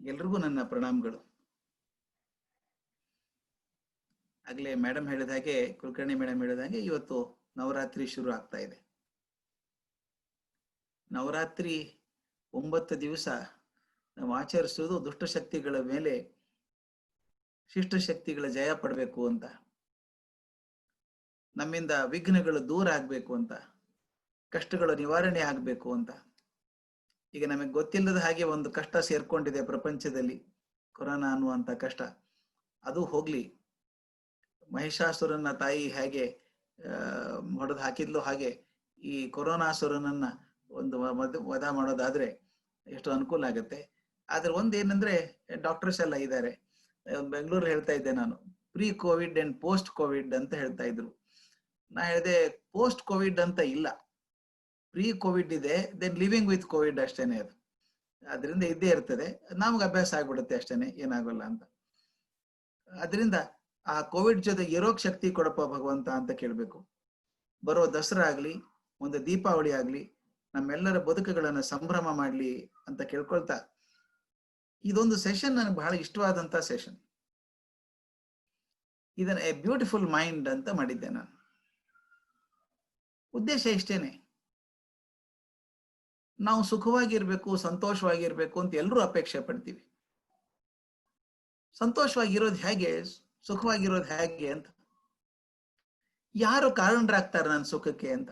ಎಲ್ರಿಗೂ ನನ್ನ ಪ್ರಣಾಮಗಳು. ಆಗ್ಲೇ ಮೇಡಮ್ ಹೇಳಿದ ಹಾಗೆ, ಕುಲಕರ್ಣಿ ಮೇಡಮ್ ಹೇಳಿದ ಹಾಗೆ, ಇವತ್ತು ನವರಾತ್ರಿ ಶುರು ಆಗ್ತಾ ಇದೆ. ನವರಾತ್ರಿ 9 ದಿವಸ ನಾವು ಆಚರಿಸುವುದು ದುಷ್ಟಶಕ್ತಿಗಳ ಮೇಲೆ ಶಿಷ್ಟಶಕ್ತಿಗಳ ಜಯ ಪಡಬೇಕು ಅಂತ, ನಮ್ಮಿಂದ ವಿಘ್ನಗಳು ದೂರ ಆಗ್ಬೇಕು ಅಂತ, ಕಷ್ಟಗಳು ನಿವಾರಣೆ ಆಗ್ಬೇಕು ಅಂತ. ಈಗ ನಮಗೆ ಗೊತ್ತಿಲ್ಲದ ಹಾಗೆ ಒಂದು ಕಷ್ಟ ಸೇರ್ಕೊಂಡಿದೆ ಪ್ರಪಂಚದಲ್ಲಿ, ಕೊರೋನಾ ಅನ್ನುವಂತ ಕಷ್ಟ. ಅದು ಹೋಗ್ಲಿ, ಮಹಿಷಾಸುರನ ತಾಯಿ ಹೇಗೆ ಹೊಡೆದು ಹಾಕಿದ್ಲು, ಹಾಗೆ ಈ ಕೊರೋನಾಸುರನನ್ನ ಒಂದು ವಧ ಮಾಡೋದಾದ್ರೆ ಎಷ್ಟು ಅನುಕೂಲ ಆಗುತ್ತೆ. ಆದ್ರೆ ಒಂದೇನಂದ್ರೆ, ಡಾಕ್ಟರ್ಸ್ ಎಲ್ಲ ಇದ್ದಾರೆ. ಬೆಂಗಳೂರು ಹೇಳ್ತಾ ಇದ್ದೆ ನಾನು, pre COVID and post COVID ಅಂತ ಹೇಳ್ತಾ ಇದ್ರು. ನಾ ಹೇಳಿದೆ, ಪೋಸ್ಟ್ ಕೋವಿಡ್ ಅಂತ ಇಲ್ಲ, ಪ್ರೀ ಕೋವಿಡ್ ಇದೆ, ದೆನ್ ಲಿವಿಂಗ್ ವಿತ್ ಕೋವಿಡ್ ಅಷ್ಟೇನೆ. ಅದು ಅದರಿಂದ ಇದ್ದೇ ಇರ್ತದೆ, ನಮ್ಗೆ ಅಭ್ಯಾಸ ಆಗ್ಬಿಡುತ್ತೆ ಅಷ್ಟೇನೆ, ಏನಾಗಲ್ಲ ಅಂತ. ಅದರಿಂದ ಆ ಕೋವಿಡ್ ಜೊತೆ ಇರೋಕ್ ಶಕ್ತಿ ಕೊಡಪ್ಪ ಭಗವಂತ ಅಂತ ಕೇಳ್ಬೇಕು. ಬರೋ ದಸರಾ ಆಗ್ಲಿ, ಒಂದು ದೀಪಾವಳಿ ಆಗ್ಲಿ, ನಮ್ಮೆಲ್ಲರ ಬದುಕುಗಳನ್ನ ಸಂಭ್ರಮ ಮಾಡ್ಲಿ ಅಂತ ಕೇಳ್ಕೊಳ್ತಾ, ಇದೊಂದು ಸೆಷನ್ ನನಗೆ ಬಹಳ ಇಷ್ಟವಾದಂತ ಸೆಷನ್. ಇದನ್ನ ಎ ಬ್ಯೂಟಿಫುಲ್ ಮೈಂಡ್ ಅಂತ ಮಾಡಿದ್ದೆ ನಾನು. ಉದ್ದೇಶ ಇಷ್ಟೇನೆ, ನಾವು ಸುಖವಾಗಿರ್ಬೇಕು, ಸಂತೋಷವಾಗಿರ್ಬೇಕು ಅಂತ ಎಲ್ಲರೂ ಅಪೇಕ್ಷೆ ಪಡ್ತೀವಿ. ಸಂತೋಷವಾಗಿರೋದು ಹೇಗೆ, ಸುಖವಾಗಿರೋದು ಹೇಗೆ ಅಂತ, ಯಾರು ಕಾರಣರಾಗ್ತಾರೆ ನನ್ನ ಸುಖಕ್ಕೆ ಅಂತ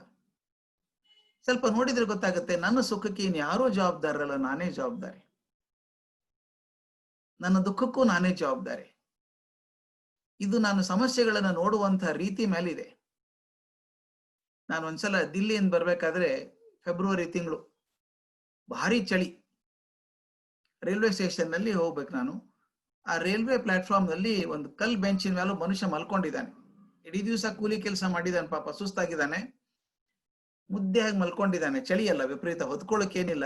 ಸ್ವಲ್ಪ ನೋಡಿದ್ರೆ ಗೊತ್ತಾಗುತ್ತೆ. ನನ್ನ ಸುಖಕ್ಕೆ ಇನ್ಯಾರೂ ಜವಾಬ್ದಾರಲ್ಲ, ನಾನೇ ಜವಾಬ್ದಾರಿ. ನನ್ನ ದುಃಖಕ್ಕೂ ನಾನೇ ಜವಾಬ್ದಾರಿ. ಇದು ನಾನು ಸಮಸ್ಯೆಗಳನ್ನ ನೋಡುವಂತಹ ರೀತಿ ಮೇಲಿದೆ. ನಾನು ಒಂದ್ಸಲ ದಿಲ್ಲಿಯಿಂದ ಬರ್ಬೇಕಾದ್ರೆ, ಫೆಬ್ರವರಿ ತಿಂಗಳು, ಭಾರಿ ಚಳಿ, ರೈಲ್ವೆ ಸ್ಟೇಷನ್ ನಲ್ಲಿ ಹೋಗ್ಬೇಕು ನಾನು. ಆ ರೈಲ್ವೆ ಪ್ಲಾಟ್ಫಾರ್ಮ್ ನಲ್ಲಿ ಒಂದು ಕಲ್ ಬೆಂಚಿನ ಮೇಲೂ ಮನುಷ್ಯ ಮಲ್ಕೊಂಡಿದ್ದಾನೆ. ಇಡೀ ದಿವಸ ಕೂಲಿ ಕೆಲಸ ಮಾಡಿದ್ದಾನೆ, ಪಾಪ ಸುಸ್ತಾಗಿದ್ದಾನೆ, ಮುದ್ದೆಯಾಗಿ ಮಲ್ಕೊಂಡಿದ್ದಾನೆ. ಚಳಿ ಅಲ್ಲ, ವಿಪರೀತ, ಹೊತ್ಕೊಳ್ಳೋಕೇನಿಲ್ಲ,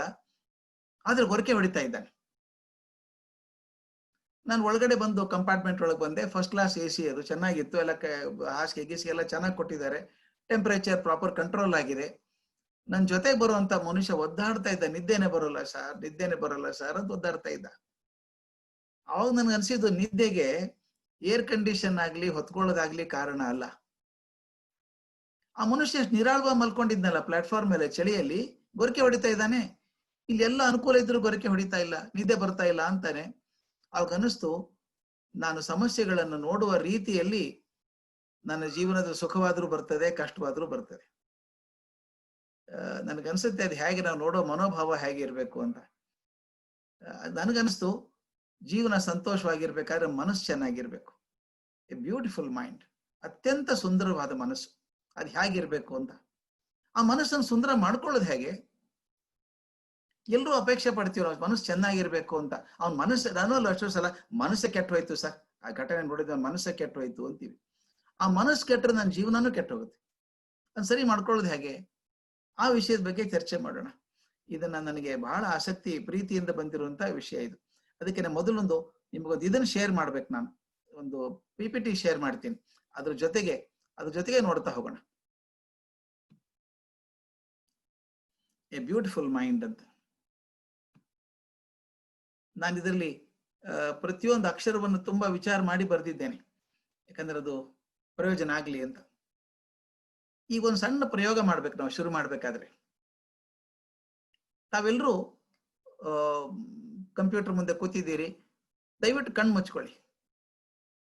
ಆದ್ರೆ ಗೊರಕೆ ಹೊಡಿತಾ ಇದ್ದಾನೆ. ನಾನು ಒಳಗಡೆ ಬಂದು ಕಂಪಾರ್ಟ್ಮೆಂಟ್ ಒಳಗೆ ಬಂದೆ. ಫಸ್ಟ್ ಕ್ಲಾಸ್ AC, ಅದು ಚೆನ್ನಾಗಿತ್ತು, ಎಲ್ಲ ಹಾಸಿಗೆ ಗೀಸಿಗೆ ಎಲ್ಲ ಚೆನ್ನಾಗಿ ಕೊಟ್ಟಿದ್ದಾರೆ, ಟೆಂಪರೇಚರ್ ಪ್ರಾಪರ್ ಕಂಟ್ರೋಲ್ ಆಗಿದೆ. ನನ್ನ ಜೊತೆ ಬರುವಂತ ಮನುಷ್ಯ ಒದ್ದಾಡ್ತಾ ಇದ್ದ, ನಿದ್ದೆನೆ ಬರೋಲ್ಲ ಸರ್, ನಿದ್ದೆನೆ ಬರೋಲ್ಲ ಸರ್ ಅಂತ ಒದ್ದಾಡ್ತಾ ಇದ್ದ. ಅವಾಗ ನನ್ಗೆ ಅನ್ಸಿದ್ದು, ನಿದ್ದೆಗೆ ಏರ್ ಕಂಡೀಷನ್ ಆಗ್ಲಿ ಹೊತ್ಕೊಳ್ಳೋದಾಗ್ಲಿ ಕಾರಣ ಅಲ್ಲ. ಆ ಮನುಷ್ಯ ನಿರಾಳವಾಗಿ ಮಲ್ಕೊಂಡಿದ್ನಲ್ಲ ಪ್ಲಾಟ್ಫಾರ್ಮ್ ಮೇಲೆ ಚಳಿಯಲ್ಲಿ, ಗೊರಕೆ ಹೊಡಿತಾ ಇದ್ದಾನೆ. ಇಲ್ಲೆಲ್ಲ ಅನುಕೂಲ ಇದ್ರು ಗೊರಕೆ ಹೊಡಿತಾ ಇಲ್ಲ, ನಿದ್ದೆ ಬರ್ತಾ ಇಲ್ಲ ಅಂತಾನೆ. ಅವಾಗ ಅನಿಸ್ತು, ನಾನು ಸಮಸ್ಯೆಗಳನ್ನು ನೋಡುವ ರೀತಿಯಲ್ಲಿ ನನ್ನ ಜೀವನದ ಸುಖವಾದ್ರೂ ಬರ್ತದೆ, ಕಷ್ಟವಾದ್ರೂ ಬರ್ತದೆ. ನನ್ಗನ್ಸುತ್ತೆ ಅದು ಹೇಗೆ ನಾವು ನೋಡೋ ಮನೋಭಾವ ಹೇಗೆ ಇರ್ಬೇಕು ಅಂತ. ನನಗನ್ನಿಸ್ತು, ಜೀವನ ಸಂತೋಷವಾಗಿರ್ಬೇಕಾದ್ರೆ ಮನಸ್ಸು ಚೆನ್ನಾಗಿರ್ಬೇಕು. ಎ ಬ್ಯೂಟಿಫುಲ್ ಮೈಂಡ್, ಅತ್ಯಂತ ಸುಂದರವಾದ ಮನಸ್ಸು, ಅದು ಹೇಗಿರ್ಬೇಕು ಅಂತ. ಆ ಮನಸ್ಸನ್ನು ಸುಂದರ ಮಾಡ್ಕೊಳ್ಳೋದು ಹೇಗೆ? ಎಲ್ಲರೂ ಅಪೇಕ್ಷೆ ಪಡ್ತೀವಿ ನಾವು ಮನಸ್ಸು ಚೆನ್ನಾಗಿರ್ಬೇಕು ಅಂತ. ಅವ್ನ ಮನಸ್ಸು, ನಾನು ಅಷ್ಟೋ ಸಲ ಮನಸ್ಸೇ ಕೆಟ್ಟೋಯ್ತು ಸರ್, ಆ ಘಟನೆ ನೋಡಿದ್ರೆ ಮನಸ್ಸೇ ಕೆಟ್ಟೋಯ್ತು ಅಂತೀವಿ. ಆ ಮನಸ್ಸು ಕೆಟ್ಟರೆ ನನ್ನ ಜೀವನನೂ ಕೆಟ್ಟೋಗುತ್ತೆ. ಅದನ್ನ ಸರಿ ಮಾಡ್ಕೊಳ್ಳೋದು ಹೇಗೆ? ಆ ವಿಷಯದ ಬಗ್ಗೆ ಚರ್ಚೆ ಮಾಡೋಣ. ಇದನ್ನ ನನಗೆ ಬಹಳ ಆಸಕ್ತಿ, ಪ್ರೀತಿಯಿಂದ ಬಂದಿರುವಂತ ವಿಷಯ ಇದು. ಅದಕ್ಕೆ ನಾನು ಮೊದಲೊಂದು ನಿಮಗೊಂದು ಇದನ್ನ ಶೇರ್ ಮಾಡ್ಬೇಕು. ನಾನು ಒಂದು PPT ಶೇರ್ ಮಾಡ್ತೀನಿ, ಅದ್ರ ಜೊತೆಗೆ ನೋಡ್ತಾ ಹೋಗೋಣ. ಎ ಬ್ಯೂಟಿಫುಲ್ ಮೈಂಡ್ ಅಂತ. ನಾನು ಇದರಲ್ಲಿ ಪ್ರತಿಯೊಂದು ಅಕ್ಷರವನ್ನು ತುಂಬಾ ವಿಚಾರ ಮಾಡಿ ಬರೆದಿದ್ದೇನೆ, ಯಾಕಂದ್ರೆ ಅದು ಪ್ರಯೋಜನ ಆಗ್ಲಿ ಅಂತ. ಈಗ ಒಂದು ಸಣ್ಣ ಪ್ರಯೋಗ ಮಾಡ್ಬೇಕು ನಾವು ಶುರು ಮಾಡ್ಬೇಕಾದ್ರೆ. ತಾವೆಲ್ಲರೂ ಕಂಪ್ಯೂಟರ್ ಮುಂದೆ ಕೂತಿದ್ದೀರಿ, ದಯವಿಟ್ಟು ಕಣ್ಣು ಮುಚ್ಕೊಳ್ಳಿ.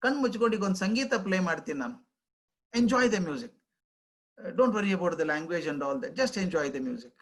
ಕಣ್ಣು ಮುಚ್ಕೊಂಡು ಈಗ ಒಂದು ಸಂಗೀತ ಪ್ಲೇ ಮಾಡ್ತೀನಿ ನಾನು. Enjoy the music, don't worry about the language and all that, just enjoy the music.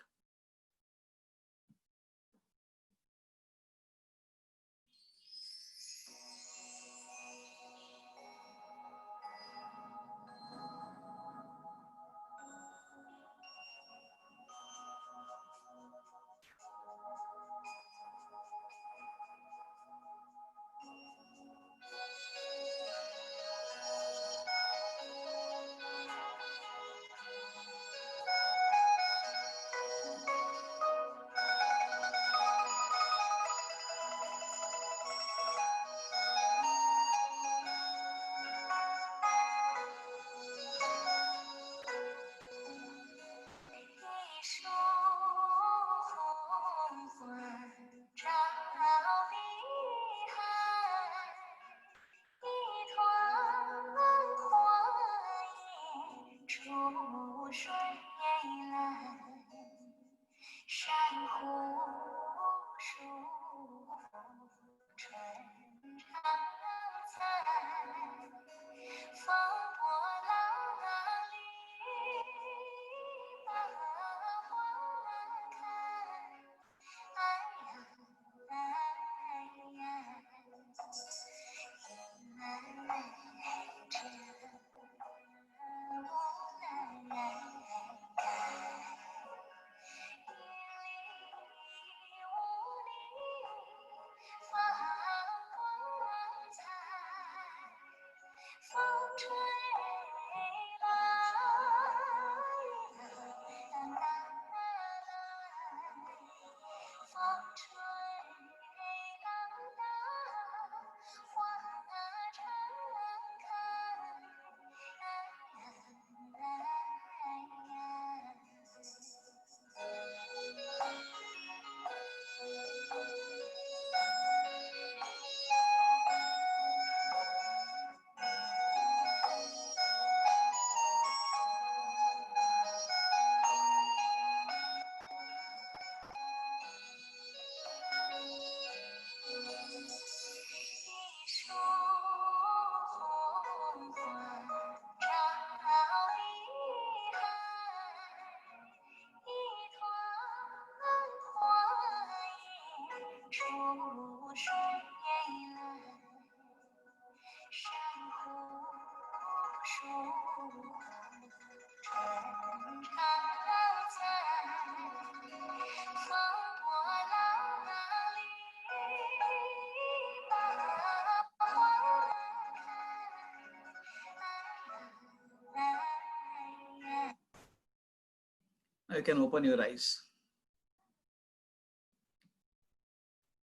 You can open your eyes.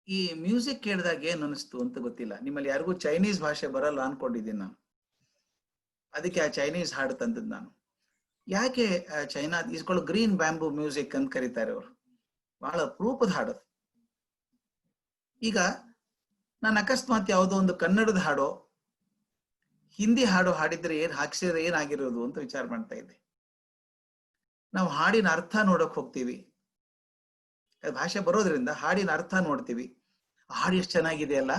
ಈ ಮ್ಯೂಸಿಕ್ ಕೇಳಿದಾಗ ಏನ್ ಅನಿಸ್ತು ಅಂತ ಗೊತ್ತಿಲ್ಲ. ನಿಮ್ಮಲ್ಲಿ ಯಾರಿಗೂ ಚೈನೀಸ್ ಭಾಷೆ ಬರಲ್ಲ ಅನ್ಕೊಂಡಿದ್ದೀನಿ ನಾನು. ಅದಕ್ಕೆ ಆ ಚೈನೀಸ್ ಹಾಡು ತಂದದ್ದು ನಾನು. ಯಾಕೆ ಚೈನಾ ಇಸ್ಕೊಳ್ಳೋ ಗ್ರೀನ್ ಬ್ಯಾಂಬೂ ಮ್ಯೂಸಿಕ್ ಅಂತ ಕರೀತಾರೆ ಅವರು. ಬಹಳ ಅಪರೂಪದ ಹಾಡು. ಈಗ ನಾನು ಅಕಸ್ಮಾತ್ ಯಾವುದೋ ಒಂದು ಕನ್ನಡದ ಹಾಡೋ ಹಿಂದಿ ಹಾಡು ಹಾಡಿದ್ರೆ ಹಾಕ್ಸಿದ್ರೆ ಏನಾಗಿರೋದು ಅಂತ ವಿಚಾರ ಮಾಡ್ತಾ ಇದ್ದೆ. ನಾವು ಹಾಡಿನ ಅರ್ಥ ನೋಡಕ್ ಹೋಗ್ತೀವಿ, ಭಾಷೆ ಬರೋದ್ರಿಂದ ಹಾಡಿನ ಅರ್ಥ ನೋಡ್ತೀವಿ. ಹಾಡು ಎಷ್ಟು ಚೆನ್ನಾಗಿದೆಯಲ್ಲ,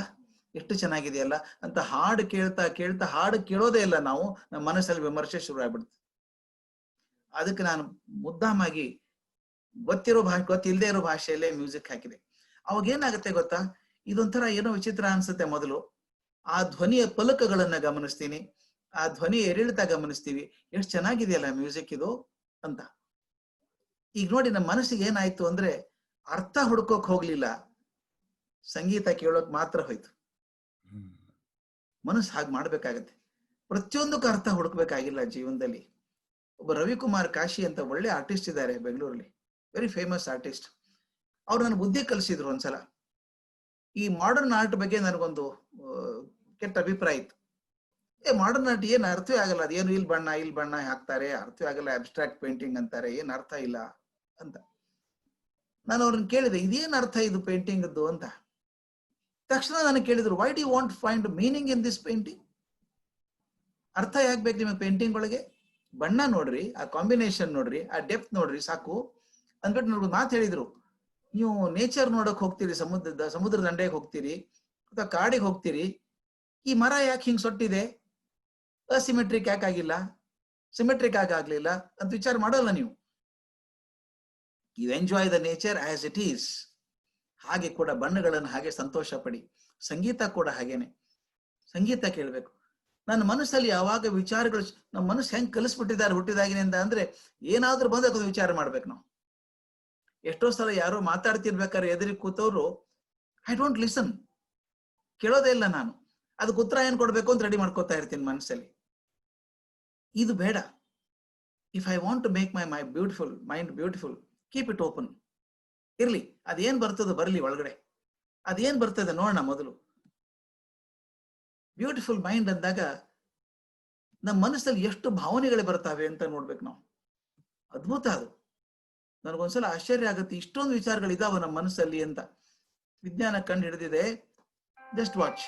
ಎಷ್ಟು ಚೆನ್ನಾಗಿದೆಯಲ್ಲ ಅಂತ ಹಾಡು ಕೇಳ್ತಾ ಕೇಳ್ತಾ ಹಾಡು ಕೇಳೋದೇ ಇಲ್ಲ ನಾವು, ನಮ್ಮ ಮನಸ್ಸಲ್ಲಿ ವಿಮರ್ಶೆ ಶುರು ಆಗ್ಬಿಡ್ತು. ಅದಕ್ಕೆ ನಾನು ಮುದ್ದಾಮಾಗಿ ಗೊತ್ತಿಲ್ಲದೆ ಇರೋ ಭಾಷೆಯಲ್ಲೇ ಮ್ಯೂಸಿಕ್ ಹಾಕಿದೆ. ಅವಾಗ ಏನಾಗುತ್ತೆ ಗೊತ್ತಾ, ಇದೊಂಥರ ಏನೋ ವಿಚಿತ್ರ ಅನ್ಸುತ್ತೆ. ಮೊದಲು ಆ ಧ್ವನಿಯ ಪಲಕಗಳನ್ನ ಗಮನಿಸ್ತೀನಿ, ಆ ಧ್ವನಿಯ ಏರಿಳಿತ ಗಮನಿಸ್ತೀವಿ, ಎಷ್ಟು ಚೆನ್ನಾಗಿದೆಯಲ್ಲ ಮ್ಯೂಸಿಕ್ ಇದು ಅಂತ. ಈಗ ನೋಡಿ ನಮ್ಮ ಮನಸ್ಸಿಗೆ ಏನಾಯ್ತು ಅಂದ್ರೆ ಅರ್ಥ ಹುಡ್ಕೋಕ್ ಹೋಗ್ಲಿಲ್ಲ, ಸಂಗೀತ ಕೇಳೋಕ್ ಮಾತ್ರ ಹೋಯ್ತು. ಮನಸ್ಸು ಹಾಗೆ ಮಾಡ್ಬೇಕಾಗತ್ತೆ. ಪ್ರತಿಯೊಂದಕ್ಕೂ ಅರ್ಥ ಹುಡುಕ್ಬೇಕಾಗಿಲ್ಲ ಜೀವನದಲ್ಲಿ. ಒಬ್ಬ ರವಿಕುಮಾರ್ ಕಾಶಿ ಅಂತ ಒಳ್ಳೆ ಆರ್ಟಿಸ್ಟ್ ಇದ್ದಾರೆ ಬೆಂಗಳೂರಲ್ಲಿ, ವೆರಿ ಫೇಮಸ್ ಆರ್ಟಿಸ್ಟ್. ಅವ್ರು ನನ್ನ ಬುದ್ಧಿ ಕಲಿಸಿದ್ರು ಒಂದ್ಸಲ. ಈ ಮಾಡರ್ನ್ ಆರ್ಟ್ ಬಗ್ಗೆ ನನಗೊಂದು ಕೆಟ್ಟ ಅಭಿಪ್ರಾಯ ಇತ್ತು. ಮಾಡರ್ನ್ ಆರ್ಟ್ ಏನ್ ಅರ್ಥವೇ ಆಗಲ್ಲ, ಅದೇನು ಇಲ್ಲಿ ಬಣ್ಣ ಹಾಕ್ತಾರೆ, ಅರ್ಥವೇ ಆಗಲ್ಲ, ಅಬ್ಸ್ಟ್ರಾಕ್ಟ್ ಪೇಂಟಿಂಗ್ ಅಂತಾರೆ, ಏನ್ ಅರ್ಥ ಇಲ್ಲ ಅಂತ. ನಾನು ಅವ್ರನ್ನ ಕೇಳಿದೆ, ಇದೇನ್ ಅರ್ಥ ಇದು ಪೇಂಟಿಂಗ್ ಅಂತ. ತಕ್ಷಣ ನನಗೆ ಕೇಳಿದ್ರು, why do you want find meaning in this painting? ಅರ್ಥ ಯಾಕೆ ಬೇಕು ನಿಮಗೆ ಪೇಂಟಿಂಗ್ ಒಳಗೆ? ಬಣ್ಣ ನೋಡ್ರಿ, ಆ ಕಾಂಬಿನೇಷನ್ ನೋಡ್ರಿ, ಆ ಡೆಪ್ತ್ ನೋಡ್ರಿ, ಸಾಕು ಅಂದ್ಬಿಟ್ಟು ನನಗೆ ಮಾತು ಹೇಳಿದ್ರು. ನೀವು ನೇಚರ್ ನೋಡಕ್ ಹೋಗ್ತೀರಿ, ಸಮುದ್ರ ದಂಡೆಗೆ ಹೋಗ್ತೀರಿ ಅಥವಾ ಕಾಡಿಗೆ ಹೋಗ್ತೀರಿ, ಈ ಮರ ಯಾಕೆ ಹಿಂಗ್ ಸೊಟ್ಟಿದೆ, ಅಸಿಮೆಟ್ರಿಕ್ ಯಾಕೆ ಆಗಿಲ್ಲ, ಸಿಮೆಟ್ರಿಕ್ ಯಾಕೆ ಆಗ್ಲಿಲ್ಲ ಅಂತ ವಿಚಾರ ಮಾಡೋಲ್ಲ ನೀವು. You enjoy the nature as it is. ಹಾಗೆ ಕೂಡ ಬಣ್ಣಗಳನ್ನು ಹಾಗೆ ಸಂತೋಷ ಪಡಿ. ಸಂಗೀತ ಕೂಡ ಹಾಗೇನೆ, ಸಂಗೀತ ಕೇಳ್ಬೇಕು. ನನ್ನ ಮನಸ್ಸಲ್ಲಿ ಯಾವಾಗ ವಿಚಾರಗಳು, ನಮ್ಮ ಮನಸ್ಸು ಹೆಂಗ್ ಕಲಿಸ್ಬಿಟ್ಟಿದ್ದಾರೆ ಹುಟ್ಟಿದಾಗಿನಿಂದ ಅಂದ್ರೆ, ಏನಾದ್ರೂ ಬಂದಾಗ ಅದು ವಿಚಾರ ಮಾಡ್ಬೇಕು ನಾವು. ಎಷ್ಟೋ ಸಲ ಯಾರೋ ಮಾತಾಡ್ತಿರ್ಬೇಕಾದ್ರೆ ಎದುರಿಗೆ ಕೂತವ್ರು ಐ ಡೋಂಟ್ ಲಿಸನ್, ಕೇಳೋದೇ ಇಲ್ಲ ನಾನು. ಅದಕ್ಕೆ ಉತ್ತರ ಏನ್ ಕೊಡ್ಬೇಕು ಅಂತ ರೆಡಿ ಮಾಡ್ಕೋತಾ ಇರ್ತೀನಿ ಮನಸ್ಸಲ್ಲಿ. ಇದು ಬೇಡ. If I want to make my mind beautiful, keep it open ಇರ್ಲಿ. ಅದೇನ್ ಬರ್ತದೆ ಬರ್ಲಿ ಒಳಗಡೆ, ಅದೇನ್ ಬರ್ತದೆ ನೋಡೋಣ ಮೊದಲು. ಬ್ಯೂಟಿಫುಲ್ ಮೈಂಡ್ ಅಂದಾಗ ನಮ್ಮ ಮನಸ್ಸಲ್ಲಿ ಎಷ್ಟು ಭಾವನೆಗಳೇ ಬರ್ತಾವೆ ಅಂತ ನೋಡ್ಬೇಕು ನಾವು. ಅದ್ಭುತ ಅದು. ನನಗೊಂದ್ಸಲ ಆಶ್ಚರ್ಯ ಆಗುತ್ತೆ, ಇಷ್ಟೊಂದು ವಿಚಾರಗಳಿದಾವ ನಮ್ಮ ಮನಸ್ಸಲ್ಲಿ ಅಂತ ವಿಜ್ಞಾನ ಕಂಡು ಹಿಡಿದಿದೆ. Just watch.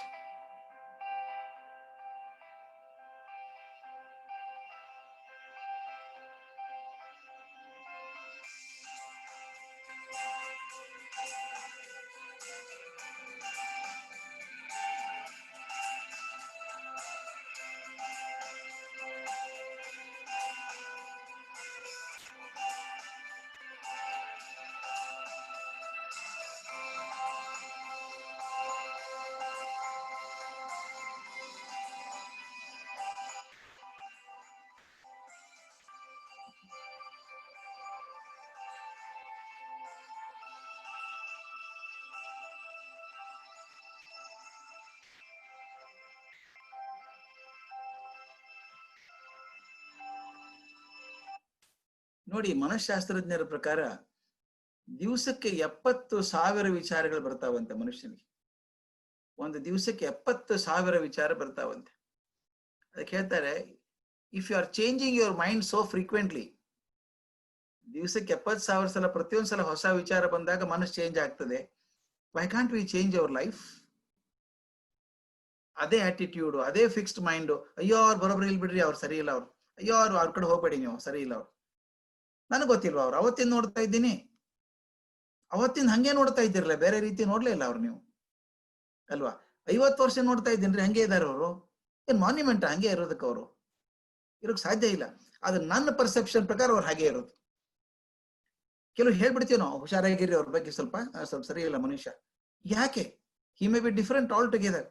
ನೋಡಿ, ಮನಃಶಾಸ್ತ್ರಜ್ಞರ ಪ್ರಕಾರ ದಿವಸಕ್ಕೆ 70,000 ವಿಚಾರಗಳು ಬರ್ತಾವಂತೆ ಮನುಷ್ಯನಿಗೆ. ಒಂದು ದಿವಸಕ್ಕೆ 70,000 ವಿಚಾರ ಬರ್ತಾವಂತೆ. ಅದಕ್ಕೆ ಹೇಳ್ತಾರೆ, if you are changing your mind so frequently, ದಿವಸಕ್ಕೆ 70,000 ಸಲ ಪ್ರತಿಯೊಂದು ಸಲ ಹೊಸ ವಿಚಾರ ಬಂದಾಗ ಮನಸ್ಸು ಚೇಂಜ್ ಆಗ್ತದೆ. Y can't we change our life? ಅದೇ ಆಟಿಟ್ಯೂಡ್, ಅದೇ ಫಿಕ್ಸ್ಡ್ ಮೈಂಡ್. ಅಯ್ಯೋ ಅವ್ರು ಬರೋಬ್ರಿ ಇಲ್ಲಿ ಬಿಡ್ರಿ, ಅವ್ರು ಸರಿ ಇಲ್ಲ, ಅವ್ರು ಅಯ್ಯೋ ಅವ್ರ ಕಡೆ ಹೋಗ್ಬೇಡಿ, ನೀವು ಸರಿ ಇಲ್ಲ, ಅವ್ರು ನನಗೆ ಗೊತ್ತಿಲ್ವಾ, ಅವ್ರು ಅವತ್ತಿನ ನೋಡ್ತಾ ಇದ್ದೀನಿ, ಅವತ್ತಿನ ಹಂಗೆ ನೋಡ್ತಾ ಇದ್ದಿರಲ್ಲ, ಬೇರೆ ರೀತಿ ನೋಡ್ಲೇ ಇಲ್ಲ ಅವ್ರು ನೀವು ಅಲ್ವಾ? 50 ವರ್ಷ ನೋಡ್ತಾ ಇದ್ದೀನ್ರಿ, ಹಂಗೆ ಇದಾರೆ ಅವರು. ಏನ್ ಮಾನ್ಯುಮೆಂಟ್ ಹಂಗೆ ಇರೋದಕ್ಕೆ? ಅವರು ಇರೋಕ್ ಸಾಧ್ಯ ಇಲ್ಲ. ಆದ್ರೆ ನನ್ನ ಪರ್ಸೆಪ್ಷನ್ ಪ್ರಕಾರ ಅವ್ರು ಹಾಗೆ ಇರೋದು. ಕೆಲವು ಹೇಳ್ಬಿಡ್ತೀವಿ ನಾವು, ಹುಷಾರಾಗಿರಿ ಅವ್ರ ಬಗ್ಗೆ, ಸ್ವಲ್ಪ ಸರಿ ಇಲ್ಲ ಮನುಷ್ಯ. ಯಾಕೆ? He may be different altogether.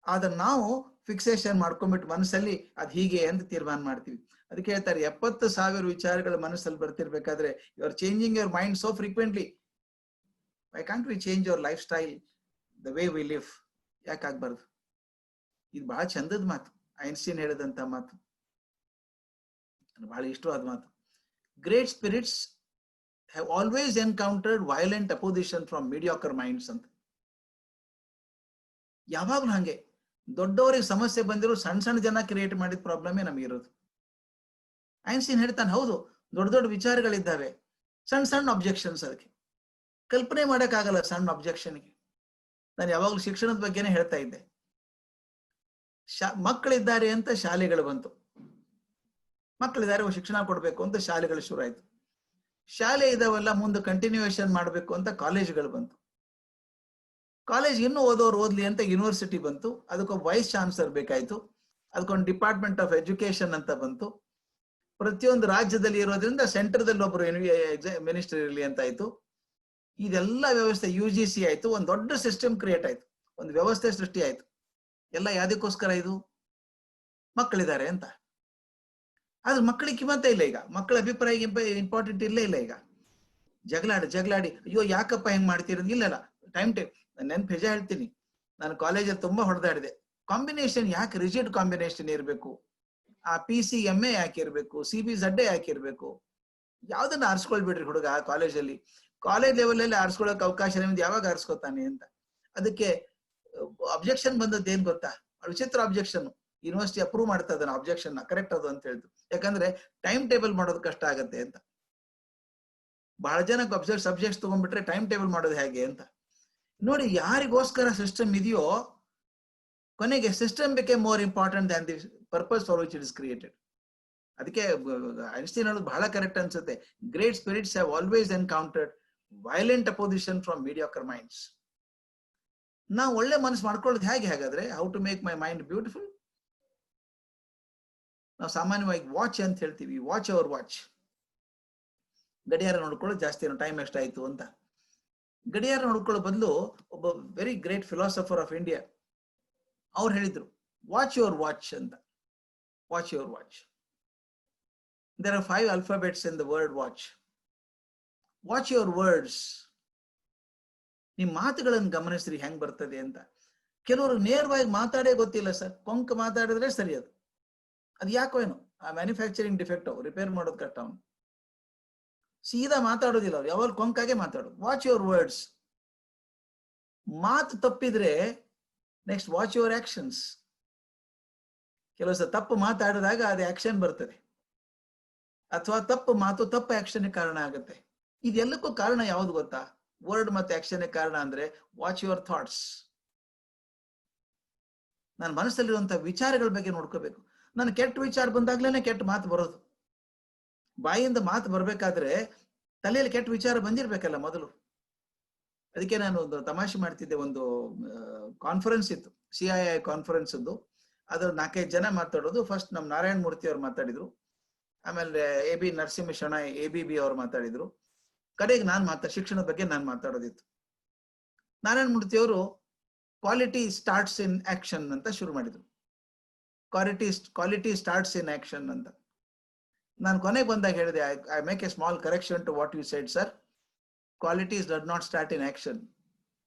ಆದ್ರೆ ನಾವು ಫಿಕ್ಸೇಷನ್ ಮಾಡ್ಕೊಂಡ್ಬಿಟ್ಟು ಮನಸ್ಸಲ್ಲಿ ಅದ್ ಹೀಗೆ ಅಂತ ತೀರ್ಮಾನ ಮಾಡ್ತೀವಿ. ಅದಕ್ಕೆ ಹೇಳ್ತಾರೆ, 70,000 ವಿಚಾರಗಳು ಮನಸ್ಸಲ್ಲಿ ಬರ್ತಿರ್ಬೇಕಾದ್ರೆ you are changing your mind so ಫ್ರೀಕ್ವೆಂಟ್ಲಿ. Why can't we change your lifestyle, the way we live? ಯಾಕಾಗ್ಬಾರ್ದು? ಇದು ಬಹಳ ಚಂದದ ಮಾತು, ಐನ್ಸ್ಟೀನ್ ಹೇಳಿದಂತ ಮಾತು, ಬಹಳ ಇಷ್ಟವಾದ ಮಾತು. Great spirits have always encountered violent opposition from mediocre minds ಅಂತ. ಯಾವಾಗ್ಲೂ ಹಂಗೆ ದೊಡ್ಡವರಿಗೆ ಸಮಸ್ಯೆ ಬಂದಿರೋ ಸಣ್ಣ ಸಣ್ಣ ಜನ ಕ್ರಿಯೇಟ್ ಮಾಡಿದ ಪ್ರಾಬ್ಲಮೇ ನಮಗಿರೋದು. ಐನ್ಸ್ಟೀನ್ ಹೇಳ್ತಾನೆ, ಹೌದು, ದೊಡ್ಡ ದೊಡ್ಡ ವಿಚಾರಗಳಿದ್ದಾವೆ, ಸಣ್ಣ ಸಣ್ಣ ಅಬ್ಜೆಕ್ಷನ್ಸ್, ಅದಕ್ಕೆ ಕಲ್ಪನೆ ಮಾಡಕ್ಕಾಗಲ್ಲ ಸಣ್ಣ ಅಬ್ಜೆಕ್ಷನ್ಗೆ. ನಾನು ಯಾವಾಗ್ಲೂ ಶಿಕ್ಷಣದ ಬಗ್ಗೆನೇ ಹೇಳ್ತಾ ಇದ್ದೆ. ಮಕ್ಕಳಿದ್ದಾರೆ ಅಂತ ಶಾಲೆಗಳು ಬಂತು, ಮಕ್ಕಳಿದ್ದಾರೆ ಶಿಕ್ಷಣ ಕೊಡ್ಬೇಕು ಅಂತ ಶಾಲೆಗಳು ಶುರು ಆಯ್ತು. ಶಾಲೆ ಇದಾವೆಲ್ಲ ಮುಂದೆ ಕಂಟಿನ್ಯೂಯೇಷನ್ ಮಾಡಬೇಕು ಅಂತ ಕಾಲೇಜ್ಗಳು ಬಂತು. ಕಾಲೇಜ್ ಇನ್ನೂ ಓದೋರು ಓದ್ಲಿ ಅಂತ ಯೂನಿವರ್ಸಿಟಿ ಬಂತು. ಅದಕ್ಕೊಂದು ವೈಸ್ ಚಾನ್ಸಲರ್ ಬೇಕಾಯ್ತು, ಅದಕ್ಕೊಂದು ಡಿಪಾರ್ಟ್ಮೆಂಟ್ ಆಫ್ ಎಜುಕೇಶನ್ ಅಂತ ಬಂತು. ಪ್ರತಿಯೊಂದು ರಾಜ್ಯದಲ್ಲಿ ಇರೋದ್ರಿಂದ ಸೆಂಟರ್ದಲ್ಲಿ ಒಬ್ರು ಮಿನಿಸ್ಟರ್ ಇರಲಿ ಅಂತ ಆಯ್ತು. ಇದೆಲ್ಲ ವ್ಯವಸ್ಥೆ UGC ಆಯ್ತು, ಒಂದು ದೊಡ್ಡ ಸಿಸ್ಟಮ್ ಕ್ರಿಯೇಟ್ ಆಯ್ತು, ಒಂದು ವ್ಯವಸ್ಥೆ ಸೃಷ್ಟಿ ಆಯ್ತು. ಎಲ್ಲ ಯಾವ್ದಕ್ಕೋಸ್ಕರ? ಇದು ಮಕ್ಕಳಿದ್ದಾರೆ ಅಂತ. ಆದ್ರೆ ಮಕ್ಕಳಿಗೆ ಕಿಮ್ಮತ್ತ ಇಲ್ಲ ಈಗ, ಮಕ್ಕಳ ಅಭಿಪ್ರಾಯ ಇಂಪಾರ್ಟೆಂಟ್ ಇಲ್ಲೇ ಇಲ್ಲ ಈಗ. ಜಗಳಾಡಿ ಅಯ್ಯೋ ಯಾಕಪ್ಪ ಹೆಂಗ್ ಮಾಡ್ತೀರ? ಇಲ್ಲಲ್ಲ, ಟೈಮ್ ನೆನ್ಪು ನಿಜ ಹೇಳ್ತೀನಿ, ನಾನು ಕಾಲೇಜಲ್ಲಿ ತುಂಬಾ ಹೊಡೆದಾಡಿದೆ. ಕಾಂಬಿನೇಷನ್ ಯಾಕೆ ರಿಜಿಡ್ ಕಾಂಬಿನೇಷನ್ ಇರಬೇಕು? ಆ PCMA ಯಾಕೆ ಇರ್ಬೇಕು? CBZ ಯಾಕೆ ಇರ್ಬೇಕು? ಯಾವ್ದನ್ನ ಆರಿಸ್ಕೊಳ್ಬಿಡ್ರಿ ಹುಡುಗ ಕಾಲೇಜಲ್ಲಿ. ಕಾಲೇಜ್ ಲೆವೆಲ್ ಅಲ್ಲಿ ಆರಿಸ್ಕೊಳಕ್ ಅವಕಾಶ ನಿಮ್ದು ಯಾವಾಗ ಆರಿಸ್ಕೊತಾನೆ ಅಂತ. ಅದಕ್ಕೆ ಅಬ್ಜೆಕ್ಷನ್ ಬಂದದ್ದು ಏನ್ ಗೊತ್ತಾ? ವಿಚಿತ್ರ ಅಬ್ಜೆಕ್ಷನ್. ಯೂನಿವರ್ಸಿಟಿ ಅಪ್ರೂವ್ ಮಾಡ್ತಾ ಇದ್ದಾನೆ ಅಬ್ಜೆಕ್ಷನ್ ಕರೆಕ್ಟ್ ಅದು ಅಂತ ಹೇಳ್ತು. ಯಾಕಂದ್ರೆ ಟೈಮ್ ಟೇಬಲ್ ಮಾಡೋದು ಕಷ್ಟ ಆಗತ್ತೆ ಅಂತ. ಬಹಳ ಜನ ಸಬ್ಜೆಕ್ಟ್ಸ್ ತಗೊಂಡ್ಬಿಟ್ರೆ ಟೈಮ್ ಟೇಬಲ್ ಮಾಡೋದು ಹೇಗೆ ಅಂತ ನೋಡಿ. ಯಾರಿಗೋಸ್ಕರ ಸಿಸ್ಟಮ್ ಇದೆಯೋ ಕೊನೆಗೆ system became more important than the purpose for which it is created. ಅದಕ್ಕೆ ಐನ್ಸ್ಟೀನ್ ಹೇಳೋದು ಬಹಳ ಕರೆಕ್ಟ್ ಅನ್ಸುತ್ತೆ. Great spirits have always encountered violent opposition from mediocre minds. ನಾವು ಒಳ್ಳೆ ಮನಸ್ಸು ಮಾಡ್ಕೊಳ್ಳೋದು ಹೇಗೆ? ಹಾಗಾದ್ರೆ how to make my mind beautiful? ನಾವು ಸಾಮಾನ್ಯವಾಗಿ ವಾಚ್ ಅಂತ ಹೇಳ್ತೀವಿ, ವಾಚ್ ಅವರ್ ವಾಚ್. ಗಡಿಯಾರ ನೋಡ್ಕೊಳ್ಳೋದು ಜಾಸ್ತಿ, ಟೈಮ್ ಎಷ್ಟಾಯ್ತು ಅಂತ. ಗಡಿಯಾರ ನೋಡ್ಕೊಳ್ಳೋ ಬದಲು ಒಬ್ಬ very great philosopher of India ಅವ್ರು ಹೇಳಿದ್ರು, ವಾಚ್ ಯುವರ್ ವಾಚ್ ಅಂತ. Watch your watch. There are 5 alphabets in the word watch. Watch your words. ನಿಮ್ ಮಾತುಗಳನ್ನು ಗಮನಿಸ್ರಿ ಹೆಂಗ್ ಬರ್ತದೆ ಅಂತ. ಕೆಲವರು ನೇರವಾಗಿ ಮಾತಾಡೇ ಗೊತ್ತಿಲ್ಲ ಸರ್, ಕೊಂಕ ಮಾತಾಡಿದ್ರೆ ಸರಿ. ಅದು ಯಾಕೋ ಏನು, ಆ ಮ್ಯಾನುಫ್ಯಾಕ್ಚರಿಂಗ್ ಡಿಫೆಕ್ಟ್, ರಿಪೇರ್ ಮಾಡೋದು ಕಷ್ಟ. ಅವನು ಸೀದಾ ಮಾತಾಡೋದಿಲ್ಲ, ಅವ್ರು ಯಾವಾಗ ಕೊಂಕಾಗೆ ಮಾತಾಡೋದು. Watch your words. ಮಾತು ತಪ್ಪಿದ್ರೆ ನೆಕ್ಸ್ಟ್ ವಾಚ್ ಯುವರ್ ಆಕ್ಷನ್ಸ್. ಕೆಲವು ಸಲ ತಪ್ಪು ಮಾತಾಡಿದಾಗ ಅದು ಆಕ್ಷನ್ ಬರ್ತದೆ, ಅಥವಾ ತಪ್ಪು ಮಾತು ತಪ್ಪು ಆಕ್ಷನ್ ಕಾರಣ ಆಗುತ್ತೆ. ಇದೆಲ್ಲಕ್ಕೂ ಕಾರಣ ಯಾವ್ದು ಗೊತ್ತಾ? ವರ್ಡ್ ಮತ್ತೆ ಆಕ್ಷನ್ ಕಾರಣ ಅಂದ್ರೆ ವಾಚ್ ಯುವರ್ ಥಾಟ್ಸ್. ನನ್ನ ಮನಸ್ಸಲ್ಲಿರುವಂತಹ ವಿಚಾರಗಳ ಬಗ್ಗೆ ನೋಡ್ಕೋಬೇಕು. ನಾನು ಕೆಟ್ಟ ವಿಚಾರ ಬಂದಾಗ್ಲೇನೆ ಕೆಟ್ಟ ಮಾತು ಬರೋದು. ಬಾಯಿಂದ ಮಾತು ಬರ್ಬೇಕಾದ್ರೆ ತಲೆಯಲ್ಲಿ ಕೆಟ್ಟ ವಿಚಾರ ಬಂದಿರ್ಬೇಕಲ್ಲ ಮೊದಲು. ಅದಕ್ಕೆ ನಾನು ಒಂದು ತಮಾಷೆ ಮಾಡ್ತಿದ್ದೆ. ಒಂದು ಕಾನ್ಫರೆನ್ಸ್ ಇತ್ತು, CII ಕಾನ್ಫರೆನ್ಸ್. ಅದ್ರ 4-5 ಜನ ಮಾತಾಡೋದು. ಫಸ್ಟ್ ನಮ್ ನಾರಾಯಣ ಮೂರ್ತಿ ಅವ್ರು ಮಾತಾಡಿದ್ರು, ಆಮೇಲೆ AB ನರಸಿಂಹ ಶೆಣೈ ABB ಅವ್ರು ಮಾತಾಡಿದ್ರು. ಕಡೆಗೆ ಶಿಕ್ಷಣದ ಬಗ್ಗೆ ನಾನು ಮಾತಾಡೋದಿತ್ತು. ನಾರಾಯಣ ಮೂರ್ತಿ ಅವರು ಕ್ವಾಲಿಟಿ ಸ್ಟಾರ್ಟ್ಸ್ ಇನ್ ಆಕ್ಷನ್ ಅಂತ ಶುರು ಮಾಡಿದ್ರು. ಕ್ವಾಲಿಟಿ ಸ್ಟಾರ್ಟ್ಸ್ ಇನ್ ಆಕ್ಷನ್ ಅಂತ. ನಾನು ಕೊನೆಗೆ ಬಂದಾಗ ಹೇಳಿದೆ, I make a small correction to what you said sir. Qualities does not start in action,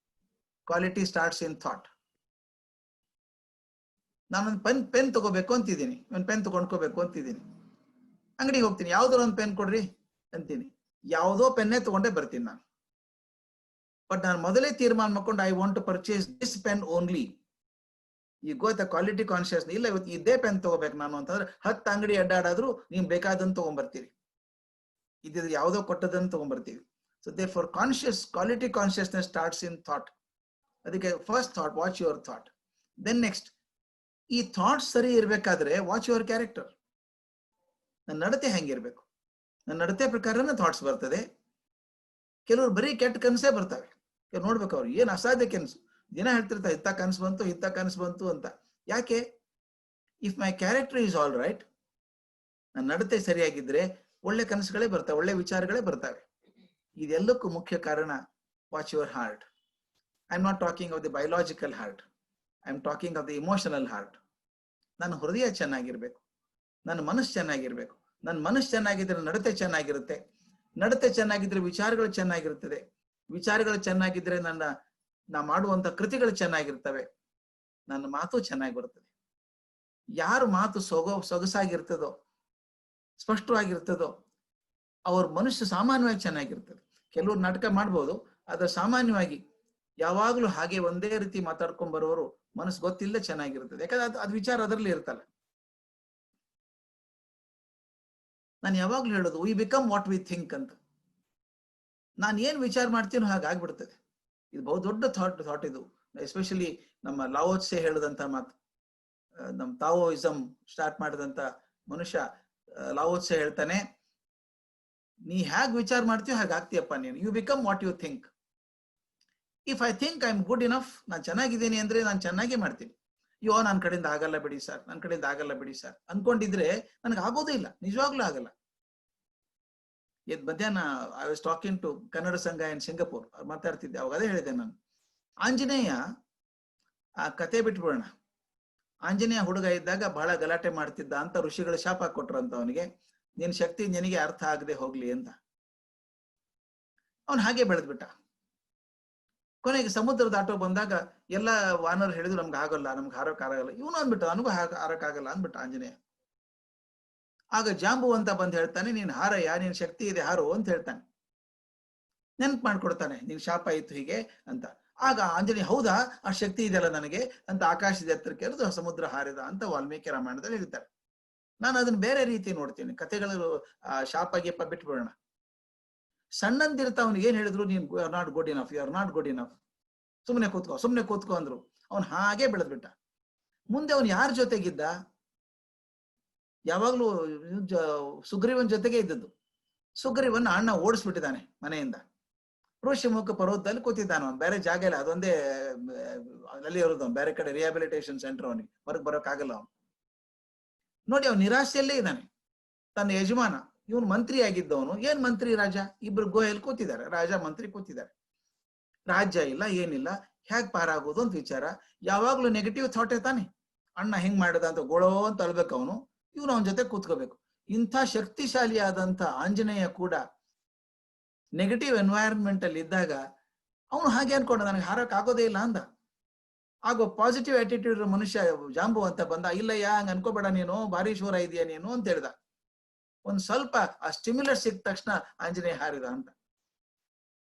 quality starts in thought. ನಾನೊಂದು ಪೆನ್ ತಗೋಬೇಕು ಅಂತಿದ್ದೀನಿ, ಒಂದು ಪೆನ್ ತಗೊಂಡ್ಕೋಬೇಕು ಅಂತಿದ್ದೀನಿ. ಅಂಗಡಿಗೆ ಹೋಗ್ತೀನಿ, ಯಾವ್ದಾರ ಒಂದು ಪೆನ್ ಕೊಡ್ರಿ. ಅಂತೀನಿ. ಯಾವುದೋ ಪೆನ್ನೇ ತಗೊಂಡೇ ಬರ್ತೀನಿ ನಾನು. ಬಟ್ ನಾನು ಮೊದಲೇ ತೀರ್ಮಾನ ಮಾಡ್ಕೊಂಡು I want to purchase this pen only. ಈ ಗೊತ್ತ ಕ್ವಾಲಿಟಿ ಕಾನ್ಶಿಯಸ್ ಇಲ್ಲ, ಇವತ್ತು ಇದೇ ಪೆನ್ ತಗೋಬೇಕು ನಾನು ಅಂತಂದ್ರೆ 10 ಅಂಗಡಿ ಅಡ್ಡಾಡಾದ್ರೂ ನೀವು ಬೇಕಾದಂತ ತಗೊಂಡ್ಬರ್ತೀರಿ. ಇದು ಯಾವುದೋ ಕೊಟ್ಟದನ್ನು ತಗೊಂಡ್ಬರ್ತೀವಿ. So they for conscious quality consciousness starts in thought. ಅದಕ್ಕೆ first thought, watch your thought. Then next, ಈ ಥಾಟ್ಸ್ ಸರಿ ಇರ್ಬೇಕಾದ್ರೆ ವಾಚ್ ಯುವರ್ ಕ್ಯಾರೆಕ್ಟರ್. ನನ್ನ ನಡತೆ ಹೆಂಗಿರ್ಬೇಕು, ನನ್ನ ನಡತೆ ಪ್ರಕಾರನೇ ಥಾಟ್ಸ್ ಬರ್ತದೆ. ಕೆಲವರು ಬರೀ ಕೆಟ್ಟ ಕನಸೇ ಬರ್ತವೆ. ನೋಡ್ಬೇಕು ಅವ್ರು ಏನ್ ಅಸಾಧ್ಯ ಕನಸು ದಿನ ಹೇಳ್ತಿರ್ತಾರೆ, ಇತ್ತ ಕನಸು ಬಂತು, ಇತ್ತ ಕನಸು ಬಂತು ಅಂತ. ಯಾಕೆ? If my character is all right, ನನ್ನ ನಡತೆ ಸರಿಯಾಗಿದ್ರೆ ಒಳ್ಳೆ ಕನಸುಗಳೇ ಬರ್ತವೆ, ಒಳ್ಳೆ ವಿಚಾರಗಳೇ ಬರ್ತವೆ. ಇದೆಲ್ಲಕ್ಕೂ ಮುಖ್ಯ ಕಾರಣ watch your heart. I am not talking of the biological heart, I am talking of the emotional heart. ನನ್ನ ಹೃದಯ ಚೆನ್ನಾಗಿರ್ಬೇಕು, ನನ್ನ ಮನಸ್ಸು ಚೆನ್ನಾಗಿರ್ಬೇಕು. ನನ್ನ ಮನಸ್ಸು ಚೆನ್ನಾಗಿದ್ರೆ ನಡತೆ ಚೆನ್ನಾಗಿರುತ್ತೆ, ನಡತೆ ಚೆನ್ನಾಗಿದ್ರೆ ವಿಚಾರಗಳು ಚೆನ್ನಾಗಿರುತ್ತದೆ, ವಿಚಾರಗಳು ಚೆನ್ನಾಗಿದ್ರೆ ನಾ ಮಾಡುವಂತ ಕೃತಿಗಳು ಚೆನ್ನಾಗಿರ್ತವೆ, ನನ್ನ ಮಾತು ಚೆನ್ನಾಗಿ ಬರ್ತದೆ. ಯಾರು ಮಾತು ಸೊಗಸಾಗಿರ್ತದೋ, ಸ್ಪಷ್ಟವಾಗಿರ್ತದೋ ಅವ್ರ ಮನುಷ್ಯ ಸಾಮಾನ್ಯವಾಗಿ ಚೆನ್ನಾಗಿರ್ತದೆ. ಕೆಲವರು ನಾಟಕ ಮಾಡ್ಬೋದು, ಆದ್ರೆ ಸಾಮಾನ್ಯವಾಗಿ ಯಾವಾಗ್ಲೂ ಹಾಗೆ ಒಂದೇ ರೀತಿ ಮಾತಾಡ್ಕೊಂಡ್ ಬರೋರು ಮನಸ್ಸು ಗೊತ್ತಿಲ್ಲದೆ ಚೆನ್ನಾಗಿರ್ತದೆ. ಯಾಕಂದ್ರೆ ಅದು ವಿಚಾರ ಅದರಲ್ಲಿ ಇರ್ತಲ್ಲ. ನಾನು ಯಾವಾಗ್ಲೂ ಹೇಳೋದು, we become what we think ಅಂತ. ನಾನು ಏನ್ ವಿಚಾರ ಮಾಡ್ತೀನೋ ಹಾಗಾಗ್ಬಿಡ್ತದೆ. ಇದು ಬಹು ದೊಡ್ಡ ಥಾಟ್ ಇದು. ಎಸ್ಪೆಷಲಿ ನಮ್ಮ ಲಾವೋತ್ಸೆ ಹೇಳದಂತ ಮಾತು, ನಮ್ಮ ತಾವೋಯಿಸಮ್ ಸ್ಟಾರ್ಟ್ ಮಾಡಿದಂತ ಮನುಷ್ಯ ಲಾವೋತ್ಸೆ ಹೇಳ್ತಾನೆ, ನೀ ಹೇಗ್ ವಿಚಾರ ಮಾಡ್ತೀಯೋ ಹಾಗಾಗ್ತೀಯಪ್ಪ ನೀನು. You become what you think. If I think I am good enough, ನಾನು ಚೆನ್ನಾಗಿದ್ದೀನಿ ಅಂದ್ರೆ ನಾನು ಚೆನ್ನಾಗೇ ಮಾಡ್ತೀನಿ. ಅಯ್ಯೋ ನನ್ನ ಕಡೆಯಿಂದ ಆಗಲ್ಲ ಬಿಡಿ ಸರ್, ನನ್ನ ಕಡೆಯಿಂದ ಆಗಲ್ಲ ಬಿಡಿ ಸರ್ ಅನ್ಕೊಂಡಿದ್ರೆ ನನಗೆ ಆಗೋದೇ ಇಲ್ಲ, ನಿಜವಾಗ್ಲೂ ಆಗಲ್ಲ. ಮಧ್ಯಾಹ್ನ I was talking to Kannada Sangha in Singapore, ಮಾತಾಡ್ತಿದ್ದೆ. ಅವಾಗ ಅದೇ ಹೇಳಿದೆ ನಾನು, ಆಂಜನೇಯ ಆ ಕತೆ ಬಿಟ್ಬಿಡೋಣ. ಆಂಜನೇಯ ಹುಡುಗ ಇದ್ದಾಗ ಬಹಳ ಗಲಾಟೆ ಮಾಡ್ತಿದ್ದ ಅಂತ ಋಷಿಗಳು ಶಾಪ ಕೊಟ್ರಂತ ಅವನಿಗೆ, ನಿನ್ ಶಕ್ತಿ ನಿನಗೆ ಅರ್ಥ ಆಗದೆ ಹೋಗ್ಲಿ ಅಂತ. ಅವನ್ ಹಾಗೆ ಬೆಳೆದ್ಬಿಟ್ಟ. ಕೊನೆಗೆ ಸಮುದ್ರ ದಾಟೋ ಬಂದಾಗ ಎಲ್ಲ ವಾನರ್ ಹೇಳಿದ್ರು ನಮ್ಗೆ ಆಗಲ್ಲ, ನಮ್ಗೆ ಹಾರಕ್ ಆಗಲ್ಲ. ಇವನು ಅಂದ್ಬಿಟ್ಟ, ನನಗೂ ಹಾರಕ್ ಆಗಲ್ಲ ಅಂದ್ಬಿಟ್ಟ ಆಂಜನೇಯ. ಆಗ ಜಾಂಬು ಅಂತ ಬಂದ್ ಹೇಳ್ತಾನೆ, ನೀನ್ ಹಾರಯ್ಯ, ನೀನ್ ಶಕ್ತಿ ಇದೆ ಹಾರು ಅಂತ ಹೇಳ್ತಾನೆ. ನೆನ್ಪು ಮಾಡ್ಕೊಡ್ತಾನೆ, ನಿನ್ ಶಾಪ ಇತ್ತು ಹೀಗೆ ಅಂತ. ಆಗ ಆಂಜನೇಯ, ಹೌದಾ ಆ ಶಕ್ತಿ ಇದೆಯಲ್ಲ ನನಗೆ ಅಂತ ಆಕಾಶದ ಎತ್ತರಕ್ಕೆ ಎರೆದು ಸಮುದ್ರ ಹಾರಿದ ಅಂತ ವಾಲ್ಮೀಕಿ ರಾಮಾಯಣದಲ್ಲಿ ಹೇಳ್ತಾರೆ. ನಾನು ಅದನ್ನ ಬೇರೆ ರೀತಿ ನೋಡ್ತೀನಿ. ಕಥೆಗಳು ಶಾಪ ಗೀಪ ಬಿಟ್ಬಿಡೋಣ. ಸಣ್ಣಂದಿರ್ತ ಅವ್ನಿಗೆ ಏನ್ ಹೇಳಿದ್ರು, ನೀನ್ you are not good enough, you are not good enough, ಸುಮ್ನೆ ಕೂತ್ಕೋ ಅಂದ್ರು. ಅವನ್ ಹಾಗೆ ಬೆಳೆದ್ಬಿಟ್ಟ. ಮುಂದೆ ಅವನು ಯಾರ ಜೊತೆಗಿದ್ದ? ಯಾವಾಗ್ಲೂ ಸುಗ್ರೀವನ್ ಜೊತೆಗೆ ಇದ್ದದ್ದು. ಸುಗ್ರೀವನ್ ಅಣ್ಣ ಓಡಿಸ್ಬಿಟ್ಟಿದ್ದಾನೆ ಮನೆಯಿಂದ. ಋಷಿಮುಖ ಪರ್ವತದಲ್ಲಿ ಕೂತಿದ್ದಾನ, ಅವನು ಬೇರೆ ಜಾಗ ಇಲ್ಲ, ಅದೊಂದೇ ಅಲ್ಲಿ ಇರೋದು. ಅವ್ನು ಬೇರೆ ಕಡೆ ರಿಹಾಬಿಲಿಟೇಷನ್ ಸೆಂಟರ್, ಅವನಿಗೆ ಹೊರಗೆ ಬರೋಕ್ಕಾಗಲ್ಲ. ಅವನು ನೋಡಿ, ಅವ್ನು ನಿರಾಶೆಯಲ್ಲೇ ಇದ್ದಾನೆ. ತನ್ನ ಯಜಮಾನ, ಇವನು ಮಂತ್ರಿ ಆಗಿದ್ದವನು, ಏನ್ ಮಂತ್ರಿ ರಾಜ, ಇಬ್ರು ಗೋಯಲ್ಲಿ ಕೂತಿದ್ದಾರೆ, ರಾಜ ಮಂತ್ರಿ ಕೂತಿದ್ದಾರೆ. ರಾಜ್ಯ ಇಲ್ಲ, ಏನಿಲ್ಲ, ಹೇಗ್ ಪಾರಾಗೋದು ಅಂತ ವಿಚಾರ. ಯಾವಾಗ್ಲೂ ನೆಗೆಟಿವ್ ಥಾಟೇ ತಾನೆ. ಅಣ್ಣ ಹೆಂಗ್ ಮಾಡದ ಅಂತ ಗೋಳೋ ಅಂತ ಅಳ್ಬೇಕು ಅವನು, ಇವನು ಅವನ ಜೊತೆ ಕೂತ್ಕೋಬೇಕು. ಇಂಥ ಶಕ್ತಿಶಾಲಿಯಾದಂತ ಆಂಜನೇಯ ಕೂಡ ನೆಗೆಟಿವ್ ಎನ್ವೈರನ್ಮೆಂಟ್ ಅಲ್ಲಿ ಇದ್ದಾಗ ಅವನು ಹಾಗೆ ಅನ್ಕೊಂಡ, ನನಗೆ ಹಾರಕ್ ಆಗೋದೇ ಇಲ್ಲ ಅಂದ. ಆಗೋ ಪಾಸಿಟಿವ್ ಆಟಿಟ್ಯೂಡ್ ಮನುಷ್ಯ ಜಾಂಬು ಅಂತ ಬಂದ, ಇಲ್ಲಯ್ಯ ಹಂಗ ಅನ್ಕೋಬೇಡ, ನೀನು ಭಾರಿ ಶೂರ ಇದೆಯಾ ನೀನು ಅಂತ ಹೇಳ್ದ. ಒಂದ್ ಸ್ವಲ್ಪ ಆ ಸ್ಟಿಮ್ಯುಲಸ್ ಸಿಕ್ಕ ತಕ್ಷಣ ಆಂಜನೇಯ ಹಾರಿದ ಅಂತ.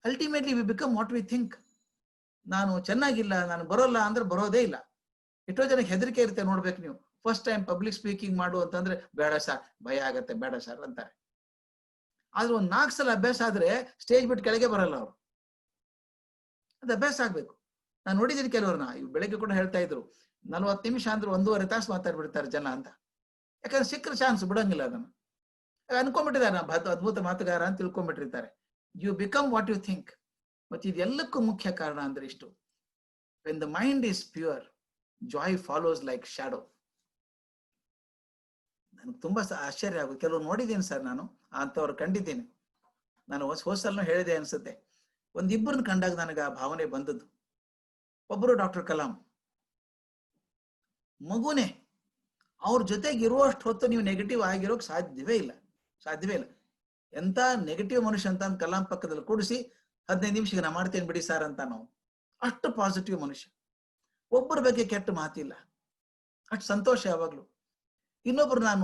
Ultimately we become what we think. ನಾನು ಚೆನ್ನಾಗಿಲ್ಲ, ನಾನು ಬರೋಲ್ಲ ಅಂದ್ರೆ ಬರೋದೇ ಇಲ್ಲ. ಎಷ್ಟೋ ಜನಕ್ಕೆ ಹೆದರಿಕೆ ಇರುತ್ತೆ, ನೋಡ್ಬೇಕು ನೀವು. ಫಸ್ಟ್ ಟೈಮ್ ಪಬ್ಲಿಕ್ ಸ್ಪೀಕಿಂಗ್ ಮಾಡು ಅಂತಂದ್ರೆ ಬೇಡ ಸರ್, ಭಯ ಆಗತ್ತೆ, ಬೇಡ ಸರ್ ಅಂತಾರೆ. ಆದ್ರೆ ಒಂದ್ 4 ಸಲ ಅಭ್ಯಾಸ ಆದ್ರೆ ಸ್ಟೇಜ್ ಬಿಟ್ಟು ಕೆಳಗೆ ಬರಲ್ಲ ಅವರು. ಅದು ಅಭ್ಯಾಸ ಆಗ್ಬೇಕು. ನಾನು ನೋಡಿದ್ದೀನಿ ಕೆಲವ್ರನ್ನ, ಇವ್ ಬೆಳಗ್ಗೆ ಕೂಡ ಹೇಳ್ತಾ ಇದ್ರು, 40 ನಿಮಿಷ ಅಂದ್ರೆ 1.5 ತಾಸು ಮಾತಾಡ್ಬಿಡ್ತಾರೆ ಜನ ಅಂತ. ಯಾಕಂದ್ರೆ ಸಿಕ್ಕರೆ ಚಾನ್ಸ್ ಬಿಡಂಗಿಲ್ಲ, ಅದನ್ನ ಅನ್ಕೊಂಡ್ಬಿಟ್ಟಿದ್ದಾರೆ, ಅದ್ಭುತ ಮಾತುಗಾರ ಅಂತ ತಿಳ್ಕೊಂಡ್ಬಿಟ್ಟಿರ್ತಾರೆ. You become what you think. ಮತ್ತೆ ಇದೆಲ್ಲಕ್ಕೂ ಮುಖ್ಯ ಕಾರಣ ಅಂದ್ರೆ ಇಷ್ಟು, when the mind is pure, joy follows like shadow. ನನ್ಗೆ ತುಂಬಾ ಆಶ್ಚರ್ಯ ಆಗುತ್ತೆ. ಕೆಲವ್ರು ನೋಡಿದ್ದೀನಿ ಸರ್, ನಾನು ಅಂತವ್ರು ಕಂಡಿದ್ದೀನಿ. ನಾನು ಹೊಸಲ್ನು ಹೇಳಿದೆ ಅನ್ಸುತ್ತೆ, ಒಂದಿಬ್ಬರನ್ನ ಕಂಡಾಗ ನನಗೆ ಆ ಭಾವನೆ ಬಂದದ್ದು. ಒಬ್ಬರು ಡಾಕ್ಟರ್ ಕಲಾಂ, ಮಗುನೇ. ಅವ್ರ ಜೊತೆಗೆ ಇರುವಷ್ಟು ಹೊತ್ತು ನೀವು ನೆಗೆಟಿವ್ ಆಗಿರೋಕ್ ಸಾಧ್ಯವೇ ಇಲ್ಲ. ಎಂತ ನೆಗೆಟಿವ್ ಮನುಷ್ಯ ಅಂತ ಕಲಾಂ ಪಕ್ಕದಲ್ಲಿ ಕೂಡಿಸಿ 15 ನಿಮಿಷಕ್ಕೆ ನಾ ಮಾಡ್ತೇನೆ ಬಿಡಿ ಸರ್ ಅಂತ. ನಾವು ಅಷ್ಟು ಪಾಸಿಟಿವ್ ಮನುಷ್ಯ. ಒಬ್ಬರ ಬಗ್ಗೆ ಕೆಟ್ಟ ಮಾತಿಲ್ಲ, ಅಷ್ಟು ಸಂತೋಷ ಯಾವಾಗ್ಲು. ಇನ್ನೊಬ್ರು ನಾನು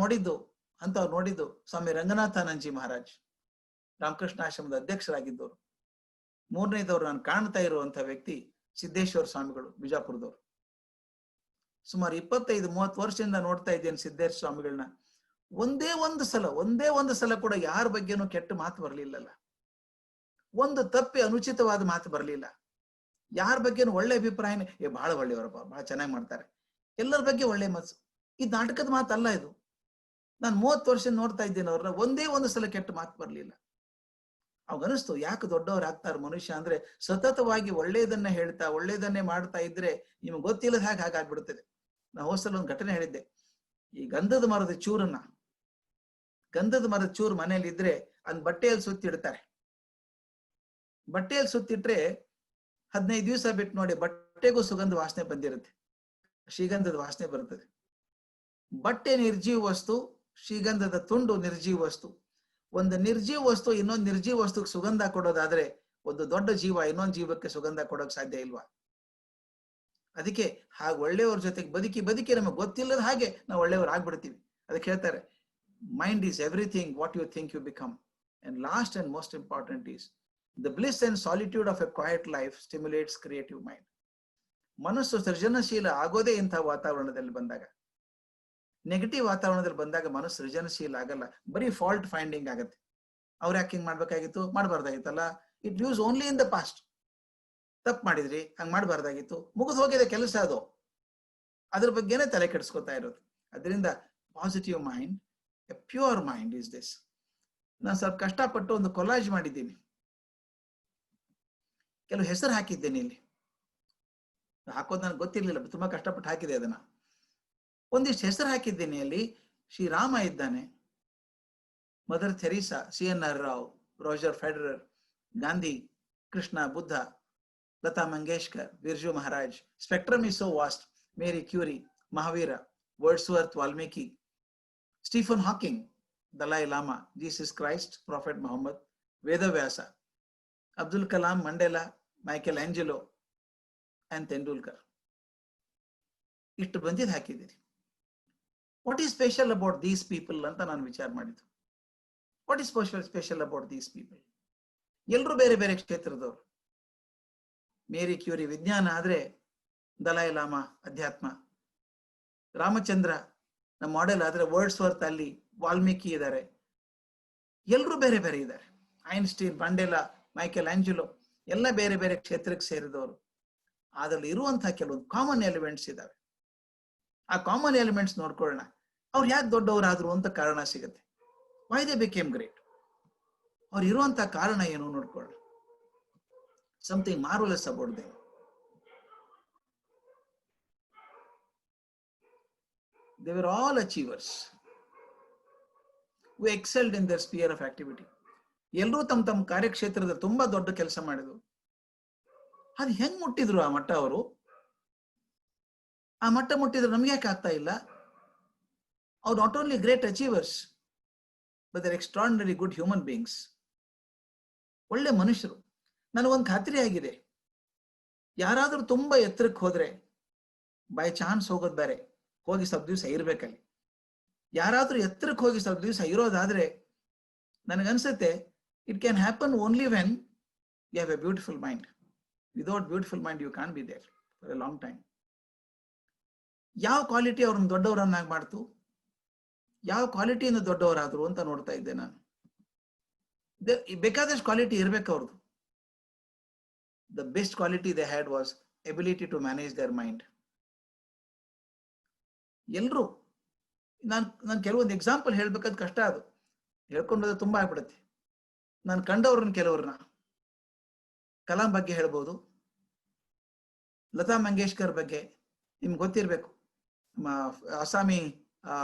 ನೋಡಿದ್ದು ಸ್ವಾಮಿ ರಂಗನಾಥಾನಂದಜಿ ಮಹಾರಾಜ್. ರಾಮಕೃಷ್ಣ ಆಶ್ರಮದ ಅಧ್ಯಕ್ಷರಾಗಿದ್ದವರು. ಮೂರನೇದವ್ರು ನಾನು ಕಾಣ್ತಾ ಇರುವಂತ ವ್ಯಕ್ತಿ ಸಿದ್ದೇಶ್ವರ ಸ್ವಾಮಿಗಳು, ಬಿಜಾಪುರದವರು. ಸುಮಾರು 25-30 ವರ್ಷದಿಂದ ನೋಡ್ತಾ ಇದ್ದೇನೆ ಸಿದ್ದೇಶ್ವರ ಸ್ವಾಮಿಗಳನ್ನ. ಒಂದೇ ಒಂದು ಸಲ ಕೂಡ ಯಾರ ಬಗ್ಗೆನೂ ಕೆಟ್ಟ ಮಾತು ಬರಲಿಲ್ಲಲ್ಲ. ಒಂದು ತಪ್ಪಿ ಅನುಚಿತವಾದ ಮಾತು ಬರಲಿಲ್ಲ. ಯಾರ ಬಗ್ಗೆನೂ ಒಳ್ಳೆ ಅಭಿಪ್ರಾಯನೇ, ಬಹಳ ಒಳ್ಳೆಯವರಪ್ಪ, ಬಹಳ ಚೆನ್ನಾಗಿ ಮಾಡ್ತಾರೆ, ಎಲ್ಲರ ಬಗ್ಗೆ ಒಳ್ಳೆ ಮನಸ್ಸು. ಇದು ನಾಟಕದ ಮಾತಲ್ಲ ಇದು. ನಾನು 30 ವರ್ಷ ನೋಡ್ತಾ ಇದ್ದೇನೆ ಅವ್ರನ್ನ, ಒಂದೇ ಒಂದು ಸಲ ಕೆಟ್ಟ ಮಾತು ಬರಲಿಲ್ಲ. ಅವಾಗ ಅನಿಸ್ತು, ಯಾಕೆ ದೊಡ್ಡವರಾಗ್ತಾರೆ ಮನುಷ್ಯ ಅಂದ್ರೆ ಸತತವಾಗಿ ಒಳ್ಳೇದನ್ನ ಹೇಳ್ತಾ ಒಳ್ಳೇದನ್ನೇ ಮಾಡ್ತಾ ಇದ್ರೆ ನಿಮ್ಗೆ ಗೊತ್ತಿಲ್ಲದ ಹಾಗಾಗ್ಬಿಡ್ತದೆ. ನಾ ಹೋಸಲ ಒಂದು ಘಟನೆ ಹೇಳಿದ್ದೆ. ಈ ಗಂಧದ ಮರದ ಚೂರು ಮನೇಲಿ ಇದ್ರೆ ಅದ್ ಬಟ್ಟೆಯಲ್ಲಿ ಸುತ್ತಿಡ್ತಾರೆ. ಬಟ್ಟೆಯಲ್ಲಿ ಸುತ್ತಿಟ್ರೆ 15 ದಿವಸ ಬಿಟ್ಟು ನೋಡಿ ಬಟ್ಟೆಗೂ ಸುಗಂಧ ವಾಸನೆ ಬಂದಿರುತ್ತೆ, ಶ್ರೀಗಂಧದ ವಾಸನೆ ಬರ್ತದೆ. ಬಟ್ಟೆ ನಿರ್ಜೀವ ವಸ್ತು, ಶ್ರೀಗಂಧದ ತುಂಡು ನಿರ್ಜೀವ ವಸ್ತು. ಒಂದು ನಿರ್ಜೀವ ವಸ್ತು ಇನ್ನೊಂದು ನಿರ್ಜೀವ ವಸ್ತುಗೆ ಸುಗಂಧ ಕೊಡೋದಾದ್ರೆ ಒಂದು ದೊಡ್ಡ ಜೀವ ಇನ್ನೊಂದು ಜೀವಕ್ಕೆ ಸುಗಂಧ ಕೊಡೋಕ್ ಸಾಧ್ಯ ಇಲ್ವಾ? ಅದಕ್ಕೆ ಹಾಗೆ ಒಳ್ಳೆಯವ್ರ ಜೊತೆಗೆ ಬದುಕಿ ನಮಗೆ ಗೊತ್ತಿಲ್ಲದ ಹಾಗೆ ನಾವು ಒಳ್ಳೆಯವ್ರು ಆಗ್ಬಿಡ್ತೀವಿ. ಅದಕ್ಕೆ ಹೇಳ್ತಾರೆ, mind is everything what you think you become. And last and most important is the bliss and solitude of a quiet life stimulates creative mind. ಮನಸ್ಸು ಸೃಜನಶೀಲ ಆಗೋದೇ ಇಂತಹ ವಾತಾವರಣದಲ್ಲಿ ಬಂದಾಗ. ನೆಗೆಟಿವ್ ವಾತಾವರಣದಲ್ಲಿ ಬಂದಾಗ ಮನಸ್ಸು ಸೃಜನಶೀಲ ಆಗಲ್ಲ, ಬರೀ ಫಾಲ್ಟ್ ಫೈಂಡಿಂಗ್ ಆಗತ್ತೆ. ಅವ್ರು ಯಾಕೆ ಹಿಂಗ್ ಮಾಡ್ಬೇಕಾಗಿತ್ತು, ಮಾಡಬಾರ್ದಾಗಿತ್ತಲ್ಲ, it use only in the past. ತಪ್ಪು ಮಾಡಿದ್ರಿ, ಹಂಗ್ ಮಾಡಬಾರ್ದಾಗಿತ್ತು, ಮುಗಿದು ಹೋಗಿದೆ ಕೆಲಸ, ಅದು ಅದ್ರ ಬಗ್ಗೆನೇ ತಲೆ ಕೆಡಿಸ್ಕೊತಾ ಇರೋದು. ಅದರಿಂದ positive mind, A pure mind is this. ನಾನು ಸ್ವಲ್ಪ ಕಷ್ಟಪಟ್ಟು ಒಂದು ಕೊಲಾಜ್ ಮಾಡಿದ್ದೀನಿ, ಕೆಲವು ಹೆಸರು ಹಾಕಿದ್ದೇನೆ. ಇಲ್ಲಿ ಹಾಕೋದು ನನಗೆ ಗೊತ್ತಿರ್ಲಿಲ್ಲ, ತುಂಬಾ ಕಷ್ಟಪಟ್ಟು ಹಾಕಿದೆ ಅದನ್ನ. ಒಂದಿಷ್ಟು ಹೆಸರು ಹಾಕಿದ್ದೇನೆ. ಅಲ್ಲಿ ಶ್ರೀರಾಮ ಇದ್ದಾನೆ, mother Teresa, CNR Rao, Roger Federer, Gandhi, Krishna, Buddha, Lata Mangeshkar, Birju Maharaj. Spectrum is so vast. Marie Curie, Mahavira, Wordsworth, Valmiki, Stephen Hawking, Dalai Lama, Jesus Christ, prophet Mohammed, Vedavyasa, Abdul Kalam, Mandela, Michelangelo and Tendulkar. ಇಷ್ಟು ಬಂದಿದ್ದು ಹಾಕಿದ್ದೀರಿ. What is special about these people ಅಂತ ನಾನು ವಿಚಾರ ಮಾಡಿದ್ದು. What is special about these people? ಎಲ್ಲರೂ ಬೇರೆ ಬೇರೆ ಕ್ಷೇತ್ರದವರು. ಮೇರಿ ಕ್ಯೂರಿ ವಿಜ್ಞಾನ ಆದ್ರೆ, ದಲೈ ಲಾಮಾ ಅಧ್ಯಾತ್ಮ, ರಾಮಚಂದ್ರ ನಮ್ಮ ಮಾಡೆಲ್ ಆದ್ರೆ ವರ್ಡ್ಸ್ವರ್ತ್, ಅಲ್ಲಿ ವಾಲ್ಮೀಕಿ ಇದ್ದಾರೆ. ಎಲ್ಲರೂ ಬೇರೆ ಬೇರೆ ಇದ್ದಾರೆ. ಐನ್ಸ್ಟೀನ್, ಮಂಡೇಲಾ, ಮೈಕೆಲ್ ಆಂಜೆಲೋ ಎಲ್ಲ ಬೇರೆ ಬೇರೆ ಕ್ಷೇತ್ರಕ್ಕೆ ಸೇರಿದವರು. ಅದ್ರಲ್ಲಿ ಇರುವಂತಹ ಕೆಲವೊಂದು ಕಾಮನ್ ಎಲಿಮೆಂಟ್ಸ್ ಇದಾವೆ. ಆ ಕಾಮನ್ ಎಲಿಮೆಂಟ್ಸ್ ನೋಡ್ಕೊಳ್ಳೋಣ. ಅವ್ರು ಯಾಕೆ ದೊಡ್ಡವರಾದ್ರು ಅಂತ ಕಾರಣ ಸಿಗುತ್ತೆ. ವೈ ದೇ ಬಿಕೇಮ್ ಗ್ರೇಟ್, ಅವ್ರು ಇರುವಂತಹ ಕಾರಣ ಏನು ನೋಡ್ಕೊಳ್ಳೋಣ. Something marvellous about them. They were all achievers who excelled in their sphere of activity. ಎಲ್ಲರೂ ತಮ್ಮ ಕಾರ್ಯಕ್ಷೇತ್ರದಲ್ಲಿ ತುಂಬಾ ದೊಡ್ಡ ಕೆಲಸ ಮಾಡಿದ್ರು. ಅದು ಹೆಂಗ್ ಮುಟ್ಟಿದ್ರು ಆ ಮಟ್ಟ? ಅವರು ಆ ಮಟ್ಟ ಮುಟ್ಟಿದ್ರು ನಮ್ಗೆ ಯಾಕೆ ಆಗ್ತಾ ಇಲ್ಲ? ಅವ್ರು not only great achievers, but they're extraordinary good human beings. ಒಳ್ಳೆ ಮನುಷ್ಯರು. ನನಗೊಂದು ಖಾತ್ರಿ ಆಗಿದೆ, ಯಾರಾದ್ರೂ ತುಂಬಾ ಎತ್ತರಕ್ಕೆ ಹೋದ್ರೆ ಬೈ ಚಾನ್ಸ್ ಹೋಗೋದು ಬೇರೆ, ಹೋಗಿ ಸ್ವಲ್ಪ ದಿವಸ ಇರ್ಬೇಕಲ್ಲಿ. ಯಾರಾದ್ರೂ ಎತ್ತರಕ್ಕೆ ಹೋಗಿ ಸ್ವಲ್ಪ ದಿವಸ ಇರೋದಾದ್ರೆ ನನಗನ್ಸುತ್ತೆ it can happen only when you have a beautiful mind. Without beautiful mind you can be there for a long time. ಯಾವ ಕ್ವಾಲಿಟಿ ಅವ್ರನ್ನ ದೊಡ್ಡವರನ್ನಾಗಿ ಮಾಡ್ತು, ಯಾವ ಕ್ವಾಲಿಟಿಯಿಂದ ದೊಡ್ಡವರಾದ್ರು ಅಂತ ನೋಡ್ತಾ ಇದ್ದೆ ನಾನು. ಬೇಕಾದಷ್ಟು ಕ್ವಾಲಿಟಿ ಇರ್ಬೇಕು ಅವ್ರದ್ದು. The best quality they had was ability to manage their mind. ಎಲ್ರು ನಾನು ಕೆಲವೊಂದು ಎಕ್ಸಾಂಪಲ್ ಹೇಳ್ಬೇಕಾದ್ ಕಷ್ಟ, ಅದು ಹೇಳ್ಕೊಂಡೋದು ತುಂಬಾ ಆಗ್ಬಿಡುತ್ತೆ. ನಾನು ಕಂಡವ್ರನ್ನ ಕೆಲವ್ರನ್ನ, ಕಲಾಂ ಬಗ್ಗೆ ಹೇಳ್ಬೋದು, ಲತಾ ಮಂಗೇಶ್ಕರ್ ಬಗ್ಗೆ ನಿಮ್ಗೆ ಗೊತ್ತಿರ್ಬೇಕು, Assamese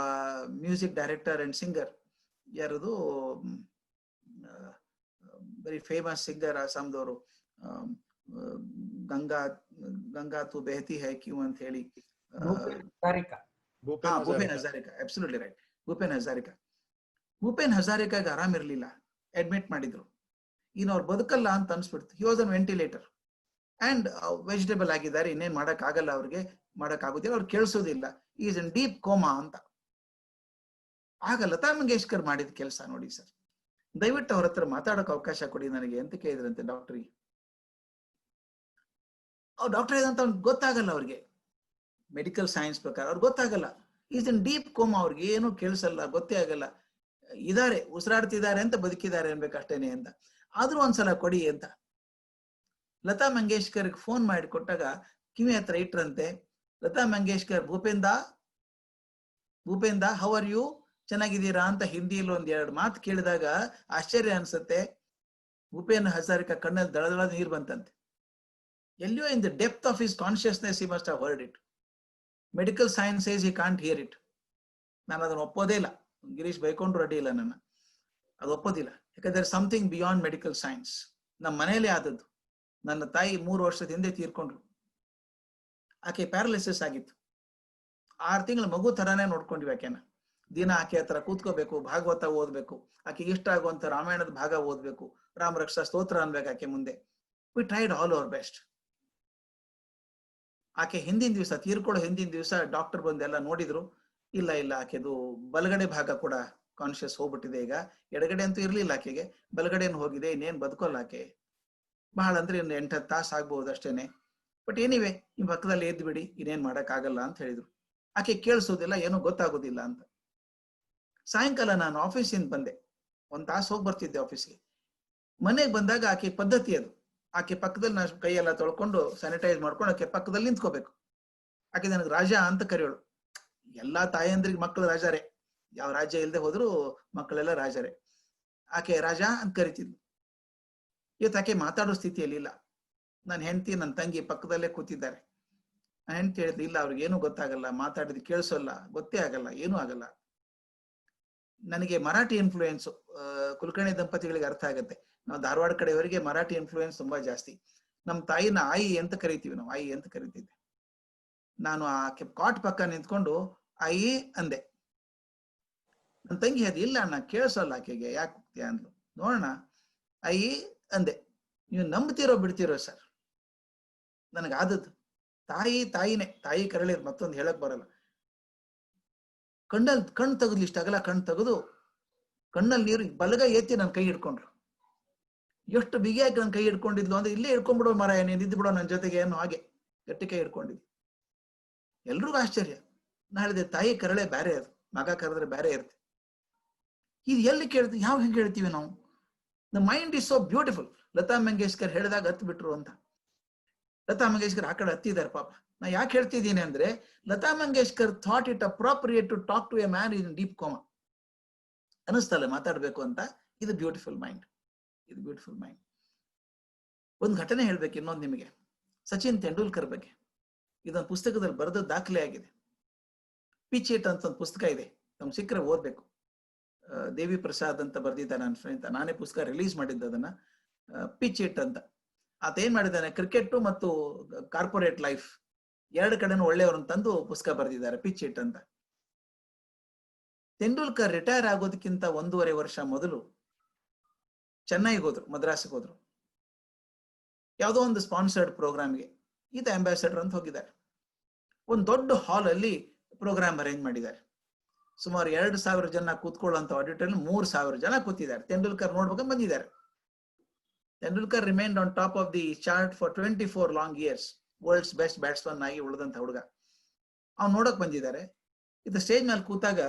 music director and singer. ಯಾರದು ವೆರಿ ಫೇಮಸ್ ಸಿಂಗರ್ ಅಸ್ಸಾಂದವರು. ಗಂಗಾ ತು ಬೆಹತಿ ಹೈ ಕ್ಯೂ ಅಂತ ಹೇಳಿ. Bhupen Hazarika, absolutely right, Bhupen Hazarika. ಭೂಪೇನ್ ಹಜಾರಿಕಾಗೆ ಆರಾಮ್ ಇರ್ಲಿಲ್ಲ, ಅಡ್ಮಿಟ್ ಮಾಡಿದ್ರು. ಇನ್ನು ಅವ್ರು ಬದುಕಲ್ಲ ಅಂತ ಅನ್ಸ್ಬಿಡ್ತು. He was on ventilator and vegetable ಆಗಿದ್ದಾರೆ, ಇನ್ನೇನ್ ಮಾಡಕ್ ಆಗಲ್ಲ, ಅವ್ರಿಗೆ ಮಾಡಕ್ ಆಗುದಿಲ್ಲ, ಅವ್ರು ಕೇಳಿಸೋದಿಲ್ಲ, ಈಸ್ ಇನ್ ಡೀಪ್ ಕೋಮಾ ಅಂತ. ಆಗ ಲತಾ ಮಂಗೇಶ್ಕರ್ ಮಾಡಿದ ಕೆಲಸ ನೋಡಿ ಸರ್, ದಯವಿಟ್ಟು ಅವ್ರ ಹತ್ರ ಮಾತಾಡೋಕೆ ಅವಕಾಶ ಕೊಡಿ ನನಗೆ ಅಂತ ಕೇಳಿದ್ರಂತೆ ಡಾಕ್ಟ್ರಿಗೆ. ಡಾಕ್ಟರ್ ಏನಂತ ಅವ್ನಿಗೆ ಗೊತ್ತಾಗಲ್ಲ, ಅವ್ರಿಗೆ ಮೆಡಿಕಲ್ ಸೈನ್ಸ್ ಪ್ರಕಾರ ಅವ್ರಿಗೆ ಗೊತ್ತಾಗಲ್ಲ. ಈಸ್ ಇನ್ ಡೀಪ್ ಕೋಮಾ, ಅವ್ರಿಗೆ ಏನು ಕೇಳಿಸಲ್ಲ, ಗೊತ್ತೇ ಆಗಲ್ಲ. ಇದಾರೆ, ಉಸಿರಾಡ್ತಿದ್ದಾರೆ ಅಂತ ಬದುಕಿದ್ದಾರೆ ಅನ್ಬೇಕಷ್ಟೇನೆ ಅಂತ. ಆದ್ರೂ ಒಂದ್ಸಲ ಕೊಡಿ ಅಂತ ಲತಾ ಮಂಗೇಶ್ಕರ್ಗೆ ಫೋನ್ ಮಾಡಿ ಕೊಟ್ಟಾಗ ಕಿವಿ ಹತ್ರ ಇಟ್ರಂತೆ. Lata Mangeshkar, Bhupenda how are you, ಚೆನ್ನಾಗಿದ್ದೀರಾ ಅಂತ ಹಿಂದಿಯಲ್ಲಿ ಒಂದೆರಡು ಮಾತು ಕೇಳಿದಾಗ ಆಶ್ಚರ್ಯ ಅನ್ಸುತ್ತೆ. ಭೂಪೇನ್ ಹಜಾರಿಕಾ ಕಣ್ಣಲ್ಲಿ ದಳದಳ ನೀರು ಬಂತಂತೆ. ಎಲ್ಲಿಯೋ in the depth of his consciousness he must have heard it. Medical science says he can't here it. ನಾನು ಅದನ್ನು ಒಪ್ಪೋದೇ ಇಲ್ಲ. ಗಿರೀಶ್ ಬೈಕೊಂಡ್ರು ಅಡ್ಡಿ ಇಲ್ಲ, ನನ್ನ ಅದು ಒಪ್ಪೋದಿಲ್ಲ. ಯಾಕಂದ್ರೆ ಸಮಥಿಂಗ್ ಬಿಯಾಂಡ್ ಮೆಡಿಕಲ್ ಸೈನ್ಸ್. ನಮ್ಮ ಮನೆಯಲ್ಲೇ ಆದದ್ದು. ನನ್ನ ತಾಯಿ 3 ವರ್ಷದ ಹಿಂದೆ ತೀರ್ಕೊಂಡ್ರು. ಆಕೆ ಪ್ಯಾರಲಿಸಿಸ್ ಆಗಿತ್ತು. 6 ತಿಂಗಳ ಮಗು ತರಾನೇ ನೋಡ್ಕೊಂಡ್ವಿ ಆಕೆನ. ದಿನ ಆಕೆ ಹತ್ರ ಕೂತ್ಕೋಬೇಕು, ಭಾಗವತ ಓದ್ಬೇಕು, ಆಕೆಗೆ ಇಷ್ಟ ಆಗುವಂತ ರಾಮಾಯಣದ ಭಾಗ ಓದ್ಬೇಕು, ರಾಮ ರಕ್ಷಾ ಸ್ತೋತ್ರ ಅನ್ಬೇಕು ಆಕೆ ಮುಂದೆ. We tried all our best. ಆಕೆ ಹಿಂದಿನ ದಿವಸ ತೀರ್ಕೊಳ್ಳೋ ಹಿಂದಿನ ದಿವಸ ಡಾಕ್ಟರ್ ಬಂದೆಲ್ಲ ನೋಡಿದ್ರು. ಇಲ್ಲ ಆಕೆದು ಬಲಗಡೆ ಭಾಗ ಕೂಡ ಕಾನ್ಶಿಯಸ್ ಹೋಗ್ಬಿಟ್ಟಿದೆ. ಈಗ ಎಡಗಡೆ ಅಂತೂ ಇರ್ಲಿಲ್ಲ ಆಕೆಗೆ, ಬಲಗಡೆನು ಹೋಗಿದೆ. ಇನ್ನೇನ್ ಬದುಕೋಲ್ಲ ಆಕೆ. ಬಹಳ ಅಂದ್ರೆ ಇನ್ನು 8-10 ತಾಸು ಆಗ್ಬಹುದು ಅಷ್ಟೇನೆ. ಬಟ್ ಎನಿವೆ, ನಿಮ್ ಪಕ್ಕದಲ್ಲಿ ಎದ್ದು ಬಿಡಿ, ಇನ್ನೇನ್ ಮಾಡಕ್ ಆಗಲ್ಲ ಅಂತ ಹೇಳಿದ್ರು. ಆಕೆ ಕೇಳಿಸೋದಿಲ್ಲ, ಏನೂ ಗೊತ್ತಾಗೋದಿಲ್ಲ ಅಂತ. ಸಾಯಂಕಾಲ ನಾನು ಆಫೀಸಿಂದ ಬಂದೆ. 1 ತಾಸು ಹೋಗಿ ಬರ್ತಿದ್ದೆ ಆಫೀಸ್ಗೆ. ಮನೆಗೆ ಬಂದಾಗ ಆಕೆ ಪದ್ಧತಿ ಅದು. ಆಕೆ ಪಕ್ಕದಲ್ಲಿ ನಾನು ಕೈಯೆಲ್ಲ ತೊಳ್ಕೊಂಡು ಸ್ಯಾನಿಟೈಸ್ ಮಾಡ್ಕೊಂಡು ಆಕೆ ಪಕ್ಕದಲ್ಲಿ ನಿಂತ್ಕೋಬೇಕು. ಆಕೆ ನನಗೆ ರಾಜ ಅಂತ ಕರೆಯೋಳು. ಎಲ್ಲಾ ತಾಯಂದ್ರಿಗೆ ಮಕ್ಕಳು ರಾಜರೇ, ಯಾವ ರಾಜ್ಯ ಇಲ್ಲದೆ ಹೋದ್ರು ಮಕ್ಕಳೆಲ್ಲ ರಾಜರೇ. ಆಕೆ ರಾಜ ಅಂತ ಕರಿತಿದ್ಲು. ಇವತ್ತು ಆಕೆ ಮಾತಾಡೋ ಸ್ಥಿತಿಯಲ್ಲಿ ಇಲ್ಲ. ನನ್ನ ಹೆಂಡತಿ, ನನ್ನ ತಂಗಿ ಪಕ್ಕದಲ್ಲೇ ಕೂತಿದ್ದಾರೆ. ನನ್ನ ಹೆಂಡತಿ ಹೇಳಿದ್ಲು, ಇಲ್ಲ ಅವ್ರಿಗೆ ಏನೂ ಗೊತ್ತಾಗಲ್ಲ, ಮಾತಾಡಿದ್ ಕೇಳಿಸೋಲ್ಲ, ಗೊತ್ತೇ ಆಗಲ್ಲ, ಏನೂ ಆಗಲ್ಲ. ನನಗೆ ಮರಾಠಿ ಇನ್ಫ್ಲೂಯೆನ್ಸ್ ಕುಲಕರ್ಣಿ ದಂಪತಿಗಳಿಗೆ ಅರ್ಥ ಆಗುತ್ತೆ. ನಾವು ಧಾರವಾಡ ಕಡೆಯವರಿಗೆ ಮರಾಠಿ ಇನ್ಫ್ಲೂಯೆನ್ಸ್ ತುಂಬಾ ಜಾಸ್ತಿ. ನಮ್ಮ ತಾಯಿನ ಆಯಿ ಅಂತ ಕರಿತೀವಿ, ನಾವು ಆಯಿ ಅಂತ ಕರಿತಿದ್ದೆ. ನಾನು ಆಕೆ ಕಾಟ್ ಪಕ್ಕ ನಿಂತ್ಕೊಂಡು ಆಯಿ ಅಂದೆ. ನನ್ನ ತಂಗಿ ಅದು, ಇಲ್ಲ ಅಣ್ಣ ಕೇಳಿಸೋಲ್ಲ ಆಕೆಗೆ, ಯಾಕೆ ಹೋಗ್ತೀಯ ಅಂದ್ಲು. ನೋಡೋಣ ಆಯಿ ಅಂದೆ. ನೀವು ನಂಬ್ತಿರೋ ಬಿಡ್ತಿರೋ ಸರ್, ನನಗಾದದ್ದು ತಾಯಿನೇ. ತಾಯಿ ಕರಳಿರ್ ಮತ್ತೊಂದು ಹೇಳಕ್ ಬರಲ್ಲ. ಕಣ್ಣು ತೆಗೆದ್ಲು, ಇಷ್ಟಾಗಲ್ಲ ಕಣ್ಣು ತೆಗೆದು ಕಣ್ಣಲ್ಲಿ ನೀರು ಬಲಗೈ ಎತ್ತಿ ನನ್ನ ಕೈ ಹಿಡ್ಕೊಂಡ್ರು. ಎಷ್ಟು ಬಿಗಿಯಾಗಿ ನನ್ನ ಕೈ ಹಿಡ್ಕೊಂಡಿದ್ಲು ಅಂದ್ರೆ, ಇಲ್ಲೇ ಹಿಡ್ಕೊಂಡ್ಬಿಡೋ ಮರ, ನೀನ್ ಇದ್ದು ಬಿಡೋ ನನ್ನ ಜೊತೆಗೆ ಏನೋ ಹಾಗೆ ಗಟ್ಟಿ ಕೈ ಹಿಡ್ಕೊಂಡಿದ್ವಿ. ಎಲ್ರಿಗೂ ಆಶ್ಚರ್ಯ. ನಾ ಹೇಳಿದೆ, ತಾಯಿ ಕರಳೆ ಬೇರೆ, ಅದು ಮಗ ಕರೆದ್ರೆ ಬೇರೆ ಇರುತ್ತೆ. ಇದು ಎಲ್ಲಿ ಕೇಳ್ತೀವಿ, ಯಾವ ಹೆಂಗೆ ಹೇಳ್ತೀವಿ ನಾವು? The mind is so beautiful. Lata Mangeshkar ಹೇಳಿದಾಗ ಹತ್ತು ಬಿಟ್ರು ಅಂತ. ಲತಾ ಮಂಗೇಶ್ಕರ್ ಆ ಕಡೆ ಹತ್ತಿದ್ದಾರೆ ಪಾಪ. ನಾ ಯಾಕೆ ಹೇಳ್ತಿದ್ದೀನಿ ಅಂದ್ರೆ, Lata Mangeshkar thought it inappropriate to talk to a man in deep coma. ಅನಿಸ್ತಲ್ಲ ಮಾತಾಡ್ಬೇಕು ಅಂತ. ಇದು ಬ್ಯೂಟಿಫುಲ್ ಮೈಂಡ್, ಇದು ಬ್ಯೂಟಿಫುಲ್ ಮೈಂಡ್. ಒಂದು ಘಟನೆ ಹೇಳ್ಬೇಕು ಇನ್ನೊಂದು ನಿಮಗೆ, ಸಚಿನ್ ತೆಂಡೂಲ್ಕರ್ ಬಗ್ಗೆ. ಇದೊಂದು ಪುಸ್ತಕದಲ್ಲಿ ಬರೆದ ದಾಖಲೆ ಆಗಿದೆ. ಪಿಚ್ ಇಟ್ ಅಂತ ಒಂದು ಪುಸ್ತಕ ಇದೆ, ನಮ್ಗೆ ಸಿಕ್ಕರೆ ಓದ್ಬೇಕು. ದೇವಿ ಪ್ರಸಾದ್ ಅಂತ ಬರ್ದಿದ್ದಾನೆ ನನ್ನ ಫ್ರೆಂಡ್. ನಾನೇ ಪುಸ್ತಕ ರಿಲೀಸ್ ಮಾಡಿದ್ದೆ ಅದನ್ನ, ಪಿಚ್ ಇಟ್ ಅಂತ. ಆತ ಏನ್ ಮಾಡಿದ್ದಾನೆ, ಕ್ರಿಕೆಟ್ ಮತ್ತು ಕಾರ್ಪೊರೇಟ್ ಲೈಫ್ 2 ಕಡೆನೂ ಒಳ್ಳೆಯವ್ರನ್ನ ತಂದು ಪುಸ್ತಕ ಬರೆದಿದ್ದಾರೆ, ಪಿಚ್ ಇಟ್ ಅಂತ. ತೆಂಡೂಲ್ಕರ್ ರಿಟೈರ್ ಆಗೋದಕ್ಕಿಂತ 1.5 ವರ್ಷ ಮೊದಲು ಚೆನ್ನೈಗೆ ಹೋದ್ರು, ಮದ್ರಾಸ್ಗೆ ಹೋದ್ರು. ಯಾವುದೋ ಒಂದು ಸ್ಪಾನ್ಸರ್ಡ್ ಪ್ರೋಗ್ರಾಮ್ಗೆ ಈತ ಅಂಬಾಸಡರ್ ಅಂತ ಹೋಗಿದ್ದಾರೆ. ಒಂದು ದೊಡ್ಡ ಹಾಲ್ ಅಲ್ಲಿ ಪ್ರೋಗ್ರಾಮ್ ಅರೇಂಜ್ ಮಾಡಿದ್ದಾರೆ. ಸುಮಾರು 2,000 ಜನ ಕೂತ್ಕೊಳ್ಳುವಂತ ಆಡಿಟೋರಿಯಂ 3,000 ಜನ ಕೂತಿದ್ದಾರೆ. ತೆಂಡೂಲ್ಕರ್ ನೋಡ್ಬೇಕಂತ ಬಂದಿದ್ದಾರೆ. Tendulkar remained on top of the chart for 24 long years. World's best batsman ಆಗಿ ಉಳಿದಂತ ಹುಡುಗ. ಅವ್ನು ನೋಡಕ್ ಬಂದಿದ್ದಾರೆ. ಇದು ಸ್ಟೇಜ್ ಮೇಲೆ ಕೂತಾಗ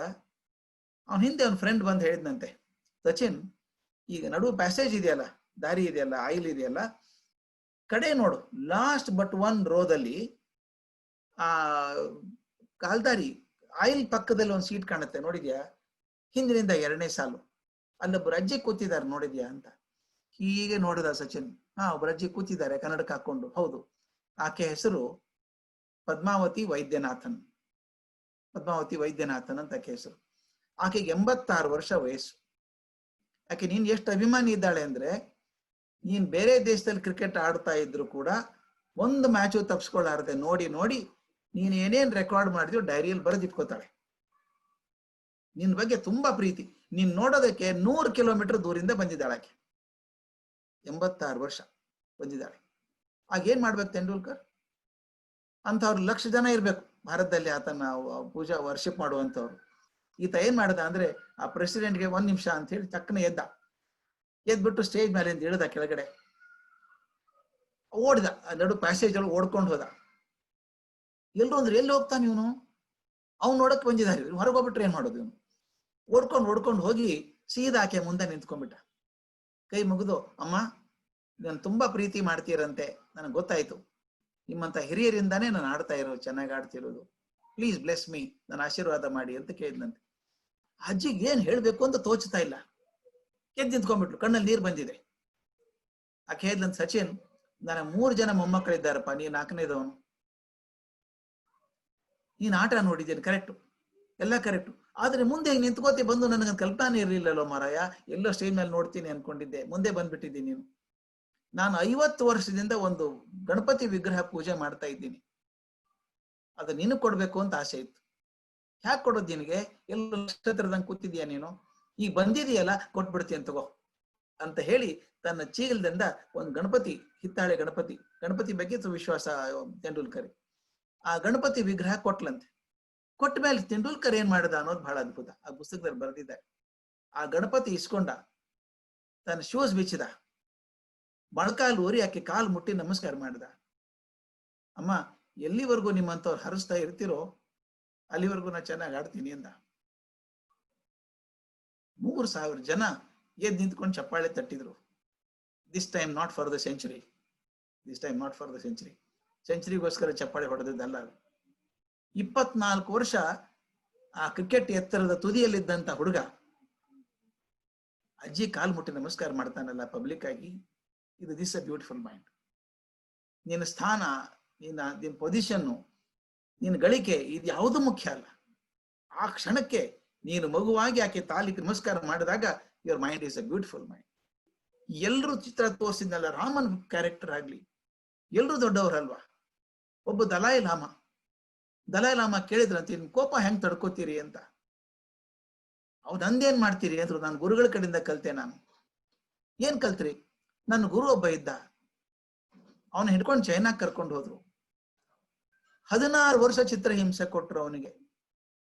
ಅವ್ನ ಹಿಂದೆ ಅವ್ನ ಫ್ರೆಂಡ್ ಬಂದು ಹೇಳಿದ್ನಂತೆ, ಸಚಿನ್, ಈಗ ನಡುವೆ ಪ್ಯಾಸೇಜ್ ಇದೆಯಲ್ಲ, ದಾರಿ ಇದೆಯಲ್ಲ, ಆಯಿಲ್ ಇದೆಯಲ್ಲ, ಕಡೆ ನೋಡು, ಲಾಸ್ಟ್ ಬಟ್ 1 ರೋದಲ್ಲಿ ಆ ಕಾಲ್ದಾರಿ ಆಯಿಲ್ ಪಕ್ಕದಲ್ಲಿ ಒಂದು ಸೀಟ್ ಕಾಣುತ್ತೆ, ನೋಡಿದ್ಯಾ? ಹಿಂದಿನಿಂದ 2ನೇ ಸಾಲು, ಅಲ್ಲೊಬ್ಬರು ಅಜ್ಜಿ ಕೂತಿದ್ದಾರೆ, ನೋಡಿದ್ಯಾ ಅಂತ. ಹೀಗೆ ನೋಡಿದ ಸಚಿನ್. ಒಬ್ಬರು ಅಜ್ಜಿ ಕೂತಿದ್ದಾರೆ ಕನ್ನಡಕ್ಕೆ ಹಾಕೊಂಡು. ಹೌದು, ಆಕೆ ಹೆಸರು ಪದ್ಮಾವತಿ ವೈದ್ಯನಾಥನ್. ಪದ್ಮಾವತಿ ವೈದ್ಯನಾಥನ್ ಅಂತ ಆಕೆ ಹೆಸರು. ಆಕೆಗೆ 86 ವರ್ಷ ವಯಸ್ಸು. ಆಕೆ ನೀನ್ ಎಷ್ಟು ಅಭಿಮಾನಿ ಇದ್ದಾಳೆ ಅಂದ್ರೆ, ನೀನ್ ಬೇರೆ ದೇಶದಲ್ಲಿ ಕ್ರಿಕೆಟ್ ಆಡ್ತಾ ಇದ್ರು ಕೂಡ ಒಂದು ಮ್ಯಾಚು ತಪ್ಪಿಸ್ಕೊಳ್ಳಾರದೆ ನೋಡಿ ನೋಡಿ ನೀನ್ ಏನೇನ್ ರೆಕಾರ್ಡ್ ಮಾಡಿದ್ಯೋ ಡೈರಿಯಲ್ಲಿ ಬರೆದಿಟ್ಕೋತಾಳೆ. ನಿನ್ ಬಗ್ಗೆ ತುಂಬಾ ಪ್ರೀತಿ. ನೀನ್ ನೋಡೋದಕ್ಕೆ 100 ಕಿಲೋಮೀಟರ್ ದೂರಿಂದ ಬಂದಿದ್ದಾಳೆ ಆಕೆ. 86 ವರ್ಷ ಬಂದಿದ್ದಾಳೆ. ಆಗ ಏನ್ ಮಾಡ್ಬೇಕು ತೆಂಡೂಲ್ಕರ್? ಅಂತವ್ರು 1,00,000 ಜನ ಇರ್ಬೇಕು ಭಾರತದಲ್ಲಿ ಆತನ ಪೂಜಾ ವರ್ಷಿಪ್ ಮಾಡುವಂತವ್ರು. ಈತ ಏನ್ ಮಾಡ್ದ ಅಂದ್ರೆ, ಆ ಪ್ರೆಸಿಡೆಂಟ್ಗೆ 1 ನಿಮಿಷ ಅಂತ ಹೇಳಿ ತಕ್ಕನೆ ಎದ್ದ. ಎದ್ಬಿಟ್ಟು ಸ್ಟೇಜ್ ಮೇಲಿಂದ ಇಳಿದ ಕೆಳಗಡೆ, ಓಡಿದ, ನಡು ಪ್ಯಾಸೇಜ್ ಒಳಗೆ ಓಡ್ಕೊಂಡು ಹೋದ. ಎಲ್ರು ಅಂದ್ರೆ ಎಲ್ಲಿ ಹೋಗ್ತಾನೆ ಇವನು, ಅವ್ನು ನೋಡಕ್ ಬಂದಿದ್ದಾರೆ, ಹೊರಗೆ ಹೋಗ್ಬಿಟ್ರೆ ಏನ್ ಮಾಡೋದು ಇವನು. ಓಡ್ಕೊಂಡು ಹೋಗಿ ಸೀದಾ ಆಕೆ ಮುಂದೆ ನಿಂತ್ಕೊಂಡ್ಬಿಟ್ಟ. ಕೈ ಮುಗಿದು, ಅಮ್ಮ ನಾನು ತುಂಬಾ ಪ್ರೀತಿ ಮಾಡ್ತೀರಂತೆ, ನನಗೆ ಗೊತ್ತಾಯ್ತು, ನಿಮ್ಮಂತ ಹಿರಿಯರಿಂದಾನೇ ನಾನು ಆಡ್ತಾ ಇರೋದು, ಚೆನ್ನಾಗಿ ಆಡ್ತಿರೋದು, ಪ್ಲೀಸ್ ಬ್ಲೆಸ್ ಮೀ, ನನ್ನ ಆಶೀರ್ವಾದ ಮಾಡಿ ಅಂತ ಕೇಳಿದ್ನಂತೆ. ಅಜ್ಜಿಗೆ ಏನ್ ಹೇಳ್ಬೇಕು ಅಂತ ತೋಚ್ತಾ ಇಲ್ಲ, ಎದ್ದು ನಿಂತ್ಕೊಂಡ್ಬಿಟ್ಲು, ಕಣ್ಣಲ್ಲಿ ನೀರು ಬಂದಿದೆ. ಆಕೆ ಹೇಳಿದ್ಲಂತ, ಸಚಿನ್ ನನಗೆ 3 ಜನ ಮೊಮ್ಮಕ್ಕಳಿದ್ದಾರಪ್ಪ, ನೀನ್ 4ನೇದವನು, ನೀನ್ ಆಟ ನೋಡಿದ್ದೇನೆ, ಕರೆಕ್ಟು, ಎಲ್ಲ ಕರೆಕ್ಟು, ಆದ್ರೆ ಮುಂದೆ ನಿಂತ್ಕೋತಿ ಬಂದು ನನಗೆ ಕಲ್ಪನೆ ಇರಲಿಲ್ಲಲ್ಲೋ ಮಾರಾಯ, ಎಲ್ಲೋ ಸ್ಟೇಜ್ ಮೇಲೆ ನೋಡ್ತೀನಿ ಅನ್ಕೊಂಡಿದ್ದೆ, ಮುಂದೆ ಬಂದ್ಬಿಟ್ಟಿದ್ದೀನಿ ನೀನು. ನಾನು 50 ವರ್ಷದಿಂದ ಒಂದು ಗಣಪತಿ ವಿಗ್ರಹ ಪೂಜೆ ಮಾಡ್ತಾ ಇದ್ದೀನಿ, ಅದು ನಿನಗೆ ಕೊಡ್ಬೇಕು ಅಂತ ಆಸೆ ಇತ್ತು. ಹ್ಯಾಕ್ ಕೊಡೋದು ನಿನಗೆ, ಎಲ್ಲ ನಕ್ಷತ್ರದಂಗೆ ಕೂತಿದ್ಯಾ ನೀನು, ಈಗ ಬಂದಿದೆಯಲ್ಲ ಕೊಟ್ಬಿಡ್ತೀನಿ ತಗೋ ಅಂತ ಹೇಳಿ ತನ್ನ ಚೀಲದಿಂದ ಒಂದು ಗಣಪತಿ, ಹಿತ್ತಾಳೆ ಗಣಪತಿ ಬಗ್ಗೆ ವಿಶ್ವಾಸ ತೆಂಡೂಲ್ಕರ್, ಆ ಗಣಪತಿ ವಿಗ್ರಹ ಕೊಟ್ಲಂತೆ. ಕೊಟ್ಟ ಮೇಲೆ ತೆಂಡೂಲ್ಕರ್ ಏನ್ ಮಾಡಿದ ಅನ್ನೋದು ಬಹಳ ಅದ್ಭುತ, ಆ ಪುಸ್ತಕದಲ್ಲಿ ಬರೆದಿದ್ದಾರೆ. ಆ ಗಣಪತಿ ಇಸ್ಕೊಂಡ, ತನ್ನ ಶೂಸ್ ಬಿಚ್ಚಿದ, ಮೊಳಕಾಲು ಊರಿ ಆಕೆ ಕಾಲು ಮುಟ್ಟಿ ನಮಸ್ಕಾರ ಮಾಡಿದ. ಅಮ್ಮ, ಎಲ್ಲಿವರೆಗೂ ನಿಮ್ಮಂತವ್ರು ಹರಿಸ್ತಾ ಇರ್ತಿರೋ ಅಲ್ಲಿವರೆಗೂ ನಾ ಚೆನ್ನಾಗಿ ಆಡ್ತೀನಿ ಅಂದ. 3000 ಜನ ಎದ್ದು ನಿಂತ್ಕೊಂಡು ಚಪ್ಪಾಳೆ ತಟ್ಟಿದ್ರು. This time not for the century, ಸೆಂಚುರಿಗೋಸ್ಕರ ಚಪ್ಪಾಳೆ ಹೊಡೆದದ್ದಲ್ಲ. 24 ವರ್ಷ ಆ ಕ್ರಿಕೆಟ್ ಎತ್ತರದ ತುದಿಯಲ್ಲಿದ್ದಂತ ಹುಡುಗ ಅಜ್ಜಿ ಕಾಲು ಮುಟ್ಟಿ ನಮಸ್ಕಾರ ಮಾಡ್ತಾನಲ್ಲ ಪಬ್ಲಿಕ್ ಆಗಿ, ಇದು ದಿಸ್ ಅ ಬ್ಯೂಟಿಫುಲ್ ಮೈಂಡ್. ನಿನ್ನ ಸ್ಥಾನ, ನಿನ್ನ ಪೊಸಿಷನ್ನು, ನಿನ್ನ ಗಳಿಕೆ, ಇದು ಯಾವುದು ಮುಖ್ಯ ಅಲ್ಲ. ಆ ಕ್ಷಣಕ್ಕೆ ನೀನು ಮಗುವಾಗಿ ಆಕೆ ತಾಲಿ ನಮಸ್ಕಾರ ಮಾಡಿದಾಗ your mind is a beautiful mind. ಎಲ್ರು ಚಿತ್ರ ತೋರಿಸಿದ್ನಲ್ಲ, ರಾಮನ್ ಕ್ಯಾರೆಕ್ಟರ್ ಆಗ್ಲಿ, ಎಲ್ರು ದೊಡ್ಡವರಲ್ವಾ. ಒಬ್ಬ ದಲಾಯಿ ಲಾಮ ಕೇಳಿದ್ರಂತ, ನಿಮ್ ಕೋಪ ಹೆಂಗ್ ತಡ್ಕೋತೀರಿ ಅಂತ. ಅವ್ರು ನಂದೇನ್ ಮಾಡ್ತೀರಿ ಅಂದ್ರು, ನಾನು ಗುರುಗಳ ಕಡೆಯಿಂದ ಕಲ್ತೆ. ನಾನು ಏನ್ ಕಲ್ತ್ರಿ? ನನ್ನ ಗುರು ಒಬ್ಬ ಇದ್ದ, ಅವನ ಹಿಡ್ಕೊಂಡು ಚೈನಾಗ್ ಕರ್ಕೊಂಡು ಹೋದ್ರು. 16 ವರ್ಷ ಚಿತ್ರಹಿಂಸೆ ಕೊಟ್ರು ಅವನಿಗೆ.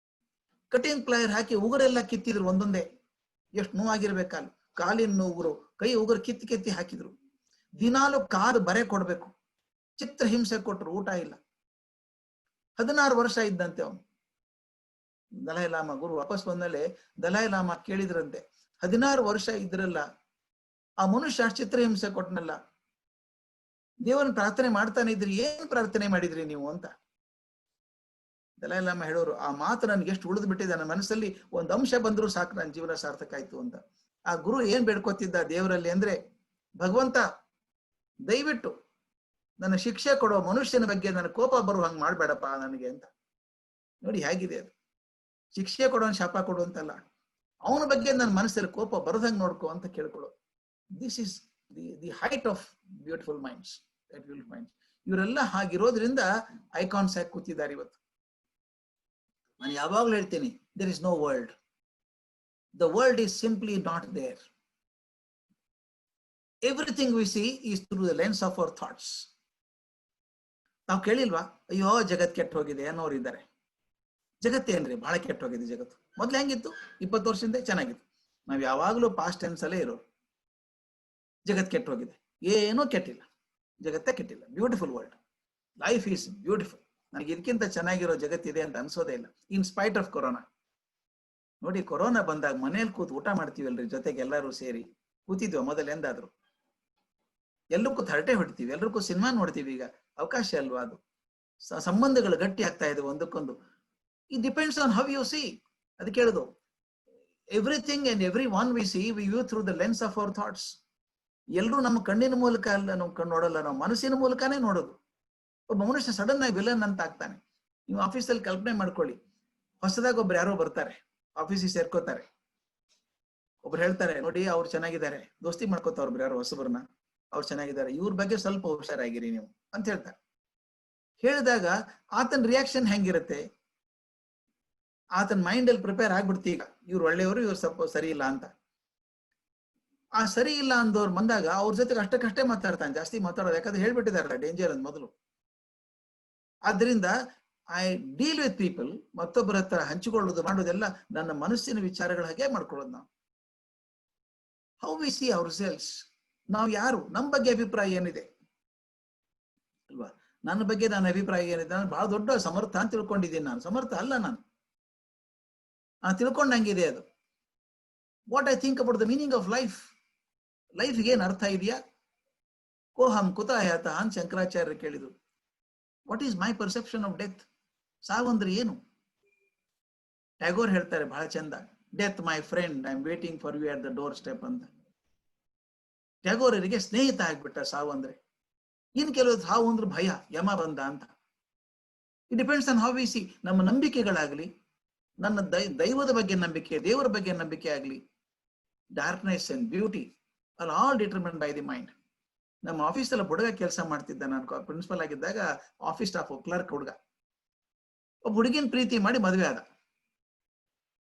ಕಟಿಂಗ್ ಪ್ಲೈರ್ ಹಾಕಿ ಉಗುರೆಲ್ಲ ಕಿತ್ತಿದ್ರು ಒಂದೊಂದೇ, ಎಷ್ಟು ನೋವಾಗಿರ್ಬೇಕಲ್ಲ, ಕಾಲಿನ ಉಗುರು, ಕೈ ಉಗುರು ಕಿತ್ತಿ ಹಾಕಿದ್ರು. ದಿನಾಲು ಕಾದು ಬರೆ ಕೊಡ್ಬೇಕು, ಚಿತ್ರಹಿಂಸೆ ಕೊಟ್ರು, ಊಟ ಇಲ್ಲ. 16 ವರ್ಷ ಇದ್ದಂತೆ ಅವನು. ದಲೈ ಲಾಮ ಗುರು ವಾಪಸ್ ಬಂದಮೇಲೆ ದಲೈ ಲಾಮ ಕೇಳಿದ್ರಂತೆ, 16 ವರ್ಷ ಇದ್ರಲ್ಲ, ಆ ಮನುಷ್ಯ ಚಿತ್ರಹಿಂಸೆ ಕೊಟ್ಟನಲ್ಲ, ದೇವರನ್ನ ಪ್ರಾರ್ಥನೆ ಮಾಡ್ತಾನೆ ಇದ್ರಿ, ಏನ್ ಪ್ರಾರ್ಥನೆ ಮಾಡಿದ್ರಿ ನೀವು ಅಂತ. ದಲೈ ಲಾಮ ಹೇಳೋರು, ಆ ಮಾತು ನನ್ಗೆ ಎಷ್ಟು ಉಳಿದು ಬಿಟ್ಟಿದೆ, ನನ್ನ ಮನಸ್ಸಲ್ಲಿ ಒಂದು ಅಂಶ ಬಂದ್ರು ಸಾಕು, ನನ್ನ ಜೀವನ ಸಾರ್ಥಕ ಆಯ್ತು ಅಂತ. ಆ ಗುರು ಏನ್ ಬೇಡ್ಕೊತಿದ್ದ ದೇವರಲ್ಲಿ ಅಂದ್ರೆ, ಭಗವಂತ ದಯವಿಟ್ಟು ನನ್ನ ಶಿಕ್ಷೆ ಕೊಡೋ ಮನುಷ್ಯನ ಬಗ್ಗೆ ನನ್ನ ಕೋಪ ಬರುವ ಹಂಗ್ ಮಾಡ್ಬೇಡಪ್ಪ ನನಗೆ ಅಂತ. ನೋಡಿ ಹೇಗಿದೆ ಅದು, ಶಿಕ್ಷೆ ಕೊಡೋ ಶಾಪ ಕೊಡು ಅಂತಲ್ಲ, ಅವನ ಬಗ್ಗೆ ನನ್ನ ಮನಸ್ಸಲ್ಲಿ ಕೋಪ ಬರದಂಗ್ ನೋಡ್ಕೋ ಅಂತ ಕೇಳ್ಕೊಡೋ. This is the height of beautiful minds. ಇವರೆಲ್ಲ ಹಾಗಿರೋದ್ರಿಂದ ಐಕಾನ್ಸ್ ಆಗಿ ಕೂತಿದ್ದಾರೆ ಇವತ್ತು. ನಾನು ಯಾವಾಗ್ಲೂ ಹೇಳ್ತೀನಿ, there is no world, the world is simply not there. Everything we see is through the lens of our thoughts. ನಾವು ಕೇಳಿಲ್ವಾ, ಅಯ್ಯೋ ಜಗತ್ ಕೆಟ್ಟ ಹೋಗಿದೆ ಅನ್ನೋರು ಇದ್ದಾರೆ. ಜಗತ್ತೇನ್ರಿ ಬಹಳ ಕೆಟ್ಟ ಹೋಗಿದೆ ಜಗತ್ತು. ಮೊದ್ಲು ಹೆಂಗಿತ್ತು? 20 ವರ್ಷದಿಂದ ಚೆನ್ನಾಗಿತ್ತು. ನಾವ್ ಯಾವಾಗ್ಲೂ ಪಾಸ್ಟ್ ಟೆನ್ಸ್ ಅಲ್ಲೇ ಇರೋರು. ಜಗತ್ ಕೆಟ್ಟ ಹೋಗಿದೆ, ಏನೂ ಕೆಟ್ಟಿಲ್ಲ, ಜಗತ್ತೇ ಕೆಟ್ಟಿಲ್ಲ. Beautiful world, life is beautiful. ನನಗೆ ಇದಕ್ಕಿಂತ ಚೆನ್ನಾಗಿರೋ ಜಗತ್ತಿದೆ ಅಂತ ಅನ್ಸೋದೇ ಇಲ್ಲ, ಇನ್ ಸ್ಪೈಟ್ ಆಫ್ ಕೊರೋನಾ. ನೋಡಿ, ಕೊರೋನಾ ಬಂದಾಗ ಮನೇಲಿ ಕೂತು ಊಟ ಮಾಡ್ತೀವಲ್ರಿ, ಜೊತೆಗೆ ಎಲ್ಲರೂ ಸೇರಿ ಕೂತಿದ್ವಿ. ಮೊದಲು ಎಂದಾದ್ರು ಎಲ್ಲರೂ ಕೂತು ಹರಟೆ ಹೊಡ್ತೀವಿ, ಎಲ್ರಿಗೂ ಸಿನಿಮಾ ನೋಡ್ತೀವಿ. ಈಗ ಅವಕಾಶ ಅಲ್ವಾ ಅದು, ಸಂಬಂಧಗಳು ಗಟ್ಟಿ ಆಗ್ತಾ ಇದೆ ಒಂದಕ್ಕೊಂದು. It depends on how you see. ಅದಕ್ಕೆ ಹೇಳುದು, everything and everyone we see we view through the lens of our thoughts. ಎಲ್ಲರೂ ನಮ್ಮ ಕಣ್ಣಿನ ಮೂಲಕ ಅಲ್ಲ ನಾವು ನೋಡಲ್ಲ, ನಾವು ಮನಸ್ಸಿನ ಮೂಲಕನೇ ನೋಡೋದು. ಒಬ್ಬ ಮನುಷ್ಯ ಸಡನ್ ಆಗಿ ವಿಲನ್ ಅಂತ ಆಗ್ತಾನೆ. ನೀವು ಆಫೀಸಲ್ಲಿ ಕಲ್ಪನೆ ಮಾಡ್ಕೊಳ್ಳಿ, ಹೊಸದಾಗಿ ಒಬ್ರು ಯಾರೋ ಬರ್ತಾರೆ, ಆಫೀಸಿಗೆ ಸೇರ್ಕೋತಾರೆ. ಒಬ್ರು ಹೇಳ್ತಾರೆ, ನೋಡಿ ಅವ್ರು ಚೆನ್ನಾಗಿದ್ದಾರೆ, ದೋಸ್ತಿ ಮಾಡ್ಕೋತಾವ್ರು ಒಬ್ರು ಯಾರೋ ಹೊಸಬ್ರನ್ನ, ಅವ್ರು ಚೆನ್ನಾಗಿದ್ದಾರೆ, ಇವ್ರ ಬಗ್ಗೆ ಸ್ವಲ್ಪ ಹುಷಾರಾಗಿರಿ ನೀವು ಅಂತ ಹೇಳ್ತಾರೆ. ಹೇಳಿದಾಗ ಆತನ ರಿಯಾಕ್ಷನ್ ಹೆಂಗಿರುತ್ತೆ? ಆತನ ಮೈಂಡ್ ಅಲ್ಲಿ ಪ್ರಿಪೇರ್ ಆಗ್ಬಿಡ್ತಿ, ಈಗ ಇವ್ರು ಒಳ್ಳೆಯವರು, ಇವ್ರು ಸ್ವಲ್ಪ ಸರಿ ಇಲ್ಲ ಅಂತ. ಆ ಸರಿ ಇಲ್ಲ ಅಂದವ್ರು ಬಂದಾಗ ಅವ್ರ ಜೊತೆಗೆ ಅಷ್ಟಕ್ಕಷ್ಟೇ ಮಾತಾಡ್ತಾನೆ, ಜಾಸ್ತಿ ಮಾತಾಡೋದು. ಯಾಕಂದ್ರೆ ಹೇಳ್ಬಿಟ್ಟಿದಾರಲ್ಲ ಡೇಂಜರ್ ಅಂತ ಮೊದಲು. ಆದ್ರಿಂದ ಐ ಡೀಲ್ ವಿತ್ ಪೀಪಲ್, ಮತ್ತೊಬ್ಬರ ಹತ್ರ ಹಂಚಿಕೊಳ್ಳೋದು ಮಾಡೋದೆಲ್ಲ ನನ್ನ ಮನಸ್ಸಿನ ವಿಚಾರಗಳ ಹಾಗೆ ಮಾಡ್ಕೊಳ್ಳೋದು ನಾವು. How we see ourselves. ನಾವು ಯಾರು, ನಮ್ಮ ಬಗ್ಗೆ ಅಭಿಪ್ರಾಯ ಏನಿದೆ ಅಲ್ವಾ? ನನ್ನ ಬಗ್ಗೆ ನನ್ನ ಅಭಿಪ್ರಾಯ ಏನಿದೆ, ನಾನು ಬಹಳ ದೊಡ್ಡ ಸಮರ್ಥ ಅಂತ ತಿಳ್ಕೊಂಡಿದ್ದೀನಿ. ನಾನು ಸಮರ್ಥ ಅಲ್ಲ, ನಾನು ತಿಳ್ಕೊಂಡಂಗಿದೆ ಅದು. What I think about the meaning of life. ಲೈಫ್ಗೆ ಏನು ಅರ್ಥ ಇದೆಯಾ? ಕೋಹಂ ಕುತಃ ಯಾತಃ ಅಂತ ಶಂಕರಾಚಾರ್ಯರು ಕೇಳಿದ್ರು. What is my perception of death? ಸಾವಂದ್ರೆ ಏನು? ಟ್ಯಾಗೋರ್ ಹೇಳ್ತಾರೆ ಬಹಳ ಚಂದ, death my friend, I am waiting for you at the doorstep ಅಂತ. ಟ್ಯಾಗೋರರಿಗೆ ಸ್ನೇಹಿತ ಆಗ್ಬಿಟ್ಟ ಸಾವು ಅಂದ್ರೆ. ಇನ್ ಕೆಲವು ಸಾವು ಅಂದ್ರೆ ಭಯ, ಯಮ ಬಂದ ಅಂತ. It depends on how we C. ನಮ್ಮ ನಂಬಿಕೆಗಳಾಗ್ಲಿ, ನನ್ನ ದೈವದ ಬಗ್ಗೆ ನಂಬಿಕೆ, ದೇವರ ಬಗ್ಗೆ ನಂಬಿಕೆ ಆಗ್ಲಿ, darkness and beauty are all determined by the mind. ನಮ್ಮ ಆಫೀಸಲ್ಲಿ ಹುಡುಗ ಕೆಲಸ ಮಾಡ್ತಿದ್ದ, ನಾನು ಪ್ರಿನ್ಸಿಪಲ್ ಆಗಿದ್ದಾಗ, ಆಫೀಸ್ ಸ್ಟಾಫ್ ಕ್ಲರ್ಕ್ ಹುಡುಗ. ಒಬ್ಬ ಹುಡುಗಿನ ಪ್ರೀತಿ ಮಾಡಿ ಮದುವೆ ಆದ.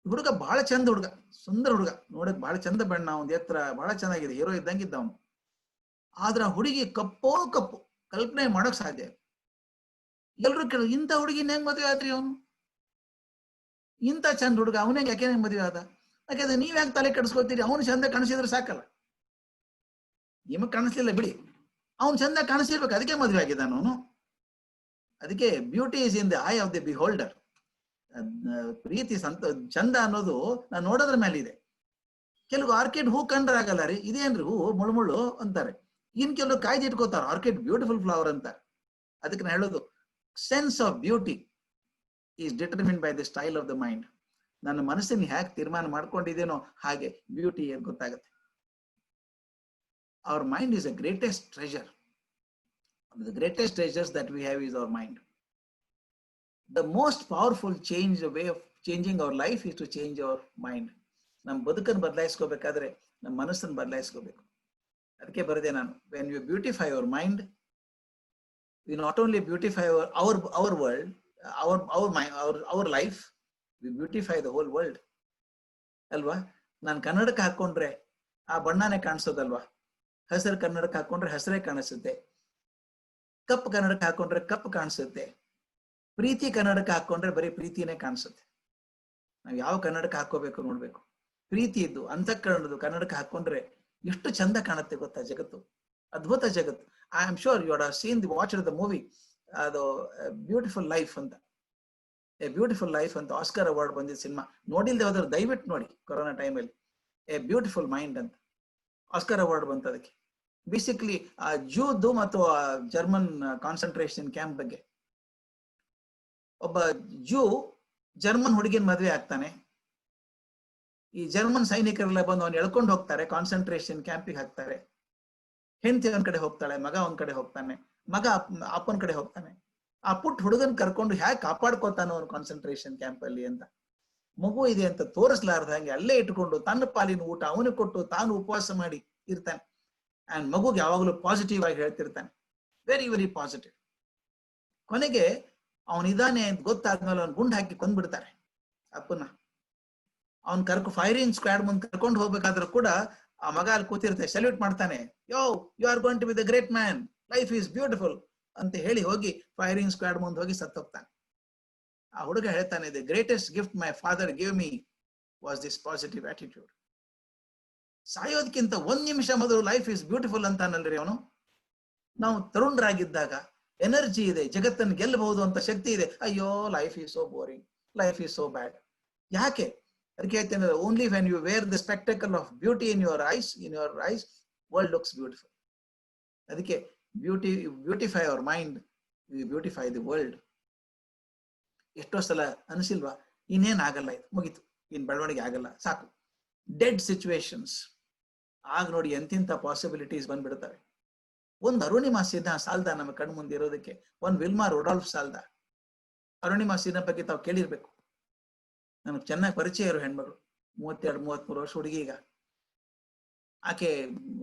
ಹುಡುಗ ಬಹಳ ಚಂದ ಹುಡುಗ, ಸುಂದರ ಹುಡುಗ, ನೋಡಕ್ ಬಹಳ ಚಂದ, ಬಣ್ಣ ಒಂದ್ ಎತ್ತರ ಬಹಳ ಚೆನ್ನಾಗಿದೆ, ಹೀರೋ ಇದ್ದಂಗಿದ್ದ ಅವನು. ಆದ್ರ ಹುಡುಗಿ ಕಪ್ಪೋ ಕಪ್ಪು, ಕಲ್ಪನೆ ಮಾಡೋಕ್ ಸಾಧ್ಯ. ಎಲ್ರು ಕೇಳ, ಇಂಥ ಹುಡುಗಿನ ಹೆಂಗ್ ಮದುವೆ ಆದ್ರಿ ಅವನು? ಇಂಥ ಚಂದ ಹುಡುಗ ಅವನೇ ಯಾಕೆ ಮದುವೆ ಆದ? ಯಾಕಂದ್ರೆ ನೀವ್ ಯಾಕೆ ತಲೆ ಕೆಡಿಸ್ಕೊತೀರಿ? ಅವನು ಚಂದ ಕಾಣಿಸಿದ್ರೆ ಸಾಕಲ್ಲ. ನಿಮಗ್ ಕಾಣಿಸ್ಲಿಲ್ಲ ಬಿಡಿ, ಅವನು ಚಂದ ಕಾಣಿಸಿರ್ಬೇಕು, ಅದಕ್ಕೆ ಮದುವೆ ಆಗಿದ್ದಾನ ಅವನು. ಅದಕ್ಕೆ beauty is in the eye of the beholder. ಪ್ರೀತಿ ಚಂದ ಅನ್ನೋದು ನಾನು ನೋಡೋದ್ರ ಮೇಲೆ ಇದೆ. ಕೆಲವು ಆರ್ಕಿಡ್ ಹೂ ಕಂಡ್ರೆ ಆಗಲ್ಲ ರೀ, ಇದೇನ್ರಿ ಹೂ ಮುಳ್ಳು ಅಂತಾರೆ. ಇನ್ ಕೆಲವು ಕಾಯ್ದು ಇಟ್ಕೋತಾರ, ಆರ್ಕಿಡ್ ಬ್ಯೂಟಿಫುಲ್ ಫ್ಲವರ್ ಅಂತಾರೆ. ಅದಕ್ಕೆ ನಾನು ಹೇಳೋದು, sense of beauty is determined by the style of the mind. ನನ್ನ ಮನಸ್ಸಿನ ಹ್ಯಾಕ್ ತೀರ್ಮಾನ ಮಾಡ್ಕೊಂಡಿದ್ದೇನೋ ಹಾಗೆ ಬ್ಯೂಟಿ ಗೊತ್ತಾಗುತ್ತೆ. Our mind is the greatest treasure. The greatest treasures that we have is our mind. The most powerful change, the way of changing our life is to change our mind. ನಮ್ಮ ಬದುಕನ್ನು ಬದಲಾಯಿಸ್ಕೋಬೇಕಾದ್ರೆ ನಮ್ಮ ಮನಸ್ಸನ್ನು ಬದಲಾಯಿಸ್ಕೋಬೇಕು. ಅದಕ್ಕೆ ಬರೆದೆ ನಾನು, when you beautify your mind, we not only beautify our world, our life, we beautify the whole world. ಅಲ್ವಾ? ನಾನು ಕನ್ನಡಕ್ಕೆ ಹಾಕೊಂಡ್ರೆ ಆ ಬಣ್ಣನೇ ಕಾಣಿಸೋದಲ್ವಾ? ಹಸಿರು ಕನ್ನಡಕ್ಕೆ ಹಾಕೊಂಡ್ರೆ ಹಸಿರೇ ಕಾಣಿಸುತ್ತೆ, ಕಪ್ಪು ಕನ್ನಡಕ್ಕೆ ಹಾಕೊಂಡ್ರೆ ಕಪ್ಪು ಕಾಣಿಸುತ್ತೆ, ಪ್ರೀತಿ ಕನ್ನಡಕ್ಕೆ ಹಾಕೊಂಡ್ರೆ ಬರೀ ಪ್ರೀತಿನೇ ಕಾಣಿಸುತ್ತೆ. ನಾವು ಯಾವ ಕನ್ನಡಕ್ಕೆ ಹಾಕೋಬೇಕು ನೋಡ್ಬೇಕು. ಪ್ರೀತಿ ಇದ್ದು ಅಂತಃಕರಣದ್ದು ಕನ್ನಡಕ್ಕೆ ಹಾಕೊಂಡ್ರೆ ಎಷ್ಟು ಚಂದ ಕಾಣುತ್ತೆ ಗೊತ್ತಾ ಜಗತ್ತು, ಅದ್ಭುತ ಜಗತ್ತು. I am sure you have seen the watch the movie, ಅದು ಬ್ಯೂಟಿಫುಲ್ ಲೈಫ್ ಅಂತ, ಎ ಬ್ಯೂಟಿಫುಲ್ ಲೈಫ್ ಅಂತ ಆಸ್ಕರ್ ಅವಾರ್ಡ್ ಬಂದಿದ್ದ ಸಿನಿಮಾ. ನೋಡಿಲ್ದೆ ಹೋದ್ರೆ ದಯವಿಟ್ಟು ನೋಡಿ, ಕೊರೋನಾ ಟೈಮಲ್ಲಿ ಎ ಬ್ಯೂಟಿಫುಲ್ ಮೈಂಡ್ ಅಂತ ಆಸ್ಕರ್ ಅವಾರ್ಡ್ ಬಂತ. ಅದಕ್ಕೆ ಬೇಸಿಕ್ಲಿ ಆ ಜೂದು ಮತ್ತು ಜರ್ಮನ್ ಕಾನ್ಸಂಟ್ರೇಷನ್ ಕ್ಯಾಂಪ್ ಬಗ್ಗೆ. ಒಬ್ಬ ಜೂ ಜರ್ಮನ್ ಹುಡುಗಿನ ಮದುವೆ ಆಗ್ತಾನೆ. ಈ ಜರ್ಮನ್ ಸೈನಿಕರೆಲ್ಲ ಬಂದು ಅವ್ನು ಎಳ್ಕೊಂಡು ಹೋಗ್ತಾರೆ, ಕಾನ್ಸಂಟ್ರೇಷನ್ ಕ್ಯಾಂಪಿಗೆ ಹಾಕ್ತಾರೆ. ಹೆಂಡತಿ ಒಂದ್ ಕಡೆ ಹೋಗ್ತಾಳೆ, ಮಗ ಒಂದ್ ಕಡೆ ಹೋಗ್ತಾನೆ, ಮಗ ಅಪ್ಪನ ಕಡೆ ಹೋಗ್ತಾನೆ. ಆ ಪುಟ್ಟ ಹುಡುಗನ್ ಕರ್ಕೊಂಡು ಹ್ಯಾಕ್ ಕಾಪಾಡ್ಕೋತಾನ ಅವನು ಕಾನ್ಸಂಟ್ರೇಷನ್ ಕ್ಯಾಂಪ್ ಅಲ್ಲಿ ಅಂತ. ಮಗು ಇದೆ ಅಂತ ತೋರಿಸ್ಲಾರ್ದ ಹಂಗೆ ಅಲ್ಲೇ ಇಟ್ಕೊಂಡು ತನ್ನ ಪಾಲಿನ ಊಟ ಅವನಿಗೆ ಕೊಟ್ಟು ತಾನು ಉಪವಾಸ ಮಾಡಿ ಇರ್ತಾನೆ. ಅಂಡ್ ಮಗುಗೆ ಯಾವಾಗಲೂ ಪಾಸಿಟಿವ್ ಆಗಿ ಹೇಳ್ತಿರ್ತಾನೆ, ವೆರಿ ವೆರಿ ಪಾಸಿಟಿವ್. ಕೊನೆಗೆ ಅವನಿದಾನೆ ಅಂತ ಗೊತ್ತಾದ್ಮೇಲೆ ಅವ್ನು ಗುಂಡು ಹಾಕಿ ಕೊಂದ್ಬಿಡ್ತಾರೆ ಅಪ್ಪನ. ಅವ್ನ್ ಫೈರಿಂಗ್ ಸ್ಕ್ವಾಡ್ ಮುಂದೆ ಕರ್ಕೊಂಡು ಹೋಗ್ಬೇಕಾದ್ರೂ ಕೂಡ ಆ ಮಗ ಅಲ್ಲಿ ಕೂತಿರ್ತಾರೆ, ಸಲ್ಯೂಟ್ ಮಾಡ್ತಾನೆ, yo you are going to be the great man, life is beautiful ಅಂತ ಹೇಳಿ ಹೋಗಿ ಫೈರಿಂಗ್ ಸ್ಕ್ವಾಡ್ ಮುಂದೆ ಹೋಗಿ ಸತ್ತೋಗ್ತಾನೆ. ಆ ಹುಡುಗ ಹೇಳ್ತಾನೆ, the greatest gift my father give me was this positive attitude. ಸಾಯೋದಕ್ಕಿಂತ ಒಂದ್ ನಿಮಿಷ ಮೊದಲು ಲೈಫ್ ಈಸ್ ಬ್ಯೂಟಿಫುಲ್ ಅಂತಾನಲ್ರಿ ಅವನು. ನಾವು ತರುಣರಾಗಿದ್ದಾಗ ಎನರ್ಜಿ ಇದೆ, ಜಗತ್ತನ್ನು ಗೆಲ್ಲಬಹುದು ಅಂತ ಶಕ್ತಿ ಇದೆ, ಅಯ್ಯೋ life is so boring, life is so bad. ಯಾಕೆ? ಅದಕ್ಕೆ ಹೇಳ್ತೇನೆ, only when you wear the spectacle of beauty in your eyes world looks beautiful. ಅದಕ್ಕೆ beautify our mind, you beautify the world. ಎಷ್ಟೋ ಸಲ ಅನಿಸಿಲ್ವಾ, ಇನ್ನೇನ್ ಆಗಲ್ಲ, ಇದು ಮುಗೀತು, ಇನ್ ಬೆಳವಣಿಗೆ ಆಗಲ್ಲ, ಸಾಕು. ಡೆಡ್ ಸಿಚುವೇಶನ್ಸ್ ಆಗ ನೋಡಿ ಎಂತಿಂತ ಪಾಸಿಬಿಲಿಟೀಸ್ ಬಂದ್ಬಿಡ್ತವೆ. ಒಂದು ಅರುಣಿಮಾ ಸಿನ್ಹಾ ಸಾಲ್ದ ನಮ್ಮ ಕಣ್ ಮುಂದೆ ಇರೋದಕ್ಕೆ, ಒಂದು ವಿಲ್ಮಾ ರೊಡಾಲ್ಫ್ ಸಾಲ್ದ. ಅರುಣಿಮಾ ಸಿನ್ಹಾ ಬಗ್ಗೆ ತಾವು ಕೇಳಿರ್ಬೇಕು, ನನಗೆ ಚೆನ್ನಾಗಿ ಪರಿಚಯ ಇರೋ ಹೆಣ್ಮಗಳು, 32-33 ವರ್ಷ ಹುಡುಗಿ. ಈಗ ಆಕೆ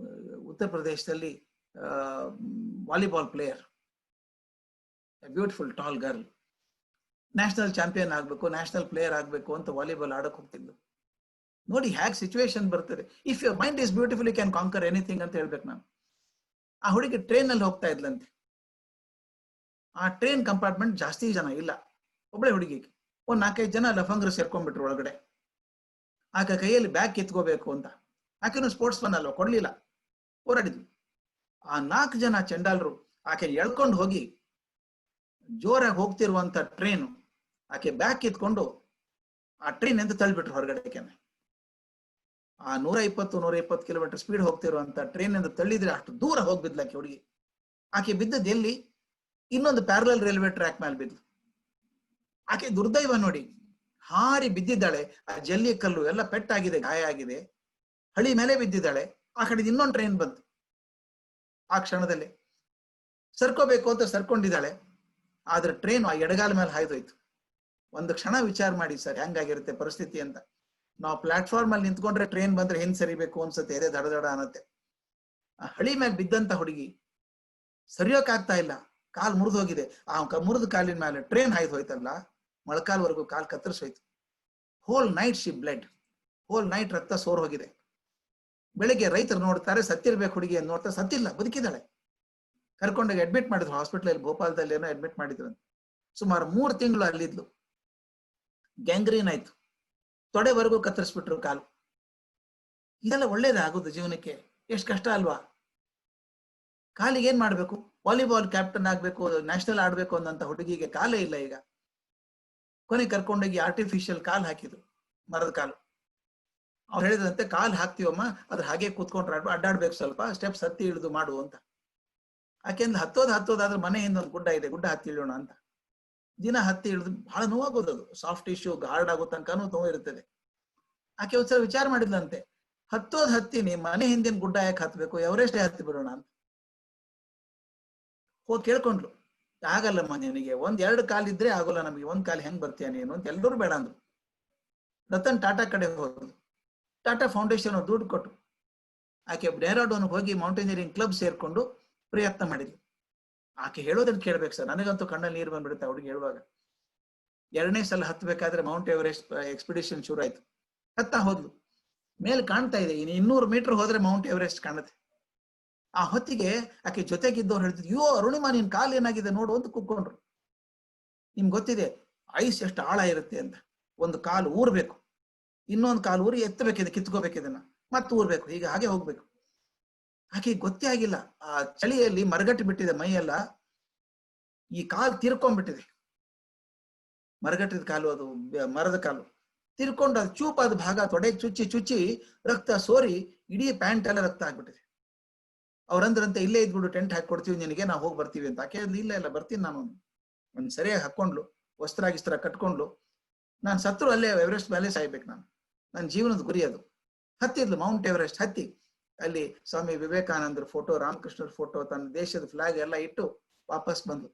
ಉತ್ತರ ಪ್ರದೇಶದಲ್ಲಿ volleyball player, beautiful tall girl. National champion ಆಗ್ಬೇಕು, ನ್ಯಾಷನಲ್ ಪ್ಲೇಯರ್ ಆಗ್ಬೇಕು ಅಂತ ವಾಲಿಬಾಲ್ ಆಡಕ್ ಹೋಗ್ತಿದ್ದು. ನೋಡಿ ಹ್ಯಾಕ್ ಸಿಚುವೇಶನ್ ಬರ್ತದೆ. If your mind is beautiful you can conquer anything ಅಂತ ಹೇಳ್ಬೇಕು ನಾನು. ಆ ಹುಡುಗಿ ಟ್ರೈನ್ ಅಲ್ಲಿ ಹೋಗ್ತಾ ಇದ್ಲಂತೆ. ಆ ಟ್ರೈನ್ ಕಂಪಾರ್ಟ್ಮೆಂಟ್ ಜಾಸ್ತಿ ಜನ ಇಲ್ಲ, ಒಬ್ಬಳೆ ಹುಡುಗಿಗೆ ಒಂದ್ 4-5 ಜನ ಲಫಂಗರು ಸೇರ್ಕೊಂಡ್ಬಿಟ್ರು ಒಳಗಡೆ. ಆಕೆ ಕೈಯಲ್ಲಿ ಬ್ಯಾಗ್ ಕಿತ್ಕೋಬೇಕು ಅಂತ ಆಕೆನು ಸ್ಪೋರ್ಟ್ಸ್ ಮನ್ ಅಲ್ವಾ, ಕೊಡ್ಲಿಲ್ಲ, ಹೋರಾಡಿದ್ಲು. ಆ 4 ಜನ ಚಂಡಾಲರು ಆಕೆ ಎಳ್ಕೊಂಡು ಹೋಗಿ ಜೋರಾಗಿ ಹೋಗ್ತಿರುವಂತ ಟ್ರೈನ್ ಆಕೆ ಬ್ಯಾಕ್ ಎತ್ಕೊಂಡು ಆ ಟ್ರೈನ್ ಎಂದು ತಳ್ಳಿಬಿಟ್ರು ಹೊರಗಡೆಗೆ. ಆ 120 ಕಿಲೋಮೀಟರ್ ಸ್ಪೀಡ್ ಹೋಗ್ತಿರುವಂತ ಟ್ರೈನ್ ಎಂದು ತಳ್ಳಿದ್ರೆ ಅಷ್ಟು ದೂರ ಹೋಗ್ಬಿದ್ಲು ಆಕೆ ಹುಡುಗಿ. ಆಕೆ ಬಿದ್ದದ್ದು ಎಲ್ಲಿ? ಇನ್ನೊಂದು ಪ್ಯಾರಲಲ್ ರೈಲ್ವೆ ಟ್ರ್ಯಾಕ್ ಮೇಲೆ ಬಿದ್ಲು. ಆಕೆ ದುರ್ದೈವ ನೋಡಿ, ಹಾರಿ ಬಿದ್ದಿದ್ದಾಳೆ. ಆ ಜಲ್ಲಿ ಕಲ್ಲು ಎಲ್ಲ ಪೆಟ್ಟಾಗಿದೆ, ಗಾಯ ಆಗಿದೆ, ಹಳಿ ಮೇಲೆ ಬಿದ್ದಿದ್ದಾಳೆ. ಆ ಕಡೆ ಇನ್ನೊಂದು ಟ್ರೈನ್ ಬಂತು. ಆ ಕ್ಷಣದಲ್ಲಿ ಸರ್ಕೋಬೇಕು ಅಂತ ಸರ್ಕೊಂಡಿದ್ದಾಳೆ. ಆದ್ರೆ ಟ್ರೈನ್ ಆ ಎಡಗಾಲ ಮೇಲೆ ಹಾಯ್ದೋಯ್ತು. ಒಂದು ಕ್ಷಣ ವಿಚಾರ ಮಾಡಿ ಸರ್, ಹೆಂಗಾಗಿರುತ್ತೆ ಪರಿಸ್ಥಿತಿ ಅಂತ. ನಾವು ಪ್ಲಾಟ್ಫಾರ್ಮ್ ಅಲ್ಲಿ ನಿಂತ್ಕೊಂಡ್ರೆ ಟ್ರೈನ್ ಬಂದ್ರೆ ಹೆಂಗ್ ಸರಿಬೇಕು ಅನ್ಸುತ್ತೆ, ಎದೆ ದಡ ದಡ ಅನ್ನತ್ತೆ. ಆ ಹಳಿ ಮೇಲೆ ಬಿದ್ದಂತ ಹುಡುಗಿ ಸರಿಯೋಕಾಗ್ತಾ ಇಲ್ಲ, ಕಾಲ್ ಮುರಿದು ಹೋಗಿದೆ. ಆ ಮುರಿದ ಕಾಲಿನ ಮೇಲೆ ಟ್ರೈನ್ ಹಾಯ್ದು ಹೋಯ್ತಲ್ಲ, ಮೊಳಕಾಲ್ವರೆಗೂ ಕಾಲ್ ಕತ್ತರಿಸೋಯ್ತು. Whole night she bled, whole night ರಕ್ತ ಸೋರ್ ಹೋಗಿದೆ. ಬೆಳಿಗ್ಗೆ ರೈತರು ನೋಡ್ತಾರೆ, ಸತ್ತಿರ್ಬೇಕು ಹುಡುಗಿ ಅಂತ ನೋಡ್ತಾರೆ, ಸತ್ತಿಲ್ಲ, ಬದುಕಿದ್ದಾಳೆ. ಕರ್ಕೊಂಡೋಗಿ ಅಡ್ಮಿಟ್ ಮಾಡಿದ್ರು ಹಾಸ್ಪಿಟಲ್, ಭೋಪಾಲದಲ್ಲಿ ಏನೋ ಅಡ್ಮಿಟ್ ಮಾಡಿದ್ರು. ಸುಮಾರು 3 ತಿಂಗಳು ಅಲ್ಲಿದ್ಲು. ಗ್ಯಾಂಗ್ರೀನ್ ಆಯ್ತು, ತೊಡೆವರೆಗೂ ಕತ್ತರಿಸ್ಬಿಟ್ರು ಕಾಲು. ಇದೆಲ್ಲ ಒಳ್ಳೇದಾಗೋದು ಜೀವನಕ್ಕೆ? ಎಷ್ಟು ಕಷ್ಟ ಅಲ್ವಾ? ಕಾಲಿಗೆ ಏನ್ ಮಾಡ್ಬೇಕು? ವಾಲಿಬಾಲ್ ಕ್ಯಾಪ್ಟನ್ ಆಗ್ಬೇಕು, ನ್ಯಾಷನಲ್ ಆಡ್ಬೇಕು ಅನ್ನೋಂತ ಹುಡುಗಿಗೆ ಕಾಲೇ ಇಲ್ಲ ಈಗ. ಕೊನೆ ಕರ್ಕೊಂಡೋಗಿ ಆರ್ಟಿಫಿಷಿಯಲ್ ಕಾಲ್ ಹಾಕಿದ್ರು, ಮರದ ಕಾಲು. ಅವ್ರು ಹೇಳಿದಂತೆ ಕಾಲ್ ಹಾಕ್ತೀವಮ್ಮ, ಅದ್ರ ಹಾಗೆ ಕೂತ್ಕೊಂಡ್ರೆ ಅಡ್ಡಾಡ್ಬೇಕು, ಸ್ವಲ್ಪ ಸ್ಟೆಪ್ಸ್ ಹತ್ತಿ ಇಳಿದು ಮಾಡು ಅಂತ. ಯಾಕೆಂದ್ರೆ ಹತ್ತೋದಾದ್ರೆ ಮನೆ ಹಿಂದೆ ಒಂದು ಗುಡ್ಡ ಇದೆ, ಗುಡ್ಡ ಹತ್ತಿ ಇಳಿಯೋಣ ಅಂತ. ದಿನ ಹತ್ತಿ ಇಳಿದು ಬಹಳ ನೋವಾಗೋದು, ಅದು ಸಾಫ್ಟ್ ಟಿಶ್ಯೂ ಹಾರ್ಡ್ ಆಗೋ ತನಕನೂ ನೋವು ಇರ್ತದೆ. ಆಕೆ ಒಂದ್ಸಲ ವಿಚಾರ ಮಾಡಿದ್ಲಂತೆ, ಹತ್ತೀನಿ, ಮನೆ ಹಿಂದಿನ ಗುಡ್ಡ ಯಾಕೆ ಹತ್ಬೇಕು, ಎವರೆಸ್ಟೇ ಹತ್ತಿ ಬಿಡೋಣ ಅಂತ. ಹೋಗಿ ಕೇಳ್ಕೊಂಡ್ಲು, ಆಗಲ್ಲಮ್ಮ ನಿನಗೆ 1-2 ಕಾಲ್ ಇದ್ರೆ ಆಗೋಲ್ಲ, ನಮಗೆ 1 ಕಾಲ್ ಹೆಂಗ್ ಬರ್ತೀಯ ನೀನು ಅಂತ ಎಲ್ಲರೂ ಬೇಡ ಅಂದ್ರು. ರತನ್ ಟಾಟಾ ಕಡೆ ಹೋದ್ರು. ಟಾಟಾ ಫೌಂಡೇಶನ್ ದುಡ್ಡು ಕೊಟ್ಟು ಆಕೆ ಡೆಹ್ರಾಡೂನ್ ಹೋಗಿ ಮೌಂಟೇನಿಯರಿಂಗ್ ಕ್ಲಬ್ ಸೇರ್ಕೊಂಡು ಪ್ರಯತ್ನ ಮಾಡಿದ್ಲು. ಆಕೆ ಹೇಳೋದನ್ನ ಕೇಳ್ಬೇಕು ಸರ್, ನನಗಂತೂ ಕಣ್ಣಲ್ಲಿ ನೀರು ಬಂದ್ಬಿಡುತ್ತೆ ಹುಡುಗಿ ಹೇಳುವಾಗ. 2ನೇ ಸಲ ಹತ್ಬೇಕಾದ್ರೆ ಮೌಂಟ್ ಎವರೆಸ್ಟ್ ಎಕ್ಸ್ಪಿಡಿಷನ್ ಶುರು ಆಯ್ತು. ಹತ್ತಾ ಹೋದ್ಲು, ಮೇಲೆ ಕಾಣ್ತಾ ಇದೆ, ಇನ್ನು 200 ಮೀಟರ್ ಹೋದ್ರೆ ಮೌಂಟ್ ಎವರೆಸ್ಟ್ ಕಾಣುತ್ತೆ. ಆ ಹೊತ್ತಿಗೆ ಆಕೆ ಜೊತೆಗಿದ್ದವ್ರು ಹೇಳ್ತಿದ್ರು, ಅಯ್ಯೋ ಅರುಣಿಮಾ, ನಿನ್ ಕಾಲು ಏನಾಗಿದೆ ನೋಡು ಅಂತ ಕೂತ್ಕೊಂಡ್ರು. ನಿಮ್ಗೆ ಗೊತ್ತಿದೆ ಐಸ್ ಎಷ್ಟು ಆಳ ಇರುತ್ತೆ ಅಂತ. ಒಂದು ಕಾಲು ಊರ್ಬೇಕು, ಇನ್ನೊಂದು ಕಾಲು ಊರಿ ಎತ್ತಬೇಕಿದೆ, ಕಿತ್ಕೋಬೇಕಿದನ್ನ, ಮತ್ತೆ ಊರ್ಬೇಕು, ಹೀಗೆ ಹಾಗೆ ಹೋಗ್ಬೇಕು. ಆಕೆ ಗೊತ್ತೇ ಆಗಿಲ್ಲ, ಆ ಚಳಿಯಲ್ಲಿ ಮರಗಟ್ಟು ಬಿಟ್ಟಿದೆ ಮೈಯೆಲ್ಲ. ಈ ಕಾಲು ತೀರ್ಕೊಂಡ್ಬಿಟ್ಟಿದೆ, ಮರಗಟ್ಟಿದ ಕಾಲು, ಅದು ಮರದ ಕಾಲು ತೀರ್ಕೊಂಡು ಅದು ಚೂಪಾದ ಭಾಗ ತೊಡೆಗೆ ಚುಚ್ಚಿ ರಕ್ತ ಸೋರಿ ಇಡೀ ಪ್ಯಾಂಟ್ ಎಲ್ಲ ರಕ್ತ ಆಗ್ಬಿಟ್ಟಿದೆ. ಅವ್ರಂದ್ರಂತೆ, ಇಲ್ಲೇ ಇದ್ಬಿಡು, ಟೆಂಟ್ ಹಾಕೊಡ್ತೀವಿ ನಿನಗೆ, ನಾವು ಹೋಗಿ ಬರ್ತೀವಿ ಅಂತ. ಆಕೆ ಇಲ್ಲ ಬರ್ತೀನಿ ನಾನು. ಒಂದ್ ಸರಿಯಾಗಿ ಹಾಕೊಂಡ್ಲು, ವಸ್ತ್ರ ಕಟ್ಕೊಂಡ್ಲು. ನಾನು ಸತ್ರು ಅಲ್ಲೇ ಎವರೆಸ್ಟ್ ಮೇಲೆ ಸಾಯ್ಬೇಕು, ನನ್ನ ಜೀವನದ ಗುರಿ ಅದು. ಹತ್ತಿದ್ಲು ಮೌಂಟ್ ಎವರೆಸ್ಟ್, ಹತ್ತಿ ಅಲ್ಲಿ ಸ್ವಾಮಿ ವಿವೇಕಾನಂದರ ಫೋಟೋ, ರಾಮಕೃಷ್ಣರ ಫೋಟೋ, ತನ್ನ ದೇಶದ ಫ್ಲಾಗ್ ಎಲ್ಲ ಇಟ್ಟು ವಾಪಸ್ ಬಂದು.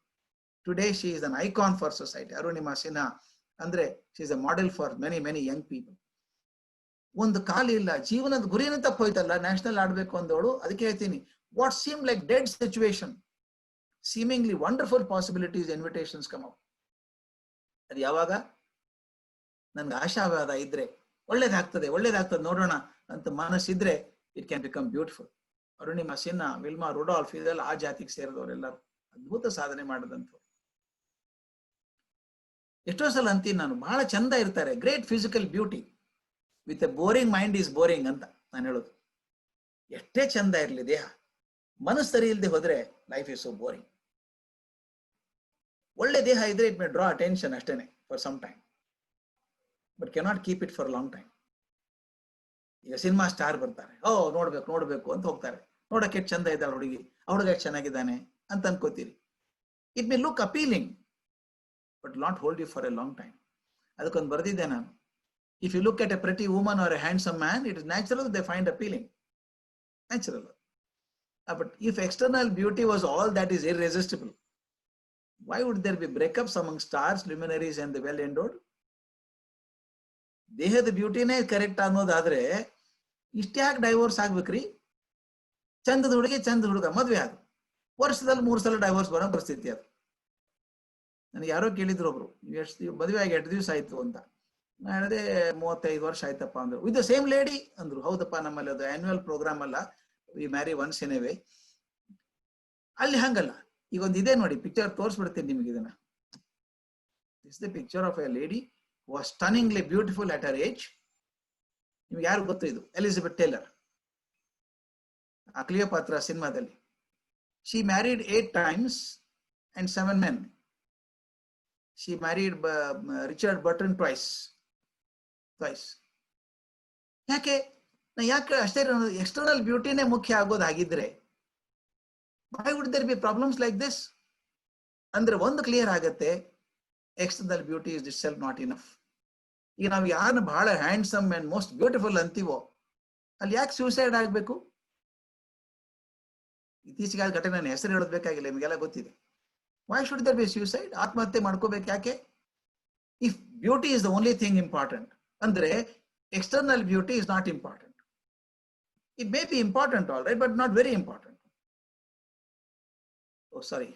Today she is an icon for society. Arunima Sinha ಅಂದ್ರೆ she is a model for many young people. ಒಂದು ಕಾಲು ಇಲ್ಲ, ಜೀವನದ ಗುರಿನ ತಪ್ಪೋಯ್ತಲ್ಲ, ನ್ಯಾಷನಲ್ ಆಡ್ಬೇಕು ಅಂದವಳು. ಅದಕ್ಕೆ ಹೇಳ್ತೀನಿ, what seem like dead situation, seemingly wonderful possibilities, invitations come out. ಅದು ಯಾವಾಗ ನನ್ಗೆ ಆಶಾವಾದ ಇದ್ರೆ, ಒಳ್ಳೇದಾಗ್ತದೆ ನೋಡೋಣ ಅಂತ ಮನಸ್ಸಿದ್ರೆ, it can become beautiful. Arunima Sinha, Wilma Rudolph, ಇದೆಲ್ಲ ಆ ಜಾತಿಗೆ ಸೇರಿದವರೆಲ್ಲರೂ ಅದ್ಭುತ ಸಾಧನೆ ಮಾಡಿದಂಥವ್ರು. ಎಷ್ಟೋ ಸಲ ಅಂತೀನಿ ನಾನು, ಬಹಳ ಚಂದ ಇರ್ತಾರೆ, great physical beauty with A boring mind is boring ಅಂತ ನಾನು ಹೇಳೋದು. ಎಷ್ಟೇ ಚಂದ ಇರಲಿ ದೇಹ, ಮನಸ್ಸು ಸರಿ ಇಲ್ಲದೆ ಹೋದ್ರೆ ಲೈಫ್ ಇಸ್ ಸೋ ಬೋರಿಂಗ್. ಒಳ್ಳೆ ದೇಹ ಇದ್ರೆ ಇಟ್ ಮೇ ಡ್ರಾ ಅಟೆನ್ಷನ್ ಅಷ್ಟೇನೆ for some time, but cannot keep it for long time. ಈಗ ಸಿನಿಮಾ ಸ್ಟಾರ್ ಬರ್ತಾರೆ, ನೋಡ್ಬೇಕು ಅಂತ ಹೋಗ್ತಾರೆ. ನೋಡಕ್ಕೆ ಎಷ್ಟು ಚಂದ ಇದ್ದಾಳೆ ಹುಡುಗಿ, ಹುಡುಗ ಎಷ್ಟು ಚೆನ್ನಾಗಿದ್ದಾನೆ ಅಂತ ಅನ್ಕೋತೀರಿ. It may look appealing but not hold you for a long time. ಅದಕ್ಕೊಂದು ಬರ್ದಿದ್ದೆ ನಾನು, if you look at a pretty woman or a handsome man, it is natural they find appealing, natural. But if external beauty was all that is irresistible, why would there be breakups among stars, luminaries and the well endowed? ದೇಹದ ಬ್ಯೂಟಿನೇ correct ಅನ್ನೋದಾದ್ರೆ ಇಷ್ಟ್ಯಾಕೆ divorce ಆಗ್ಬೇಕ್ರಿ? ಚಂದದ ಹುಡುಗಿ ಚಂದ ಹುಡುಗ ಮದ್ವೆ ಆದ ವರ್ಷದಲ್ಲಿ 3 ಸಲ ಡೈವೋರ್ಸ್ ಬರೋ ಪರಿಸ್ಥಿತಿ ಅದು. ನನಗೆ ಯಾರೋ ಕೇಳಿದ್ರು ಒಬ್ರು, ಎಷ್ಟು ಮದುವೆ ಆಗಿ 2 ದಿವಸ ಆಯ್ತು ಅಂತ. ನಾ ಹೇಳಿದೆ 35 ವರ್ಷ ಆಯ್ತಪ್ಪ ಅಂದ್ರು. ವಿತ್ ದ ಸೇಮ್ ಲೇಡಿ ಅಂದ್ರು. ಹೌದಪ್ಪ, ನಮ್ಮಲ್ಲಿ ಅದು ಆನ್ಯುವಲ್ ಪ್ರೋಗ್ರಾಮ್ ಅಲ್ಲ, we marry once in a way. ಅಲ್ಲಿ ಹಂಗಲ್ಲ. ಈಗ ಒಂದು ಇದೆ ನೋಡಿ, ಪಿಕ್ಚರ್ ತೋರಿಸ್ಬಿಡ್ತೀನಿ ನಿಮಗೆ ಇದನ್ನ. This the picture of A lady was stunningly beautiful at her age. ನಿಮ್ಗೆ ಯಾರು ಗೊತ್ತು ಇದು? Elizabeth Taylor. ಆ ಕ್ಲಿಯೋಪಾತ್ರ ಸಿನಿಮಾದಲ್ಲಿ. She married 8 times and 7 men. She married Richard Burton twice. ಯಾಕೆ ಅಷ್ಟೇ ಎಕ್ಸ್ಟರ್ನಲ್ ಬ್ಯೂಟಿನೇ ಮುಖ್ಯ ಆಗೋದಾಗಿದ್ರೆ why would there be problems like this? ಅಂದ್ರೆ ಒಂದು ಕ್ಲಿಯರ್ ಆಗತ್ತೆ, external beauty is it self not enough. ಈಗ ನಾವು ಯಾರನ್ನ ಬಹಳ ಹ್ಯಾಂಡ್ಸಮ್ ಅಂಡ್ ಮೋಸ್ಟ್ ಬ್ಯೂಟಿಫುಲ್ ಅಂತೀವೋ ಅಲ್ಲಿ ಯಾಕೆ ಸೂಸೈಡ್ ಆಗ್ಬೇಕು? ಇತ್ತೀಚೆಗೆ ಘಟನೆ ನನ್ನ ಹೆಸರು ಹೇಳೋದ್ಬೇಕಾಗಿಲ್ಲ, ನಿಮಗೆಲ್ಲ ಗೊತ್ತಿದೆ. Why should there be suicide? ಆತ್ಮಹತ್ಯೆ ಮಾಡ್ಕೋಬೇಕು ಯಾಕೆ? If beauty is the only thing important ಅಂದ್ರೆ external beauty is not important. It may be important all right, but not very important. Oh sorry.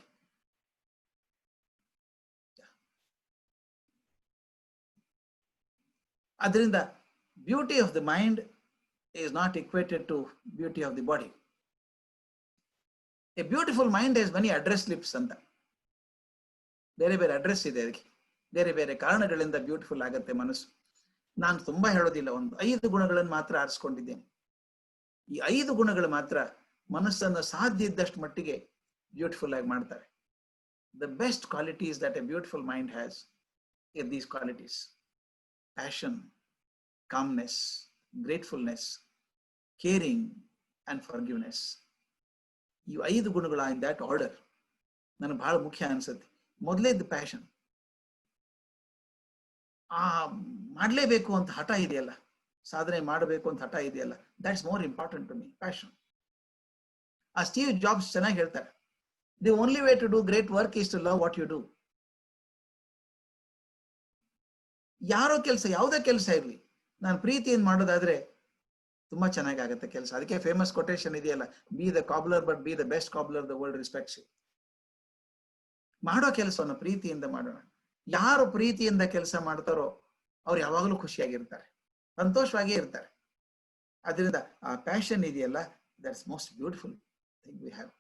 ಅದರಿಂದ beauty of the mind is not equated to beauty of the body. A beautiful mind has many address lips anta. ಬೇರೆ ಬೇರೆ address ಇದೆ ಅದಕ್ಕೆ, ಬೇರೆ ಬೇರೆ ಕಾರಣಗಳಿಂದ beautiful ಆಗತ್ತೆ ಮನಸ್ಸು. ನಾನು ತುಂಬಾ ಹೇಳೋದಿಲ್ಲ, ಒಂದು 5 ಗುಣಗಳನ್ನು ಮಾತ್ರ ಆರಿಸ್ಕೊಂಡಿದ್ದೇನೆ. ಈ 5 ಗುಣಗಳು ಮಾತ್ರ ಮನಸ್ಸನ್ನು ಸಾಧ್ಯ ಇದ್ದಷ್ಟು ಮಟ್ಟಿಗೆ ಬ್ಯೂಟಿಫುಲ್ ಆಗಿ ಮಾಡ್ತಾರೆ. The best qualities that a beautiful mind has are these qualities: passion, calmness, gratefulness, caring and forgiveness. ಈ 5 ಗುಣಗಳು in that order ನನಗೆ ಬಹಳ ಮುಖ್ಯ ಅನ್ಸುತ್ತೆ. ಮೊದಲೇದು ಪ್ಯಾಷನ್. ಮಾಡಲೇಬೇಕು ಅಂತ ಹಠ ಇದೆಯಲ್ಲ, ಸಾಧನೆ ಮಾಡಬೇಕು ಅಂತ ಹಠ ಇದೆಯಲ್ಲ, that's more important to me, passion. ಆ ಸ್ಟೀವ್ ಜಾಬ್ಸ್ ಚೆನ್ನಾಗಿ ಹೇಳ್ತಾರೆ, the only way to do great work is to love what you do. ಯಾರೋ ಕೆಲಸ, ಯಾವುದೇ ಕೆಲಸ ಇರಲಿ, ನಾನು ಪ್ರೀತಿಯಿಂದ ಮಾಡೋದಾದ್ರೆ ತುಂಬಾ ಚೆನ್ನಾಗಿ ಆಗುತ್ತೆ ಕೆಲಸ. ಅದಕ್ಕೆ ಫೇಮಸ್ ಕೊಟೇಶನ್ ಇದೆಯಲ್ಲ, B the cobbler but B the best cobbler the world respects. ಮಾಡೋ ಕೆಲಸವನ್ನು ಪ್ರೀತಿಯಿಂದ ಮಾಡೋಣ. ಯಾರು ಪ್ರೀತಿಯಿಂದ ಕೆಲಸ ಮಾಡ್ತಾರೋ ಅವ್ರು ಯಾವಾಗಲೂ ಖುಷಿಯಾಗಿರ್ತಾರೆ, ಸಂತೋಷವಾಗೇ ಇರ್ತಾರೆ. ಅದರಿಂದ ಆ ಪ್ಯಾಷನ್ ಇದೆಯಲ್ಲ, that's most beautiful thing we have.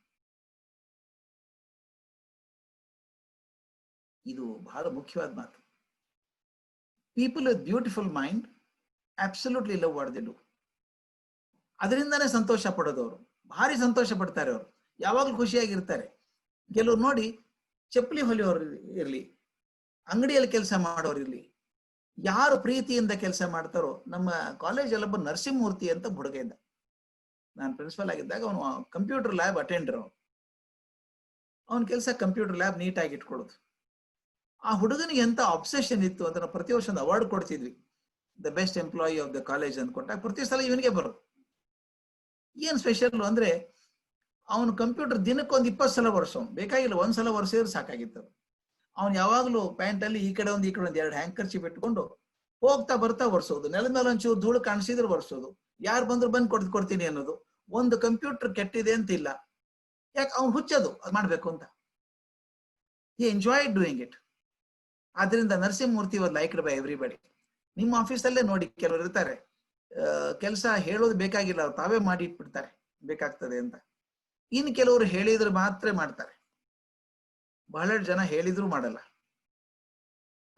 ಇದು ಬಹಳ ಮುಖ್ಯವಾದ ಮಾತು. People with beautiful mind absolutely love what they do. ಅದರಿಂದಾನೇ ಸಂತೋಷ ಪಡೋದವರು, ಭಾರಿ ಸಂತೋಷ ಪಡ್ತಾರೆ ಅವರು, ಯಾವಾಗಲೂ ಖುಷಿಯಾಗಿರ್ತಾರೆ. ಕೆಲವ್ರು ನೋಡಿ, ಚಪ್ಪಲಿ ಹೊಲಿಯೋರು ಇರ್ಲಿ, ಅಂಗಡಿಯಲ್ಲಿ ಕೆಲಸ ಮಾಡೋರು ಇರ್ಲಿ, ಯಾರು ಪ್ರೀತಿಯಿಂದ ಕೆಲಸ ಮಾಡ್ತಾರೋ. ನಮ್ಮ ಕಾಲೇಜಲ್ಲೊಬ್ಬ ನರಸಿಂಹಮೂರ್ತಿ ಅಂತ ಹುಡುಗ ಇದ್ದ, ನಾನು ಪ್ರಿನ್ಸಿಪಲ್ ಆಗಿದ್ದಾಗ ಅವನು ಕಂಪ್ಯೂಟರ್ ಲ್ಯಾಬ್ ಅಟೆಂಡರ್. ಅವನ ಕೆಲಸ ಕಂಪ್ಯೂಟರ್ ಲ್ಯಾಬ್ ನೀಟಾಗಿ ಇಟ್ಕೊಡೋದು. ಆ ಹುಡುಗನಿಗೆ ಎಂತ ಅಬ್ಸೆಷನ್ ಇತ್ತು ಅಂತ ನಾವು ಪ್ರತಿ ವರ್ಷ ಒಂದು ಅವಾರ್ಡ್ ಕೊಡ್ತಿದ್ವಿ, the best employee of the college ಅಂತ ಕೊಟ್ಟಾಗ ಪ್ರತಿ ಸಲ ಇವನಿಗೆ ಬರೋದು. ಏನ್ ಸ್ಪೆಷಲ್ ಅಂದ್ರೆ, ಅವನು ಕಂಪ್ಯೂಟರ್ ದಿನಕ್ಕೊಂದು 20 ಸಲ ವರ್ಷ, ಬೇಕಾಗಿಲ್ಲ, 1 ಸಲ ವರ್ಷಿದ್ರೆ ಸಾಕಾಗಿತ್ತು. ಅವ್ನು ಯಾವಾಗ್ಲೂ ಪ್ಯಾಂಟ್ ಅಲ್ಲಿ ಈ ಕಡೆ ಒಂದು 2 ಹ್ಯಾಂಕರ್ಚಿಪ್ ಇಟ್ಕೊಂಡು ಹೋಗ್ತಾ ಬರ್ತಾ ವರ್ಷೋದು. ನೆಲದ ಮೇಲೆ ಒಂಚೂರು ಧೂಳು ಕಾಣಿಸಿದ್ರೆ ವರ್ಷೋದು, ಯಾರು ಬಂದ್ರು ಬಂದು ಕೊಡ್ತೀನಿ ಅನ್ನೋದು. ಒಂದು ಕಂಪ್ಯೂಟರ್ ಕೆಟ್ಟಿದೆ ಅಂತ ಇಲ್ಲ, ಯಾಕೆ ಅವ್ನು ಹುಚ್ಚದು ಅದು ಮಾಡ್ಬೇಕು ಅಂತ. ಹಿ ಎಂಜಾಯ್ಡ್ ಡೂಯಿಂಗ್ ಇಟ್. ಆದ್ರಿಂದ Narasimhamurthy was liked by everybody. ನಿಮ್ಮ ಆಫೀಸಲ್ಲೇ ನೋಡಿ, ಕೆಲವರು ಇರ್ತಾರೆ ಕೆಲಸ ಹೇಳೋದು ಬೇಕಾಗಿಲ್ಲ, ಅವ್ರು ತಾವೇ ಮಾಡಿ ಇಟ್ಬಿಡ್ತಾರೆ ಬೇಕಾಗ್ತದೆ ಅಂತ. ಇನ್ನು ಕೆಲವರು ಹೇಳಿದ್ರೆ ಮಾತ್ರ ಮಾಡ್ತಾರೆ, ಬಹಳಷ್ಟು ಜನ ಹೇಳಿದ್ರು ಮಾಡಲ್ಲ.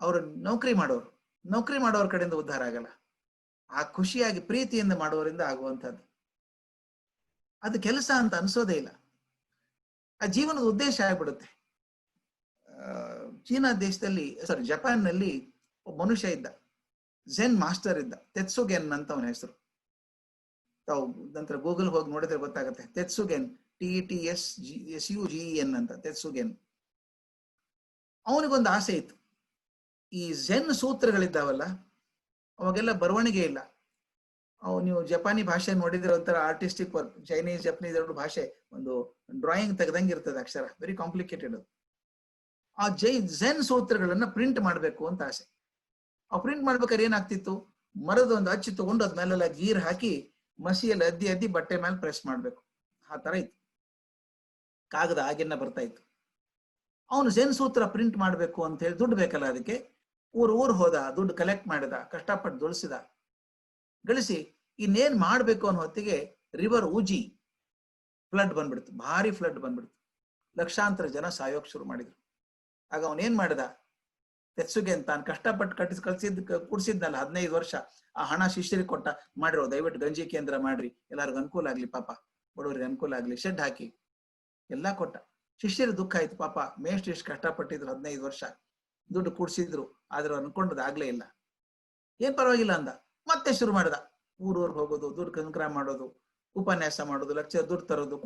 ಅವರು ನೌಕರಿ ಮಾಡೋರ ಕಡೆಯಿಂದ ಉದ್ಧಾರ ಆಗಲ್ಲ. ಆ ಖುಷಿಯಾಗಿ ಪ್ರೀತಿಯಿಂದ ಮಾಡೋರಿಂದ ಆಗುವಂಥದ್ದು ಅದು ಕೆಲಸ ಅಂತ ಅನ್ಸೋದೇ ಇಲ್ಲ, ಆ ಜೀವನದ ಉದ್ದೇಶ ಆಗ್ಬಿಡುತ್ತೆ. ಚೀನಾ ದೇಶದಲ್ಲಿ, ಜಪಾನ್ ನಲ್ಲಿ ಒಬ್ಬ ಮನುಷ್ಯ ಇದ್ದ, ಝೆನ್ ಮಾಸ್ಟರ್ ಇದ್ದ, ತೆತ್ಸುಗೆನ್ ಅಂತ ಅವನ ಹೆಸರು. ತಾವು ನಂತರ ಗೂಗಲ್ ಹೋಗಿ ನೋಡಿದ್ರೆ ಗೊತ್ತಾಗುತ್ತೆ. ತೆತ್ಸುಗೆನ್, TETSUGEN ಅಂತ, ತೆತ್ಸುಗೆನ್. ಅವನಿಗೊಂದು ಆಸೆ ಇತ್ತು, ಈ ಝೆನ್ ಸೂತ್ರಗಳಿದ್ದಾವಲ್ಲ ಅವಾಗೆಲ್ಲ ಬರವಣಿಗೆ ಇಲ್ಲ. ನೀವು ಜಪಾನಿ ಭಾಷೆ ನೋಡಿದ್ರೆ ಒಂಥರ ಆರ್ಟಿಸ್ಟಿಕ್ ವರ್ಕ್, ಚೈನೀಸ್ ಜಪನೀಸ್ 2 ಭಾಷೆ ಒಂದು ಡ್ರಾಯಿಂಗ್ ತೆಗೆದಂಗೆ ಇರ್ತದೆ, ಅಕ್ಷರ ವೆರಿ ಕಾಂಪ್ಲಿಕೇಟೆಡ್. ಆ ಝೆನ್ ಸೂತ್ರಗಳನ್ನ ಪ್ರಿಂಟ್ ಮಾಡಬೇಕು ಅಂತ ಆಸೆ. ಆ ಪ್ರಿಂಟ್ ಮಾಡ್ಬೇಕಾದ್ರೆ ಏನಾಗ್ತಿತ್ತು, ಮರದ ಒಂದು ಅಚ್ಚು ತಗೊಂಡು ಅದ್ಮೇಲೆಲ್ಲ ಗೀರ್ ಹಾಕಿ ಮಸಿಯಲ್ಲಿ ಅದ್ದಿ ಬಟ್ಟೆ ಮೇಲೆ ಪ್ರೆಸ್ ಮಾಡ್ಬೇಕು. ಆ ತರ ಇತ್ತು, ಕಾಗದ ಆಗಿನ್ನ ಬರ್ತಾ ಇತ್ತು. ಅವನು ಝೆನ್ ಸೂತ್ರ ಪ್ರಿಂಟ್ ಮಾಡ್ಬೇಕು ಅಂತ ಹೇಳಿ ದುಡ್ಡು ಬೇಕಲ್ಲ, ಅದಕ್ಕೆ ಊರು ಹೋದ, ದುಡ್ಡು ಕಲೆಕ್ಟ್ ಮಾಡಿದ, ಕಷ್ಟಪಟ್ಟು ಗಳಿಸಿ ಇನ್ನೇನ್ ಮಾಡ್ಬೇಕು ಅನ್ನೋ ಹೊತ್ತಿಗೆ ರಿವರ್ ಊಜಿ ಫ್ಲಡ್ ಬಂದ್ಬಿಡ್ತು, ಭಾರಿ ಫ್ಲಡ್ ಬಂದ್ಬಿಡ್ತು. ಲಕ್ಷಾಂತರ ಜನ ಸಾಯೋಕ್ ಶುರು ಮಾಡಿದ್ರು. ಆಗ ಅವನೇನ್ ಮಾಡಿದ, ತೆತ್ಸುಗೆನ್ ತಾನು ಕಷ್ಟಪಟ್ಟು ಕೂಡ್ಸಿದ್ನಲ್ಲ 15 ವರ್ಷ, ಆ ಹಣ ಶಿಷ್ಯರಿಗೆ ಕೊಟ್ಟ, ಮಾಡಿರೋ ದಯವಿಟ್ಟು ಗಂಜಿ ಕೇಂದ್ರ ಮಾಡ್ರಿ, ಎಲ್ಲರಿಗೂ ಅನುಕೂಲ ಆಗ್ಲಿ ಪಾಪ ಬಡವರಿಗೆ ಅನುಕೂಲ ಆಗ್ಲಿ, ಶೆಡ್ ಹಾಕಿ ಎಲ್ಲಾ ಕೊಟ್ಟ. ಶಿಷ್ಯರ ದುಃಖ ಆಯ್ತು, ಪಾಪ ಮೇಷ್ಟ್ರು ಇಷ್ಟು ಕಷ್ಟಪಟ್ಟಿದ್ರು, 15 ವರ್ಷ ದುಡ್ಡು ಕೂಡ್ಸಿದ್ರು, ಆದ್ರೆ ಅನ್ಕೊಂಡದ್ ಆಗ್ಲೇ ಇಲ್ಲ. ಏನ್ ಪರವಾಗಿಲ್ಲ ಅಂದ. ಮತ್ತೆ ಶುರು ಮಾಡಿದ, ಊರೂರ್ಗೆ ಹೋಗೋದು, ದುಡ್ಡು ಸಂಗ್ರಹ ಮಾಡೋದು, ಉಪನ್ಯಾಸ ಮಾಡೋದು, ಲೆಕ್ಚರ್ ದುಡ್ಡು ತರೋದು,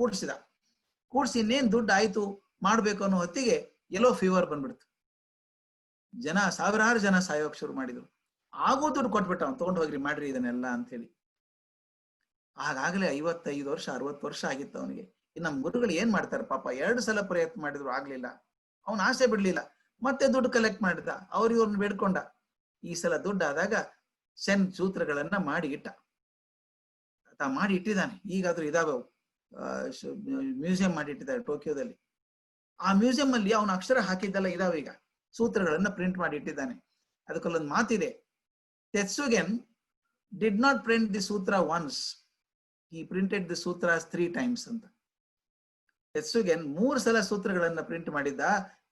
ಕೂಡ್ಸಿ ಇನ್ನೇನ್ ದುಡ್ಡು ಆಯ್ತು ಮಾಡ್ಬೇಕು ಅನ್ನೋ ಹೊತ್ತಿಗೆ ಎಲ್ಲೋ ಫೀವರ್ ಬಂದ್ಬಿಡ್ತು. ಸಾವಿರಾರು ಜನ ಸಾಯೋಕ್ ಶುರು ಮಾಡಿದ್ರು. ಆಗೂ ದುಡ್ಡು ಕೊಟ್ಬಿಟ್ಟ, ಅವ್ನು ತಗೊಂಡು ಹೋಗ್ರಿ ಮಾಡ್ರಿ ಇದನ್ನೆಲ್ಲ ಅಂತ ಹೇಳಿ. ಆಗಾಗಲೇ 55 ವರ್ಷ 60 ವರ್ಷ ಆಗಿತ್ತು ಅವನಿಗೆ. ನಮ್ಮ ಗುರುಗಳು ಏನ್ ಮಾಡ್ತಾರೆ ಪಾಪ, 2 ಸಲ ಪ್ರಯತ್ನ ಮಾಡಿದ್ರು ಆಗ್ಲಿಲ್ಲ. ಅವನ ಆಸೆ ಬಿಡ್ಲಿಲ್ಲ, ಮತ್ತೆ ದುಡ್ಡು ಕಲೆಕ್ಟ್ ಮಾಡಿದ, ಇವ್ರನ್ನ ಬೇಡ್ಕೊಂಡ. ಈ ಸಲ ದುಡ್ಡು ಆದಾಗ ಸೆನ್ ಸೂತ್ರಗಳನ್ನ ಮಾಡಿ ಇಟ್ಟಿದ್ದಾನೆ. ಈಗಾದ್ರೂ ಇದಾವೆ, ಮ್ಯೂಸಿಯಂ ಮಾಡಿ ಇಟ್ಟಿದ್ದಾರೆ ಟೋಕಿಯೋದಲ್ಲಿ. ಆ ಮ್ಯೂಸಿಯಂ ಅಲ್ಲಿ ಅವನ ಅಕ್ಷರ ಹಾಕಿದ್ದೆಲ್ಲ ಇದಾವೆ, ಈಗ ಸೂತ್ರಗಳನ್ನ ಪ್ರಿಂಟ್ ಮಾಡಿ ಇಟ್ಟಿದ್ದಾನೆ. ಅದಕ್ಕೊಂದು ಮಾತಿದೆ, ತೆತ್ಸುಗೆನ್ ಡಿಡ್ ನಾಟ್ ಪ್ರಿಂಟ್ ದಿ ಸೂತ್ರ once, he printed the sutras 3 times ಅಂತ. ತೆತ್ಸುಗೆನ್ 3 ಸಲ ಸೂತ್ರಗಳನ್ನ ಪ್ರಿಂಟ್ ಮಾಡಿದ್ದ,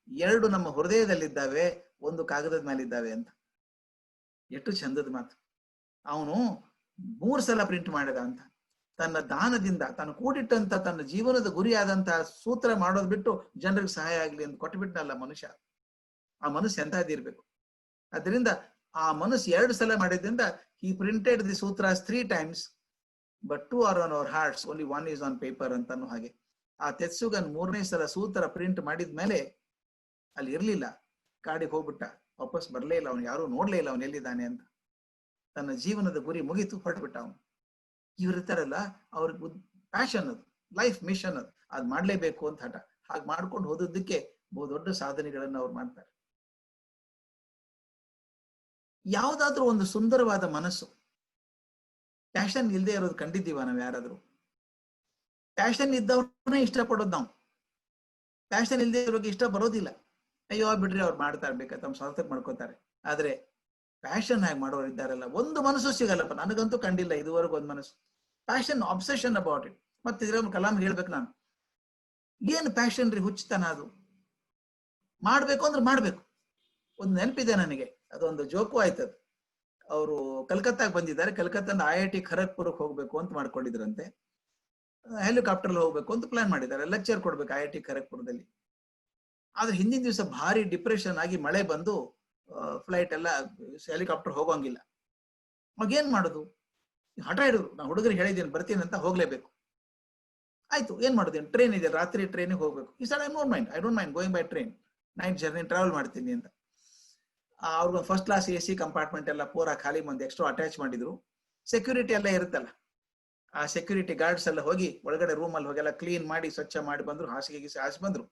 2 ನಮ್ಮ ಹೃದಯದಲ್ಲಿದ್ದಾವೆ, 1 ಕಾಗದದ ಮೇಲೆ ಇದ್ದಾವೆ ಅಂತ. ಎಷ್ಟು ಚಂದದ ಮಾತು. ಅವನು 3 ಸಲ ಪ್ರಿಂಟ್ ಮಾಡಿದ ಅಂತ. ತನ್ನ ದಾನದಿಂದ ತಾನು ಕೂಡಿಟ್ಟಂತ ತನ್ನ ಜೀವನದ ಗುರಿಯಾದಂತಹ ಸೂತ್ರ ಮಾಡೋದು ಬಿಟ್ಟು ಜನರಿಗೆ ಸಹಾಯ ಆಗ್ಲಿ ಅಂತ ಕೊಟ್ಟುಬಿಟ್ನಲ್ಲ ಮನುಷ್ಯ. ಆ ಮನಸ್ಸು ಎಂತದಿರ್ಬೇಕು. ಅದರಿಂದ ಆ ಮನಸ್ಸು 2 ಸಲ ಮಾಡಿದ್ರಿಂದ he printed the sutras 3 times but 2 are on our hearts, only 1 is on paper ಅಂತಾನು ಹಾಗೆ. ಆ ತೆತ್ಸುಗನ್ 3ನೇ ಸಲ ಸೂತ್ರ ಪ್ರಿಂಟ್ ಮಾಡಿದ್ಮೇಲೆ ಅಲ್ಲಿ ಇರ್ಲಿಲ್ಲ, ಕಾಡಿಗೆ ಹೋಗ್ಬಿಟ್ಟ, ವಾಪಸ್ ಬರ್ಲೇ ಇಲ್ಲ. ಅವನು ಯಾರು ನೋಡ್ಲೇ ಇಲ್ಲ ಅವನು ಎಲ್ಲಿದ್ದಾನೆ ಅಂತ. ತನ್ನ ಜೀವನದ ಗುರಿ ಮುಗಿತು, ಹೊರಟ್ಬಿಟ್ಟ ಅವನು. ಇವ್ರಿರ್ತಾರಲ್ಲ, ಅವ್ರಿಗೆ ಪ್ಯಾಷನ್ ಅದು, ಲೈಫ್ ಮಿಷನ್ ಅದು ಮಾಡ್ಲೇಬೇಕು ಅಂತ ಹಠ. ಹಾಗೆ ಮಾಡ್ಕೊಂಡು ಹೋದದ್ದಕ್ಕೆ ಬಹುದೊಡ್ಡ ಸಾಧನೆಗಳನ್ನ ಅವ್ರು ಮಾಡ್ತಾರೆ. ಯಾವುದಾದ್ರೂ ಒಂದು ಸುಂದರವಾದ ಮನಸ್ಸು, ಪ್ಯಾಷನ್ ಇಲ್ಲದೆ ಇರೋದು ಕಂಡಿದ್ದೀವ ನಾವು ಯಾರಾದ್ರೂ? ಪ್ಯಾಷನ್ ಇದ್ದವ್ರನ್ನೇ ಇಷ್ಟಪಡೋದು ನಾವು. ಪ್ಯಾಷನ್ ಇಲ್ಲದೆ ಇರೋರಿಗೆ ಇಷ್ಟ ಬರೋದಿಲ್ಲ. ಅಯ್ಯೋ ಬಿಡ್ರಿ, ಅವ್ರು ಮಾಡ್ತಾರೆ, ಬೇಕಾದ್ರೆ ತಮ್ಮ ಸ್ವಾರ್ಥಕ್ಕೆ ಮಾಡ್ಕೋತಾರೆ. ಆದ್ರೆ ಪ್ಯಾಷನ್ ಆಗಿ ಮಾಡೋರು ಇದ್ದಾರಲ್ಲ, ಒಂದು ಮನಸ್ಸು ಸಿಗಲ್ಲಪ್ಪ. ನನಗಂತೂ ಕಂಡಿಲ್ಲ ಇದುವರೆಗೂ ಒಂದು ಮನಸ್ಸು. Passion, obsession about it. ಮತ್ತೆ ಇದ್ರ ಕಲಾಂ ಹೇಳ್ಬೇಕು ನಾನು, ಏನು ಪ್ಯಾಷನ್ ರೀ, ಹುಚ್ಚತನ ಅದು. ಮಾಡ್ಬೇಕು ಅಂದ್ರೆ ಮಾಡ್ಬೇಕು. ಒಂದು ನೆನಪಿದೆ ನನಗೆ, ಅದೊಂದು ಜೋಕು ಆಯ್ತದ. ಅವರು ಕಲ್ಕತ್ತಾಗ ಬಂದಿದ್ದಾರೆ, ಕಲ್ಕತ್ತಾದ IIT ಖರಗ್ಪುರಕ್ಕೆ ಹೋಗ್ಬೇಕು ಅಂತ ಮಾಡ್ಕೊಂಡಿದ್ರಂತೆ. ಹೆಲಿಕಾಪ್ಟರ್ ಹೋಗ್ಬೇಕು ಅಂತ ಪ್ಲಾನ್ ಮಾಡಿದ್ದಾರೆ, ಲೆಕ್ಚರ್ ಕೊಡ್ಬೇಕು IIT ಖರಗ್ಪುರದಲ್ಲಿ. ಆದ್ರೆ ಹಿಂದಿನ ದಿವಸ ಭಾರಿ ಡಿಪ್ರೆಷನ್ ಆಗಿ ಮಳೆ ಬಂದು ಫ್ಲೈಟ್ ಎಲ್ಲ, ಹೆಲಿಕಾಪ್ಟರ್ ಹೋಗೋಂಗಿಲ್ಲ. ಅವಾಗ ಏನ್ ಮಾಡುದು? ಹಠ ಹಿಡಿದ್ರು, ನಾ ಹುಡುಗರಿಗೆ ಹೇಳಿದ್ದೀನಿ ಬರ್ತೀನಿ ಅಂತ, ಹೋಗ್ಲೇಬೇಕು. ಆಯ್ತು, ಏನ್ ಮಾಡೋದೇನು, ಟ್ರೈನ್ ಇದೆ, ರಾತ್ರಿ ಟ್ರೈನಿಗೆ ಹೋಗ್ಬೇಕು. ಈ ಸಲ I don't mind going by train, night journey travel ಮಾಡ್ತೀನಿ ಅಂತ. ಅವ್ರಿಗೆ ಫಸ್ಟ್ ಕ್ಲಾಸ್ AC ಕಂಪಾರ್ಟ್ಮೆಂಟ್ ಎಲ್ಲ ಪೂರಾ ಖಾಲಿ, ಮಂದಿ ಎಕ್ಸ್ಟ್ರಾ ಅಟ್ಯಾಚ್ ಮಾಡಿದ್ರು. ಸೆಕ್ಯೂರಿಟಿ ಎಲ್ಲ ಇರುತ್ತಲ್ಲ, ಆ ಸೆಕ್ಯೂರಿಟಿ ಗಾರ್ಡ್ಸ್ ಎಲ್ಲ ಹೋಗಿ ಒಳಗಡೆ ರೂಮ್ ಅಲ್ಲಿ ಹೋಗಿ ಎಲ್ಲ ಕ್ಲೀನ್ ಮಾಡಿ ಸ್ವಚ್ಛ ಮಾಡಿ ಬಂದ್ರು, ಹಾಸಿಗೆ ಹಾಸಿ ಬಂದ್ರು.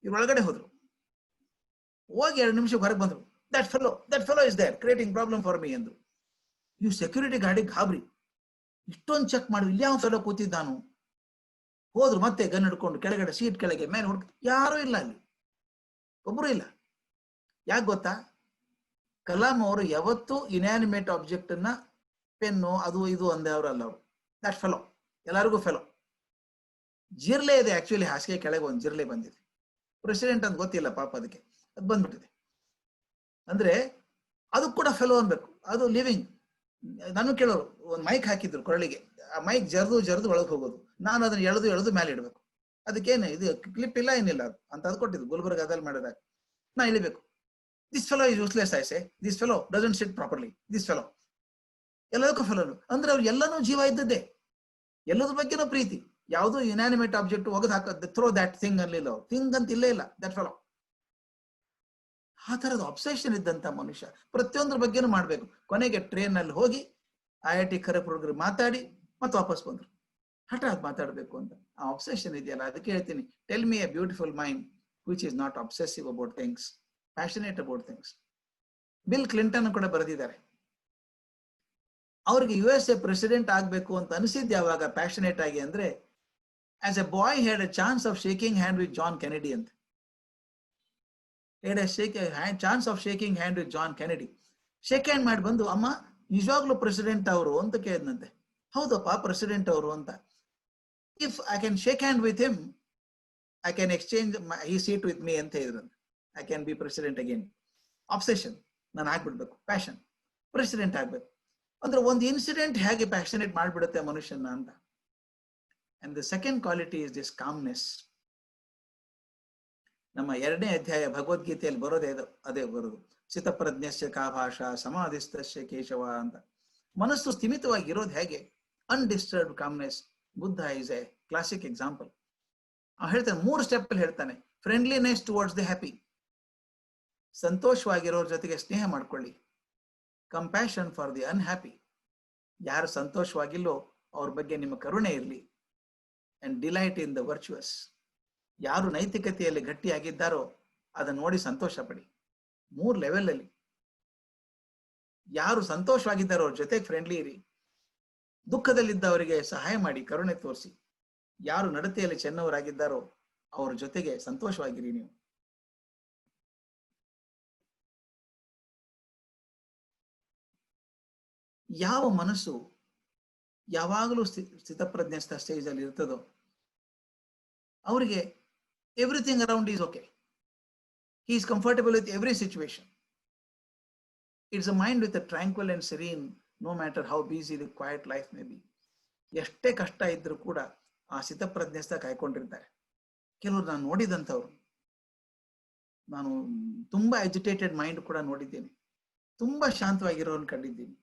ಇವ್ರು ಒಳಗಡೆ ಹೋದ್ರು, ಹೋಗಿ 2 ನಿಮಿಷ ಹೊರಗೆ ಬಂದ್ರು. That fellow is there creating problem for me ಎಂದು. ಇವ್ ಸೆಕ್ಯೂರಿಟಿ ಗಾರ್ಡಿಗೆ ಗಾಬರಿ, ಇಷ್ಟೊಂದು ಚೆಕ್ ಮಾಡಿ ಇಲ್ಲಿ ಯಾವ ಫೆಲೋ ಕೂತಿದ್ದಾನು. ಹೋದ್ರು, ಮತ್ತೆ ಗನ್ ಹಿಡ್ಕೊಂಡು ಕೆಳಗಡೆ ಸೀಟ್ ಕೆಳಗೆ ಮೇಲೆ ಹುಡುಕ, ಯಾರೂ ಇಲ್ಲ ಅಲ್ಲಿ, ಒಬ್ರು ಇಲ್ಲ. ಯಾಕೆ ಗೊತ್ತಾ? ಕಲಾಂ ಅವರು ಯಾವತ್ತೂ ಇನ್ಯಾನಿಮೇಟ್ ಆಬ್ಜೆಕ್ಟ್ ಅನ್ನ, ಪೆನ್ನು ಅದು ಇದು ಅಂದೆ ಅವರಲ್ಲ ಅವರು. ದಟ್ ಫೆಲೋ, ಎಲ್ಲರಿಗೂ ಫೆಲೋ. ಜಿರ್ಲೆ ಇದೆ ಆಕ್ಚುಲಿ, ಹಾಸಿಗೆ ಕೆಳಗೆ ಒಂದು ಜಿರ್ಲೆ ಬಂದಿದೆ. ಪ್ರೆಸಿಡೆಂಟ್ ಅಂತ ಗೊತ್ತಿಲ್ಲ ಪಾಪ, ಅದಕ್ಕೆ ಅದು ಬಂದ್ಬಿಟ್ಟಿದೆ. ಅಂದ್ರೆ ಅದು ಕೂಡ ಫೆಲೋ ಅನ್ಬೇಕು, ಅದು ಲಿವಿಂಗ್. ನಾನು ಕೇಳೋರು, ಒಂದು ಮೈಕ್ ಹಾಕಿದ್ರು ಕೊರಳಿಗೆ, ಆ ಮೈಕ್ ಜರ್ದು ಒಳಗೆ ಹೋಗೋದು, ನಾನು ಅದನ್ನ ಎಳೆದು ಮೇಲೆ ಇಡಬೇಕು. ಅದಕ್ಕೇನು ಇದು ಕ್ಲಿಪ್ ಇಲ್ಲ ಏನಿಲ್ಲ ಅದು ಅಂತ ಅದು ಕೊಟ್ಟಿದ್ದು ಗುಲ್ಬರ್ಗ ಅದಲ್ಲಿ ಮಾಡಿದಾಗ. ನಾ ಇಳಿಬೇಕು. This fellow is useless I say, this fellow doesn't sit properly, this fellow. ಎಲ್ಲದಕ್ಕೂ ಫೆಲೋ ಅಂದ್ರೆ ಅವ್ರು ಎಲ್ಲನೂ ಜೀವ ಇದ್ದದ್ದೇ, ಎಲ್ಲದ್ರ ಬಗ್ಗೆನೂ ಪ್ರೀತಿ. ಯಾವುದೋ ಇನ್ಯಾನಿಮೇಟ್ ಆಬ್ಜೆಕ್ಟ್ ಒಗದು ಹಾಕೋದು, ಥ್ರೋ ದಟ್ ಥಿಂಗ್ ಅನ್ಲಿಲ್ಲ ಅವ್ರು, ಥಿಂಗ್ ಅಂತ ಇಲ್ಲೇ ಇಲ್ಲ, ದಟ್ ಫೆಲೋ. ಆ ತರದ ಅಬ್ಸೆಷನ್ ಇದ್ದಂತ ಮನುಷ್ಯ, ಪ್ರತಿಯೊಂದ್ರ ಬಗ್ಗೆನೂ ಮಾಡ್ಬೇಕು. ಕೊನೆಗೆ ಟ್ರೈನ್ ಅಲ್ಲಿ ಹೋಗಿ IIT ಖರಗ್ಪುರ ಮಾತಾಡಿ ಮತ್ತೆ ವಾಪಸ್ ಬಂದ್ರು. ಹಠಾತ್ ಮಾತಾಡ್ಬೇಕು ಅಂತ ಆ ಅಬ್ಸೆಷನ್ ಇದೆಯಲ್ಲ, ಅದಕ್ಕೆ ಹೇಳ್ತೀನಿ, tell me a beautiful mind which is not obsessive about things, passionate about things. Bill Clinton ಕೂಡ ಬರೆದಿದ್ದಾರೆ, ಅವ್ರಿಗೆ USA ಪ್ರೆಸಿಡೆಂಟ್ ಆಗ್ಬೇಕು ಅಂತ ಅನಿಸಿದ್ ಯಾವಾಗ ಪ್ಯಾಷನೇಟ್ ಆಗಿ ಅಂದ್ರೆ, as a boy had a chance of shaking hand with John Kennedy ಅಂತ. Chance of shaking hand with John Kennedy. Shake hand ಮಾಡಿ ಬಂದು, ಅಮ್ಮ ನಿಜವಾಗ್ಲೂ ಪ್ರೆಸಿಡೆಂಟ್ ಅವರು ಅಂತ ಕೇಳಿದ್ನಂತೆ. ಹೌದಪ್ಪ ಪ್ರೆಸಿಡೆಂಟ್ ಅವರು ಅಂತ. If I can shake hand with him, I can exchange he seat with me ಅಂತ ಹೇಳಿದ್ರಂತೆ. I can be president again. Obsession, ನಾನು ಆಗ್ಬಿಡ್ಬೇಕು, ಪ್ಯಾಷನ್, ಪ್ರೆಸಿಡೆಂಟ್ ಆಗ್ಬೇಕು ಅಂದ್ರೆ ಒಂದು ಇನ್ಸಿಡೆಂಟ್ ಹೇಗೆ ಪ್ಯಾಷನೇಟ್ ಮಾಡ್ಬಿಡುತ್ತೆ ಮನುಷ್ಯನ ಅಂತ. And the second quality is this calmness. ನಮ್ಮ 2ನೇ ಅಧ್ಯಾಯ ಭಗವದ್ಗೀತೆಯಲ್ಲಿ ಬರೋದೇ ಅದೇ ಬರೋದು. ಸ್ಥಿತಪ್ರಜ್ಞಸ್ಯ ಕಾ ಭಾಷಾ ಸಮಾಧಿಸ್ತಸ್ಯ ಕೇಶವ ಅಂತ. ಮನಸ್ಸು ಸ್ಥಿಮಿತವಾಗಿರೋದು ಹೇಗೆ? Undisturbed calmness. Buddha is A classic example. ಹೇಳ್ತಾನೆ 3 ಸ್ಟೆಪ್ ಅಲ್ಲಿ ಹೇಳ್ತಾನೆ. ಫ್ರೆಂಡ್ಲಿನೆಸ್ ಟುವರ್ಡ್ಸ್ ದಿ ಹ್ಯಾಪಿ, ಸಂತೋಷವಾಗಿರೋರ ಜೊತೆಗೆ ಸ್ನೇಹ ಮಾಡ್ಕೊಳ್ಳಿ. ಕಂಪ್ಯಾಷನ್ ಫಾರ್ ದಿ ಅನ್ಹ್ಯಾಪಿ, ಯಾರು ಸಂತೋಷವಾಗಿಲ್ಲೋ ಅವ್ರ ಬಗ್ಗೆ ನಿಮ್ಮ ಕರುಣೆ ಇರಲಿ. ಅಂಡ್ ಡಿಲೈಟ್ ಇನ್ ದ ವರ್ಚುವಸ್, ಯಾರು ನೈತಿಕತೆಯಲ್ಲಿ ಗಟ್ಟಿಯಾಗಿದ್ದಾರೋ ಅದನ್ನ ನೋಡಿ ಸಂತೋಷ ಪಡಿ. 3 ಲೆವೆಲ್ ಅಲ್ಲಿ ಯಾರು ಸಂತೋಷವಾಗಿದ್ದಾರೋ ಅವ್ರ ಜೊತೆಗೆ ಫ್ರೆಂಡ್ಲಿ ಇರಿ. ದುಃಖದಲ್ಲಿದ್ದವರಿಗೆ ಸಹಾಯ ಮಾಡಿ, ಕರುಣೆ ತೋರಿಸಿ. ಯಾರು ನಡತೆಯಲ್ಲಿ ಚೆನ್ನವರಾಗಿದ್ದಾರೋ ಅವ್ರ ಜೊತೆಗೆ ಸಂತೋಷವಾಗಿರಿ ನೀವು. ಯಾವ ಮನಸ್ಸು ಯಾವಾಗಲೂ ಸ್ಥಿತಪ್ರಜ್ಞಸ್ಥ ಸ್ಟೇಜ್ ಅಲ್ಲಿ ಇರ್ತದೋ ಅವರಿಗೆ everything around is okay. He is comfortable with every situation. It's a mind with a tranquil and serene, no matter how busy the quite life may be. ಎಷ್ಟೇ ಕಷ್ಟ ಇದ್ರೂ ಕೂಡ ಆ ಸ್ಥಿತಪ್ರಜ್ಞಸ್ಥ ಕಾಯ್ಕೊಂಡಿರ್ತಾರೆ. ಕೆಲವರು ನಾನು ನೋಡಿದಂಥವ್ರು, ನಾನು ತುಂಬಾ ಎಜಿಟೇಟೆಡ್ ಮೈಂಡ್ ಕೂಡ ನೋಡಿದ್ದೇನೆ, ತುಂಬಾ ಶಾಂತವಾಗಿರೋರನ್ನು ಕಂಡಿದ್ದೀನಿ.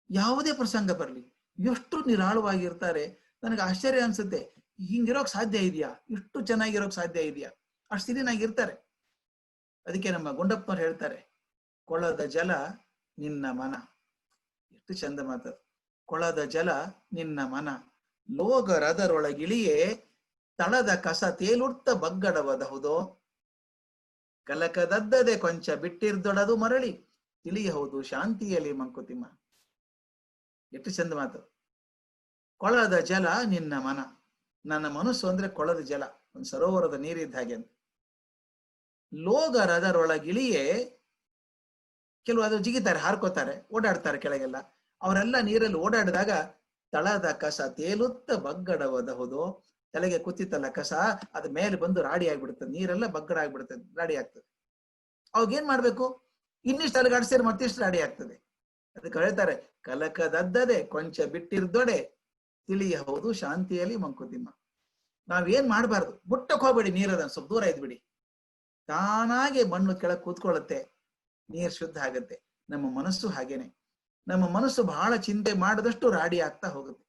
ಯಾವುದೇ ಪ್ರಸಂಗ ಬರಲಿ ಎಷ್ಟು ನಿರಾಳವಾಗಿರ್ತಾರೆ. ನನಗೆ ಆಶ್ಚರ್ಯ ಅನ್ಸುತ್ತೆ, ಹಿಂಗಿರೋಕ್ ಸಾಧ್ಯ ಇದೆಯಾ? ಇಷ್ಟು ಚೆನ್ನಾಗಿರೋಕ್ ಸಾಧ್ಯ ಇದೆಯಾ? ಅಷ್ಟು ಸಿರಿನಾಗಿರ್ತಾರೆ. ಅದಕ್ಕೆ ನಮ್ಮ ಗುಂಡಪ್ಪನವ್ರು ಹೇಳ್ತಾರೆ, ಕೊಳದ ಜಲ ನಿನ್ನ ಮನ. ಎಷ್ಟು ಚಂದ ಮಾತು. ಕೊಳದ ಜಲ ನಿನ್ನ ಮನ, ಲೋಗರದರೊಳಗಿಳಿಯೇ ತಳದ ಕಸ ತೇಲುರ್ತ ಬಗ್ಗಡವದಹುದೋ, ಕಲಕದದ್ದದೆ ಕೊಂಚ ಬಿಟ್ಟಿರ್ದೊಡದು ಮರಳಿ ತಿಳಿಯಬಹುದು ಶಾಂತಿಯಲ್ಲಿ ಮಂಕುತಿಮ್ಮ. ಎಷ್ಟು ಚಂದ ಮಾತು. ಕೊಳದ ಜಲ ನಿನ್ನ ಮನ, ನನ್ನ ಮನಸ್ಸು ಅಂದ್ರೆ ಕೊಳದ ಜಲ, ಒಂದು ಸರೋವರದ ನೀರಿದ್ದ ಹಾಗೆ ಅಂತ. ಲೋಗರದರೊಳಗಿಳಿಯೇ, ಕೆಲವು ಅದು ಜಿಗಿತಾರೆ, ಹಾರ್ಕೋತಾರೆ, ಓಡಾಡ್ತಾರೆ ಕೆಳಗೆಲ್ಲ. ಅವರೆಲ್ಲ ನೀರಲ್ಲಿ ಓಡಾಡಿದಾಗ ತಳದ ಕಸ ತೇಲುತ್ತ ಬಗ್ಗಡವದಹುದು, ತಲೆಗೆ ಕೂತಿತ್ತಲ್ಲ ಕಸ, ಅದ ಮೇಲೆ ಬಂದು ರಾಡಿ ಆಗ್ಬಿಡ್ತದೆ, ನೀರೆಲ್ಲ ಬಗ್ಗಡ ಆಗ್ಬಿಡ್ತದೆ, ರಾಡಿ ಆಗ್ತದೆ. ಅವಾಗ ಏನ್ ಮಾಡ್ಬೇಕು? ಇನ್ನಿಷ್ಟು ಅಲಗಾಡ್ಸಿದ್ರೆ ಮತ್ತಿಷ್ಟು ರಾಡಿ ಆಗ್ತದೆ. ಅದಕ್ಕೆ ಹೇಳ್ತಾರೆ, ಕಲಕದದ್ದದೆ ಕೊಂಚ ಬಿಟ್ಟಿರ್ದೊಡೆ ತಿಳಿಯಬಹುದು ಶಾಂತಿಯಲ್ಲಿ ಮಂಕುತಿಮ್ಮ. ನಾವೇನ್ ಮಾಡ್ಬಾರ್ದು, ಬುಟ್ಟಕ್ ಹೋಗ್ಬೇಡಿ, ನೀರದ ಸ್ವಲ್ಪ ದೂರ ಇದ್ಬಿಡಿ, ತಾನಾಗೆ ಮಣ್ಣು ಕೆಳಗೆ ಕೂತ್ಕೊಳ್ಳುತ್ತೆ, ನೀರ್ ಶುದ್ಧ ಆಗತ್ತೆ. ನಮ್ಮ ಮನಸ್ಸು ಹಾಗೇನೆ. ನಮ್ಮ ಮನಸ್ಸು ಬಹಳ ಚಿಂತೆ ಮಾಡಿದಷ್ಟು ರಾಡಿ ಆಗ್ತಾ ಹೋಗುತ್ತೆ.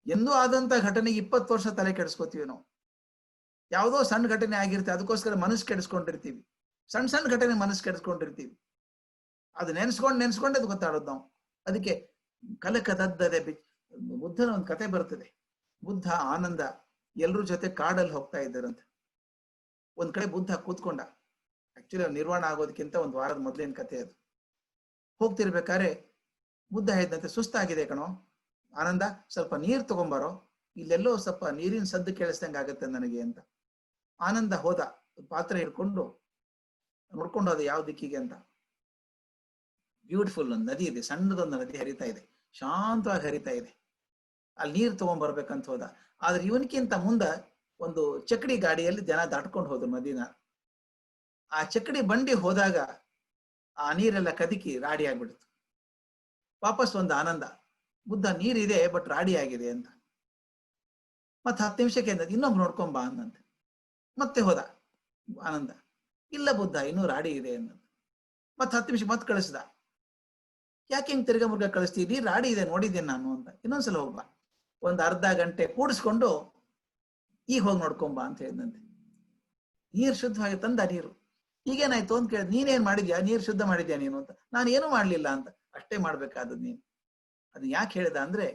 ಎಂದೂ ಆದಂತ ಘಟನೆಗೆ 20 ವರ್ಷ ತಲೆ ಕೆಡಿಸ್ಕೋತೀವಿ ನಾವು. ಯಾವುದೋ ಸಣ್ಣ ಘಟನೆ ಆಗಿರುತ್ತೆ, ಅದಕ್ಕೋಸ್ಕರ ಮನಸ್ಸು ಕೆಡಿಸ್ಕೊಂಡಿರ್ತೀವಿ. ಸಣ್ಣ ಸಣ್ಣ ಘಟನೆ ಮನಸ್ಸು ಕೆಡಿಸ್ಕೊಂಡಿರ್ತೀವಿ. ಅದು ನೆನ್ಸ್ಕೊಂಡೆ ಅದು ಗೊತ್ತಾಡೋದು ನಾವು. ಅದಕ್ಕೆ ಕಲಕದದ್ದದೆ ಬುದ್ಧನ ಒಂದು ಕತೆ ಬರ್ತದೆ. ಬುದ್ಧ ಆನಂದ ಎಲ್ರ ಜೊತೆ ಕಾಡಲ್ಲಿ ಹೋಗ್ತಾ ಇದ್ದಾರಂತೆ. ಒಂದ್ ಕಡೆ ಬುದ್ಧ ಕೂತ್ಕೊಂಡ. ಆಕ್ಚುಲಿ ನಿರ್ವಾಣ ಆಗೋದಕ್ಕಿಂತ 1 ವಾರದ ಮೊದಲಿನ ಕತೆ ಅದು. ಹೋಗ್ತಿರ್ಬೇಕಾದ್ರೆ ಬುದ್ಧ ಹೇಳಿದಂತೆ, ಸುಸ್ತಾಗಿದೆ ಕಣೋ ಆನಂದ, ಸ್ವಲ್ಪ ನೀರ್ ತಗೊಂಬಾರೋ, ಇಲ್ಲೆಲ್ಲೋ ಸ್ವಲ್ಪ ನೀರಿನ ಸದ್ದು ಕೇಳಿಸ್ದಂಗೆ ಆಗತ್ತೆ ನನಗೆ ಅಂತ. ಆನಂದ ಹೋದ, ಪಾತ್ರೆ ಹಿಡ್ಕೊಂಡು ನೋಡ್ಕೊಂಡು ಹೋದ ಯಾವ ದಿಕ್ಕಿಗೆ ಅಂತ. ಬ್ಯೂಟಿಫುಲ್ ಒಂದು ನದಿ ಇದೆ, ಸಣ್ಣದೊಂದು ನದಿ ಹರಿತಾ ಇದೆ, ಶಾಂತವಾಗಿ ಹರಿತಾ ಇದೆ. ಅಲ್ಲಿ ನೀರು ತಗೊಂಡ್ಬರ್ಬೇಕಂತ ಹೋದ. ಆದ್ರೆ ಇವನಕ್ಕಿಂತ ಮುಂದ ಒಂದು ಚಕ್ಕಡಿ ಗಾಡಿಯಲ್ಲಿ ಜನ ದಾಟ್ಕೊಂಡು ಹೋದ್ರು ನದಿನ. ಆ ಚಕ್ಕಡಿ ಬಂಡಿ ಹೋದಾಗ ಆ ನೀರೆಲ್ಲ ಕದಕಿ ರಾಡಿ ಆಗ್ಬಿಡ್ತು. ವಾಪಸ್ ಒಂದು ಆನಂದ, ಬುದ್ಧ ನೀರಿದೆ ಬಟ್ ರಾಡಿ ಆಗಿದೆ ಅಂತ. ಮತ್ತೆ 10 ನಿಮಿಷಕ್ಕೆ ಇನ್ನೊಬ್ಬ ನೋಡ್ಕೊಂಬ ಅಂದಂತೆ. ಮತ್ತೆ ಹೋದ ಆನಂದ, ಇಲ್ಲ ಬುದ್ಧ ಇನ್ನೂ ರಾಡಿ ಇದೆ ಅನ್ನಂತ. ಮತ್ತೆ 10 ನಿಮಿಷ ಮತ್ತೆ ಕಳಿಸ್ದ. ಯಾಕೆ ಹಿಂಗ್ ತಿರ್ಗಾ ಮುರ್ಗ ಕಳಿಸ್ತೀವಿ, ರಾಡಿ ಇದೆ ನೋಡಿದ್ದೇನೆ ನಾನು ಅಂತ. ಇನ್ನೊಂದ್ಸಲ ಹೋಗ್ಬಾ, ಒಂದು ಅರ್ಧ ಗಂಟೆ ಕೂಡಿಸ್ಕೊಂಡು ಈಗ ಹೋಗಿ ನೋಡ್ಕೊಂಬ ಅಂತ ಹೇಳಿದಂತೆ. ನೀರು ಶುದ್ಧವಾಗಿ ತಂದ ನೀರು. ಈಗೇನಾಯ್ತು ಅಂತ ಕೇಳಿದ್, ನೀನೇನ್ ಮಾಡಿದ್ಯಾ, ನೀರು ಶುದ್ಧ ಮಾಡಿದ್ಯಾ ನೀನು ಅಂತ. ನಾನು ಏನೂ ಮಾಡ್ಲಿಲ್ಲ ಅಂತ. ಅಷ್ಟೇ ಮಾಡ್ಬೇಕಾದದ್ದು ನೀನು. ಅದು ಯಾಕೆ ಹೇಳಿದ ಅಂದ್ರೆ,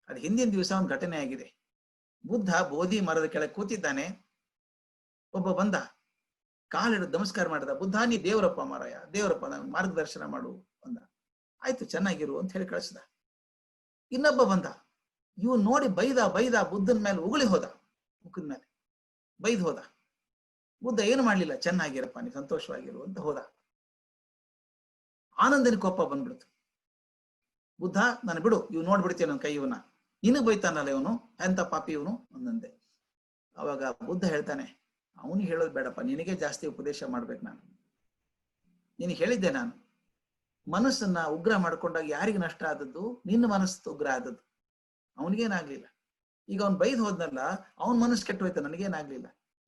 ಅದು ಹಿಂದಿನ ದಿವಸ ಒಂದು ಘಟನೆ ಆಗಿದೆ. ಬುದ್ಧ ಬೋಧಿ ಮರದ ಕೆಳಗೆ ಕೂತಿದ್ದಾನೆ. ಒಬ್ಬ ಬಂದ, ಕಾಲಿಡಿದು ನಮಸ್ಕಾರ ಮಾಡಿದ. ಬುದ್ಧ ನೀ ದೇವರಪ್ಪ ಮಾರಾಯ, ದೇವರಪ್ಪ ನನ್ ಮಾರ್ಗದರ್ಶನ ಮಾಡು ಅಂದ. ಆಯ್ತು ಚೆನ್ನಾಗಿರು ಅಂತ ಹೇಳಿ ಕಳಿಸಿದ. ಇನ್ನೊಬ್ಬ ಬಂದ, ಇವ್ ನೋಡಿ ಬೈದ ಬುದ್ಧನ ಮೇಲೆ ಉಗುಳಿ ಹೋದ, ಮುಖದ ಮೇಲೆ ಬೈದ್ ಹೋದ. ಬುದ್ಧ ಏನು ಮಾಡ್ಲಿಲ್ಲ, ಚೆನ್ನಾಗಿರಪ್ಪ ನೀ ಸಂತೋಷವಾಗಿರು ಅಂತ ಹೋದ. ಆನಂದನ ಕೋಪ ಬಂದ್ಬಿಡ್ತು. ಬುದ್ಧ ನಾನು ಬಿಡು, ಇವ್ ನೋಡ್ಬಿಡ್ತೇನೆ ನನ್ನ ಕೈ, ಇವನ ನಿನಗ್ ಬೈತಾನಲ್ಲ ಇವನು, ಎಂತ ಪಾಪಿ ಇವನು ಅಂದಂತೆ. ಅವಾಗ ಬುದ್ಧ ಹೇಳ್ತಾನೆ, ಅವನಿಗೆ ಹೇಳೋದು ಬೇಡಪ್ಪ, ನಿನಗೆ ಜಾಸ್ತಿ ಉಪದೇಶ ಮಾಡ್ಬೇಕು ನಾನು. ನಿನಗೆ ಹೇಳಿದ್ದೆ ನಾನು, ಮನಸ್ಸನ್ನ ಉಗ್ರ ಮಾಡ್ಕೊಂಡಾಗ ಯಾರಿಗೆ ನಷ್ಟ ಆದದ್ದು? ನಿನ್ನ ಮನಸ್ಸು ಉಗ್ರ ಆದದ್ದು, ಅವನಿಗೇನಾಗ್ಲಿಲ್ಲ. ಈಗ ಅವ್ನು ಬೈದ್ ಹೋದ್ನಲ್ಲ, ಅವನ್ ಮನಸ್ಸು ಕೆಟ್ಟೋಯ್ತು, ನನಗೇನಾಗ್ಲಿಲ್ಲ.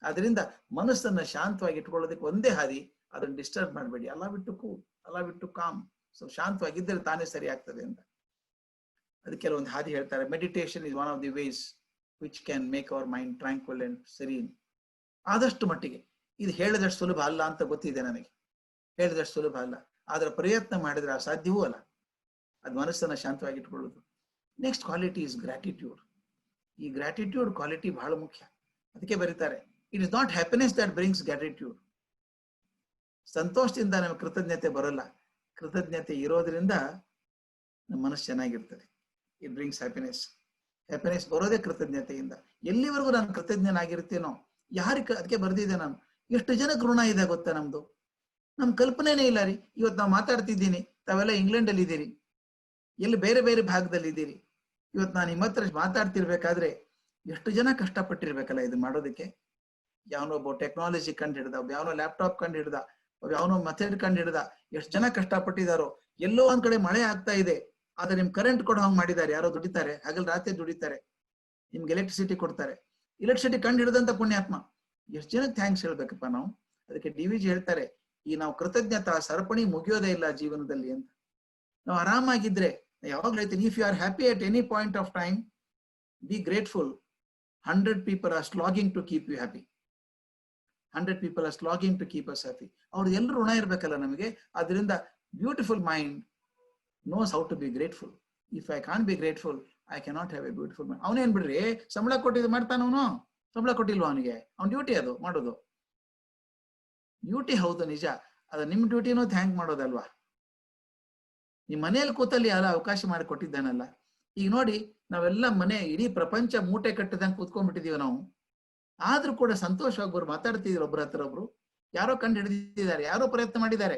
ಅದರಿಂದ ಮನಸ್ಸನ್ನ ಶಾಂತವಾಗಿ ಇಟ್ಕೊಳ್ಳೋದಕ್ಕೆ ಒಂದೇ ಹಾದಿ, ಅದನ್ನ ಡಿಸ್ಟರ್ಬ್ ಮಾಡಬೇಡಿ. ಅಲ್ಲ ಬಿಟ್ಟು ಕೂಲ್, ಅಲ್ಲ ಬಿಟ್ಟು ಕಾಮ್. ಸೊ ಶಾಂತವಾಗಿದ್ದರೆ ತಾನೇ ಸರಿ ಆಗ್ತದೆ ಅಂತ. ಅದಕ್ಕೆ ಕೆಲವೊಂದು ಹಾದಿ ಹೇಳ್ತಾರೆ, meditation is one of the ways which can make our mind tranquil and serene. ಆದಷ್ಟು ಮಟ್ಟಿಗೆ ಇದು ಹೇಳಿದಷ್ಟು ಸುಲಭ ಅಲ್ಲ ಅಂತ ಗೊತ್ತಿದೆ ನನಗೆ, ಹೇಳಿದಷ್ಟು ಸುಲಭ ಅಲ್ಲ. ಆದ್ರೆ ಪ್ರಯತ್ನ ಮಾಡಿದ್ರೆ ಅಸಾಧ್ಯವೂ ಅಲ್ಲ ಅದು ಮನಸ್ಸನ್ನ ಶಾಂತವಾಗಿ ಇಟ್ಕೊಳ್ಳೋದು. Next quality is gratitude. ಈ ಗ್ರಾಟಿಟ್ಯೂಡ್ ಕ್ವಾಲಿಟಿ ಬಹಳ ಮುಖ್ಯ. ಅದಕ್ಕೆ ಬರೀತಾರೆ, it is not happiness that brings gratitude. ಸಂತೋಷದಿಂದ ನಮಗೆ ಕೃತಜ್ಞತೆ ಬರಲ್ಲ, ಕೃತಜ್ಞತೆ ಇರೋದ್ರಿಂದ ನಮ್ಮ ಮನಸ್ಸು ಚೆನ್ನಾಗಿರ್ತದೆ. It brings happiness. ಹ್ಯಾಪಿನೆಸ್ ಬರೋದೇ ಕೃತಜ್ಞತೆಯಿಂದ. ಎಲ್ಲಿವರೆಗೂ ನಾನು ಕೃತಜ್ಞನಾಗಿರ್ತೀನೋ ಯಾರಿಗೆ, ಅದಕ್ಕೆ ಬರ್ದಿದ್ದೆ ನಾನು, ಎಷ್ಟು ಜನಕ್ಕೆ ಋಣ ಇದೆ ಗೊತ್ತಾ ನಮ್ದು, ನಮ್ ಕಲ್ಪನೆನೇ ಇಲ್ಲ ರೀ. ಇವತ್ತು ನಾವು ಮಾತಾಡ್ತಿದ್ದೀನಿ, ತಾವೆಲ್ಲ ಇಂಗ್ಲೆಂಡ್ ಅಲ್ಲಿ ಇದ್ದೀರಿ, ಎಲ್ಲಿ ಬೇರೆ ಬೇರೆ ಭಾಗದಲ್ಲಿ ಇದ್ದೀರಿ. ಇವತ್ತು ನಾನು ನಿಮ್ಮ ಹತ್ರ ಮಾತಾಡ್ತಿರ್ಬೇಕಾದ್ರೆ ಎಷ್ಟು ಜನ ಕಷ್ಟಪಟ್ಟಿರ್ಬೇಕಲ್ಲ ಇದು ಮಾಡೋದಕ್ಕೆ. ಯಾವನೊಬ್ಬ ಟೆಕ್ನಾಲಜಿ ಕಂಡು ಹಿಡ್ದ, ಯಾವನೋ ಲ್ಯಾಪ್ಟಾಪ್ ಕಂಡು ಹಿಡ್ದ, ಯಾವನೋ ಮೆಥಡ್ ಕಂಡು ಹಿಡ್ದ, ಎಷ್ಟು ಜನ ಕಷ್ಟಪಟ್ಟಿದಾರೋ. ಎಲ್ಲೋ ಒಂದ್ ಕಡೆ ಮಳೆ ಆಗ್ತಾ ಇದೆ, ಆದ್ರೆ ನಿಮ್ ಕರೆಂಟ್ ಕೊಡೋ ಹಂಗ್ ಮಾಡಿದ್ದಾರೆ, ಯಾರೋ ದುಡಿತಾರೆ, ಹಗಲ್ ರಾತ್ರಿ ದುಡಿತಾರೆ, ನಿಮ್ಗೆ ಎಲೆಕ್ಟ್ರಿಸಿಟಿ ಕೊಡ್ತಾರೆ. ಎಲೆಕ್ಟ್ರಿಸಿಟಿ ಕಂಡು ಹಿಡ್ದಂತ ಪುಣ್ಯಾತ್ಮ, ಎಷ್ಟು ಜನಕ್ಕೆ ಥ್ಯಾಂಕ್ಸ್ ಹೇಳ್ಬೇಕಪ್ಪ ನಾವು. ಅದಕ್ಕೆ DVG ಹೇಳ್ತಾರೆ, ಈ ನಾವು ಕೃತಜ್ಞತಾ ಸರಪಣಿ ಮುಗಿಯೋದೇ ಇಲ್ಲ ಜೀವನದಲ್ಲಿ ಅಂತ. ನಾವು ಆರಾಮಾಗಿದ್ರೆ, ಯಾವಾಗ್ಲೂ ಹೇಳ್ತೀನಿ, if you are happy at any point of time, be grateful. 100 people are slogging to keep you happy. 100 people are slogging to keep us happy. ಅವ್ರು ಎಲ್ಲರೂ ಋಣ ಇರ್ಬೇಕಲ್ಲ ನಮಗೆ. ಅದರಿಂದ beautiful mind knows how to be grateful. If I can't be grateful, I cannot have a beautiful mind. ಅವನೇನ್ ಬಿಡ್ರಿ, ಸಂಬಳ ಕೊಟ್ಟಿದ್ದು ಮಾಡ್ತಾನ, ಅವನು ಸಂಬಳ ಕೊಟ್ಟಿಲ್ವ ಅವನಿಗೆ? ಅವ್ನ ಡ್ಯೂಟಿ ಅದು ಮಾಡೋದು. ಡ್ಯೂಟಿ ಹೌದು ನಿಜ, ಅದು ನಿಮ್ ಡ್ಯೂಟಿನೂ ಥ್ಯಾಂಕ್ ಮಾಡೋದಲ್ವಾ. ನಿಮ್ ಮನೆಯಲ್ಲಿ ಕೂತಲ್ಲಿ ಅಲ್ಲ ಅವಕಾಶ ಮಾಡಿ ಕೊಟ್ಟಿದ್ದಾನಲ್ಲ. ಈಗ ನೋಡಿ, ನಾವೆಲ್ಲ ಮನೆ ಇಡೀ ಪ್ರಪಂಚ ಮೂಟೆ ಕಟ್ಟದಂಗೆ ಕೂತ್ಕೊಂಡ್ಬಿಟ್ಟಿದೀವಿ ನಾವು. ಆದ್ರೂ ಕೂಡ ಸಂತೋಷವಾಗಿ ಮಾತಾಡ್ತಿದ್ರು ಒಬ್ರ ಹತ್ರ ಒಬ್ರು. ಯಾರೋ ಕಂಡು ಹಿಡಿದಿದ್ದಾರೆ, ಯಾರೋ ಪ್ರಯತ್ನ ಮಾಡಿದ್ದಾರೆ,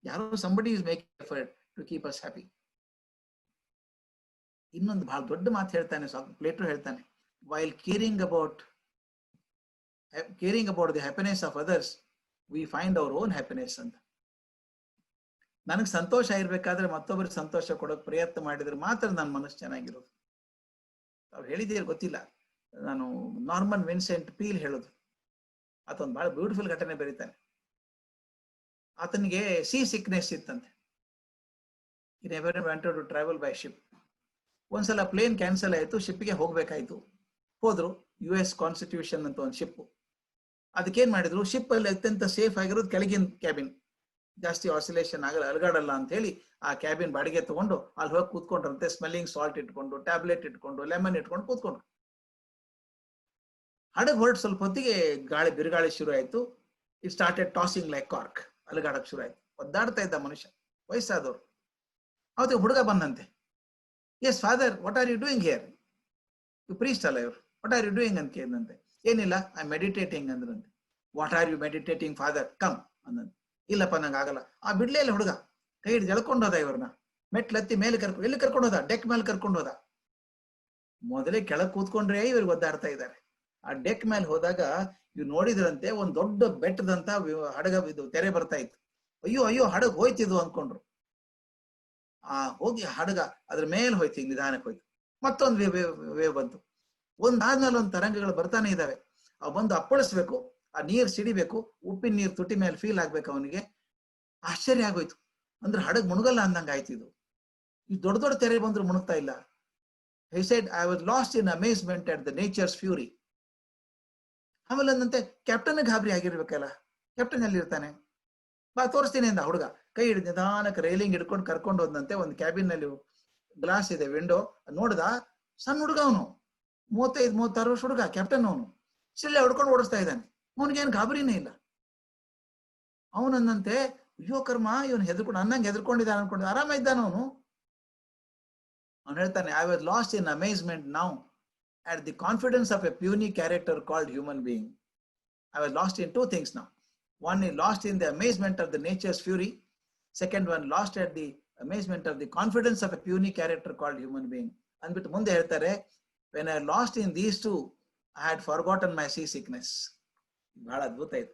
ಯಾರೋ somebody is making effort to keep us happy. ಇನ್ನೊಂದು ಬಹಳ ದೊಡ್ಡ ಮಾತು ಹೇಳ್ತಾನೆ ಪ್ಲೇಟೋ, ಹೇಳ್ತಾನೆ, while caring about the happiness of others, we find our own happiness ಅಂತ. ನನಗೆ ಸಂತೋಷ ಇರ್ಬೇಕಾದ್ರೆ ಮತ್ತೊಬ್ಬರಿಗೆ ಸಂತೋಷ ಕೊಡೋಕೆ ಪ್ರಯತ್ನ ಮಾಡಿದ್ರೆ ಮಾತ್ರ ನನ್ನ ಮನಸ್ಸು ಚೆನ್ನಾಗಿರೋದು. ಅವ್ರು ಹೇಳಿದ್ದೀರಿ ಗೊತ್ತಿಲ್ಲ, ನಾನು ನಾರ್ಮನ್ ವಿನ್ಸೆಂಟ್ ಪೀಲ್ ಹೇಳೋದು, ಆತೊಂದು ಬಹಳ ಬ್ಯೂಟಿಫುಲ್ ಘಟನೆ ಬರೀತಾನೆ. ಆತನಿಗೆ ಸಿಕ್ನೆಸ್ ಇತ್ತಂತೆ. He never wanted to travel by ship. ಒಂದ್ಸಲ ಪ್ಲೇನ್ ಕ್ಯಾನ್ಸಲ್ ಆಯ್ತು, ಶಿಪ್ಗೆ ಹೋಗ್ಬೇಕಾಯ್ತು. ಹೋದ್ರು, US ಕಾನ್ಸ್ಟಿಟ್ಯೂಷನ್ ಅಂತ ಒಂದು ಶಿಪ್. ಅದಕ್ಕೇನ್ ಮಾಡಿದ್ರು, ಶಿಪ್ ಅಲ್ಲಿ ಅತ್ಯಂತ ಸೇಫ್ ಆಗಿರೋದು ಕೆಳಗಿನ ಕ್ಯಾಬಿನ್, ಜಾಸ್ತಿ ಆಸಿಲೇಷನ್ ಆಗಲ್ಲ, ಅಲಗಾಡಲ್ಲ ಅಂತ ಹೇಳಿ ಆ ಕ್ಯಾಬಿನ್ ಬಾಡಿಗೆ ತಗೊಂಡು ಅಲ್ಲಿ ಹೋಗಿ ಕೂತ್ಕೊಂಡ್ರಂತೆ. ಸ್ಮೆಲ್ಲಿಂಗ್ ಸಾಲ್ಟ್ ಇಟ್ಕೊಂಡು, ಟ್ಯಾಬ್ಲೆಟ್ ಇಟ್ಕೊಂಡು, ಲೆಮನ್ ಇಟ್ಕೊಂಡು ಕೂತ್ಕೊಂಡ್ರು. ಹಡಗ್ ಹೊರಟು ಸ್ವಲ್ಪ ಹೊತ್ತಿಗೆ ಬಿರುಗಾಳಿ ಶುರು ಆಯ್ತು. It started tossing like cork. ಅಲಗಾಡಕ್ ಶುರು ಆಯ್ತು. ಒದ್ದಾಡ್ತಾ ಇದ್ದ ಮನುಷ್ಯ, ವಯಸ್ಸಾದವ್ರು. ಅವತ್ತಿಗೆ ಹುಡುಗ ಬಂದಂತೆ. Yes father, what are you doing here? You priest ಅಲ್ಲ ಇವ್ರು. ವಾಟ್ ಆರ್ ಯು ಡೂಯಿಂಗ್ ಅಂತ ಕೇಳಿದಂತೆ. ಏನಿಲ್ಲ, ಐ ಮೆಡಿಟೇಟಿಂಗ್ ಅಂದ್ರಂತೆ. What are you meditating father, come ಅಂದಂತೆ. ಇಲ್ಲಪ್ಪ ನಂಗೆ ಆಗಲ್ಲ. ಆ ಬಿಡ್ಲೇ ಇಲ್ಲ ಹುಡುಗ, ಕೈ ಹಿಡಿದು ಎಳ್ಕೊಂಡು ಹೋದ ಇವ್ರನ್ನ. ಮೆಟ್ಲತ್ತಿ ಮೇಲೆ ಎಲ್ಲಿ ಕರ್ಕೊಂಡು ಹೋದ? ಡೆಕ್ ಮೇಲೆ ಕರ್ಕೊಂಡು ಹೋದ. ಮೊದಲೇ ಕೆಳಗ್ ಕೂತ್ಕೊಂಡ್ರೆ ಇವ್ರಿಗೆ ಒದ್ದಾಡ್ತಾ ಇದ್ದಾರೆ. ಆ ಡೆಕ್ ಮೇಲೆ ಹೋದಾಗ ಇವ್ ನೋಡಿದ್ರಂತೆ, ಒಂದ್ ದೊಡ್ಡ ಬೆಟ್ಟದಂತ ಹಡಗ ಇದು ತೆರೆ ಬರ್ತಾ ಇತ್ತು. ಅಯ್ಯೋ ಅಯ್ಯೋ, ಹಡಗ್ ಹೋಯ್ತಿದ್ವು ಅಂದ್ಕೊಂಡ್ರು. ಹೋಗಿ ಹಡಗ ಅದ್ರ ಮೇಲೆ ಹೋಯ್ತು, ನಿಧಾನಕ್ಕೆ ಹೋಯ್ತು. ಮತ್ತೊಂದು ವೇವ್ ಬಂತು. ಒಂದಾದ್ಮೇಲೆ ಒಂದು ತರಂಗಗಳು ಬರ್ತಾನೆ ಇದಾವೆ. ಅವ್ ಬಂದು ಅಪ್ಪಳಿಸ್ಬೇಕು, ಆ ನೀರ್ ಸಿಡಿಬೇಕು, ಉಪ್ಪಿನ ನೀರ್ ತುಟಿ ಮೇಲೆ ಫೀಲ್ ಆಗ್ಬೇಕು ಅವನಿಗೆ. ಆಶ್ಚರ್ಯ ಆಗೋಯ್ತು. ಅಂದ್ರೆ ಹಡಗ್ ಮುಣಗಲ್ಲ ಅಂದಂಗ ಆಯ್ತು. ಇದು ದೊಡ್ಡ ದೊಡ್ಡ ತೆರೆ ಬಂದ್ರು ಮುಣಗ್ತಾ ಇಲ್ಲ. He said, I was lost in amazement at the nature's fury. ಆಮೇಲೆ ಅಂದಂತೆ ಕ್ಯಾಪ್ಟನ್ ಗಾಬರಿ ಆಗಿರ್ಬೇಕಲ್ಲ, ಕ್ಯಾಪ್ಟನ್ ಎಲ್ಲಿ ಇರ್ತಾನೆ? ಬಾ ತೋರಿಸ್ತೀನಿ ಅಂದ ಹುಡುಗ. ಕೈ ಹಿಡಿದು ನಿಧಾನಕ್ಕೆ ರೈಲಿಂಗ್ ಹಿಡ್ಕೊಂಡು ಕರ್ಕೊಂಡು ಹೋದಂತೆ. ಒಂದು ಕ್ಯಾಬಿನ್ ನಲ್ಲಿ ಗ್ಲಾಸ್ ಇದೆ, ವಿಂಡೋ. ನೋಡ್ದ, ಸಣ್ಣ ಹುಡುಗ ಅವನು, 35-36 ವರ್ಷ ಹುಡುಗ, ಕ್ಯಾಪ್ಟನ್ ಅವನು. ಸಿಳ್ಳೆ ಹೊಡ್ಕೊಂಡು ಓಡಿಸ್ತಾ ಇದ್ದಾನೆ. ಅವನಿಗೇನು ಗಾಬರಿನೇ ಇಲ್ಲ. ಅವನಂದಂತೆ, ಅಯ್ಯೋ ಕರ್ಮ, ಇವನು ಹೆದರ್ಕೊಂಡು ಅನ್ನಂಗೆ ಹೆದರ್ಕೊಂಡಿದ್ದಾನೆ ಅನ್ಕೊಂಡು ಆರಾಮ ಇದ್ದಾನ ಅವನು. ಅವನು ಹೇಳ್ತಾನೆ, I was lost in amazement now at the confidence of a puny character called human being. I was lost in two things now. One is lost in the amazement of the nature's fury. Second one, lost at the amazement of the confidence of a puny character called human being. ಅಂದ್ಬಿಟ್ಟು ಮುಂದೆ ಹೇಳ್ತಾರೆ, when I lost in these two, I had forgotten my seasickness. ಬಹಳ ಅದ್ಭುತ ಇದು.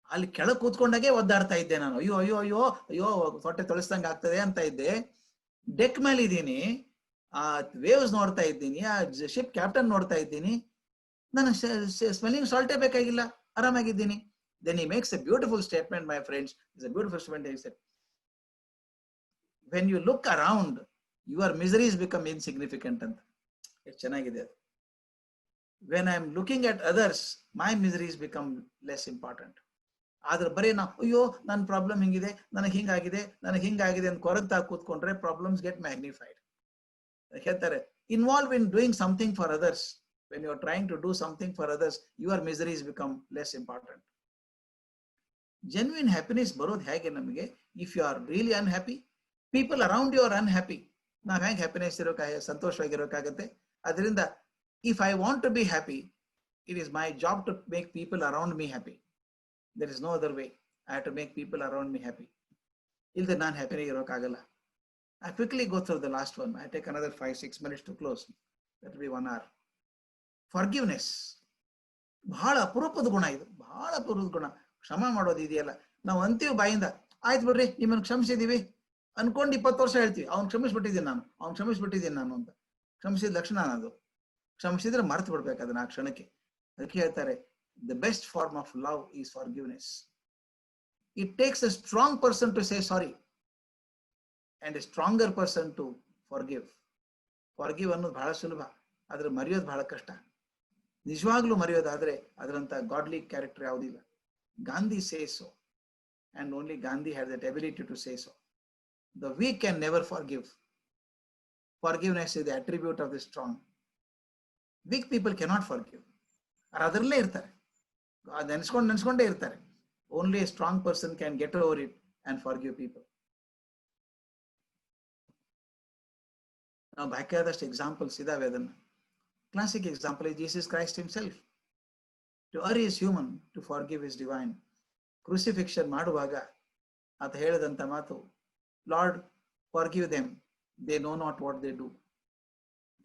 ಅಲ್ಲಿ ಕೆಳಗೆ ಕೂತ್ಕೊಂಡಾಗೆ ಒದ್ದಾಡ್ತಾ ಇದ್ದೆ ನಾನು. ಅಯ್ಯೋ ಅಯ್ಯೋ ಅಯ್ಯೋ ಅಯ್ಯೋ, ಹೊಟ್ಟೆ ತೊಳಸ್ದಂಗೆ ಆಗ್ತದೆ ಅಂತ ಇದ್ದೆ. ಡೆಕ್ ಮೇಲೆ ಇದ್ದೀನಿ, ಆ ವೇವ್ಸ್ ನೋಡ್ತಾ ಇದ್ದೀನಿ, ಆ ಶಿಪ್ ಕ್ಯಾಪ್ಟನ್ ನೋಡ್ತಾ ಇದ್ದೀನಿ, ನಾನು ಸ್ಮೆಲ್ಲಿಂಗ್ ಸಾಲ್ಟೇ ಬೇಕಾಗಿಲ್ಲ, ಆರಾಮಾಗಿದ್ದೀನಿ. Then he makes a beautiful statement, my friends. It's a beautiful statement. He said, when you look around, your miseries become insignificant. ಅಂತ ಎಷ್ಟು ಚೆನ್ನಾಗಿದೆ ಅದು. When I am looking at others, my miseries become less important. ಆದ್ರೆ ಬರೀ ನಾವು ಅಯ್ಯೋ ನನ್ನ problem ಹಿಂಗಿದೆ, ನನಗೆ ಹಿಂಗಾಗಿದೆ ಅಂತ ಕೊರಗ್ತಾ ಕೂತ್ಕೊಂಡ್ರೆ ಪ್ರಾಬ್ಲಮ್ಸ್ ಗೆಟ್ ಮ್ಯಾಗ್ನಿಫೈಡ್. ಹೇಳ್ತಾರೆ, involve in doing something for others. When you are trying to do something for others, your miseries become less important. Genuine happiness ಬರೋದು ಹೇಗೆ ನಮಗೆ? If you are really unhappy, people around you are unhappy. ನಾವು ಹೇಗೆ happiness ಸಂತೋಷವಾಗಿರೋಕ್ಕಾಗತ್ತೆ? ಅದರಿಂದ if I want to be happy, it is my job to make people around me happy. There is no other way. I have to make people around me happy. ಇಲ್ಲದೆ ನಾನು happy ಇರೋಕ್ಕಾಗಲ್ಲ. I quickly go through the last one. I take another 5-6 minutes to close. That will be 1 hour. Forgiveness. ಬಹಳ ಅಪರೂಪದ ಗುಣ ಇದು, ಬಹಳ ಅಪರೂಪದ ಗುಣ. ಕ್ಷಮ ಮಾಡೋದು ಇದೆಯಲ್ಲ, ನಾವು ಅಂತೀವಿ ಬಾಯಿಂದ, ಆಯ್ತು ಬಿಡ್ರಿ ನಿಮ್ಮನ್ನು ಕ್ಷಮಿಸಿದೀವಿ ಅನ್ಕೊಂಡು 20 ವರ್ಷ ಹೇಳ್ತೀವಿ, ಅವ್ನು ಕ್ಷಮಿಸ್ಬಿಟ್ಟಿದ್ದೀನಿ ನಾನು ಅಂತ. ಕ್ಷಮಿಸಿದ ಲಕ್ಷಣ ಅದು. ಕ್ಷಮಿಸಿದ್ರೆ ಮರ್ತು ಬಿಡ್ಬೇಕು ಅದನ್ನ ಆ ಕ್ಷಣಕ್ಕೆ. ಅದಕ್ಕೆ ಹೇಳ್ತಾರೆ, the best form of love is forgiveness. It takes a strong person to say sorry and a stronger person to forgive. Forgive ಅನ್ನೋದು ಬಹಳ ಸುಲಭ, ಆದ್ರೆ ಮರೆಯೋದು ಬಹಳ ಕಷ್ಟ. ನಿಜವಾಗ್ಲೂ ಮರೆಯೋದಾದ್ರೆ ಅದರಂತ ಗಾಡ್ಲಿ ಕ್ಯಾರೆಕ್ಟರ್ ಯಾವುದಿಲ್ಲ. Gandhi says so, and only Gandhi had that ability to say so. The weak can never forgive. Forgiveness is the attribute of the strong. Weak people cannot forgive. ಅದರಲ್ಲೇ ಇರ್ತಾರೆ, ನೆನೆಸ್ಕೊಂಡೇ ಇರ್ತಾರೆ. Only a strong person can get over it and forgive people. ನಾವು ಬೇಕಾದಷ್ಟು examples ಇದಾವೆ. ಅದನ್ನ classic example is Jesus Christ himself. To err is human, to forgive is divine. Crucifixion ಮಾಡುವಾಗ ಆತ ಹೇಳಿದಂತ ಮಾತು, lord forgive them, they know not what they do.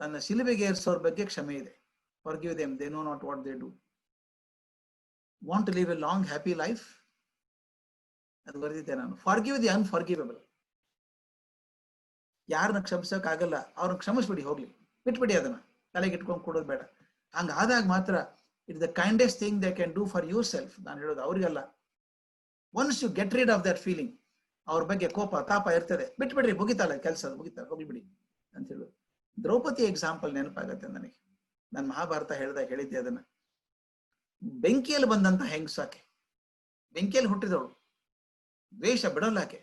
ತನ್ನ ಶಿಲುಬೆಗೆ ಏರಿಸೋರ ಬಗ್ಗೆ ಕ್ಷಮೆ ಇದೆ. Forgive them, they know not what they do. Want to live a long happy life? ಅದು ಬರೆದಿದ್ದೆ ನಾನು. Forgive the unforgivable. ಯಾರನ್ನ ಕ್ಷಮಿಸೋಕ್ಕಾಗಲ್ಲ ಅವ್ರನ್ನ ಕ್ಷಮಿಸ್ಬಿಡಿ, ಹೋಗ್ಲಿ, ಬಿಟ್ಬಿಡಿ, ಅದನ್ನ ತಲೆಗೆ ಇಟ್ಕೊಂಡು ಕೊಡೋದು ಬೇಡ. ಹಂಗಾದಾಗ ಮಾತ್ರ it the kindest thing they can do for yourself. ನಾನು ಹೇಳೋದು ಅವ್ರಿಗಲ್ಲ. Once you get rid of that feeling, ಅವ್ರ ಬಗ್ಗೆ ಕೋಪ ತಾಪ ಇರ್ತದೆ, ಬಿಟ್ಬಿಡ್ರಿ, ಮುಗಿತಾಳೆ ಕೆಲಸ, ಮುಗಿತಾಳೆ, ಹೋಗ್ಬಿಡಿ ಅಂತ ಹೇಳೋದು. ದ್ರೌಪದಿ ಎಕ್ಸಾಂಪಲ್ ನೆನಪಾಗತ್ತೆ ನನಗೆ. ನಾನು ಮಹಾಭಾರತ ಹೇಳಿದ್ದೆ ಅದನ್ನ. ಬೆಂಕಿಯಲ್ಲಿ ಬಂದಂತ ಹೆಂಗಸಾಕೆ, ಬೆಂಕಿಯಲ್ಲಿ ಹುಟ್ಟಿದವಳು, ದ್ವೇಷ ಬಿಡೋಲ್ಲಾಕೆ.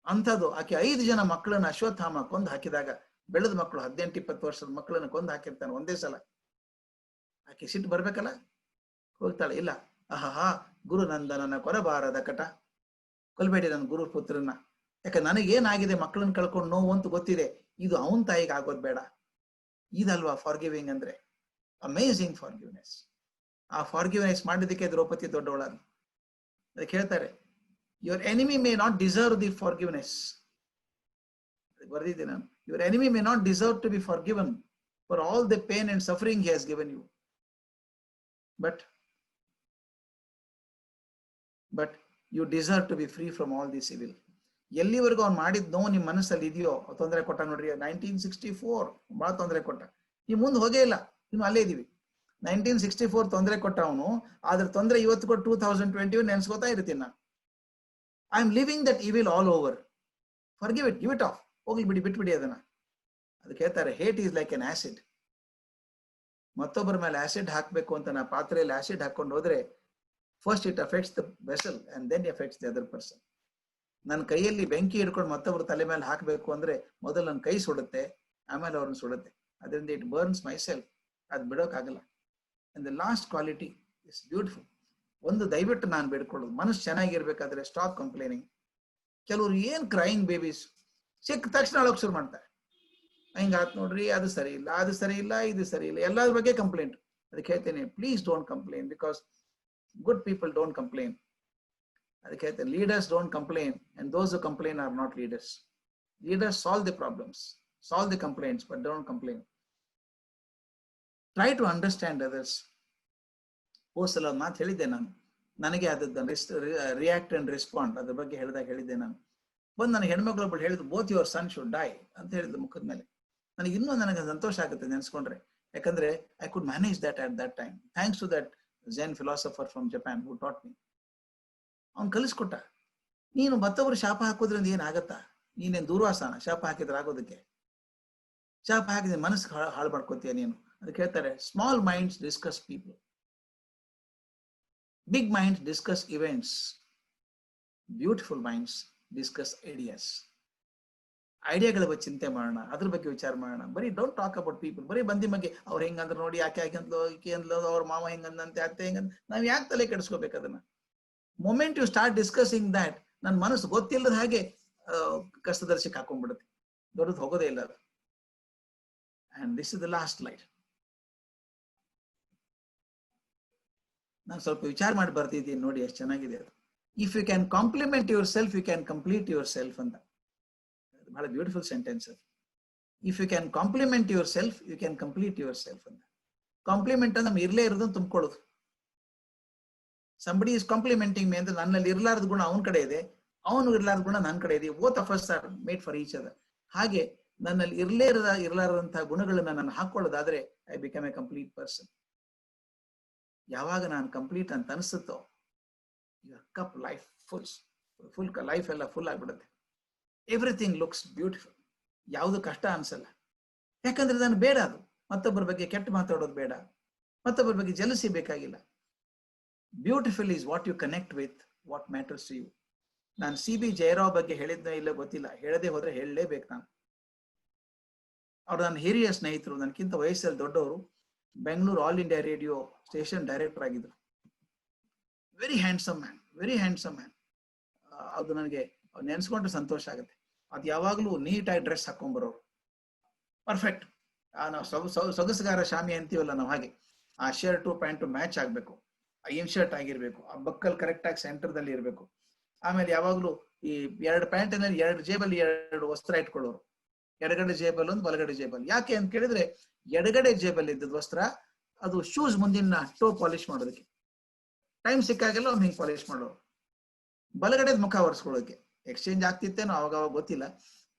ಅಂಥದ್ದು ಆಕೆ 5 ಜನ ಮಕ್ಕಳನ್ನ ಅಶ್ವತ್ಥಾಮ ಕೊಂದು ಹಾಕಿದಾಗ, ಬೆಳೆದ ಮಕ್ಕಳು 18-20 ವರ್ಷದ ಮಕ್ಕಳನ್ನ ಕೊಂದು ಹಾಕಿರ್ತಾನೆ ಒಂದೇ ಸಲ. ಆಕೆ ಸಿಟ್ಟು ಬರ್ಬೇಕಲ್ಲ, ಹೋಗ್ತಾಳೆ, ಇಲ್ಲ, ಆಹಾ ಗುರು ನಂದನನ ಕೊರಬಾರದ ಕಟ, ಕೊಲ್ಬೇಡಿ ನನ್ನ ಗುರು ಪುತ್ರನ, ಯಾಕೆ ನನಗೇನಾಗಿದೆ ಮಕ್ಕಳನ್ನ ಕಳ್ಕೊಂಡು ನೋವು ಅಂತ ಗೊತ್ತಿದೆ, ಇದು ಅವನ್ ತಾಯಿಗೆ ಆಗೋದ್ ಬೇಡ. ಇದಲ್ವಾ ಫಾರ್ಗಿವಿಂಗ್ ಅಂದ್ರೆ? Amazing forgiveness. ಆ ಫಾರ್ಗಿವ್ನೆಸ್ ಮಾಡಿದಕ್ಕೆ ದ್ರೌಪದಿ ದೊಡ್ಡವಳಾದ. ಅದಕ್ಕೆ ಹೇಳ್ತಾರೆ, your enemy may not deserve the forgiveness. ಬರೆದಿದ್ದೆ ನಾನು, your enemy may not deserve to be forgiven for all the pain and suffering he has given you. But you deserve to be free from all this evil. ಎಲ್ಲಿವರೆಗೂ ಅವ್ನು ಮಾಡಿದ್ ನೋವು ನಿಮ್ಮ ಮನಸ್ಸಲ್ಲಿ ಇದೆಯೋ ತೊಂದರೆ ಕೊಟ್ಟ ನೋಡ್ರಿ. 1964 ಬಹಳ ತೊಂದರೆ ಕೊಟ್ಟ. ಈ ಮುಂದೆ ಹೋಗೇ ಇಲ್ಲ, ಇನ್ನು ಅಲ್ಲೇ ಇದೀವಿ. 1964 ತೊಂದರೆ ಕೊಟ್ಟ ಅವನು, ಆದ್ರೆ ತೊಂದರೆ ಇವತ್ತು ಕೊಟ್ಟು 2021 ನೆನ್ಸ್ಕೋತಾ ಇರ್ತೀನಿ ನಾನು. I am living that evil all over. Forgive it, give it off, ಹೋಗ್ಲಿ ಬಿಡಿ, ಬಿಟ್ಬಿಡಿ ಅದನ್ನ. ಅದಕ್ಕೆ ಹೇಳ್ತಾರೆ, hate is like an acid. ಮತ್ತೊಬ್ಬರ ಮೇಲೆ ಆಸಿಡ್ ಹಾಕ್ಬೇಕು ಅಂತ ನಾ ಪಾತ್ರೆಯಲ್ಲಿ ಆಸಿಡ್ ಹಾಕೊಂಡು ಹೋದ್ರೆ, first it affects the vessel and then it affects the other person. ನನ್ನ ಕೈಯಲ್ಲಿ ಬೆಂಕಿ ಹಿಡ್ಕೊಂಡು ಮತ್ತೊಬ್ಬರು ತಲೆ ಮೇಲೆ ಹಾಕಬೇಕು ಅಂದ್ರೆ ಮೊದಲು ನನ್ನ ಕೈ ಸುಡುತ್ತೆ, ಆಮೇಲೆ ಅವ್ರನ್ನ ಸುಡುತ್ತೆ. ಅದರಿಂದ ಇಟ್ ಬರ್ನ್ಸ್ ಮೈ ಸೆಲ್ಫ್, ಅದು ಬಿಡೋಕ್ಕಾಗಲ್ಲ. And the last quality is beautiful. ಒಂದು ದಯವಿಟ್ಟು ನಾನು ಬೇಡ್ಕೊಳ್ಳೋದು, ಮನಸ್ಸು ಚೆನ್ನಾಗಿರ್ಬೇಕಾದ್ರೆ ಸ್ಟಾಪ್ ಕಂಪ್ಲೇನಿಂಗ್. ಕೆಲವರು ಏನ್ ಕ್ರೈಯಿಂಗ್ ಬೇಬೀಸ್, ಸಿಕ್ಕ ತಕ್ಷಣ ಅಳೋಕ್ ಶುರು ಮಾಡ್ತಾರೆ. ಹಿಂಗಾತ್ ನೋಡ್ರಿ, ಅದು ಸರಿ ಇಲ್ಲ, ಅದು ಸರಿ ಇಲ್ಲ, ಇದು ಸರಿ ಇಲ್ಲ, ಎಲ್ಲರ ಬಗ್ಗೆ ಕಂಪ್ಲೇಂಟ್. ಅದಕ್ಕೆ ಹೇಳ್ತೇನೆ, please don't complain, because good people don't complain. ಅದಕ್ಕೆ leaders don't complain, and those who complain are not leaders. Leaders solve the problems, solve the complaints, but don't complain. Try to understand others. ಹೋಸಲ ಮಾತು ಹೇಳಿದ್ದೆ ನಾನು, ನನಗೆ ಅದನ್ನ react and respond ಅದ್ರ ಬಗ್ಗೆ ಹೇಳಿದೆ ನಾನು. ಬಂದು ನನಗೆ ಹೆಣ್ಮಕ್ಳೊಬ್ಬಳು ಹೇಳಿದ್ರು, both your son should die ಅಂತ ಹೇಳಿದ್ರು ಮುಖದ ಮೇಲೆ. ನನಗೆ ಸಂತೋಷ ಆಗುತ್ತೆ ನೆನೆಸ್ಕೊಂಡ್ರೆ. ಯಾಕಂದ್ರೆ I could manage that at that time thanks to that Zen philosopher from Japan who taught me. ಅವ್ನು ಕಲಿಸ್ಕೊಟ್ಟ. ನೀನು ಮತ್ತೊಬ್ರು ಶಾಪ ಹಾಕೋದ್ರಿಂದ ಏನಾಗತ್ತಾ? ನೀನೇನು ದೂರ್ವಾಸನ ಶಾಪ ಹಾಕಿದ್ರೆ ಆಗೋದಕ್ಕೆ? ಶಾಪ ಹಾಕಿದ್ರೆ ಮನಸ್ಸು ಹಾಳು ಮಾಡ್ಕೋತೀಯ ನೀನು. ಅದಕ್ಕೆ ಹೇಳ್ತಾರೆ, small minds discuss people, big minds discuss events, beautiful minds discuss ideas. ಐಡಿಯಾಗಳ ಬಗ್ಗೆ ಚಿಂತೆ ಮಾಡೋಣ, ಅದ್ರ ಬಗ್ಗೆ ವಿಚಾರ ಮಾಡೋಣ. ಬರೀ ಡೋಂಟ್ ಟಾಕ್ ಅಬೌಟ್ ಪೀಪಲ್. ಬರೀ ಬಂದಿ ಬಗ್ಗೆ ಅವ್ರು ಹೆಂಗಂದ್ರೆ ನೋಡಿ, ಯಾಕೆ ಹಾಕಂತಲೋ ಈಕೆ ಅಂದ್ಲೋ, ಅವ್ರ ಮಾವ ಹೆಂಗಂದಂತೆ ಅತ್ತೆ ಹೆಂಗಂತ ನಾವ್ ಯಾಕೆ ತಲೆ ಕೆಡಿಸ್ಕೋಬೇಕು ಅದನ್ನ? Moment you start discussing that, ನನ್ನ ಮನಸ್ಸು ಗೊತ್ತಿಲ್ಲದ ಹಾಗೆ ಕಷ್ಟದಲ್ಲಿ ಸಿಕ್ಕಾಕೊಂಡ್ಬಿಡುತ್ತೆ, ದೊಡ್ಡದು ಹೋಗೋದೇ ಇಲ್ಲ ಅದು. And this is the last light. ನಾನು ಸ್ವಲ್ಪ ವಿಚಾರ ಮಾಡಿ ಬರ್ತಿದ್ದೀನಿ ನೋಡಿ, ಎಷ್ಟು ಚೆನ್ನಾಗಿದೆ ಅದು. If you can compliment yourself, you can complete yourself ಅಂತ. ಬಹಳ ಬ್ಯೂಟಿಫುಲ್ ಸೆಂಟೆನ್ಸ್ ಅದು. If you can compliment yourself, you can complete yourself ಅಂತ. ಕಾಂಪ್ಲಿಮೆಂಟ್ ಅಂದ್ರೆ ನಮ್ಗೆ ಇರ್ಲೇ ಇರೋದನ್ನ ತುಂಬಿಕೊಳ್ಳೋದು. ಸಂಬಡಿ ಇಸ್ ಕಾಂಪ್ಲಿಮೆಂಟಿಂಗ್ ಮೀ ಅಂದ್ರೆ ನನ್ನಲ್ಲಿ ಇರ್ಲಾರ್ದ ಗುಣ ಅವನ ಕಡೆ ಇದೆ, ಅವನು ಇರ್ಲಾರ್ದ ಗುಣ ನನ್ನ ಕಡೆ ಇದೆ. Both of us are made for each other. ಹಾಗೆ ನನ್ನಲ್ಲಿ ಇರ್ಲಾರದಂತಹ ಗುಣಗಳನ್ನ ನಾನು ಹಾಕೊಳ್ಳೋದಾದ್ರೆ I become a complete person. ಯಾವಾಗ ನಾನು ಕಂಪ್ಲೀಟ್ ಅಂತ ಅನಿಸುತ್ತೋ, your cup life full life ಎಲ್ಲ ಫುಲ್ ಆಗ್ಬಿಡುತ್ತೆ. Everything looks beautiful. ಯಾವುದು ಕಷ್ಟ ಅನ್ಸಲ್ಲ. ಯಾಕಂದ್ರೆ ನಾನು ಬೇಡ ಅದು. ಮತ್ತೊಬ್ಬರ ಬಗ್ಗೆ ಕೆಟ್ಟ ಮಾತಾಡೋದು ಬೇಡ, ಮತ್ತೊಬ್ಬರ ಬಗ್ಗೆ ಜಲಸಿ ಬೇಕಾಗಿಲ್ಲ. Beautiful is what you connect with, what matters to you. ನಾನು ಸಿ ಬಿ ಜಯರಾವ್ ಬಗ್ಗೆ ಹೇಳಿದ್ನೋ ಇಲ್ಲ ಗೊತ್ತಿಲ್ಲ, ಹೇಳದೆ ಹೋದ್ರೆ ಹೇಳಲೇಬೇಕು ನಾನು. ಅವ್ರು ನನ್ನ ಹಿರಿಯ ಸ್ನೇಹಿತರು, ನನಗಿಂತ ವಯಸ್ಸಲ್ಲಿ ದೊಡ್ಡವರು. Bengaluru All India radio station director ಆಗಿದ್ರು. Very handsome man, very handsome man. ಅದು ನನಗೆ ನೆನೆಸ್ಕೊಂಡ್ರೆ ಸಂತೋಷ ಆಗುತ್ತೆ. ಅದು ಯಾವಾಗಲೂ ನೀಟಾಗಿ ಡ್ರೆಸ್ ಹಾಕೊಂಡ್ಬರೋರು, ಪರ್ಫೆಕ್ಟ್. ನಾವು ಸೊಗಸುಗಾರ ಶಾಮಿ ಅಂತೀವಲ್ಲ ನಾವು, ಹಾಗೆ ಆ ಶರ್ಟು ಪ್ಯಾಂಟು ಮ್ಯಾಚ್ ಆಗ್ಬೇಕು, ಇನ್ ಶರ್ಟ್ ಆಗಿರ್ಬೇಕು, ಆ ಬಕ್ಕಲ್ ಕರೆಕ್ಟ್ ಆಗಿ ಸೆಂಟರ್ದಲ್ಲಿ ಇರಬೇಕು. ಆಮೇಲೆ ಯಾವಾಗಲೂ ಈ 2 ಪ್ಯಾಂಟಿನಲ್ಲಿ 2 ಜೇಬಲ್ಲಿ 2 ವಸ್ತ್ರ ಇಟ್ಕೊಳ್ಳೋರು. ಎಡಗಡೆ ಜೇಬಲ್ ಒಂದು, ಬಲಗಡೆ ಜೇಬಲ್. ಯಾಕೆ ಅಂತ ಕೇಳಿದ್ರೆ, ಎಡಗಡೆ ಜೇಬಲ್ ಇದ್ದದ ವಸ್ತ್ರ ಅದು ಶೂಸ್ ಮುಂದಿನ ಟೋ ಪಾಲಿಶ್ ಮಾಡೋದಕ್ಕೆ, ಟೈಮ್ ಸಿಕ್ಕಾಗೆಲ್ಲ ಅವ್ನು ಹಿಂಗೆ ಪಾಲಿಶ್ ಮಾಡೋರು. ಬಲಗಡೆ ಮುಖ ಒರೆಸ್ಕೊಳ್ಳೋಕೆ. ಎಕ್ಸ್ಚೇಂಜ್ ಆಗ್ತಿತ್ತೇನೋ ಅವಾಗ ಗೊತ್ತಿಲ್ಲ,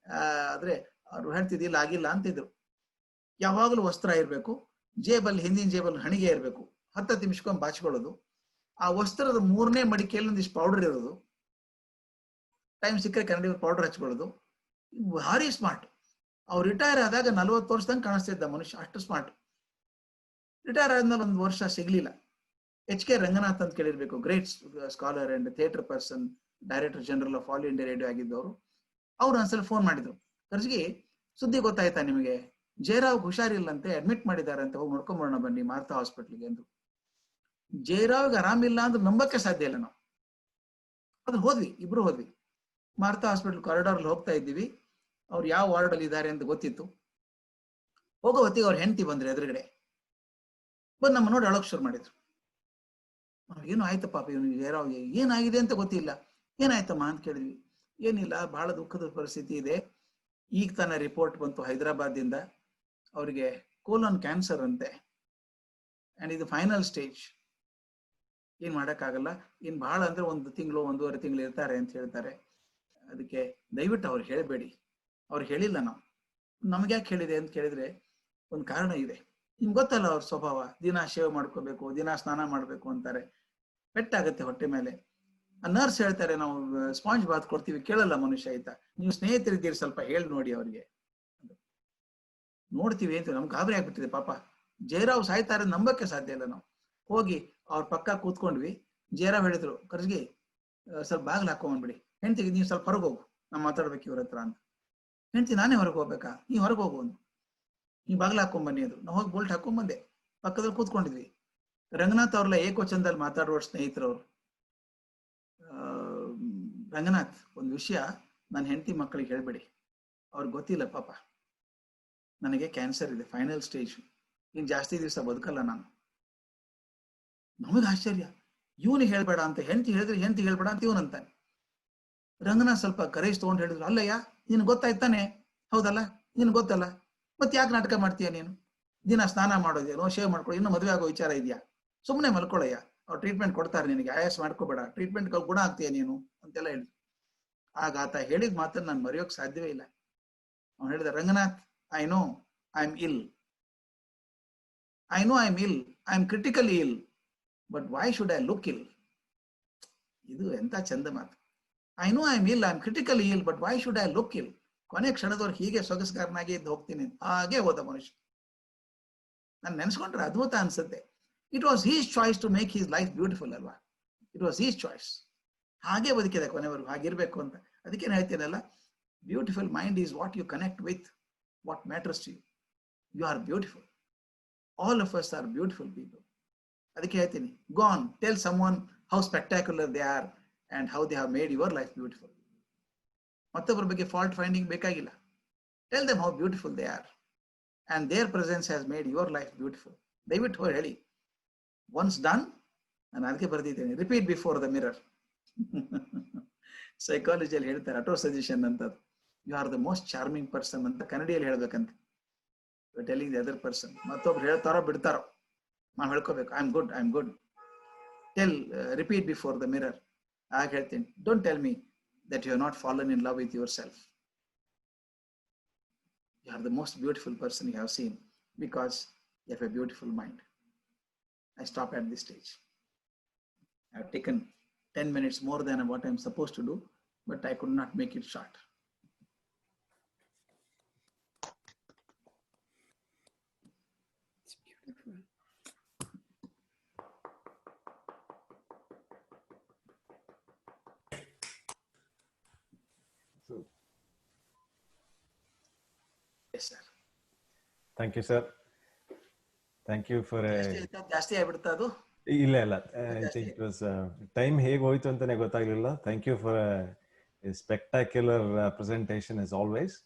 ಆದ್ರೆ ಅವ್ರು ಹೇಳ್ತಿದ್ದಿಲ್ಲ, ಆಗಿಲ್ಲ ಅಂತಿದ್ರು. ಯಾವಾಗಲೂ ವಸ್ತ್ರ ಇರಬೇಕು, ಜೇಬಲ್ ಹಿಂದಿನ ಜೇಬಲ್ ಹಣಿಗೆ ಇರಬೇಕು, 10 ನಿಮಿಷಕ್ಕೊಮ್ಮೆ ಬಾಚ್ಕೊಳ್ಳೋದು. ಆ ವಸ್ತ್ರದ 3ನೇ ಮಡಿಕೆಯಲ್ಲಿ ಒಂದಿಷ್ಟು ಪೌಡರ್ ಇರೋದು, ಟೈಮ್ ಸಿಕ್ಕರೆ ಕನ್ನಡಿ ಪೌಡರ್ ಹಚ್ಕೊಳ್ಳೋದು. ಭಾರಿ ಸ್ಮಾರ್ಟ್. ಅವ್ರು ರಿಟೈರ್ ಆದಾಗ 40 ವರ್ಷದಂಗೆ ಕಾಣಿಸ್ತಿದ್ದ ಮನುಷ್ಯ, ಅಷ್ಟು ಸ್ಮಾರ್ಟ್. ರಿಟೈರ್ ಆದ್ಮೇಲೆ 1 ವರ್ಷ ಸಿಗ್ಲಿಲ್ಲ. H.K. ರಂಗನಾಥ್ ಅಂತ ಕೇಳಿರ್ಬೇಕು, great scholar and theatre person, director general of All India radio ಆಗಿದ್ದವರು. ಅವ್ರು ಒಂದ್ಸಲ ಫೋನ್ ಮಾಡಿದ್ರು, ಕರ್ಜಿಗೆ ಸುದ್ದಿ ಗೊತ್ತಾಯ್ತಾ ನಿಮಗೆ, ಜಯರಾವ್ ಹುಷಾರಿಲ್ಲಂತೆ, ಅಡ್ಮಿಟ್ ಮಾಡಿದ್ದಾರೆ ಅಂತ, ಹೋಗಿ ನೋಡ್ಕೊಂಬರೋಣ ಬನ್ನಿ ಮಾರ್ತಾ ಹಾಸ್ಪಿಟ್ಲಿಗೆ ಅಂದ್ರು. ಜಯರಾವ್ಗೆ ಆರಾಮಿಲ್ಲ ಅಂದ್ರೆ ನಂಬಕ್ಕೆ ಸಾಧ್ಯ ಇಲ್ಲ ನಾವು. ಅದು ಹೋದ್ವಿ, ಇಬ್ರು ಹೋದ್ವಿ. ಮಾರ್ತಾ ಹಾಸ್ಪಿಟಲ್ ಕಾರಿಡಾರ್ಲ್ಲಿ ಹೋಗ್ತಾ ಇದ್ದೀವಿ. ಅವ್ರು ಯಾವ ವಾರ್ಡ್ ಅಲ್ಲಿ ಇದ್ದಾರೆ ಅಂತ ಗೊತ್ತಿತ್ತು. ಹೋಗೋ ಹೊತ್ತಿಗೆ ಅವ್ರ ಹೆಂಡತಿ ಬಂದ್ರೆ ಎದುರುಗಡೆ ಬಂದು ನಮ್ಮ ನೋಡಿ ಅಳೋಕ್ ಶುರು ಮಾಡಿದ್ರು. ಏನು ಆಯ್ತು ಪಾಪ ಇವನು ಜಯರಾವ್, ಏನಾಗಿದೆ ಅಂತ ಗೊತ್ತಿಲ್ಲ. ಏನಾಯ್ತಮ್ಮ ಅಂತ ಕೇಳಿದ್ವಿ. ಏನಿಲ್ಲ, ಬಹಳ ದುಃಖದ ಪರಿಸ್ಥಿತಿ ಇದೆ. ಈಗ ತಾನೇ ರಿಪೋರ್ಟ್ ಬಂತು ಹೈದರಾಬಾದಿಂದ, ಅವರಿಗೆ ಕೋಲನ್ ಕ್ಯಾನ್ಸರ್ ಅಂತೆ, ಅಂಡ್ ಇದು ಫೈನಲ್ ಸ್ಟೇಜ್, ಏನ್ ಮಾಡಕ್ಕಾಗಲ್ಲ, ಇನ್ ಬಹಳ ಅಂದ್ರೆ 1 ತಿಂಗಳು 1.5 ತಿಂಗಳು ಇರ್ತಾರೆ ಅಂತ ಹೇಳ್ತಾರೆ. ಅದಕ್ಕೆ ದಯವಿಟ್ಟು ಅವ್ರು ಹೇಳಬೇಡಿ. ಅವ್ರು ಹೇಳಿಲ್ಲ. ನಮ್ಗೆ ಯಾಕೆ ಹೇಳಿದೆ ಅಂತ ಕೇಳಿದ್ರೆ, ಒಂದು ಕಾರಣ ಇದೆ. ನಿಮ್ಗೆ ಗೊತ್ತಲ್ಲ ಅವ್ರ ಸ್ವಭಾವ, ದಿನ ಶೇವ್ ಮಾಡ್ಕೋಬೇಕು, ದಿನ ಸ್ನಾನ ಮಾಡ್ಬೇಕು ಅಂತಾರೆ. ಪೆಟ್ಟಾಗತ್ತೆ ಹೊಟ್ಟೆ ಮೇಲೆ. ಆ ನರ್ಸ್ ಹೇಳ್ತಾರೆ, ನಾವು ಸ್ಪಾಂಜ್ ಬಾತ್ ಕೊಡ್ತೀವಿ, ಕೇಳಲ್ಲ ಮನುಷ್ಯ. ಆಯ್ತಾ, ನೀವು ಸ್ನೇಹಿತರಿದ್ದೀರಿ, ಸ್ವಲ್ಪ ಹೇಳಿ ನೋಡಿ ಅವ್ರಿಗೆ. ನೋಡ್ತೀವಿ ಅಂತ ನಮ್ಗೆ ಗಾಬರಿ ಆಗ್ಬಿಟ್ಟಿದೆ. ಪಾಪ ಜಯರಾವ್ ಸಾಯ್ತಾರೆ, ನಂಬಕ್ಕೆ ಸಾಧ್ಯ ಇಲ್ಲ. ನಾವು ಹೋಗಿ ಅವ್ರ ಪಕ್ಕ ಕೂತ್ಕೊಂಡ್ವಿ. ಜಯರಾವ್ ಹೇಳಿದ್ರು, ಕರ್ಜ್ಗಿ ಸ್ವಲ್ಪ ಬಾಗ್ಲು ಹಾಕೊಂಡ್ಬಿಡಿ, ಹೆಂಡ್ತಿಗೆ ನೀವು ಸ್ವಲ್ಪ ಹೊರಗೆ ಹೋಗು, ನಾವು ಮಾತಾಡ್ಬೇಕು ಇವ್ರ ಹತ್ರ ಅಂತ. ಹೆಂಡ್ತಿ, ನಾನೇ ಹೊರಗೆ ಹೋಗ್ಬೇಕಾ? ನೀವು ಹೊರಗೆ ಹೋಗು, ನೀವು ಬಾಗ್ಲು ಹಾಕೊಂಡ್ಬನ್ನಿ. ಅದು ನಾವು ಹೋಗಿ ಬೋಲ್ಟ್ ಹಾಕೊಂಡ್ಬಂದೆ. ಪಕ್ಕದಲ್ಲಿ ಕೂತ್ಕೊಂಡಿದ್ವಿ. ರಂಗನಾಥ್ ಅವ್ರಲ್ಲ ಏಕವಚನದಲ್ಲಿ ಮಾತಾಡುವ ಸ್ನೇಹಿತರವ್ರು. ರಂಗನಾಥ್, ಒಂದು ವಿಷಯ ನನ್ನ ಹೆಂಡತಿ ಮಕ್ಕಳಿಗೆ ಹೇಳ್ಬೇಡಿ, ಅವ್ರಿಗೆ ಗೊತ್ತಿಲ್ಲ ಪಾಪ, ನನಗೆ ಕ್ಯಾನ್ಸರ್ ಇದೆ, ಫೈನಲ್ ಸ್ಟೇಜ್, ಇನ್ ಜಾಸ್ತಿ ದಿವಸ ಬದುಕಲ್ಲ ನಾನು. ನಮಗೆ ಆಶ್ಚರ್ಯ, ಇವನಿಗೆ ಹೇಳ್ಬೇಡ ಅಂತ. ಹೆಂಡತಿ ಹೇಳಿದ್ರೆ ಹೆಂಡತಿ ಹೇಳ್ಬೇಡ ಅಂತ ಇವನಂತಾನೆ. ರಂಗನಾಥ್ ಸ್ವಲ್ಪ ಕರೇಜ್ ತಗೊಂಡು ಹೇಳಿದ್ರು, ಅಲ್ಲಯ್ಯ, ನೀನು ಗೊತ್ತಾಯ್ತಾನೆ, ಹೌದಲ್ಲ, ನೀನು ಗೊತ್ತಲ್ಲ, ಮತ್ತೆ ಯಾಕೆ ನಾಟಕ ಮಾಡ್ತೀಯ ನೀನು? ದಿನ ಸ್ನಾನ ಮಾಡೋದೇನೋ, ಶೇವ್ ಮಾಡ್ಕೊಳ್ಳೋ, ಇನ್ನೂ ಮದುವೆ ಆಗೋ ವಿಚಾರ ಇದೆಯಾ? ಸುಮ್ಮನೆ ಮಲ್ಕೊಳ್ಳಯ್ಯ, ಅವ್ರು ಟ್ರೀಟ್ಮೆಂಟ್ ಕೊಡ್ತಾರೆ ನಿನಗೆ, ಆಯಾಸ ಮಾಡ್ಕೋಬೇಡ, ಟ್ರೀಟ್ಮೆಂಟ್ ಗುಣ ಆಗ್ತೀಯ ನೀನು ಅಂತೆಲ್ಲ ಹೇಳಿದ್ರು. ಆಗ ಆತ ಹೇಳಿದ ಮಾತನ್ನು ನಾನು ಮರೆಯೋಕೆ ಸಾಧ್ಯವೇ ಇಲ್ಲ. ಅವ್ನು ಹೇಳಿದ, Ranganath, I know I'm ill. I know I'm ill. I'm critically ill. But why should I look ill? ಇದು ಎಂತ ಚಂದ ಮಾತು. I know I'm ill. I'm critically ill. But why should I look ill? ಕೊನೆ ಕ್ಷಣದವ್ರು ಹೀಗೆ ಸೊಗಸ್ಕಾರನಾಗಿ ಇದ್ದು ಹೋಗ್ತೀನಿ ಹಾಗೆ ಹೋದ ಮನುಷ್ಯ. ನಾನು ನೆನೆಸ್ಕೊಂಡ್ರೆ ಅದ್ಭುತ ಅನ್ಸುತ್ತೆ. It was his choice to make his life beautiful ಅಲ್ವಾ? It was his choice. ಹಾಗೆ ಬದುಕಿದೆ ಕೊನೆವರೆಗೂ, ಹಾಗಿರ್ಬೇಕು ಅಂತ. ಅದಕ್ಕೇನು ಹೇಳ್ತೀನಲ್ಲ, beautiful mind is what you connect with, what matters to you. You are beautiful. All of us are beautiful people. ಅದಕ್ಕೆ ಹೇಳ್ತೀನಿ, go on, tell someone how spectacular they are and how they have made your life beautiful. ಮತ್ತೊಬ್ಬರ ಬಗ್ಗೆ fault finding ಬೇಕಾಗಿಲ್ಲ. Tell them how beautiful they are and their presence has made your life beautiful. ದಯವಿಟ್ಟು ಹೇಳಿ. Once done, ನಾನು ಅದಕ್ಕೆ ಬರ್ದಿದ್ದೇನೆ, repeat before the mirror. ಸೈಕಾಲಜಿಯಲ್ಲಿ ಹೇಳ್ತಾರೆ ಅಟೋ ಸಜೆಷನ್ ಅಂತ. You are the most charming person ಅಂತ ಕನ್ನಡಿಯಲ್ಲಿ ಹೇಳ್ಬೇಕಂತ. Telling the other person. ಮತ್ತೊಬ್ರು ಹೇಳ್ತಾರೋ ಬಿಡ್ತಾರೋ ನಾವು ಹೇಳ್ಕೋಬೇಕು, I am good, I am good. Tell, repeat before the mirror. ಆಗ ಹೇಳ್ತೀನಿ, don't tell me that you have not fallen in love with yourself. You are the most beautiful person you have seen because you have a beautiful mind. I stop at this stage. I have taken 10 minutes more than what I am supposed to do, but I could not make it short. It's beautiful. Yes, sir. Thank you, sir. Thank you for ಜಾಸ್ತಿ ಆಗ್ಬಿಡ್ತಾ ಅದು? ಇಲ್ಲ I think it was time ಹೇಗೆ ಹೋಯ್ತು ಅಂತಾನೆ ಗೊತ್ತಾಗ್ಲಿಲ್ಲ. Thank you for spectacular presentation as always.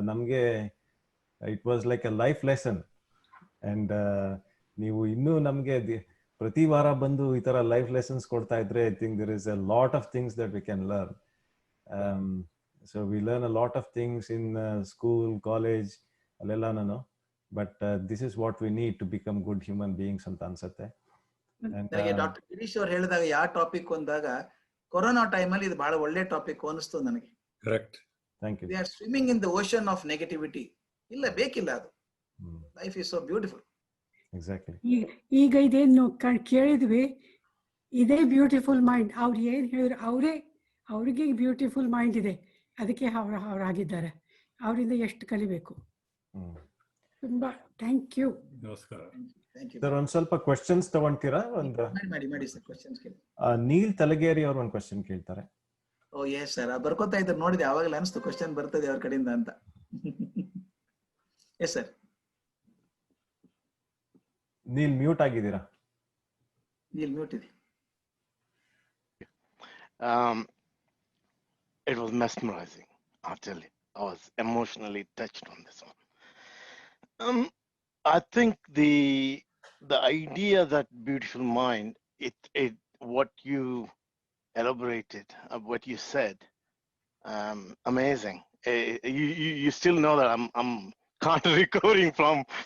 ನಮಗೆ it was like a life lesson. And ನೀವು ಇನ್ನೂ ನಮಗೆ ಪ್ರತಿ ವಾರ ಬಂದು ಈ ತರ ಲೈಫ್ ಲೆಸನ್ಸ್ ಕೊಡ್ತಾ ಇದ್ರೆ I think there is a lot of things that we can learn. So we learn a lot of things in school, college, allela nano, but this is what we need to become good human beings anta ansutte. ನನಗೆ doctor Girish ಅವರು ಹೇಳಿದಾಗ ಯಾವ topic ಅಂದಾಗ corona ಟೈಮಲ್ಲಿ ಇದು ಬಹಳ ಒಳ್ಳೆ topic ಅನಿಸ್ತು ನನಗೆ. Correct. Thank you. We are swimming in the ocean of negativity. ಇಲ್ಲ, ಬೇಕಿಲ್ಲ ಅದು. Life is so beautiful. Exactly. ಈಗ ಇದೇನು ಕೇಳಿದ್ವಿ, ಇದೇ ಬ್ಯೂಟಿಫುಲ್ ಮೈಂಡ್. ಅವ್ರು ಏನ್ ಹೇಳಿದ್ರು ಅವ್ರಿಗೆ ಬ್ಯೂಟಿಫುಲ್ ಮೈಂಡ್ ಇದೆ, ಅದಕ್ಕೆ ಅವರಾಗಿದ್ದಾರೆ. ಅವರಿಂದ ಎಷ್ಟು ಕಲಿಬೇಕು. ತುಂಬಾ ಥ್ಯಾಂಕ್ ಯು. ನಮಸ್ಕಾರ ಸರ್. ಒಂದ್ ಸ್ವಲ್ಪ ಕ್ವೆಶ್ಚನ್ಸ್ ತಗೊಂತೀರಾ? ಒಂದು ಮಾಡಿ ಸರ್, ಕ್ವೆಶ್ಚನ್ಸ್ ಕೇಳಿ. ನೀಲ್ ತಲಗೇರಿ ಅವರು ಒಂದು ಕ್ವೆಶ್ಚನ್ ಕೇಳ್ತಾರೆ. ಓ ಎಸ್ ಸರ್, ಬರ್ಕೋತಾ ಇದ್ದಾರೆ ನೋಡಿದೆ, ಆವಾಗಲೇ ಅನಿಸ್ತು ಕ್ವೆಶ್ಚನ್ ಬರ್ತದೆ ಅವ್ರ ಕಡೆಯಿಂದ ಅಂತ. Yes sir. ನೀಲ್ ಮ್ಯೂಟ್ ಆಗಿದ್ದೀರಾ? ನೀಲ್ ಮ್ಯೂಟ್ ಇದೆ. It was mesmerizing. I'll tell you, I was emotionally touched on this one. I think the idea that beautiful mind, it what you elaborated, what you said, amazing. You still know that I'm kind of recovering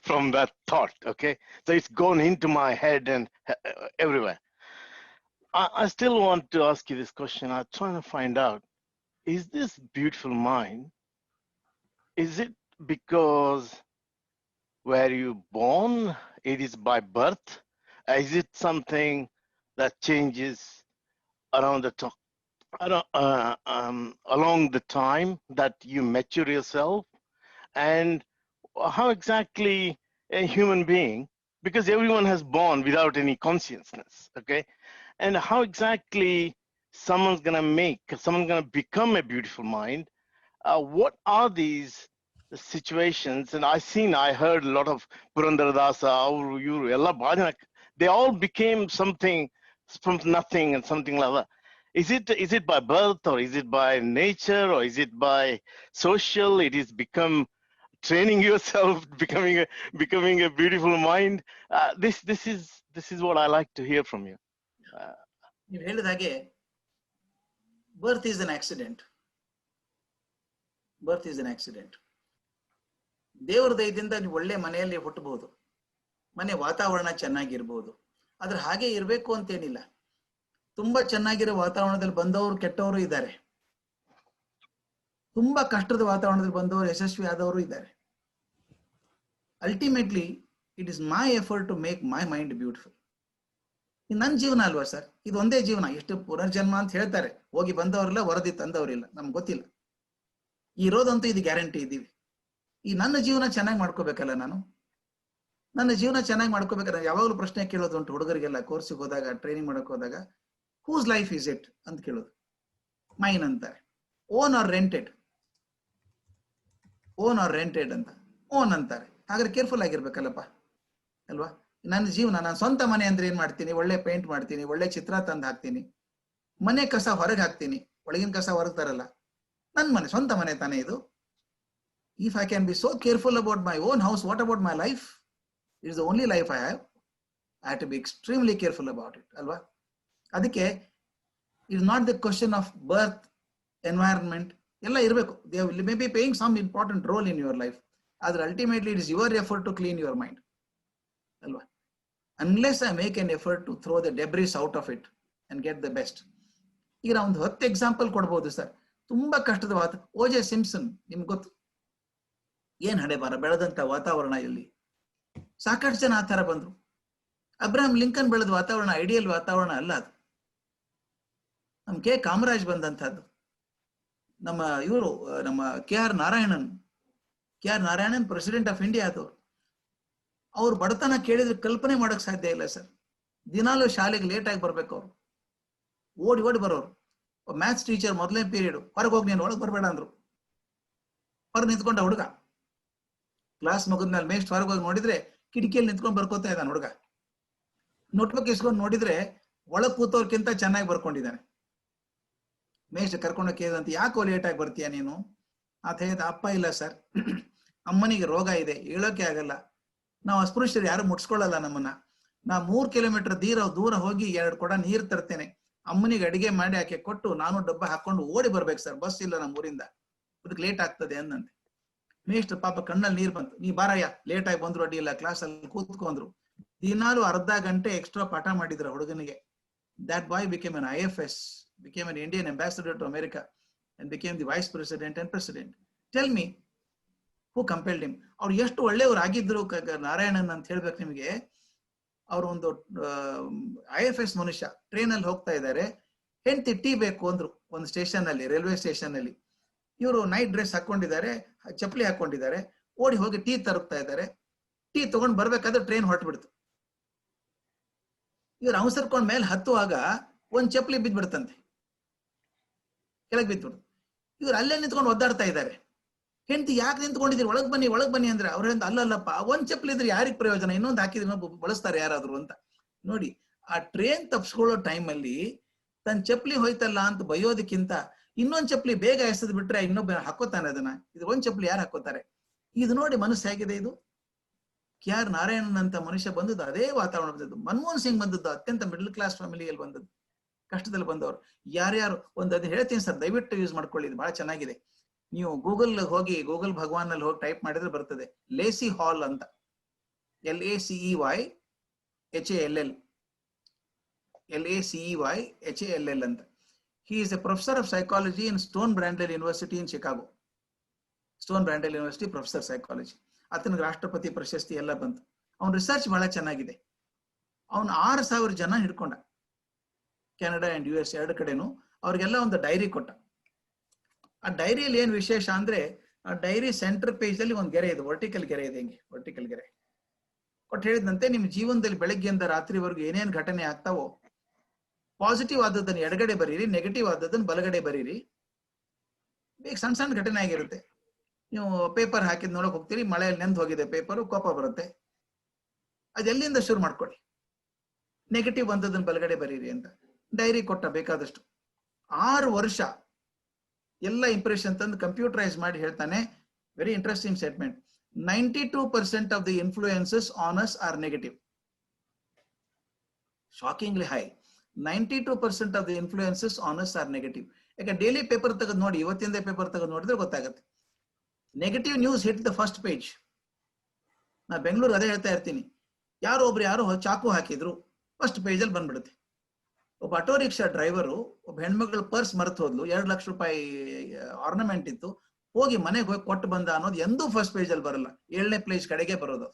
from that thought. Okay, so it's gone into my head and everywhere. I still want to ask you this question. I'm trying to find out. Is this beautiful mind, is it because were you born, it is by birth? Is it something that changes around the along the time that you mature yourself? And how exactly a human being, because everyone has born without any consciousness, okay? And how exactly someone's gonna become a beautiful mind? What are these situations? And I heard a lot of Purandaradasa, they all became something from nothing and something like that. Is it by birth, or is it by nature, or is it by social? It is become training yourself, becoming a beautiful mind. This is what I like to hear from you. ನೀವು ಹೇಳಿದ ಹಾಗೆ birth is an accident. Birth is an accident. ದೇವರ ದಯದಿಂದ ನೀವು ಒಳ್ಳೆ ಮನೆಯಲ್ಲಿ ಹುಟ್ಟಬಹುದು, ಮನೆ ವಾತಾವರಣ ಚೆನ್ನಾಗಿರ್ಬೋದು, ಆದ್ರೆ ಹಾಗೆ ಇರಬೇಕು ಅಂತೇನಿಲ್ಲ. ತುಂಬಾ ಚೆನ್ನಾಗಿರೋ ವಾತಾವರಣದಲ್ಲಿ ಬಂದವರು ಕೆಟ್ಟವರು ಇದ್ದಾರೆ, ತುಂಬಾ ಕಷ್ಟದ ವಾತಾವರಣದಲ್ಲಿ ಬಂದವರು ಯಶಸ್ವಿ ಆದವರು ಇದ್ದಾರೆ. Ultimately it is my effort to make my mind beautiful. ಇದು ನನ್ನ ಜೀವನ ಅಲ್ವಾ ಸರ್? ಇದು ಒಂದೇ ಜೀವನ. ಎಷ್ಟು ಪುನರ್ಜನ್ಮ ಅಂತ ಹೇಳ್ತಾರೆ, ಹೋಗಿ ಬಂದವರಿಲ್ಲ, ವರದಿ ತಂದವರಿಲ್ಲ, ನಮ್ಗೆ ಗೊತ್ತಿಲ್ಲ. ಇರೋದಂತೂ ಇದು ಗ್ಯಾರಂಟಿ ಇದ್ದೀವಿ. ಈ ನನ್ನ ಜೀವನ ಚೆನ್ನಾಗಿ ಮಾಡ್ಕೋಬೇಕಲ್ಲ ನಾನು. ನನ್ನ ಜೀವನ ಚೆನ್ನಾಗಿ ಮಾಡ್ಕೋಬೇಕಾದ್ರೆ ಯಾವಾಗಲೂ ಪ್ರಶ್ನೆ ಕೇಳೋದು ಉಂಟು ಹುಡುಗರಿಗೆಲ್ಲ, ಕೋರ್ಸಿಗೆ ಹೋದಾಗ, ಟ್ರೈನಿಂಗ್ ಮಾಡಕ್ ಹೋದಾಗ, ಹೂಸ್ ಲೈಫ್ ಇಸ್ ಇಟ್ ಅಂತ ಕೇಳೋದು. ಮೈನ್ ಅಂತಾರೆ. Own or rented? Own or rented ಅಂತ ಓನ್ ಅಂತಾರೆ. ಹಾಗಾದ್ರೆ ಕೇರ್ಫುಲ್ ಆಗಿರ್ಬೇಕಲ್ಲಪ್ಪ ಅಲ್ವಾ? ನನ್ನ ಜೀವನ, ನಾನು ಸ್ವಂತ ಮನೆ ಅಂದ್ರೆ ಏನ್ ಮಾಡ್ತೀನಿ? ಒಳ್ಳೆ ಪೇಂಟ್ ಮಾಡ್ತೀನಿ, ಒಳ್ಳೆ ಚಿತ್ರ ತಂದು ಹಾಕ್ತೀನಿ, ಮನೆ ಕಸ ಹೊರಗೆ ಹಾಕ್ತೀನಿ, ಒಳಗಿನ ಕಸ ಹೊರಗೆ ತರಲ್ಲ. ನನ್ನ ಮನೆ, ಸ್ವಂತ ಮನೆ ತಾನೇ ಇದು. If I can be so careful about my own house, what about my life? It is the only life I have. I have to be extremely careful about it ಅಲ್ವಾ? ಅದಕ್ಕೆ it not the question of birth, environment ಎಲ್ಲ ಇರಬೇಕು. They may be paying some important role in your life. ಆದ್ರೆ ultimately it is your effort to clean your mind ಅಲ್ವಾ? Unless I make an effort to throw the debris out of it and get the best. ಈಗ ನಾವು ಒಂದು 10 example ಕೊಡ್ಬೋದು sir. ತುಂಬಾ ಕಷ್ಟದ O.J. Simpson ನಿಮ್ಗೆ ಗೊತ್ತು, ಏನ್ ಹಣೆ ಬಾರ ಬೆಳೆದಂತ ವಾತಾವರಣ ಇಲ್ಲಿ. ಸಾಕಷ್ಟು ಜನ ಆ ತರ ಬಂದ್ರು. ಅಬ್ರಹಾಂ ಲಿಂಕನ್ ಬೆಳೆದ ವಾತಾವರಣ ಐಡಿಯಲ್ ವಾತಾವರಣ ಅಲ್ಲ ಅದು. ನಮ್ ಕೆ ಕಾಮರಾಜ್ ಬಂದಂತಹದ್ದು, ನಮ್ಮ ಇವರು ನಮ್ಮ KR. Narayanan president of India ಆದವರು. ಅವ್ರು ಬಡತನ ಕೇಳಿದ್ರೆ ಕಲ್ಪನೆ ಮಾಡಕ್ ಸಾಧ್ಯ ಇಲ್ಲ ಸರ್. ದಿನಾಲೂ ಶಾಲೆಗೆ ಲೇಟ್ ಆಗಿ ಬರ್ಬೇಕು. ಅವ್ರು ಓಡಿ ಓಡಿ ಬರೋರು. ಮ್ಯಾಥ್ಸ್ ಟೀಚರ್ ಮೊದಲನೇ ಪೀರಿಯಡ್ ಹೊರಗೆ ಹೋಗಿ, ನೀನು ಒಳಗೆ ಬರಬೇಡ ಅಂದ್ರು. ಹೊರಗೆ ನಿಂತ್ಕೊಂಡ ಹುಡುಗ. ಕ್ಲಾಸ್ ಮುಗಿದ್ಮೇಲೆ ಮೇಸ್ಟ್ ಹೊರಗೆ ಹೋಗಿ ನೋಡಿದ್ರೆ ಕಿಟಕಿಯಲ್ಲಿ ನಿಂತ್ಕೊಂಡು ಬರ್ಕೋತಾ ಇದ್ದಾನೆ ಹುಡುಗ. ನೋಟ್ಬುಕ್ ಇಸ್ಕೊಂಡು ನೋಡಿದ್ರೆ ಒಳಗ್ ಕೂತವ್ರಕ್ಕಿಂತ ಚೆನ್ನಾಗಿ ಬರ್ಕೊಂಡಿದ್ದಾನೆ. ಮೇಸ್ಟ್ ಕರ್ಕೊಂಡೋಗಿ ಕೇಳಿದಂತ, ಯಾಕೋ ಲೇಟ್ ಆಗಿ ಬರ್ತೀಯ ನೀನು? ಆತ ಹೇಳಿದ, ಅಪ್ಪ ಇಲ್ಲ ಸರ್, ಅಮ್ಮನಿಗೆ ರೋಗ ಇದೆ, ಹೇಳೋಕೆ ಆಗಲ್ಲ. ನಾವು ಅಸ್ಪೃಶ್ಯರು ಯಾರು ಮುಟ್ಸ್ಕೊಳ್ಳಲ್ಲ ನಮ್ಮನ್ನ. ನಾ 3 ಕಿಲೋಮೀಟರ್ ದೂರ ಹೋಗಿ 2 ಕೊಡ ನೀರ್ ತರ್ತೇನೆ, ಅಮ್ಮನಿಗೆ ಅಡಿಗೆ ಮಾಡಿ ಆಕೆ ಕೊಟ್ಟು ನಾನು ಡಬ್ಬ ಹಾಕೊಂಡು ಓಡಿ ಬರ್ಬೇಕು ಸರ್, ಬಸ್ ಇಲ್ಲ ನಮ್ಮ ಊರಿಂದ, ಅದಕ್ಕೆ ಲೇಟ್ ಆಗ್ತದೆ ಅಂದಂತೆ. ಮೇಷ್ಟ್ರ ಪಾಪ ಕಣ್ಣಲ್ಲಿ ನೀರ್ ಬಂತು. ನೀ ಬಾರಯ್ಯ, ಲೇಟ್ ಆಗಿ ಬಂದ್ರು ಅಡ್ಡಿ ಇಲ್ಲ, ಕ್ಲಾಸ್ ಅಲ್ಲಿ ಕೂತ್ಕೊಂಡ್ರು. ದಿನಾಲು ಅರ್ಧ ಗಂಟೆ ಎಕ್ಸ್ಟ್ರಾ ಪಾಠ ಮಾಡಿದ್ರ ಹುಡುಗನಿಗೆ. That boy became an IFS, became an Indian ambassador to America and became the vice president and president. Tell me, who compelled him? ಅವ್ರು ಎಷ್ಟು ಒಳ್ಳೆಯವ್ರು ಆಗಿದ್ರು ನಾರಾಯಣನ್ ಅಂತ ಹೇಳ್ಬೇಕು ನಿಮಗೆ. ಅವ್ರು ಒಂದು IFS ಮನುಷ್ಯ, ಟ್ರೈನ್ ಅಲ್ಲಿ ಹೋಗ್ತಾ ಇದ್ದಾರೆ, ಹೆಂಡತಿ ಟೀ ಬೇಕು ಅಂದ್ರು ಒಂದು ಸ್ಟೇಷನ್ ಅಲ್ಲಿ, ರೈಲ್ವೆ ಸ್ಟೇಷನ್ ಅಲ್ಲಿ. ಇವರು ನೈಟ್ ಡ್ರೆಸ್ ಹಾಕೊಂಡಿದ್ದಾರೆ, ಚಪ್ಪಲಿ ಹಾಕೊಂಡಿದ್ದಾರೆ, ಓಡಿ ಹೋಗಿ ಟೀ ತರುತ್ತಾ ಇದ್ದಾರೆ. ಟೀ ತಗೊಂಡ್ ಬರ್ಬೇಕಾದ್ರೆ ಟ್ರೈನ್ ಹೊರಟು ಬಿಡ್ತು. ಇವ್ರು ಅವಸರ್ಕೊಂಡ್ ಮೇಲೆ ಹತ್ತುವಾಗ ಒಂದ್ ಚಪ್ಪಲಿ ಬಿದ್ದ್ಬಿಡ್ತಂತೆ, ಕೆಳಗೆ ಬಿದ್ದ್ಬಿಡ್ತು. ಇವ್ರು ಅಲ್ಲೇ ನಿಂತ್ಕೊಂಡು ಒದ್ದಾಡ್ತಾ ಇದ್ದಾರೆ. ಹೆಂಡತಿ, ಯಾಕೆ ನಿಂತ್ಕೊಂಡಿದ್ದೀರಿ, ಒಳಗ್ ಬನ್ನಿ ಅಂದ್ರೆ ಅವ್ರ ಅಲ್ಲಲ್ಲಪ್ಪ, ಒಂದ್ ಚಪ್ಪಲಿ ಇದ್ರೆ ಯಾರಿಗ್ ಪ್ರಯೋಜನ, ಇನ್ನೊಂದು ಹಾಕಿದ್ರೆ ಬಳಸ್ತಾರೆ ಯಾರಾದ್ರು ಅಂತ. ನೋಡಿ, ಆ ಟ್ರೈನ್ ತಪ್ಸ್ಕೊಳ್ಳೋ ಟೈಮ್ ಅಲ್ಲಿ ತನ್ನ ಚಪ್ಪಲಿ ಹೋಯ್ತಲ್ಲ ಅಂತ ಬಯೋದಕ್ಕಿಂತ ಇನ್ನೊಂದ್ ಚಪ್ಪಲಿ ಬೇಗ ಎಸೆದ್ ಬಿಟ್ರೆ ಇನ್ನೊಬ್ಬ ಹಾಕೋತಾನೆ ಅದನ್ನ. ಇದು ಒಂದ್ ಚಪ್ಪಲಿ ಯಾರು ಹಾಕೋತಾರೆ? ಇದು ನೋಡಿ ಮನಸ್ಸು ಹೇಗಿದೆ ಇದು. ಕೆ.ಆರ್. ನಾರಾಯಣನ್ ಅಂತ ಮನುಷ್ಯ ಬಂದದ್ದು ಅದೇ ವಾತಾವರಣ ಬಂದದ್ದು. ಮನಮೋಹನ್ ಸಿಂಗ್ ಬಂದದ್ದು ಅತ್ಯಂತ ಮಿಡಲ್ ಕ್ಲಾಸ್ ಫ್ಯಾಮಿಲಿಯಲ್ಲಿ ಬಂದದ್ದು, ಕಷ್ಟದಲ್ಲಿ ಬಂದವರು. ಯಾರ್ಯಾರು ಅದನ್ನ ಹೇಳ್ತೀನಿ ಸರ್, ದಯವಿಟ್ಟು ಯೂಸ್ ಮಾಡ್ಕೊಳ್ಳಿ, ಇದು ಬಹಳ ಚೆನ್ನಾಗಿದೆ. ನೀವು ಗೂಗಲ್ ಭಗವಾನ್ ನಲ್ಲಿ ಹೋಗಿ ಟೈಪ್ ಮಾಡಿದ್ರೆ ಬರ್ತದೆ, ಲೇಸಿ ಹಾಲ್ ಅಂತ, LACEYHALL ಅಂತ. He is a professor of psychology in Stone Brandel University in Chicago. Stone Brandel University professor psychology. ಆತನಿಗೆ ರಾಷ್ಟ್ರಪತಿ ಪ್ರಶಸ್ತಿ ಎಲ್ಲ ಬಂತು. ಅವನ ರಿಸರ್ಚ್ ಬಹಳ ಚೆನ್ನಾಗಿದೆ. ಅವನು 6,000 ಜನ ಹಿಡ್ಕೊಂಡ, ಕೆನಡಾ ಅಂಡ್ US ಎರಡು ಕಡೆನು. ಅವ್ರಿಗೆಲ್ಲ ಒಂದು ಡೈರಿ ಕೊಟ್ಟ. ಆ ಡೈರಿಯಲ್ಲಿ ಏನ್ ವಿಶೇಷ ಅಂದ್ರೆ, ಆ ಡೈರಿ ಸೆಂಟರ್ ಪೇಜ್ ಅಲ್ಲಿ ಒಂದು ಗೆರೆ ಇದೆ, ವರ್ಟಿಕಲ್ ಗೆರೆ ಇದೆ, ಹಿಂಗೆ ವರ್ಟಿಕಲ್ ಗೆರೆ ಕೊಟ್ಟು ಹೇಳಿದಂತೆ, ನಿಮ್ ಜೀವನದಲ್ಲಿ ಬೆಳಗ್ಗೆಯಿಂದ ರಾತ್ರಿವರೆಗೂ ಏನೇನ್ ಘಟನೆ ಆಗ್ತಾವೋ, ಪಾಸಿಟಿವ್ ಆದದ್ದನ್ನು ಎಡಗಡೆ ಬರೀರಿ, ನೆಗೆಟಿವ್ ಆದದ್ದನ್ನು ಬಲಗಡೆ ಬರೀರಿ. ಬೇಗ ಸಣ್ಣ ಸಣ್ಣ ಘಟನೆ ಆಗಿರುತ್ತೆ. ನೀವು ಪೇಪರ್ ಹಾಕಿದ್ ನೋಡಕ್ ಹೋಗ್ತೀರಿ, ಮಳೆಯಲ್ಲಿ ನೆಂದು ಹೋಗಿದೆ ಪೇಪರ್, ಕೋಪ ಬರುತ್ತೆ. ಅದೆಲ್ಲಿಂದ ಶುರು ಮಾಡ್ಕೊಳ್ಳಿ. ನೆಗೆಟಿವ್ ಬಂದದನ್ನು ಬಲಗಡೆ ಬರೀರಿ ಅಂತ ಡೈರಿ ಕೊಟ್ಟ ಬೇಕಾದಷ್ಟು. 6 ವರ್ಷ ಎಲ್ಲ ಇಂಪ್ರೆಷನ್ ತಂದು ಕಂಪ್ಯೂಟರೈಸ್ ಮಾಡಿ ಹೇಳ್ತಾನೆ. Very interesting statement. 92% of the influences on us are negative. Shockingly high. 92% of the influences on us are negative. ಯಾಕೆ ಡೈಲಿ ಪೇಪರ್ ತೆಗೆದು ನೋಡಿ, ಇವತ್ತಿಂದ ಪೇಪರ್ ತೆಗೆದು ನೋಡಿದ್ರೆ ಗೊತ್ತಾಗುತ್ತೆ. Negative news hit the first page. ನಾ ಬೆಂಗಳೂರು ಅದೇ ಹೇಳ್ತಾ ಇರ್ತೀನಿ, ಯಾರೋ ಚಾಕು ಹಾಕಿದ್ರು, ಫಸ್ಟ್ ಪೇಜ್ ಅಲ್ಲಿ ಬಂದ್ಬಿಡುತ್ತೆ. ಒಬ್ಬ ಆಟೋ ರಿಕ್ಷಾ ಡ್ರೈವರು ಒಬ್ಬ ಹೆಣ್ಮಗಳು ಪರ್ಸ್ ಮರೆತು ಹೋದ್ಲು, 2 ಲಕ್ಷ ರೂಪಾಯಿ ಆರ್ನಮೆಂಟ್ ಇತ್ತು, ಹೋಗಿ ಮನೆಗೆ ಹೋಗಿ ಕೊಟ್ಟು ಬಂದ ಅನ್ನೋದು ಎಂದೂ ಫಸ್ಟ್ ಪೇಜ್ ಅಲ್ಲಿ ಬರಲ್ಲ, 7ನೇ ಪೇಜ್ ಕಡೆಗೆ ಬರೋದು.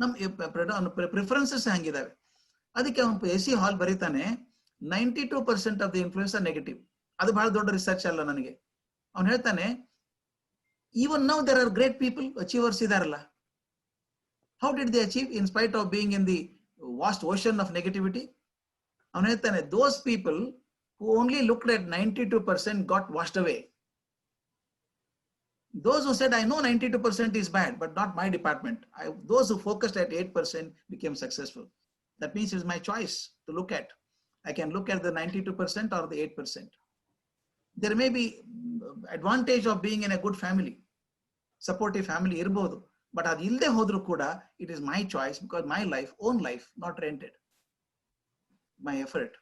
ನಮ್ ಪ್ರಿಫರೆನ್ಸಸ್ ಹಂಗಿದಾವೆ. ಅದಕ್ಕೆ ಅವನು ಎಸಿ ಹಾಲ್ ಬರೀತಾನೆ 92% of the influence are negative. ಅದು ಬಹಳ ದೊಡ್ಡ ರಿಸರ್ಚ್ ಅಲ್ಲ ನನಗೆ. ಅವನು ಹೇಳ್ತಾನೆ even now there are great people, achievers ಇದಾರಲ್ಲ. How did they achieve in spite of being in the vast ocean of negativity? ಅವನು ಹೇಳ್ತಾನೆ those people who only looked at 92% got washed away. Those who said I know 92% is bad but not my department, those who focused at 8% became successful. That means it's my choice to look at. I can look at the 92% or the 8%. There may be advantage of being in a good family, supportive family irbodu, but adu illde hodru kuda it is my choice, because my life, own life, not rented. My effort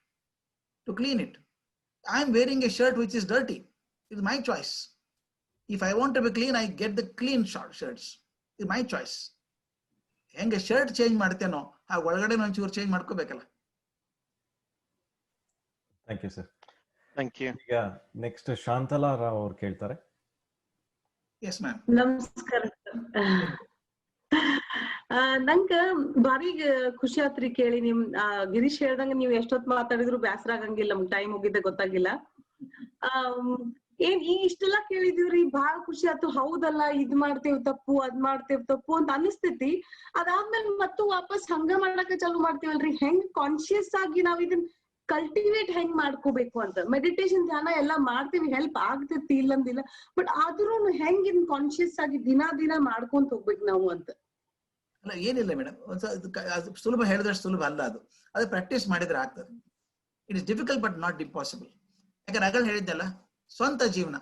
to clean it. I am wearing a shirt which is dirty. It is my choice. If I want to be clean, I get the clean shirts. It is my choice. ಹೆಂಗೆ shirt change ಮಾಡ್ತೇನೋ ಆ ಒಳಗಡೆ ಒಂಚೂರು change ಮಾಡ್ಕೋಬೇಕಲ್ಲ. Thank you sir. Thank you. ಈಗ next Shantala Rao ಅವ್ರು ಕೇಳ್ತಾರೆ. Yes ma'am. ನಮಸ್ಕಾರ. ನಂಗ ಭಾರಿ ಖುಷಿ ಆತ್ರಿ ಕೇಳಿ. ನಿಮ್ ಗಿರೀಶ್ ಹೇಳ್ದಂಗ ನೀವ್ ಎಷ್ಟೊತ್ ಮಾತಾಡಿದ್ರು ಬ್ಯಾಸರ ಆಗಂಗಿಲ್ಲ, ನಮ್ಗ್ ಟೈಮ್ ಹೋಗಿದ್ದೆ ಗೊತ್ತಾಗಿಲ್ಲ. ಏನ್ ಈ ಇಷ್ಟೆಲ್ಲಾ ಕೇಳಿದೀವ್ರಿ, ಬಾಳ ಖುಷಿ ಆಯ್ತು. ಹೌದಲ್ಲ, ಇದ್ ಮಾಡ್ತೇವ್ ತಪ್ಪು, ಅದ್ ಮಾಡ್ತೇವ್ ತಪ್ಪು ಅಂತ ಅನಿಸ್ತೈತಿ. ಅದಾದ್ಮೇಲೆ ಮತ್ತು ವಾಪಸ್ ಹಂಗ ಮಾಡಕ ಚಾಲು ಮಾಡ್ತೀವಲ್ರಿ. ಹೆಂಗ್ ಕಾನ್ಶಿಯಸ್ ಆಗಿ ನಾವ್ ಇದನ್ ಕಲ್ಟಿವೇಟ್ ಹೆಂಗ್ ಮಾಡ್ಕೋಬೇಕು ಅಂತ. ಮೆಡಿಟೇಷನ್ ಧ್ಯಾನ ಎಲ್ಲಾ ಮಾಡ್ತೀವಿ, ಹೆಲ್ಪ್ ಆಗ್ತೈತಿ ಇಲ್ಲಂದಿಲ್ಲ, ಬಟ್ ಆದ್ರೂ ಹೆಂಗ್ ಇದನ್ ಕಾನ್ಶಿಯಸ್ ಆಗಿ ದಿನ ಮಾಡ್ಕೊಂತ ಹೋಗ್ಬೇಕು ನಾವು ಅಂತ. ಅಲ್ಲ ಏನಿಲ್ಲ ಮೇಡಮ್, ಸುಲಭ ಹೇಳಿದಷ್ಟು ಸುಲಭ ಅಲ್ಲ ಅದು. ಅದು ಪ್ರಾಕ್ಟೀಸ್ ಮಾಡಿದ್ರೆ ಆಗ್ತದೆ. It is difficult but not impossible. ಯಾಕಂದ್ರೆ ಆಗಲ್ಲ ಹೇಳಿದ್ದೆಲ್ಲ, ಸ್ವಂತ ಜೀವನ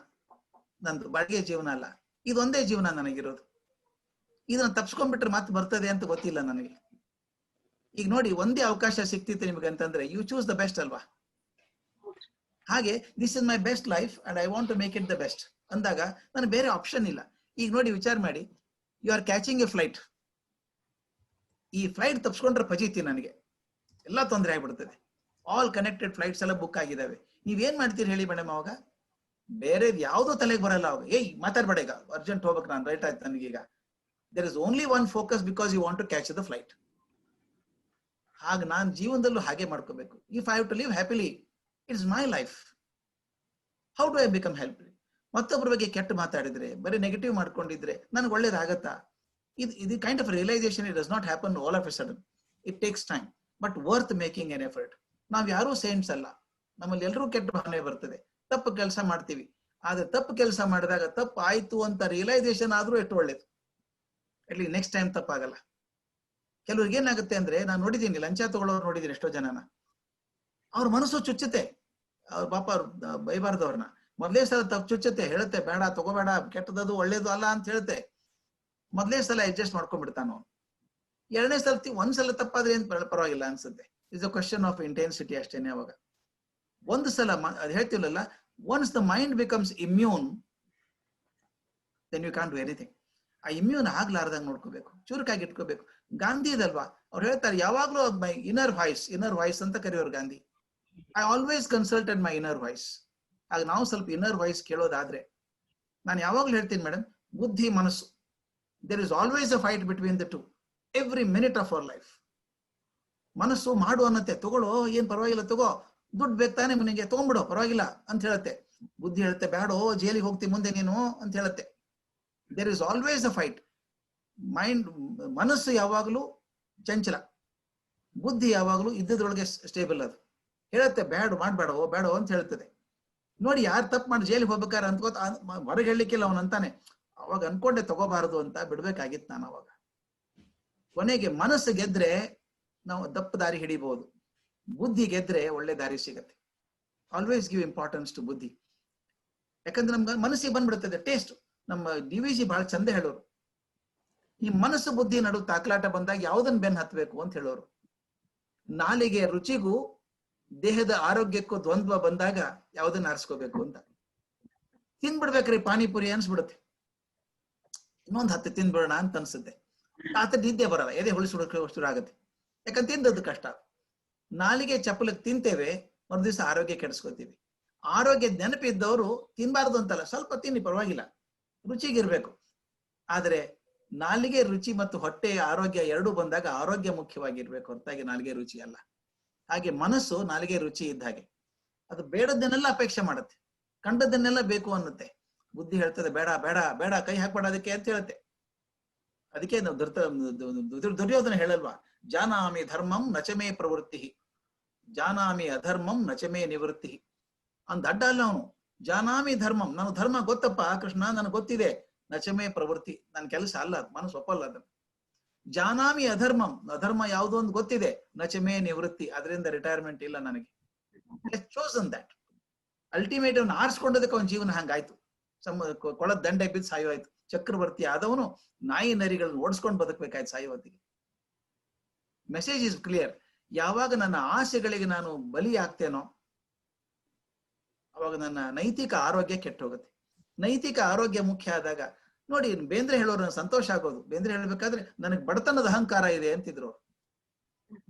ನಂದು, ಬಾಡಿಗೆ ಜೀವನ ಅಲ್ಲ. ಇದೊಂದೇ ಜೀವನ ನನಗಿರೋದು. ಇದನ್ನ ತಪ್ಸ್ಕೊಂಡ್ಬಿಟ್ರೆ ಮತ್ತೆ ಬರ್ತದೆ ಅಂತ ಗೊತ್ತಿಲ್ಲ ನನಗೆ. ಈಗ ನೋಡಿ, ಒಂದೇ ಅವಕಾಶ ಸಿಕ್ತಿತ್ತು ನಿಮ್ಗೆ ಅಂತಂದ್ರೆ ಯು ಚೂಸ್ ದ ಬೆಸ್ಟ್ ಅಲ್ವಾ? ಹಾಗೆ this is my best life and I want to make it the best ಅಂದಾಗ ನನಗೆ ಬೇರೆ ಆಪ್ಷನ್ ಇಲ್ಲ. ಈಗ ನೋಡಿ, ವಿಚಾರ ಮಾಡಿ, you are catching a flight. ಈ ಫ್ಲೈಟ್ ತಪ್ಸ್ಕೊಂಡ್ರೆ ಫಜೀತಿ, ನನಗೆ ಎಲ್ಲ ತೊಂದರೆ ಆಗ್ಬಿಡ್ತದೆ. ಆಲ್ ಕನೆಕ್ಟೆಡ್ ಫ್ಲೈಟ್ಸ್ ಎಲ್ಲ ಬುಕ್ ಆಗಿದ್ದಾವೆ. ನೀವೇನ್ ಮಾಡ್ತೀರಿ ಹೇಳಿ ಮೇಡಮ್? ಅವಾಗ ಬೇರೆ ಯಾವ್ದೋ ತಲೆಗೆ ಬರಲ್ಲ. ಅವಾಗ ಏಯ್ ಮಾತಾಡ್ಬೇಡ, ಈಗ ಅರ್ಜೆಂಟ್ ಹೋಗ್ಬೇಕು ನಾನು, ರೈಟ್ ಆಯ್ತು ನನಗೀಗ. There is only one focus because you want to catch the flight. ಹಾಗೆ ನಾನು ಜೀವನದಲ್ಲೂ ಹಾಗೆ ಮಾಡ್ಕೋಬೇಕು. If I have to live happily, it's my life. How do I become helpful? ಮತ್ತೊಬ್ಬರ ಬಗ್ಗೆ ಕೆಟ್ಟ ಮಾತಾಡಿದ್ರೆ, ಬರೀ ನೆಗೆಟಿವ್ ಮಾಡ್ಕೊಂಡಿದ್ರೆ ನನಗೆ ಒಳ್ಳೇದಾಗತ್ತಾ? ಇದು kind of realisation it does not happen all of a sudden. It takes time, but worth making an effort. ನಾವ್ ಯಾರೂ ಸೇಂಟ್ಸ್ ಅಲ್ಲ. ನಮ್ಮಲ್ಲಿ ಎಲ್ಲರೂ ಕೆಟ್ಟ ಭಾವನೆ ಬರ್ತದೆ, ತಪ್ಪು ಕೆಲಸ ಮಾಡ್ತೀವಿ. ಆದ್ರೆ ತಪ್ಪು ಕೆಲಸ ಮಾಡಿದಾಗ ತಪ್ಪು ಆಯ್ತು ಅಂತ ರಿಯಲೈಸೇಷನ್ ಆದ್ರೂ ಎಷ್ಟು ಒಳ್ಳೇದು. ಅಟ್ಲಿ ನೆಕ್ಸ್ಟ್ ಟೈಮ್ ತಪ್ಪಾಗಲ್ಲ. ಕೆಲವ್ರಿಗೆ ಏನಾಗುತ್ತೆ ಅಂದ್ರೆ, ನಾನು ನೋಡಿದ್ದೀನಿ, ಲಂಚ ತಗೊಳ್ಳೋರು ನೋಡಿದ್ದೀನಿ ಎಷ್ಟೋ ಜನನ. ಅವ್ರ ಮನಸ್ಸು ಚುಚ್ಚುತ್ತೆ. ಅವ್ರ ಪಾಪ ಅವ್ರು ಬೈಬಾರ್ದು ಅವ್ರನ್ನ. ಮೊದಲೇ ಸಲ ತಪ್ಪು ಚುಚ್ಚುತ್ತೆ, ಹೇಳುತ್ತೆ ಬೇಡ ತಗೋಬೇಡ, ಕೆಟ್ಟದದು ಒಳ್ಳೇದು ಅಲ್ಲ ಅಂತ ಹೇಳುತ್ತೆ. ಮೊದಲೇ ಸಲ ಅಡ್ಜಸ್ಟ್ ಮಾಡ್ಕೊಂಡ್ಬಿಡ್ತಾನು. ಎರಡನೇ ಸಲ ಒಂದ್ಸಲ ತಪ್ಪಾದ್ರೆ ಏನ್ ಪರವಾಗಿಲ್ಲ ಅನ್ಸುತ್ತೆ. It's a question of intensity ಅಷ್ಟೇನೆ. ಅವಾಗ ಒಂದು ಸಲ ಅದು ಹೇಳ್ತಿಲ್ಲಲ್ಲ, once the mind becomes immune, then you can do anything. ಆ ಇಮ್ಯೂನ್ ಆಗ್ಲಾರ್ದಂಗ್ ನೋಡ್ಕೋಬೇಕು, ಚುರುಕಾಗಿ ಇಟ್ಕೋಬೇಕು. ಗಾಂಧಿ ಇದಲ್ವಾ, ಅವ್ರು ಹೇಳ್ತಾರೆ ಯಾವಾಗ್ಲೂ ಮೈ ಇನ್ನರ್ ವಾಯ್ಸ್ ಅಂತ ಕರೆಯೋರು Gandhi. I always consulted my inner voice. ಆಗ ನಾವು ಸ್ವಲ್ಪ ಇನ್ನರ್ ವಾಯ್ಸ್ ಕೇಳೋದಾದ್ರೆ, ನಾನು ಯಾವಾಗ್ಲೂ ಹೇಳ್ತೀನಿ ಮೇಡಮ್, ಬುದ್ಧಿ ಮನಸ್ಸು, there is always a fight between the two every minute of our life. ಮನಸ್ಸು ಮಾಡು ಅನ್ನತ್ತೆ, ತಗೊಳ್ಳೋ ಏನ್ ಪರವಾಗಿಲ್ಲ, ತಗೋ, ದುಡ್ಡು ಬೇಕು ತಾನೆ ಮನೆಗೆ, ತಗೊಂಡ್ಬಿಡೋ ಪರವಾಗಿಲ್ಲ ಅಂತ ಹೇಳುತ್ತೆ. ಬುದ್ಧಿ ಹೇಳುತ್ತೆ ಬೇಡೋ, ಜೈಲಿಗೆ ಹೋಗ್ತಿ ಮುಂದೆ ನೀನು ಅಂತ ಹೇಳುತ್ತೆ. There is always a fight. Mind, ಮನಸ್ಸು ಯಾವಾಗಲೂ ಚಂಚಲ, ಬುದ್ಧಿ ಯಾವಾಗಲೂ ಇದ್ದದ್ರೊಳಗೆ ಸ್ಟೇಬಲ್. ಅದು ಹೇಳುತ್ತೆ ಮಾಡ್ಬೇಡೋ ಬೇಡೋ ಅಂತ ಹೇಳ್ತದೆ. ನೋಡಿ, ಯಾರು ತಪ್ಪು ಮಾಡಿ ಜೈಲಿಗೆ ಹೋಗ್ಬೇಕಾರೆ ಅನ್ಕೋತ ಹೊರಗೆ ಹೇಳಲಿಕ್ಕಿಲ್ಲ ಅವನಂತಾನೆ. ಅವಾಗ ಅನ್ಕೊಂಡೆ ತಗೋಬಾರದು ಅಂತ ಬಿಡ್ಬೇಕಾಗಿತ್ತು ನಾನು. ಅವಾಗ ಕೊನೆಗೆ ಮನಸ್ಸು ಗೆದ್ರೆ ನಾವು ದಪ್ಪ ದಾರಿ ಹಿಡಿಬಹುದು, ಬುದ್ಧಿ ಗೆದ್ರೆ ಒಳ್ಳೆ ದಾರಿ ಸಿಗತ್ತೆ. ಆಲ್ವೇಸ್ ಗಿವ್ ಇಂಪಾರ್ಟೆನ್ಸ್ ಟು ಬುದ್ಧಿ. ಯಾಕಂದ್ರೆ ನಮ್ಗೆ ಮನಸ್ಸಿಗೆ ಬಂದ್ಬಿಡುತ್ತದೆ ಟೇಸ್ಟ್. ನಮ್ಮ DVG ಬಹಳ ಚಂದ ಹೇಳೋರು, ಈ ಮನಸ್ಸು ಬುದ್ಧಿ ನಡು ತಾಕಲಾಟ ಬಂದಾಗ ಯಾವ್ದನ್ ಬೆನ್ ಹತ್ಬೇಕು ಅಂತ ಹೇಳೋರು. ನಾಲಿಗೆ ರುಚಿಗೂ ದೇಹದ ಆರೋಗ್ಯಕ್ಕೂ ದ್ವಂದ್ವ ಬಂದಾಗ ಯಾವ್ದನ್ನ ಆರಿಸ್ಕೋಬೇಕು ಅಂತ. ತಿನ್ಬಿಡ್ಬೇಕ್ರಿ ಪಾನಿಪುರಿ ಅನ್ಸ್ಬಿಡುತ್ತೆ, ಇನ್ನೊಂದು 10 ತಿಂದ್ಬಿಡೋಣ ಅಂತ ಅನ್ಸುತ್ತೆ. ಆತ ನಿದ್ದೆ ಬರಲ್ಲ, ಎದೆ ಹೊಳಿಸ್ಬಿಡೋಕೆ ಶುರು ಆಗುತ್ತೆ. ಯಾಕಂತ ತಿಂದದ್ದು ಕಷ್ಟ. ನಾಲಿಗೆ ಚಪ್ಪಲಕ್ಕೆ ತಿಂತೇವೆ, ಮರುದಿವಸ ಆರೋಗ್ಯ ಕೆಡಿಸ್ಕೋತೀವಿ. ಆರೋಗ್ಯ ನೆನಪಿದ್ದವರು ತಿನ್ಬಾರ್ದು ಅಂತಲ್ಲ, ಸ್ವಲ್ಪ ತಿನ್ನಿ ಪರವಾಗಿಲ್ಲ, ರುಚಿಗಿರ್ಬೇಕು. ಆದ್ರೆ ನಾಲಿಗೆ ರುಚಿ ಮತ್ತು ಹೊಟ್ಟೆಯ ಆರೋಗ್ಯ ಎರಡೂ ಬಂದಾಗ ಆರೋಗ್ಯ ಮುಖ್ಯವಾಗಿರ್ಬೇಕು ಹೊರತಾಗಿ ನಾಲಿಗೆ ರುಚಿ ಅಲ್ಲ. ಹಾಗೆ ಮನಸ್ಸು ನಾಲಿಗೆ ರುಚಿ ಇದ್ದ ಹಾಗೆ, ಅದು ಬೇಡದ್ದನ್ನೆಲ್ಲ ಅಪೇಕ್ಷೆ ಮಾಡುತ್ತೆ, ಕಂಡದ್ದನ್ನೆಲ್ಲ ಬೇಕು ಅನ್ನುತ್ತೆ. ಬುದ್ಧಿ ಹೇಳ್ತದೆ ಬೇಡ ಬೇಡ ಬೇಡ, ಕೈ ಹಾಕ್ಬೇಡ ಅದಕ್ಕೆ ಅಂತ ಹೇಳುತ್ತೆ. ಅದಕ್ಕೆ ನಾವು ದುರ್ಯೋಧನ ಹೇಳಲ್ವಾ, ಜಾನಾಮಿ ಧರ್ಮಂ ನಚಮೇ ಪ್ರವೃತ್ತಿ, ಜಾನಾಮಿ ಅಧರ್ಮಂ ನಚಮೇ ನಿವೃತ್ತಿ. ಅಂದ್ ಅಡ್ಡ ಅಲ್ಲ ಅವನು. ಜಾನಾಮಿ ಧರ್ಮಂ, ನಾನು ಧರ್ಮ ಗೊತ್ತಪ್ಪ ಕೃಷ್ಣ, ನನಗೆ ಗೊತ್ತಿದೆ. ನಚಮೇ ಪ್ರವೃತ್ತಿ, ನನ್ನ ಕೆಲಸ ಅಲ್ಲ, ಮನಸ್ಸು ಒಪ್ಪಲ್ಲ ಅದನ್ನು. ಜಾನಾಮಿ ಅಧರ್ಮಂ, ಅಧರ್ಮ ಯಾವುದು ಅಂತ ಗೊತ್ತಿದೆ. ನಚಮೇ ನಿವೃತ್ತಿ, ಅದರಿಂದ ರಿಟೈರ್ಮೆಂಟ್ ಇಲ್ಲ ನನಗೆ. Chosen that. ಅಲ್ಟಿಮೇಟ್ ಅವನು ಆರಿಸ್ಕೊಂಡದಕ್ಕೆ ಅವನ ಜೀವನ ಹಂಗಾಯ್ತು. ಕೊಳದ ದಂಡೆ ಬಿದ್ದು ಸಾಯೋಯ್ತು. ಚಕ್ರವರ್ತಿ ಆದವನು ನಾಯಿ ನರಿಗಳನ್ನ ಓಡಿಸ್ಕೊಂಡು ಬದುಕಬೇಕಾಯ್ತು ಸಾಯುವತ್ತಿಗೆ. Message is clear. ಯಾವಾಗ ನನ್ನ ಆಸೆಗಳಿಗೆ ನಾನು ಬಲಿ ಆಗ್ತೇನೋ ಅವಾಗ ನನ್ನ ನೈತಿಕ ಆರೋಗ್ಯ ಕೆಟ್ಟೋಗುತ್ತೆ. ನೈತಿಕ ಆರೋಗ್ಯ ಮುಖ್ಯ ಆದಾಗ ನೋಡಿ, ಬೇಂದ್ರೆ ಹೇಳೋರು ಸಂತೋಷ ಆಗೋದು. ಬೇಂದ್ರೆ ಹೇಳ್ಬೇಕಾದ್ರೆ ನನಗೆ ಬಡತನದ ಅಹಂಕಾರ ಇದೆ ಅಂತಿದ್ರು.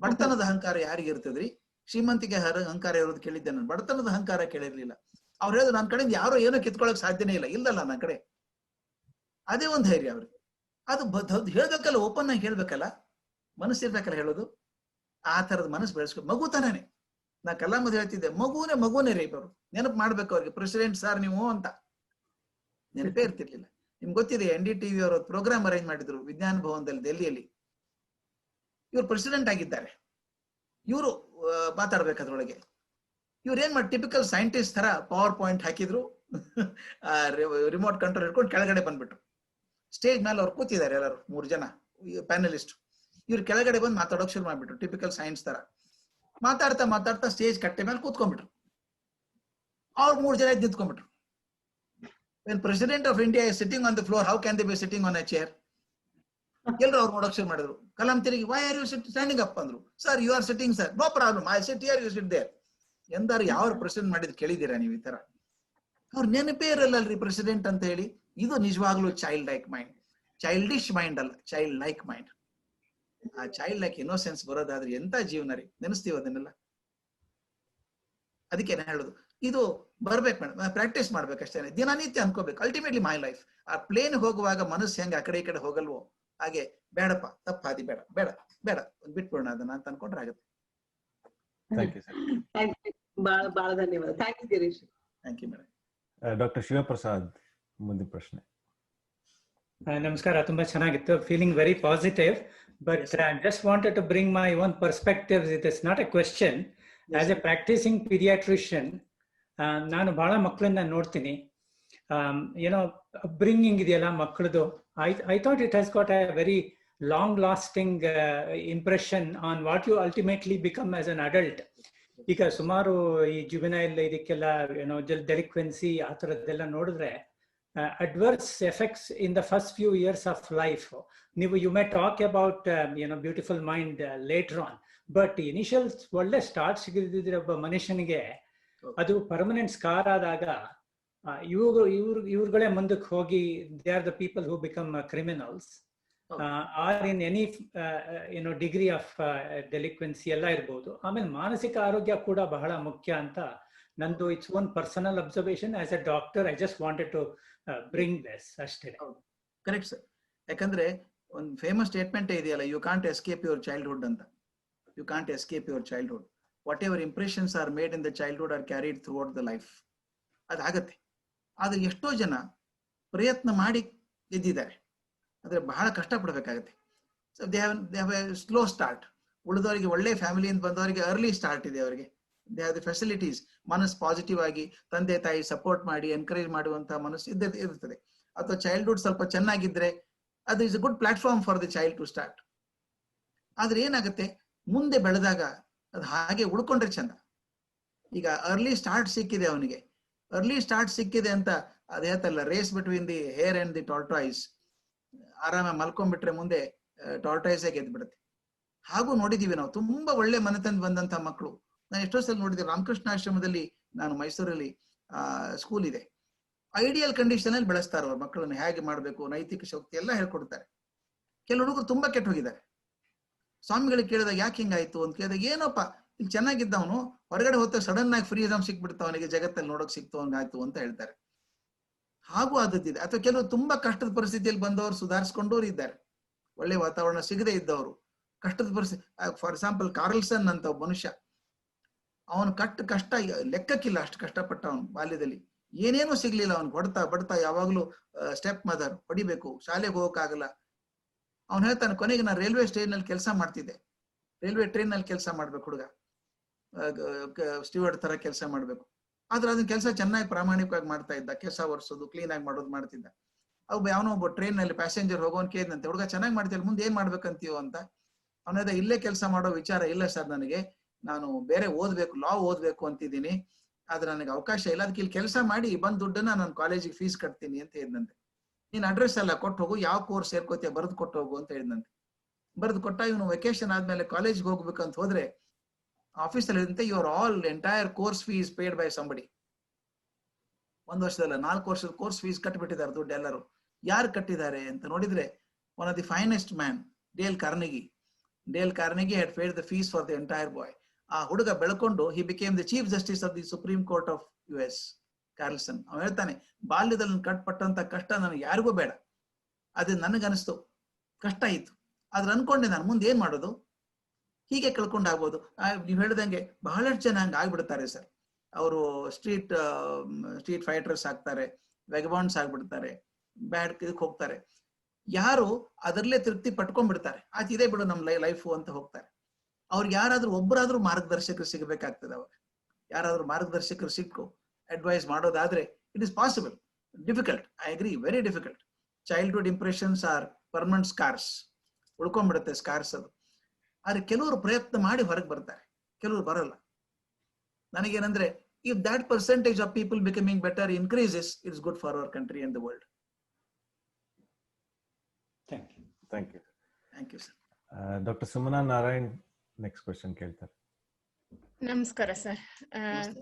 ಬಡತನದ ಅಹಂಕಾರ ಯಾರಿಗೆ ಇರ್ತದ್ರಿ? ಶ್ರೀಮಂತಿಗೆ ಅಹಂಕಾರ ಇರೋದು ಕೇಳಿದ್ದೆ ನಾನು, ಬಡತನದ ಅಹಂಕಾರ ಕೇಳಿರ್ಲಿಲ್ಲ. ಅವ್ರು ಹೇಳಿದ್ರು ನನ್ನ ಕಡೆಯಿಂದ ಯಾರೋ ಏನೋ ಕಿತ್ಕೊಳಕ್ ಸಾಧ್ಯನೇ ಇಲ್ಲ. ಇಲ್ಲಲ್ಲ ನನ್ನ ಕಡೆ, ಅದೇ ಒಂದು ಧೈರ್ಯ ಅವ್ರಿಗೆ. ಅದು ಹೇಳ್ಬೇಕಲ್ಲ, ಓಪನ್ ಆಗಿ ಹೇಳ್ಬೇಕಲ್ಲ, ಮನಸ್ಸಿರ್ಬೇಕಲ್ಲ ಹೇಳೋದು. ಆ ತರದ ಮನಸ್ಸು ಬೆಳೆಸ್ಕೊ. ಮಗು ತಾನೇ. ನಾ ಕಲಾಮದ್ ಹೇಳ್ತಿದ್ದೆ, ಮಗುನೇ ರೀ ಇವರು. ನೆನಪು ಮಾಡ್ಬೇಕು ಅವ್ರಿಗೆ, ಪ್ರೆಸಿಡೆಂಟ್ ಸಾರ್ ನೀವು ಅಂತ. ನೆನಪೇ ಇರ್ತಿರ್ಲಿಲ್ಲ. ನಿಮ್ಗೆ ಗೊತ್ತಿದೆ, NDTV ಅವರು ಪ್ರೋಗ್ರಾಮ್ ಅರೇಂಜ್ ಮಾಡಿದ್ರು ವಿಜ್ಞಾನ ಭವನದಲ್ಲಿ ಡೆಲ್ಲಿಯಲ್ಲಿ. ಇವ್ರು ಪ್ರೆಸಿಡೆಂಟ್ ಆಗಿದ್ದಾರೆ. ಇವರು ಮಾತಾಡ್ಬೇಕಾದ್ರೊಳಗೆ ಇವ್ರು ಏನ್ ಮಾಡಿ, ಟಿಪಿಕಲ್ ಸೈಂಟಿಸ್ಟ್ ತರ ಪವರ್ ಪಾಯಿಂಟ್ ಹಾಕಿದ್ರು, ರಿಮೋಟ್ ಕಂಟ್ರೋಲ್ ಇಟ್ಕೊಂಡು ಕೆಳಗಡೆ ಬಂದ್ಬಿಟ್ರು. ಸ್ಟೇಜ್ ಮೇಲೆ ಅವ್ರು ಕೂತಿದ್ದಾರೆ ಎಲ್ಲರೂ, 3 ಜನ ಪ್ಯಾನಲಿಸ್ಟ್. ಇವ್ರು ಕೆಳಗಡೆ ಬಂದು ಮಾತಾಡೋಕ್ ಶುರು ಮಾಡ್ಬಿಟ್ರು, ಟಿಪಿಕಲ್ ಸೈನ್ಸ್ ತರ. ಮಾತಾಡ್ತಾ ಮಾತಾಡ್ತಾ ಸ್ಟೇಜ್ ಕಟ್ಟೆ ಮೇಲೆ ಕೂತ್ಕೊಂಡ್ಬಿಟ್ರು. ಅವ್ರು 3 ಜನ ಎದ್ದು ನಿಂತ್ಕೊಂಡ್ಬಿಟ್ರು. When President of India is sitting on the floor, how can they be sitting on a chair? ಎಲ್ಲರೂ ಅವ್ರು ನೋಡೋಕ್ ಶುರು ಮಾಡಿದ್ರು. ಕಲಾಂ ತಿರುಗಿ, why are you standing up ಅಂದ್ರು. Sir, you are sitting, sir. No problem, I sit here, you sit there. ಎಂದಾರು ಯಾವ president ಮಾಡಿದ್ ಕೇಳಿದ್ದೀರಾ ನೀವು ಈ ತರ? ಅವ್ರ ನೆನಪೇ ಇರಲ್ಲಲ್ರಿ ಪ್ರೆಸಿಡೆಂಟ್ ಅಂತ ಹೇಳಿ. ಇದು ನಿಜವಾಗ್ಲೂ child like mind. Childish mind ಅಲ್ಲ, ಚೈಲ್ಡ್ ಲೈಕ್ ಮೈಂಡ್. ಆ ಚೈಲ್ಡ್ ಲೈಕ್ ಇನ್ನೋಸೆನ್ಸ್ ಬರೋದಾದ್ರೆ ಎಂತ ಜೀವನ ರೀ. ನೆನೆಸ್ತೀವಿ ಅದನ್ನೆಲ್ಲ. ಅದಕ್ಕೆ ನಾನು ಹೇಳೋದು, ಇದು ಬರ್ಬೇಕು ಮೇಡಮ್, ಪ್ರಾಕ್ಟೀಸ್ ಮಾಡ್ಬೇಕಷ್ಟೇ, ದಿನನಿತ್ಯ ಅನ್ಕೋಬೇಕು. Ultimately my life. ಆ ಪ್ಲೇನ್ ಹೋಗುವಾಗ ಮನಸ್ಸು ಹೆಂಗೆ ಆ ಕಡೆ ಈ ಕಡೆ ಹೋಗಲ್ವೋ ಹಾಗೆ, ಬೇಡಪ್ಪ ತಪ್ಪಾದಿ, ಬೇಡ ಬೇಡ ಬೇಡ ಬಿಟ್ಬಿಡೋಣ ಅದನ್ನ ಅಂತ ಅನ್ಕೊಂಡ್ರೆ ಆಗುತ್ತೆ. ಬಹಳ ಧನ್ಯವಾದ. Thank you Girish. Thank you madam. Doctor Shivaprasad, ಮುಂದಿನ ಪ್ರಶ್ನೆ. ನಮಸ್ಕಾರ, ತುಂಬಾ ಚೆನ್ನಾಗಿತ್ತು. Feeling very positive, but I just wanted to bring my own perspectives. It is not a question. As a practising paediatrician, ನಾನು ಬಹಳ ಮಕ್ಕಳನ್ನ ನೋಡ್ತೀನಿ. ಏನೋ ಅಪ್ಬ್ರಿಂಗಿಂಗ್ ಇದೆಯಲ್ಲ ಮಕ್ಕಳದು, I thought it has got a very long lasting impression on what you ultimately become as an adult. ಈಗ ಸುಮಾರು ಈ ಜುವೆನೈಲ್ ಇದಕ್ಕೆಲ್ಲ ಏನೋ ಡೆಲಿಕ್ವೆನ್ಸಿ ಆ ಥರದ್ದೆಲ್ಲ ನೋಡಿದ್ರೆ adverse effects in the first few years of life. You may talk about beautiful mind later on, but initial ಒಳ್ಳೆ start ಸಿಗದಿದ್ರೆ ಒಬ್ಬ ಮನುಷ್ಯನಿಗೆ ಅದು ಪರ್ಮನೆಂಟ್ ಸ್ಕಾರ್ ಆದಾಗ ಇವ್ರುಗಳೇ ಮುಂದಕ್ಕೆ ಹೋಗಿ they are the people who become criminals or in any degree of delinquency ಎಲ್ಲ ಇರ್ಬೋದು. ಆಮೇಲೆ ಮಾನಸಿಕ ಆರೋಗ್ಯ ಕೂಡ ಬಹಳ ಮುಖ್ಯ ಅಂತ ನಂದು it's own personal observation. As a doctor I just wanted to bring this ಅಷ್ಟೇ. Correct sir. ಯಾಕಂದ್ರೆ ಒಂದು ಫೇಮಸ್ ಸ್ಟೇಟ್ಮೆಂಟ್ ಇದೆಯಲ್ಲ, you can't escape your childhood ಅಂತ. You can't escape your childhood. Whatever impressions are made in the childhood are carried throughout the life. ಅದಾಗತ್ತೆ. ಆದ್ರೆ ಎಷ್ಟೋ ಜನ ಪ್ರಯತ್ನ ಮಾಡಿ ಗೆದ್ದಿದ್ದಾರೆ, ಆದ್ರೆ ಬಹಳ ಕಷ್ಟಪಡ್ಬೇಕಾಗತ್ತೆ. So they have a slow start. ಉಳಿದವರಿಗೆ, ಒಳ್ಳೆ ಫ್ಯಾಮಿಲಿಯಿಂದ ಬಂದವರಿಗೆ ಅರ್ಲಿ ಸ್ಟಾರ್ಟ್ ಇದೆ. ಅವರಿಗೆ ದೇ ಹ್ಯಾವ್ ದ ಫೆಸಿಲಿಟೀಸ್. ಮನಸ್ಸು ಪಾಸಿಟಿವ್ ಆಗಿ ತಂದೆ ತಾಯಿ ಸಪೋರ್ಟ್ ಮಾಡಿ ಎನ್ಕರೇಜ್ ಮಾಡುವಂತ ಮನಸ್ಸು ಇರ್ತದೆ. ಅಥವಾ ಚೈಲ್ಡ್ಹುಡ್ ಸ್ವಲ್ಪ ಚೆನ್ನಾಗಿದ್ರೆ ಅದು is a good platform for the child to start. ಆದ್ರೆ ಏನಾಗುತ್ತೆ, ಮುಂದೆ ಬೆಳೆದಾಗ ಅದು ಹಾಗೆ ಉಳ್ಕೊಂಡ್ರೆ ಚಂದ. ಈಗ ಅರ್ಲಿ ಸ್ಟಾರ್ಟ್ ಸಿಕ್ಕಿದೆ ಅವನಿಗೆ, ಅರ್ಲಿ ಸ್ಟಾರ್ಟ್ ಸಿಕ್ಕಿದೆ ಅಂತ ಅದು ಹೇಳ್ತಲ್ಲ, race between the hare and the tortoise. ಆರಾಮಾಗಿ ಮಲ್ಕೊಂಡ್ಬಿಟ್ರೆ ಮುಂದೆ ಟಾರ್ಟಾಯ್ಸೇ ಗೆದ್ಬಿಡುತ್ತೆ. ಹಾಗೂ ನೋಡಿದೀವಿ ನಾವು, ತುಂಬಾ ಒಳ್ಳೆ ಮನೆತಂದು ಬಂದಂತ ಮಕ್ಕಳು. ನಾನು ಎಷ್ಟೋ ಸಲ ನೋಡಿದ್ದೆ. ರಾಮಕೃಷ್ಣ ಆಶ್ರಮದಲ್ಲಿ, ನಾನು ಮೈಸೂರಲ್ಲಿ ಸ್ಕೂಲ್ ಇದೆ, ಐಡಿಯಲ್ ಕಂಡೀಷನ್ ಅಲ್ಲಿ ಬೆಳೆಸ್ತಾರೆ ಅವ್ರ ಮಕ್ಕಳನ್ನು. ಹೇಗೆ ಮಾಡಬೇಕು, ನೈತಿಕ ಶಕ್ತಿ ಎಲ್ಲ ಹೇಳ್ಕೊಡ್ತಾರೆ. ಕೆಲವು ಹುಡುಗರು ತುಂಬಾ ಕೆಟ್ಟ ಹೋಗಿದ್ದಾರೆ. ಸ್ವಾಮಿಗಳಿಗೆ ಕೇಳಿದಾಗ ಯಾಕೆ ಹಿಂಗಾಯ್ತು ಅಂತ ಕೇಳಿದಾಗ, ಏನೋಪ್ಪ ಇಲ್ಲಿ ಚೆನ್ನಾಗಿದ್ದವನು ಹೊರಗಡೆ ಹೋಗ್ತಾ ಸಡನ್ ಆಗಿ ಫ್ರೀಡಮ್ ಸಿಕ್ಬಿಡ್ತಾವ ಅವನಿಗೆ, ಜಗತ್ತಲ್ಲಿ ನೋಡೋಕ್ ಸಿಕ್ತು ಆಯ್ತು ಅಂತ ಹೇಳ್ತಾರೆ. ಹಾಗೂ ಆದದ್ದಿದೆ. ಅಥವಾ ಕೆಲವು ತುಂಬಾ ಕಷ್ಟದ ಪರಿಸ್ಥಿತಿಯಲ್ಲಿ ಬಂದವರು ಸುಧಾರಿಸ್ಕೊಂಡವ್ರು ಇದ್ದಾರೆ, ಒಳ್ಳೆ ವಾತಾವರಣ ಸಿಗದೆ ಇದ್ದವರು ಕಷ್ಟದ ಪರಿಸ್ಥಿತಿ. ಫಾರ್ ಎಕ್ಸಾಂಪಲ್ ಕಾರ್ಲ್ಸನ್ ಅಂತ ಒಬ್ಬ ಮನುಷ್ಯ, ಅವನು ಕಷ್ಟ ಲೆಕ್ಕಕ್ಕಿಲ್ಲ, ಅಷ್ಟು ಕಷ್ಟಪಟ್ಟ ಅವನು ಬಾಲ್ಯದಲ್ಲಿ ಏನೇನೂ ಸಿಗ್ಲಿಲ್ಲ. ಅವ್ನು ಬಡ್ತಾ ಯಾವಾಗ್ಲೂ ಸ್ಟೆಪ್ ಮದರ್ ಹೊಡಿಬೇಕು, ಶಾಲೆಗೆ ಹೋಗಕ್ಕಾಗಲ್ಲ. ಅವ್ನು ಹೇಳ್ತಾನೆ, ಕೊನೆಗೆ ನಾನು ರೈಲ್ವೆ ಸ್ಟೇಷನ್ ಕೆಲಸ ಮಾಡ್ತಿದ್ದೆ, ರೈಲ್ವೆ ಟ್ರೈನ್ ನಲ್ಲಿ ಕೆಲಸ ಮಾಡ್ಬೇಕು ಹುಡುಗ, ಸ್ಟೀವರ್ಡ್ ತರ ಕೆಲಸ ಮಾಡ್ಬೇಕು. ಆದ್ರೆ ಅದನ್ನ ಕೆಲಸ ಚೆನ್ನಾಗಿ ಪ್ರಾಮಾಣಿಕವಾಗಿ ಮಾಡ್ತಾ ಇದ್ದ, ಕೆಲಸ ಒರೆಸೋದು ಕ್ಲೀನ್ ಆಗಿ ಮಾಡೋದು ಮಾಡ್ತಿದ್ದ. ಅವ್ ಯಾವನೋ ಒಬ್ಬ ಟ್ರೈನ್ ನಲ್ಲಿ ಪ್ಯಾಸೆಂಜರ್ ಹೋಗೋನ್ ಕೇಳಿದಂತೆ, ಹುಡುಗ ಚೆನ್ನಾಗಿ ಮಾಡ್ತಿಲ್ಲ, ಮುಂದೆ ಏನ್ ಮಾಡ್ಬೇಕಂತೀವೋ ಅಂತ. ಅವನದ ಇಲ್ಲೇ ಕೆಲಸ ಮಾಡೋ ವಿಚಾರ ಇಲ್ಲ ಸರ್, ನನಗೆ ನಾನು ಬೇರೆ ಓದ್ಬೇಕು, ಲಾ ಓದ್ಬೇಕು ಅಂತಿದ್ದೀನಿ, ಆದ್ರೆ ನನಗೆ ಅವಕಾಶ ಇಲ್ಲ, ಅದಕ್ಕೆ ಇಲ್ಲಿ ಕೆಲಸ ಮಾಡಿ ಬಂದ್ ದುಡ್ಡನ್ನ ನಾನು ಕಾಲೇಜಿಗೆ ಫೀಸ್ ಕಟ್ತೀನಿ ಅಂತ ಹೇಳಿದಂತೆ. ನೀನ್ ಅಡ್ರೆಸ್ ಎಲ್ಲ ಕೊಟ್ಟು ಹೋಗು, ಯಾವ ಕೋರ್ಸ್ ಸೇರ್ಕೋತೀಯ ಬರೆದು ಕೊಟ್ಟು ಹೋಗು ಅಂತ ಹೇಳಿದಂತೆ. ಬರೆದು ಕೊಟ್ಟ. ಇವನು ವೆಕೇಶನ್ ಆದ್ಮೇಲೆ ಕಾಲೇಜ್ಗೆ ಹೋಗ್ಬೇಕಂತ ಹೋದ್ರೆ ಆಫೀಸಲ್ಲಿ ಹೇಳಿದಂತೆ, your all entire course fees paid by somebody. 1 ವರ್ಷದಲ್ಲ 4 ವರ್ಷದ ಕೋರ್ಸ್ ಫೀಸ್ ಕಟ್ಟಿಬಿಟ್ಟಿದ್ದಾರೆ ದುಡ್ಡು ಎಲ್ಲರೂ. ಯಾರು ಕಟ್ಟಿದ್ದಾರೆ ಅಂತ ನೋಡಿದ್ರೆ, one of the finest man, Dale Carnegie had paid the fees for the entire boy. ಆ ಹುಡುಗ ಬೆಳ್ಕೊಂಡು he became the chief justice of the supreme court of US, Carlson. ಅವನು ಹೇಳ್ತಾನೆ, ಬಾಲ್ಯದಲ್ಲಿ ಕಟ್ಪಟ್ಟಂತ ಕಷ್ಟ ನನಗೆ ಯಾರಿಗೂ ಬೇಡ, ಅದು ನನಗನಿಸ್ತು, ಕಷ್ಟ ಇತ್ತು, ಆದ್ರೆ ಅನ್ಕೊಂಡೆ ನಾನು ಮುಂದೆ ಏನ್ ಮಾಡೋದು, ಹೀಗೆ ಕಳ್ಕೊಂಡಾಗ್ಬೋದು. ನೀವು ಹೇಳ್ದಂಗೆ ಬಹಳಷ್ಟು ಜನ ಹಂಗೆ ಆಗ್ಬಿಡ್ತಾರೆ ಸರ್. ಅವರು ಸ್ಟ್ರೀಟ್ ಫೈಟರ್ಸ್ ಆಗ್ತಾರೆ, ವೆಗಬಾಂಡ್ಸ್ ಆಗ್ಬಿಡ್ತಾರೆ, ಬ್ಯಾಡ್ ಇದಕ್ಕೆ ಹೋಗ್ತಾರೆ. ಯಾರು ಅದರಲ್ಲೇ ತೃಪ್ತಿ ಪಟ್ಕೊಂಡ್ಬಿಡ್ತಾರೆ, ಆಯ್ತು ಇದೇ ಬಿಡು ನಮ್ಮ ಲೈಫು ಅಂತ ಹೋಗ್ತಾರೆ. ಅವ್ರಿಗೆ ಯಾರಾದ್ರೂ ಒಬ್ಬರಾದ್ರೂ ಮಾರ್ಗದರ್ಶಕರು ಸಿಗಬೇಕಾಗ್ತದೆ. ಅವಾಗ ಯಾರಾದ್ರೂ ಮಾರ್ಗದರ್ಶಕರು ಸಿಕ್ಕು ಅಡ್ವೈಸ್ ಮಾಡೋದಾದ್ರೆ it is possible. Difficult, I agree, very difficult. Childhood impressions are permanent scars, ಉಳ್ಕೊಂಡ್ಬಿಡುತ್ತೆ ಸ್ಕಾರ್ಸ್ ಅದು. ಆದ್ರೆ ಕೆಲವರು ಪ್ರಯತ್ನ ಮಾಡಿ ಹೊರಗೆ ಬರ್ತಾರೆ, ಕೆಲವರು ಬರಲ್ಲ. ನನಗೇನಂದ್ರೆ, if that percentage of people becoming better increases, it's good for our country and the world. Thank you. Thank you sir. Dr. Sumana Narayan next question ಕೇಳ್ತಾರೆ. ನಮಸ್ಕಾರ ಸರ್,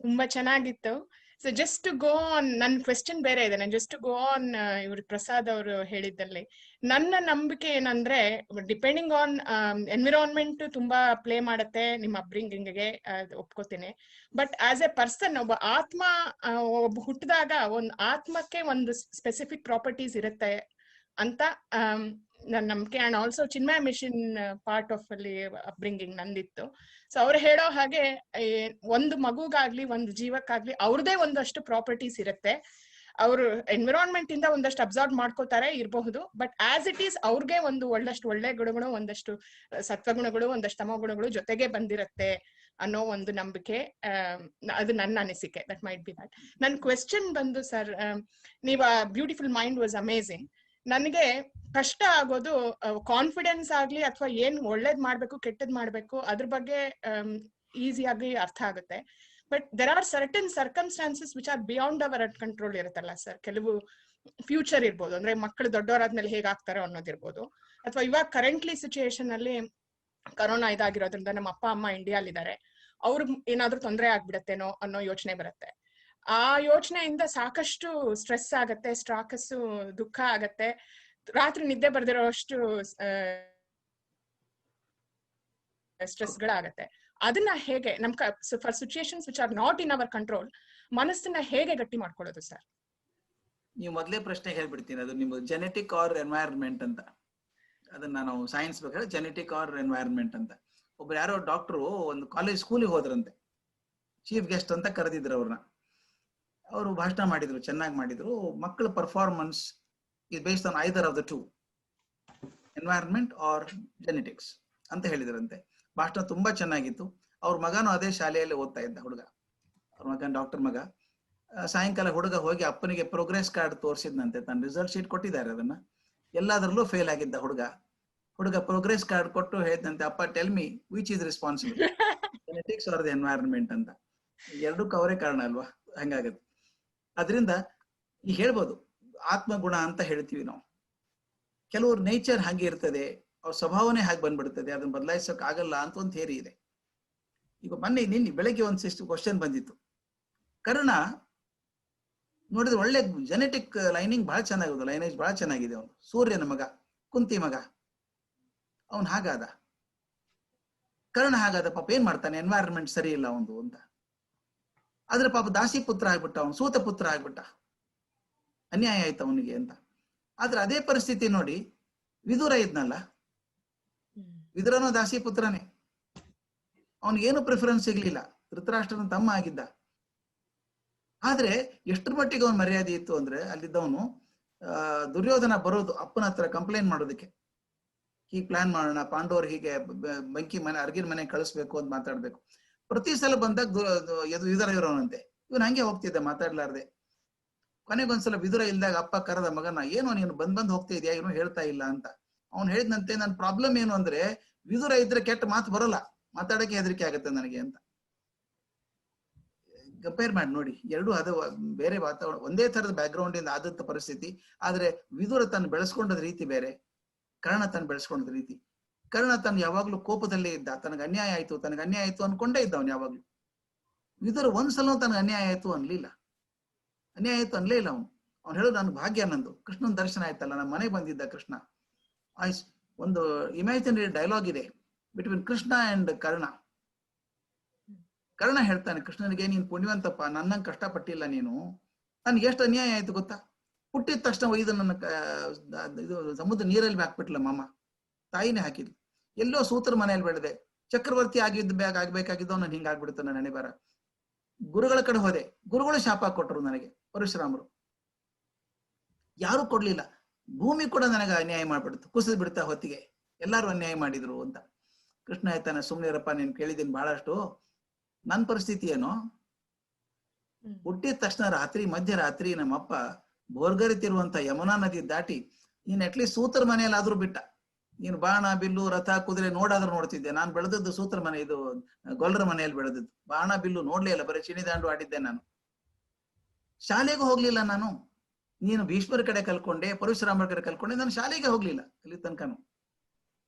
ತುಂಬಾ ಚೆನ್ನಾಗಿತ್ತು. So just to go on, ನನ್ನ question ಬೇರೆ ಇದೆ. ನಾನು just to go on ಇವ್ರು ಪ್ರಸಾದ್ ಅವರು ಹೇಳಿದ್ದಲ್ಲಿ, ನನ್ನ ನಂಬಿಕೆ ಏನಂದ್ರೆ, ಡಿಪೆಂಡಿಂಗ್ ಆನ್ ಎನ್ವಿರಾನ್ಮೆಂಟ್ ತುಂಬಾ ಪ್ಲೇ ಮಾಡುತ್ತೆ ನಿಮ್ಮ ಅಪ್ಬ್ರಿಂಗಿಂಗ್ಗೆ, ಒಪ್ಕೋತೀನಿ. ಬಟ್ ಆಸ್ ಎ ಪರ್ಸನ್, ಒಬ್ಬ ಆತ್ಮ, ಒಬ್ಬ ಹುಟ್ಟಿದಾಗ ಒಂದು ಆತ್ಮಕ್ಕೆ ಒಂದು ಸ್ಪೆಸಿಫಿಕ್ ಪ್ರಾಪರ್ಟೀಸ್ ಇರುತ್ತೆ ಅಂತ ನನ್ನ ನಂಬಿಕೆ. And also Chinmaya Mission part of ಅಲ್ಲಿ ಅಪ್ಬ್ರಿಂಗಿಂಗ್ ನಂದಿತ್ತು. ಸೊ ಅವ್ರು ಹೇಳೋ ಹಾಗೆ, ಒಂದು ಮಗುಗಾಗ್ಲಿ ಒಂದು ಜೀವಕ್ಕಾಗ್ಲಿ ಅವ್ರದೇ ಒಂದಷ್ಟು ಪ್ರಾಪರ್ಟೀಸ್ ಇರುತ್ತೆ. ಅವರು ಎನ್ವಿರಾನ್ಮೆಂಟ್ ಇಂದ ಒಂದಷ್ಟು ಅಬ್ಸರ್ವ್ ಮಾಡ್ಕೋತಾರೆ ಇರಬಹುದು, ಬಟ್ ಆಸ್ ಇಟ್ ಈಸ್ ಅವ್ರಿಗೆ ಒಂದು ಒಳ್ಳೆ ಗುಣಗಳು, ಒಂದಷ್ಟು ಸತ್ವಗುಣಗಳು, ಒಂದಷ್ಟು ತಮೋಗುಣಗಳು ಜೊತೆಗೆ ಬಂದಿರತ್ತೆ ಅನ್ನೋ ಒಂದು ನಂಬಿಕೆ. ಅದು ನನ್ನ ಅನಿಸಿಕೆ. That might be that. ನನ್ನ ಕ್ವೆಶ್ಚನ್ ಬಂದು, ಸರ್, ನೀವು ಬ್ಯೂಟಿಫುಲ್ ಮೈಂಡ್ ವಾಸ್ ಅಮೇಝಿಂಗ್. ನನಗೆ ಕಷ್ಟ ಆಗೋದು ಕಾನ್ಫಿಡೆನ್ಸ್ ಆಗ್ಲಿ ಅಥವಾ ಏನ್ ಒಳ್ಳೇದ್ ಮಾಡ್ಬೇಕು ಕೆಟ್ಟದ್ ಮಾಡ್ಬೇಕು ಅದ್ರ ಬಗ್ಗೆ ಈಸಿಯಾಗಿ ಅರ್ಥ ಆಗುತ್ತೆ. But there are certain circumstances which are beyond our control ಇರುತ್ತಲ್ಲ ಸರ್. ಕೆಲವು ಫ್ಯೂಚರ್ ಇರ್ಬೋದು, ಅಂದ್ರೆ ಮಕ್ಕಳು ದೊಡ್ಡವರಾದ್ಮೇಲೆ ಹೇಗಾಗ್ತಾರೋ ಅನ್ನೋದಿರ್ಬೋದು, ಅಥವಾ ಇವಾಗ ಕರೆಂಟ್ಲಿ ಸಿಚುಯೇಷನ್ ಅಲ್ಲಿ ಕರೋನಾ ಇದಾಗಿರೋದ್ರಿಂದ ನಮ್ಮ ಅಪ್ಪ ಅಮ್ಮ ಇಂಡಿಯಾಲಿದ್ದಾರೆ, ಅವ್ರು ಏನಾದ್ರೂ ತೊಂದರೆ ಆಗ್ಬಿಡತ್ತೇನೋ ಅನ್ನೋ ಯೋಚನೆ ಬರುತ್ತೆ. ಆ ಯೋಚನೆಯಿಂದ ಸಾಕಷ್ಟು ಸ್ಟ್ರೆಸ್ ಆಗತ್ತೆ, ದುಃಖ ಆಗತ್ತೆ, ರಾತ್ರಿ ನಿದ್ದೆ ಬರ್ದಿರೋ ಅಷ್ಟು ಸ್ಟ್ರೆಸ್ ಗಳಾಗತ್ತೆ. ಅದನ್ನ ಹೇಗೆ for situations which are not in our control, ಮನಸ್ಸನ್ನ ಹೇಗೆ ಗಟ್ಟಿ ಮಾಡ್ಕೊಳ್ಳೋದು ಸರ್? ನೀವು ಮೊದಲೇ ಪ್ರಶ್ನೆ ಹೇಳ್ಬಿಡ್ತೀನಿ, ಅದು ನಿಮ್ಮ ಜೆನೆಟಿಕ್ ಆರ್ ಎನ್ವೈರನ್ಮೆಂಟ್ ಅಂತ. ಅದನ್ನ ನಾವು ಸೈನ್ಸ್ ಬೇಕಾದ್ರೆ ಜೆನೆಟಿಕ್ ಆರ್ ಎನ್ವೈರನ್ಮೆಂಟ್ ಅಂತ. ಒಬ್ರು ಯಾರೋ ಡಾಕ್ಟ್ರು ಒಂದು ಸ್ಕೂಲಿಗೆ ಹೋದ್ರಂತೆ, ಚೀಫ್ ಗೆಸ್ಟ್ ಅಂತ ಕರೆದಿದ್ರು ಅವ್ರನ್ನ. ಅವರು ಭಾಷಣ ಮಾಡಿದ್ರು, ಚೆನ್ನಾಗಿ ಮಾಡಿದ್ರು. ಮಕ್ಕಳ performance is based on either of the two, environment or genetics ಅಂತ ಹೇಳಿದ್ರಂತೆ. ಭಾಷಣ ತುಂಬಾ ಚೆನ್ನಾಗಿತ್ತು. ಅವ್ರ ಮಗನೂ ಅದೇ ಶಾಲೆಯಲ್ಲಿ ಓದ್ತಾ ಇದ್ದ ಹುಡುಗ, ಅವ್ರ ಮಗ ಡಾಕ್ಟರ್ ಮಗ. ಸಾಯಂಕಾಲ ಹುಡುಗ ಹೋಗಿ ಅಪ್ಪನಿಗೆ ಪ್ರೋಗ್ರೆಸ್ ಕಾರ್ಡ್ ತೋರಿಸಿದ್ನಂತೆ, ತನ್ನ ರಿಸಲ್ಟ್ ಶೀಟ್ ಕೊಟ್ಟಿದ್ದಾರೆ, ಅದನ್ನ ಎಲ್ಲದರಲ್ಲೂ ಫೇಲ್ ಆಗಿದ್ದ ಹುಡುಗ ಪ್ರೋಗ್ರೆಸ್ ಕಾರ್ಡ್ ಕೊಟ್ಟು ಹೇಳಿದಂತೆ, ಅಪ್ಪ tell me which is responsible, genetics are the environment ಅಂತ. ಎರಡಕ್ಕೂ ಅವರೇ ಕಾರಣ ಅಲ್ವಾ? ಹಂಗಾಗತ್ತೆ. ಅದರಿಂದ ಈಗ ಹೇಳ್ಬೋದು ಆತ್ಮಗುಣ ಅಂತ ಹೇಳ್ತೀವಿ ನಾವು. ಕೆಲವ್ರ ನೇಚರ್ ಹಾಗೆ ಇರ್ತದೆ, ಅವ್ರ ಸ್ವಭಾವನೆ ಹಾಗೆ ಬಂದ್ಬಿಡ್ತದೆ, ಅದನ್ನ ಬದಲಾಯಿಸೋಕೆ ಆಗಲ್ಲ ಅಂತ ಒಂದು ಥಿಯರಿ ಇದೆ. ಈಗ ನಿನ್ನೆ ಬೆಳಗ್ಗೆ ಒಂದಿಷ್ಟು ಕ್ವಶನ್ ಬಂದಿತ್ತು. ಕರ್ಣ ನೋಡಿದ್ರೆ ಒಳ್ಳೆ ಜೆನೆಟಿಕ್ ಲೈನಿಂಗ್ ಬಹಳ ಚೆನ್ನಾಗಿದೆ, ಲೈನೇಜ್ ಬಹಳ ಚೆನ್ನಾಗಿದೆ. ಅವನು ಸೂರ್ಯನ ಮಗ, ಕುಂತಿ ಮಗ, ಅವನ್ ಹಾಗಾದ. ಕರ್ಣ ಹಾಗಾದ ಪಾಪ ಏನ್ ಮಾಡ್ತಾನೆ, ಎನ್ವೈರನ್ಮೆಂಟ್ ಸರಿ ಇಲ್ಲ ಒಂದು ಅಂತ. ಆದ್ರೆ ಪಾಪ ದಾಸಿ ಪುತ್ರ ಆಗ್ಬಿಟ್ಟ, ಅವನು ಸೂತ ಪುತ್ರ ಆಗ್ಬಿಟ್ಟ, ಅನ್ಯಾಯ ಆಯ್ತು ಅವನಿಗೆ ಅಂತ. ಆದ್ರೆ ಅದೇ ಪರಿಸ್ಥಿತಿ ನೋಡಿ ವಿದುರ ಇದ್ನಲ್ಲ, ವಿದುರನೋ ದಾಸಿ ಪುತ್ರನೇ, ಅವನಿಗೇನು ಪ್ರಿಫರೆನ್ಸ್ ಸಿಗ್ಲಿಲ್ಲ, ಧೃತರಾಷ್ಟ್ರನ ತಮ್ಮ ಆಗಿದ್ದ. ಆದ್ರೆ ಎಷ್ಟರ ಮಟ್ಟಿಗೆ ಅವನ ಮರ್ಯಾದೆ ಇತ್ತು ಅಂದ್ರೆ, ಅಲ್ಲಿದ್ದವನು ದುರ್ಯೋಧನ ಬರೋದು ಅಪ್ಪನ ಹತ್ರ ಕಂಪ್ಲೇಂಟ್ ಮಾಡೋದಕ್ಕೆ, ಹೀಗೆ ಪ್ಲಾನ್ ಮಾಡೋಣ, ಪಾಂಡವರು ಹೀಗೆ ಬೆಂಕಿ ಮನೆ ಅರ್ಗಿನ ಮನೆ ಕಳಿಸ್ಬೇಕು ಅಂತ ಮಾತಾಡ್ಬೇಕು. ಪ್ರತಿ ಸಲ ಬಂದಾಗ ವಿದುರ ಇರೋನಂತೆ, ಇವನ್ ಹಂಗೆ ಹೋಗ್ತಿದ್ದ ಮಾತಾಡ್ಲಾರ್ದೆ. ಕೊನೆಗೊಂದ್ಸಲ ವಿದುರ ಇಲ್ದಾಗ ಅಪ್ಪ ಕರೆದ ಮಗನ, ಏನೋ ನೀನು ಬಂದ್ ಹೋಗ್ತಾ ಇದೆಯಾ, ಏನೋ ಹೇಳ್ತಾ ಇಲ್ಲ ಅಂತ. ಅವ್ನು ಹೇಳಿದಂತೆ ನನ್ನ ಪ್ರಾಬ್ಲಮ್ ಏನು ಅಂದ್ರೆ ವಿದುರ ಇದ್ರೆ ಕೆಟ್ಟ ಮಾತು ಬರೋಲ್ಲ, ಮಾತಾಡಕ್ಕೆ ಹೆದರಿಕೆ ಆಗುತ್ತೆ ನನಗೆ ಅಂತ. ಕಂಪೇರ್ ಮಾಡಿ ನೋಡಿ, ಎರಡು ಅದು ಬೇರೆ ವಾತಾವರಣ, ಒಂದೇ ತರದ ಬ್ಯಾಕ್ ಗ್ರೌಂಡ್ ಇಂದ ಆದಂತ ಪರಿಸ್ಥಿತಿ. ಆದ್ರೆ ವಿದುರ ತನ್ನ ಬೆಳೆಸ್ಕೊಂಡದ ರೀತಿ ಬೇರೆ, ಕರ್ಣ ತನ್ನ ಬೆಳೆಸ್ಕೊಂಡದ ರೀತಿ. ಕರ್ಣ ತನ್ನ ಯಾವಾಗ್ಲೂ ಕೋಪದಲ್ಲೇ ಇದ್ದ, ತನಗೆ ಅನ್ಯಾಯ ಆಯ್ತು ಅನ್ಕೊಂಡೇ ಇದ್ದ ಅವನು ಯಾವಾಗ್ಲೂ. ವಿದುರ ಒಂದ್ಸಲ ತನಗೆ ಅನ್ಯಾಯ ಆಯ್ತು ಅನ್ಲೇ ಇಲ್ಲ ಅವ್ನು ಹೇಳೋದು, ನನ್ನ ಭಾಗ್ಯ ನಂದು, ಕೃಷ್ಣನ ದರ್ಶನ ಆಯ್ತಲ್ಲ, ನಮ್ಮ ಮನೆಗೆ ಬಂದಿದ್ದ ಕೃಷ್ಣ. ಒಂದು ಇಮ್ಯಾಜಿನರಿ ಡೈಲಾಗ್ ಇದೆ ಬಿಟ್ವೀನ್ ಕೃಷ್ಣ ಅಂಡ್ ಕರ್ಣ. ಕರ್ಣ ಹೇಳ್ತಾನೆ ಕೃಷ್ಣನಿಗೆ, ನೀನ್ ಪುಣ್ಯವಂತಪ್ಪ, ನನ್ನಂಗೆ ಕಷ್ಟಪಟ್ಟಿಲ್ಲ ನೀನು, ನನ್ಗೆ ಎಷ್ಟು ಅನ್ಯಾಯ ಆಯ್ತು ಗೊತ್ತಾ, ಹುಟ್ಟಿದ ತಕ್ಷಣ ಒಯ್ದು ನನ್ನ ಇದು ಸಮುದ್ರ ನೀರಲ್ಲಿ ಹಾಕ್ಬಿಟ್ಲ ಮಾಮ, ತಾಯಿನೇ ಹಾಕಿದ್ಲು. ಎಲ್ಲೋ ಸೂತ್ರ ಮನೆಯಲ್ಲಿ ಬೆಳೆದೆ, ಚಕ್ರವರ್ತಿ ಆಗ್ಬೇಕಾಗಿದ್ದವ್ ನಾನು ಹಿಂಗಾಗ್ಬಿಡ್ತು ನನ್ನ ಹಣೆ ಬರ. ಗುರುಗಳ ಕಡೆ ಹೋದೆ, ಗುರುಗಳು ಶಾಪ ಕೊಟ್ಟರು ನನಗೆ, ಪರಶುರಾಮರು. ಯಾರು ಕೊಡ್ಲಿಲ್ಲ, ಭೂಮಿ ಕೂಡ ನನಗೆ ಅನ್ಯಾಯ ಮಾಡ್ಬಿಡ್ತು, ಕುಸಿದ್ ಬಿಡ್ತಾ ಹೊತ್ತಿಗೆ, ಎಲ್ಲಾರು ಅನ್ಯಾಯ ಮಾಡಿದ್ರು ಅಂತ. ಕೃಷ್ಣ ಆಯ್ತಾನೆ, ಸುಮ್ನಿರಪ್ಪ, ನೀನ್ ಕೇಳಿದ್ದೀನಿ ಬಹಳಷ್ಟು. ನನ್ನ ಪರಿಸ್ಥಿತಿ ಏನೋ, ಹುಟ್ಟಿದ ತಕ್ಷಣ ಮಧ್ಯರಾತ್ರಿ ನಮ್ಮಪ್ಪ ಬೋರ್ಗರಿತಿರುವಂತ ಯಮುನಾ ನದಿ ದಾಟಿ ನೀನ್ ಅಟ್ಲೀಸ್ಟ್ ಸೂತ್ರ ಮನೆಯಲ್ಲಾದ್ರೂ ಬಿಟ್ಟ. ನೀನು ಬಾಣ ಬಿಲ್ಲು ರಥ ಕುದುರೆ ನೋಡಾದ್ರೂ ನೋಡ್ತಿದ್ದೆ. ನಾನು ಬೆಳೆದದ್ದು ಸೂತ್ರ ಮನೆ, ಇದು ಗೊಲ್ಲರ ಮನೆಯಲ್ಲಿ ಬೆಳೆದದ್ದು. ಬಾಣ ಬಿಲ್ಲು ನೋಡ್ಲೇ ಇಲ್ಲ, ಬರೀ ಚಿಣಿದಾಂಡು ಆಡಿದ್ದೆ ನಾನು. ಶಾಲೆಗೂ ಹೋಗ್ಲಿಲ್ಲ ನಾನು. ನೀನು ಭೀಷ್ಮರ ಕಡೆ ಕಲ್ಕೊಂಡೆ, ಪರಶುರಾಮರ ಕಡೆ ಕಲ್ಕೊಂಡೆ, ನಾನು ಶಾಲೆಗೆ ಹೋಗ್ಲಿಲ್ಲ ಅಲ್ಲಿ ತನಕನು.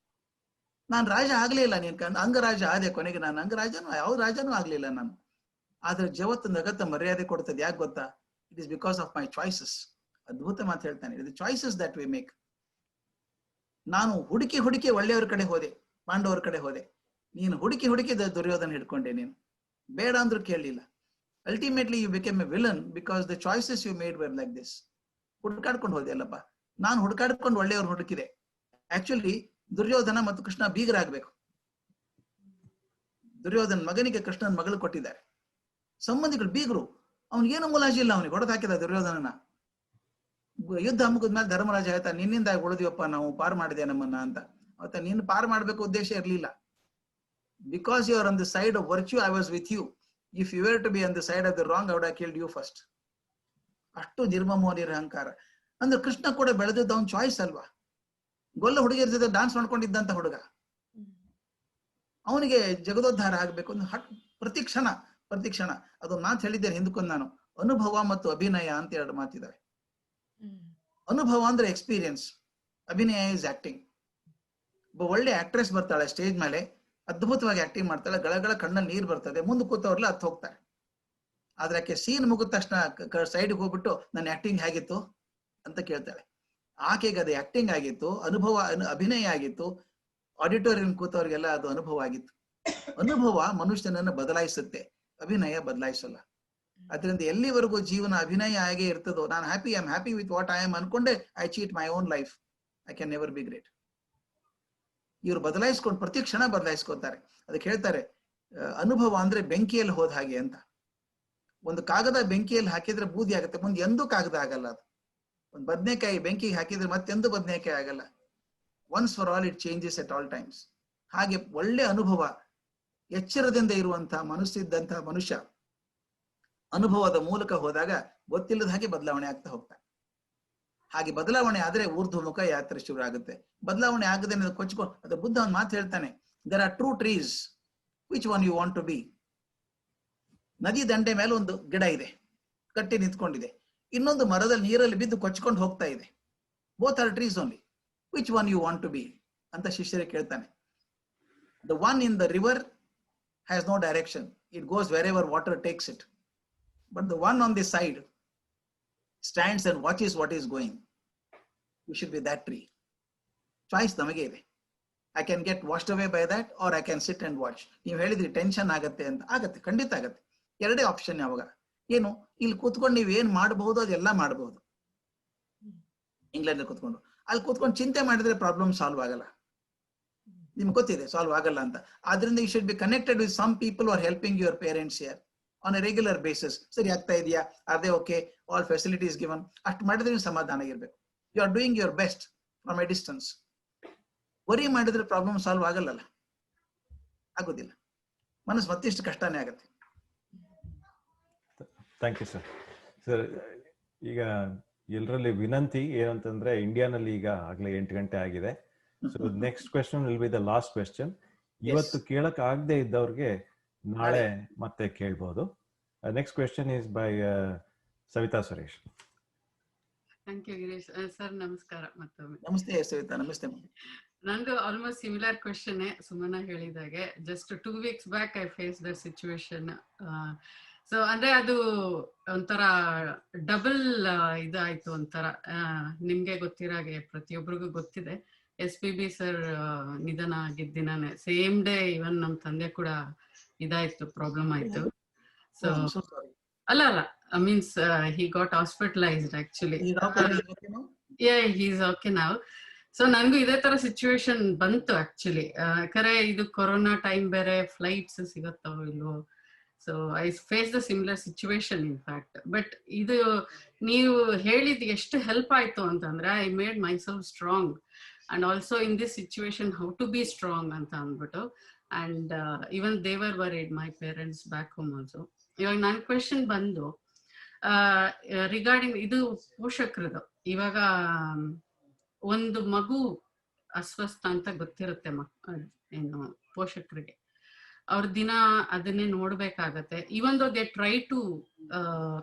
ನಾನು ರಾಜ ಆಗ್ಲೇ ಇಲ್ಲ, ನೀನ್ ಅಂಗರಾಜ ಆದೆ, ಕೊನೆಗೆ ನಾನು ಅಂಗರಾಜನು ಯಾವ ರಾಜನೂ ಆಗ್ಲಿಲ್ಲ ನಾನು. ಆದ್ರೆ ಜಗತ್ತು ನಗತ್ತ ಮರ್ಯಾದೆ ಕೊಡ್ತದೆ, ಯಾಕೆ ಗೊತ್ತಾ? It is because of my choices. ಅದ್ಭುತ ಮಾತು ಹೇಳ್ತಾನೆ, it is choices that we make. ನಾನು ಹುಡುಕಿ ಒಳ್ಳೆಯವ್ರ ಕಡೆ ಹೋದೆ, ಪಾಂಡವರ ಕಡೆ ಹೋದೆ. ನೀನು ಹುಡುಕಿ ದುರ್ಯೋಧನ ಹಿಡ್ಕೊಂಡೆ, ನೀನು ಬೇಡ ಅಂದ್ರೂ ಕೇಳಲಿಲ್ಲ. Ultimately you became a villain because the choices you made were like this. ಹುಡ್ಕಾಡ್ಕೊಂಡು ಹೋದೆ ಅಲ್ಲಪ್ಪ, ನಾನು ಹುಡ್ಕಾಡ್ಕೊಂಡು ಒಳ್ಳೆಯವ್ರು ಹುಡುಕಿದೆ. ಆಕ್ಚುಲಿ ದುರ್ಯೋಧನ ಮತ್ತು ಕೃಷ್ಣ ಬೀಗರಾಗ್ಬೇಕು. ದುರ್ಯೋಧನ ಮಗನಿಗೆ ಕೃಷ್ಣನ ಮಗಳು ಕೊಟ್ಟಿದ್ದಾರೆ, ಸಂಬಂಧಿಗಳು ಬೀಗರು. ಅವನಿಗೇನು ಮುಲಾಜಿ ಇಲ್ಲ, ಅವನಿಗೆ ಹೊಡೆದು ಹಾಕಿದ ದುರ್ಯೋಧನನ. ಯುದ್ಧ ಮುಗಿದ್ಮೇಲೆ ಧರ್ಮರಾಜ ಹೇಳ್ತಾ, ನಿನ್ನಿಂದ ಉಳಿದಿವಪ್ಪ ನಾವು, ಪಾರ್ ಮಾಡಿದೆ ನಮ್ಮನ್ನ ಅಂತ. ಅವತ್ತ ನೀನು ಪಾರ್ ಮಾಡ್ಬೇಕು ಉದ್ದೇಶ ಇರ್ಲಿಲ್ಲ. Because you are on the side of virtue, I was with you. If you were to be on the side of the wrong, I would have killed you first. ಅಷ್ಟು ನಿರ್ಮಮೋ ನಿರಹಂಕಾರ. ಅಂದ್ರೆ ಕೃಷ್ಣ ಕೂಡ ಬೆಳೆದಿದ್ದ ಅವನ್ ಚಾಯ್ಸ್ ಅಲ್ವಾ. ಗೊಲ್ಲ ಹುಡುಗಿಯರ ಜೊತೆ ಡಾನ್ಸ್ ಮಾಡ್ಕೊಂಡಿದ್ದಂತ ಹುಡುಗ, ಅವನಿಗೆ ಜಗದೋದ್ಧಾರ ಆಗ್ಬೇಕು ಅಂತ ಪ್ರತಿಕ್ಷಣ ಅದು ಮಾತು ಹೇಳಿದ್ದೇನೆ ಹಿಂದಕ್ಕೊಂದು ನಾನು. ಅನುಭವ ಮತ್ತು ಅಭಿನಯ ಅಂತ ಎರಡು ಮಾತಿದ್ದಾವೆ. ಅನುಭವ ಅಂದ್ರೆ ಎಕ್ಸ್ಪೀರಿಯನ್ಸ್, ಅಭಿನಯ ಇಸ್ ಆಕ್ಟಿಂಗ್. ಒಬ್ಬ ಒಳ್ಳೆ ಆಕ್ಟ್ರೆಸ್ ಬರ್ತಾಳೆ ಸ್ಟೇಜ್ ಮೇಲೆ, ಅದ್ಭುತವಾಗಿ ಆಕ್ಟಿಂಗ್ ಮಾಡ್ತಾಳೆ, ಗಳಗಳ ಕಣ್ಣಲ್ಲಿ ನೀರು ಬರ್ತದೆ, ಮುಂದೆ ಕೂತವ್ರಲ್ಲ ಹತ್ತು ಹೋಗ್ತಾರೆ. ಆದ್ರೆ ಆಕೆ ಸೀನ್ ಮುಗಿದ ತಕ್ಷಣ ಸೈಡ್ಗೆ ಹೋಗ್ಬಿಟ್ಟು ನನ್ನ ಆಕ್ಟಿಂಗ್ ಹೇಗಿತ್ತು ಅಂತ ಕೇಳ್ತಾಳೆ. ಆಕೆಗೆ ಅದು ಆಕ್ಟಿಂಗ್ ಆಗಿತ್ತು, ಅನುಭವ ಅಭಿನಯ ಆಗಿತ್ತು. ಆಡಿಟೋರಿಯಂ ಕೂತವ್ರಿಗೆಲ್ಲ ಅದು ಅನುಭವ ಆಗಿತ್ತು. ಅನುಭವ ಮನುಷ್ಯನನ್ನು ಬದಲಾಯಿಸುತ್ತೆ, ಅಭಿನಯ ಬದಲಾಯಿಸಲ್ಲ. ಅದರಿಂದ ಎಲ್ಲಿವರೆಗೂ ಜೀವನ ಅಭಿನಯ ಆಗೇ ಇರ್ತದೋ, ನಾನು I am happy with what I am ಅನ್ಕೊಂಡೆ, I cheat my own life, I can never be great. ಇವ್ರು ಬದಲಾಯಿಸ್ಕೊಂಡು ಪ್ರತಿ ಕ್ಷಣ ಬದಲಾಯಿಸ್ಕೊತಾರೆ. ಅದಕ್ಕೆ ಹೇಳ್ತಾರೆ, ಅನುಭವ ಅಂದ್ರೆ ಬೆಂಕಿಯಲ್ಲಿ ಹೋದ ಹಾಗೆ ಅಂತ. ಒಂದು ಕಾಗದ ಬೆಂಕಿಯಲ್ಲಿ ಹಾಕಿದ್ರೆ ಬೂದಿ ಆಗುತ್ತೆ, ಮುಂದೆ ಎಂದೂ ಕಾಗದ ಆಗಲ್ಲ ಅದು. ಒಂದು ಬದನೆಕಾಯಿ ಬೆಂಕಿಗೆ ಹಾಕಿದ್ರೆ ಮತ್ತೆಂದೂ ಬದನೆಕಾಯಿ ಆಗಲ್ಲ. Once for all it changes at all times. ಹಾಗೆ ಒಳ್ಳೆ ಅನುಭವ, ಎಚ್ಚರದಿಂದ ಇರುವಂತಹ ಮನಸ್ಸಿದ್ದಂತಹ ಮನುಷ್ಯ ಅನುಭವದ ಮೂಲಕ ಹೋದಾಗ ಗೊತ್ತಿಲ್ಲದ ಹಾಗೆ ಬದಲಾವಣೆ ಆಗ್ತಾ ಹೋಗ್ತಾರೆ. ಹಾಗೆ ಬದಲಾವಣೆ ಆದ್ರೆ ಊರ್ಧ್ವಮುಖ ಯಾತ್ರೆ ಶುರು ಆಗುತ್ತೆ. ಬದಲಾವಣೆ ಆಗದೆ ಕೊಚ್ಕೊಂಡು, ಅದು ಬುದ್ಧ ಒಂದು ಮಾತು ಹೇಳ್ತಾನೆ, there are two trees, which one you want to be. ನದಿ ದಂಡೆ ಮೇಲೆ ಒಂದು ಗಿಡ ಇದೆ, ಕಟ್ಟಿ ನಿಂತ್ಕೊಂಡಿದೆ. ಇನ್ನೊಂದು ಮರದಲ್ಲಿ ನೀರಲ್ಲಿ ಬಿದ್ದು ಕೊಚ್ಕೊಂಡು ಹೋಗ್ತಾ ಇದೆ. Both are trees only, which one you want to be ಅಂತ ಶಿಷ್ಯರಿಗೆ ಕೇಳ್ತಾನೆ. The one in the river has no direction, it goes wherever water takes it. But the one on the side stands and watches what is going. You should be that tree. Choice ನಮಗೆ ಇದೆ. I can get washed away by that, or I can sit and watch. ನೀವು ಹೇಳಿದ್ರಿ tension ಆಗತ್ತೆ ಅಂತ, ಆಗತ್ತೆ, ಖಂಡಿತ ಆಗತ್ತೆ. ಎರಡೇ ಆಪ್ಷನ್ ಯಾವಾಗ. ಏನು, ಇಲ್ಲಿ ಕೂತ್ಕೊಂಡು ನೀವು ಏನ್ ಮಾಡಬಹುದು ಅದೆಲ್ಲ ಮಾಡಬಹುದು. ಇಂಗ್ಲೆಂಡ್ ಕೂತ್ಕೊಂಡು ಅಲ್ಲಿ ಕೂತ್ಕೊಂಡು ಚಿಂತೆ ಮಾಡಿದ್ರೆ ಪ್ರಾಬ್ಲಮ್ ಸಾಲ್ವ್ ಆಗಲ್ಲ. ನಿಮ್ಗೆ ಗೊತ್ತಿದೆ ಸಾಲ್ವ್ ಆಗಲ್ಲ ಅಂತ. ಆದ್ರಿಂದ you should be connected with some people are helping your parents here on a regular basis. ಸರಿ ಆಗ್ತಾ ಇದೆಯಾ, are they okay, all facilities given, ಅಷ್ಟು ಮಾಡಿದ್ರೆ ನೀವು ಸಮಾಧಾನ ಇರಬೇಕು. You are doing your best from a distance. Worry ಮಾಡಿದ್ರೆ problem solve ಆಗಲ್ಲ, ಆಗೋದಿಲ್ಲ. ಮನಸ್ಸು ಮತ್ತಿಷ್ಟು ಕಷ್ಟನೇ ಆಗುತ್ತೆ. Thank you sir. ಸರ್, ಈಗ ಎಲ್ಲರಲ್ಲಿ ವಿನಂತಿ ಏನಂತಂದ್ರೆ, ಇಂಡಿಯಾನಲ್ಲಿ ಈಗ ಆಗ್ಲೇ 8 ಗಂಟೆ ಆಗಿದೆ. So next question will be the last question. ಇವತ್ತು ಕೇಳಕ್ ಆಗದೆ ಇದ್ದವ್ರಿಗೆ ನಾಳೆ ಮತ್ತೆ ಕೇಳ್ಬೋದು. Next question is by Savita Suresh. Thank you Girish sir. ನಮಸ್ಕಾರ ಮತ್ತೊಮ್ಮೆ. ನಮಸ್ತೆ ಸವಿತಾ. ನಮಸ್ತೆ. ನಂದು ಆಲ್ಮೋಸ್ಟ್ ಸಿಮಿಲರ್ ಕ್ವೆಶ್ಚನ್ ಸುಮನ ಹೇಳಿದಾಗೆ. Just 2 weeks back I face the situation. So ಅಂದ್ರೆ ಅದು ಒಂಥರ ಡಬಲ್ ಇದಾಯ್ತು. ಒಂಥರ ನಿಮ್ಗೆ ಗೊತ್ತಿರಾಗೆ, ಪ್ರತಿಯೊಬ್ಬರಿಗೂ ಗೊತ್ತಿದೆ, SPB ಸರ್ ನಿಧನ ಆಗಿದ್ದ ದಿನಾನೇ ಸೇಮ್ ಡೇ ಇವನ್ ನಮ್ ತಂದೆ ಕೂಡ ಇದಾಯ್ತು, ಪ್ರಾಬ್ಲಮ್ ಆಯ್ತು. ಸೊ ಅಲ್ಲ means he got hospitalized actually. Yeah, he's okay now. So ನನ್ಗೂ ಇದೇ ತರ ಸಿಚುವೇಶನ್ ಬಂತು ಆಕ್ಚುಲಿ. ಯಾಕಂದ್ರೆ ಇದು ಕೊರೋನಾ ಟೈಮ್ ಬೇರೆ, ಫ್ಲೈಟ್ಸ್ ಸಿಗತ್ತೋ ಇಲ್ವೋ. So I face the similar situation in fact. But ಇದು ನೀವು ಹೇಳಿದ್ ಎಷ್ಟು ಹೆಲ್ಪ್ ಆಯ್ತು ಅಂತಂದ್ರೆ, I made myself strong and also in this situation how to be strong ಅಂತ ಅಂದ್ಬಿಟ್ಟು. And even they were worried, my parents back home also. ಇವಾಗ ನನ್ನ ಕ್ವೆಶನ್ ಬಂದು ರಿಗಾರ್ಡಿಂಗ್ ಇದು ಪೋಷಕರದು. ಇವಾಗ ಒಂದು ಮಗು ಅಸ್ವಸ್ಥ ಅಂತ ಗೊತ್ತಿರುತ್ತೆ ಏನು ಪೋಷಕರಿಗೆ, ಅವ್ರ ದಿನ ಅದನ್ನೇ ನೋಡ್ಬೇಕಾಗತ್ತೆ. Even though they try to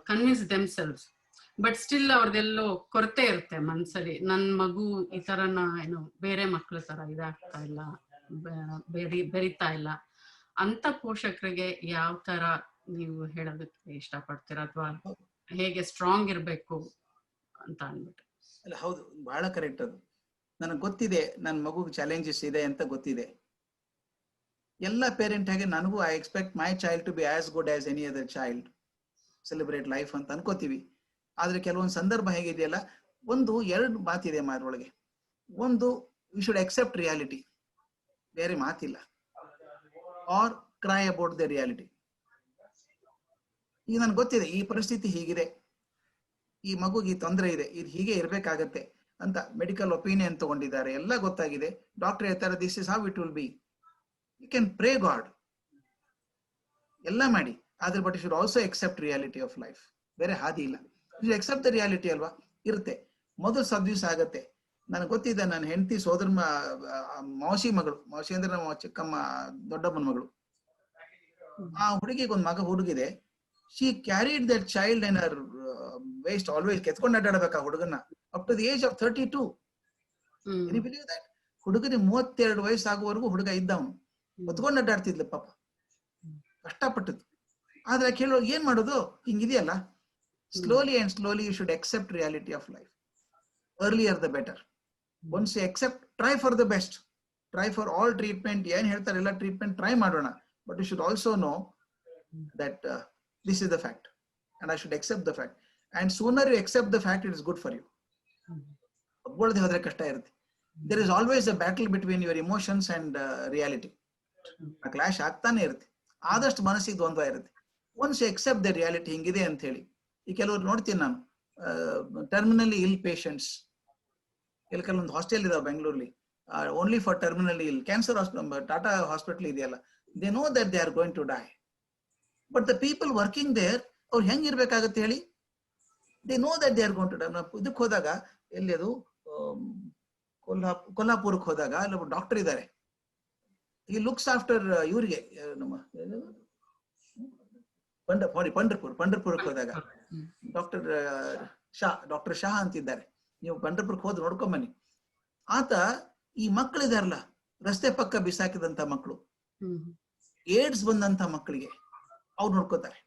convince themselves, but still ಅವ್ರದೆಲ್ಲೋ ಕೊರತೆ ಇರುತ್ತೆ ಮನ್ಸಲ್ಲಿ. ನನ್ ಮಗು ಈ ತರನ ಏನು ಬೇರೆ ಮಕ್ಳ ತರ ಇದಾಗ್ತಾ ಇಲ್ಲ, ಬೆರಿತಾ ಇಲ್ಲ ಅಂತ ಪೋಷಕರಿಗೆ ಯಾವ ತರ ನೀವು ಹೇಳೋದಕ್ಕೆ ಇಷ್ಟಪಡ್ತೀರಾ, ಅಥವಾ ಹೇಗೆ ಸ್ಟ್ರಾಂಗ್ ಇರ್ಬೇಕು ಅಂತ ಅಂದ್ಬಿಟ್ಟು? ಅಲ್ಲ, ಹೌದು, ಬಹಳ ಕರೆಕ್ಟ್. ಅದು ನನಗೆ ಗೊತ್ತಿದೆ, ನನ್ನ ಮಗುಗೆ ಚಾಲೆಂಜಸ್ ಇದೆ ಅಂತ ಗೊತ್ತಿದೆ. ಎಲ್ಲ ಪೇರೆಂಟ್ ಹಾಗೆ ನನಗೂ I expect my child to be as good as any other child, celebrate life ಅಂತ ಅನ್ಕೋತೀವಿ. ಆದ್ರೆ ಕೆಲವೊಂದು ಸಂದರ್ಭ ಹೇಗಿದೆಯಲ್ಲ, ಎರಡು ಮಾತಿದೆ ಮಾರೊಳಗೆ. ಒಂದು, ವಿ ಶುಡ್ ಅಕ್ಸೆಪ್ಟ್ ರಿಯಾಲಿಟಿ, ಬೇರೆ ಮಾತಿಲ್ಲ, or cry about the reality. ಈಗ ನನ್ಗೆ ಗೊತ್ತಿದೆ ಈ ಪರಿಸ್ಥಿತಿ ಹೀಗಿದೆ, ಈ ಮಗುಗೆ ತೊಂದರೆ ಇದೆ, ಇದು ಹೀಗೆ ಇರ್ಬೇಕಾಗತ್ತೆ ಅಂತ ಮೆಡಿಕಲ್ ಒಪಿನಿಯನ್ ತಗೊಂಡಿದ್ದಾರೆ, ಎಲ್ಲ ಗೊತ್ತಾಗಿದೆ. ಡಾಕ್ಟರ್ ಹೇಳ್ತಾರೆ this is how it will be. You can pray God, ಎಲ್ಲ ಮಾಡಿ, ಆದ್ರೆ but you should also accept reality of life. ಬೇರೆ ಹಾದಿ ಇಲ್ಲ. ಯು ಎಕ್ಸೆಪ್ಟ್ ದ ರಿಯಾಲಿಟಿ ಅಲ್ವಾ, ಇರುತ್ತೆ. ಮೊದಲು ಸದ್ದಿವ್ಸ ಆಗತ್ತೆ. ನನಗೆ ಗೊತ್ತಿದೆ, ನನ್ನ ಹೆಂಡತಿ ಸೋದರ ಮೌಸಿ ಮಗಳು, ಮೌಸಿ ಅಂದ್ರೆ ನಮ್ಮ ಚಿಕ್ಕಮ್ಮ ದೊಡ್ಡಮ್ಮನ ಮಗಳು, ಆ ಹುಡುಗಿಗೆ ಒಂದು ಹುಡುಗಿದೆ. She carried that child in her waist, always ಕೆತ್ಕೊಂಡು ಅಡ್ಡಾಡಬೇಕು ಆ ಹುಡುಗನ up to the age of 32. Believe that? ಹುಡುಗನಿಗೆ 32 ವಯಸ್ಸಾಗುವವರೆಗೂ ಹುಡುಗ ಇದ್ದವನು, ಹೊತ್ಕೊಂಡು ಅಡ್ಡಾಡ್ತಿದ್ಲು ಪಾಪ, ಕಷ್ಟಪಟ್ಟದ್ದು. ಆದ್ರೆ ಕೇಳೋ ಏನ್ ಮಾಡೋದು, ಹಿಂಗಿದೆಯಲ್ಲ. Slowly and slowly you should accept reality of life. earlier the better. Once you accept, try for the best, try for all treatment. ಏನ್ ಹೇಳ್ತಾರೆ ಎಲ್ಲ ಟ್ರೀಟ್ಮೆಂಟ್ ಟ್ರೈ ಮಾಡೋಣ, but you should also know that this is the fact and I should accept the fact, and sooner you accept the fact, it is good for you. ಒಪ್ಕೊಳ್ಳದೆ ಹೋದ್ರೆ ಕಷ್ಟ ಇರುತ್ತೆ. There is always a battle between your emotions and reality. ಆ clash ಆಗ್ತಾನೆ ಇರುತ್ತೆ, ಆದಷ್ಟು ಮನಸ್ಸಿಗೆ ದ್ವಂದ್ವ ಇರುತ್ತೆ. Once you accept the reality ಹಿಂಗಿದೆ ಅಂತ ಹೇಳಿ, ಈ ಕೆಲವರು ನೋಡ್ತೀನಿ ನಾನು, ಟರ್ಮಿನಲಿ ಇಲ್ ಪೇಷಂಟ್ಸ್, ಕೆಲವೊಂದು ಹಾಸ್ಟೆಲ್ ಇದಾವೆ ಬೆಂಗಳೂರಲ್ಲಿ, only for terminally ill. Cancer hospital, Tata hospital ಇದೆಯಲ್ಲ, they know that they are going to die, but the people working there ಅವ್ರು ಹೆಂಗಿರ್ಬೇಕಾಗತ್ತೆ ಹೇಳಿ? They know that they are going to die. ಇದಕ್ಕೆ ಹೋದಾಗ, ಎಲ್ಲಿ ಅದು ಕೊಲ್ಹಾಪುರಕ್ಕೆ ಹೋದಾಗ ಅಲ್ಲಿ ಒಬ್ಬ ಡಾಕ್ಟರ್ ಇದ್ದಾರೆ, ಈ ಲುಕ್ಸ್ ಆಫ್ಟರ್ ಇವ್ರಿಗೆ, ನಮ್ಮ ಪಂಡರ್ಪುರಕ್ಕೆ ಹೋದಾಗ ಡಾಕ್ಟರ್ ಶಾ ಅಂತಿದ್ದಾರೆ. ನೀವು ಪಂಡರ್ಪುರಕ್ಕೆ ಹೋದ್ ನೋಡ್ಕೊಂಡ್ ಬನ್ನಿ. ಆತ ಈ ಮಕ್ಕಳಿದಾರಲ್ಲ, ರಸ್ತೆ ಪಕ್ಕ ಬಿಸಾಕಿದಂತ ಮಕ್ಕಳು, ಏಡ್ಸ್ ಬಂದಂತ ಮಕ್ಕಳಿಗೆ ಅವ್ರು ನೋಡ್ಕೋತಾರೆ.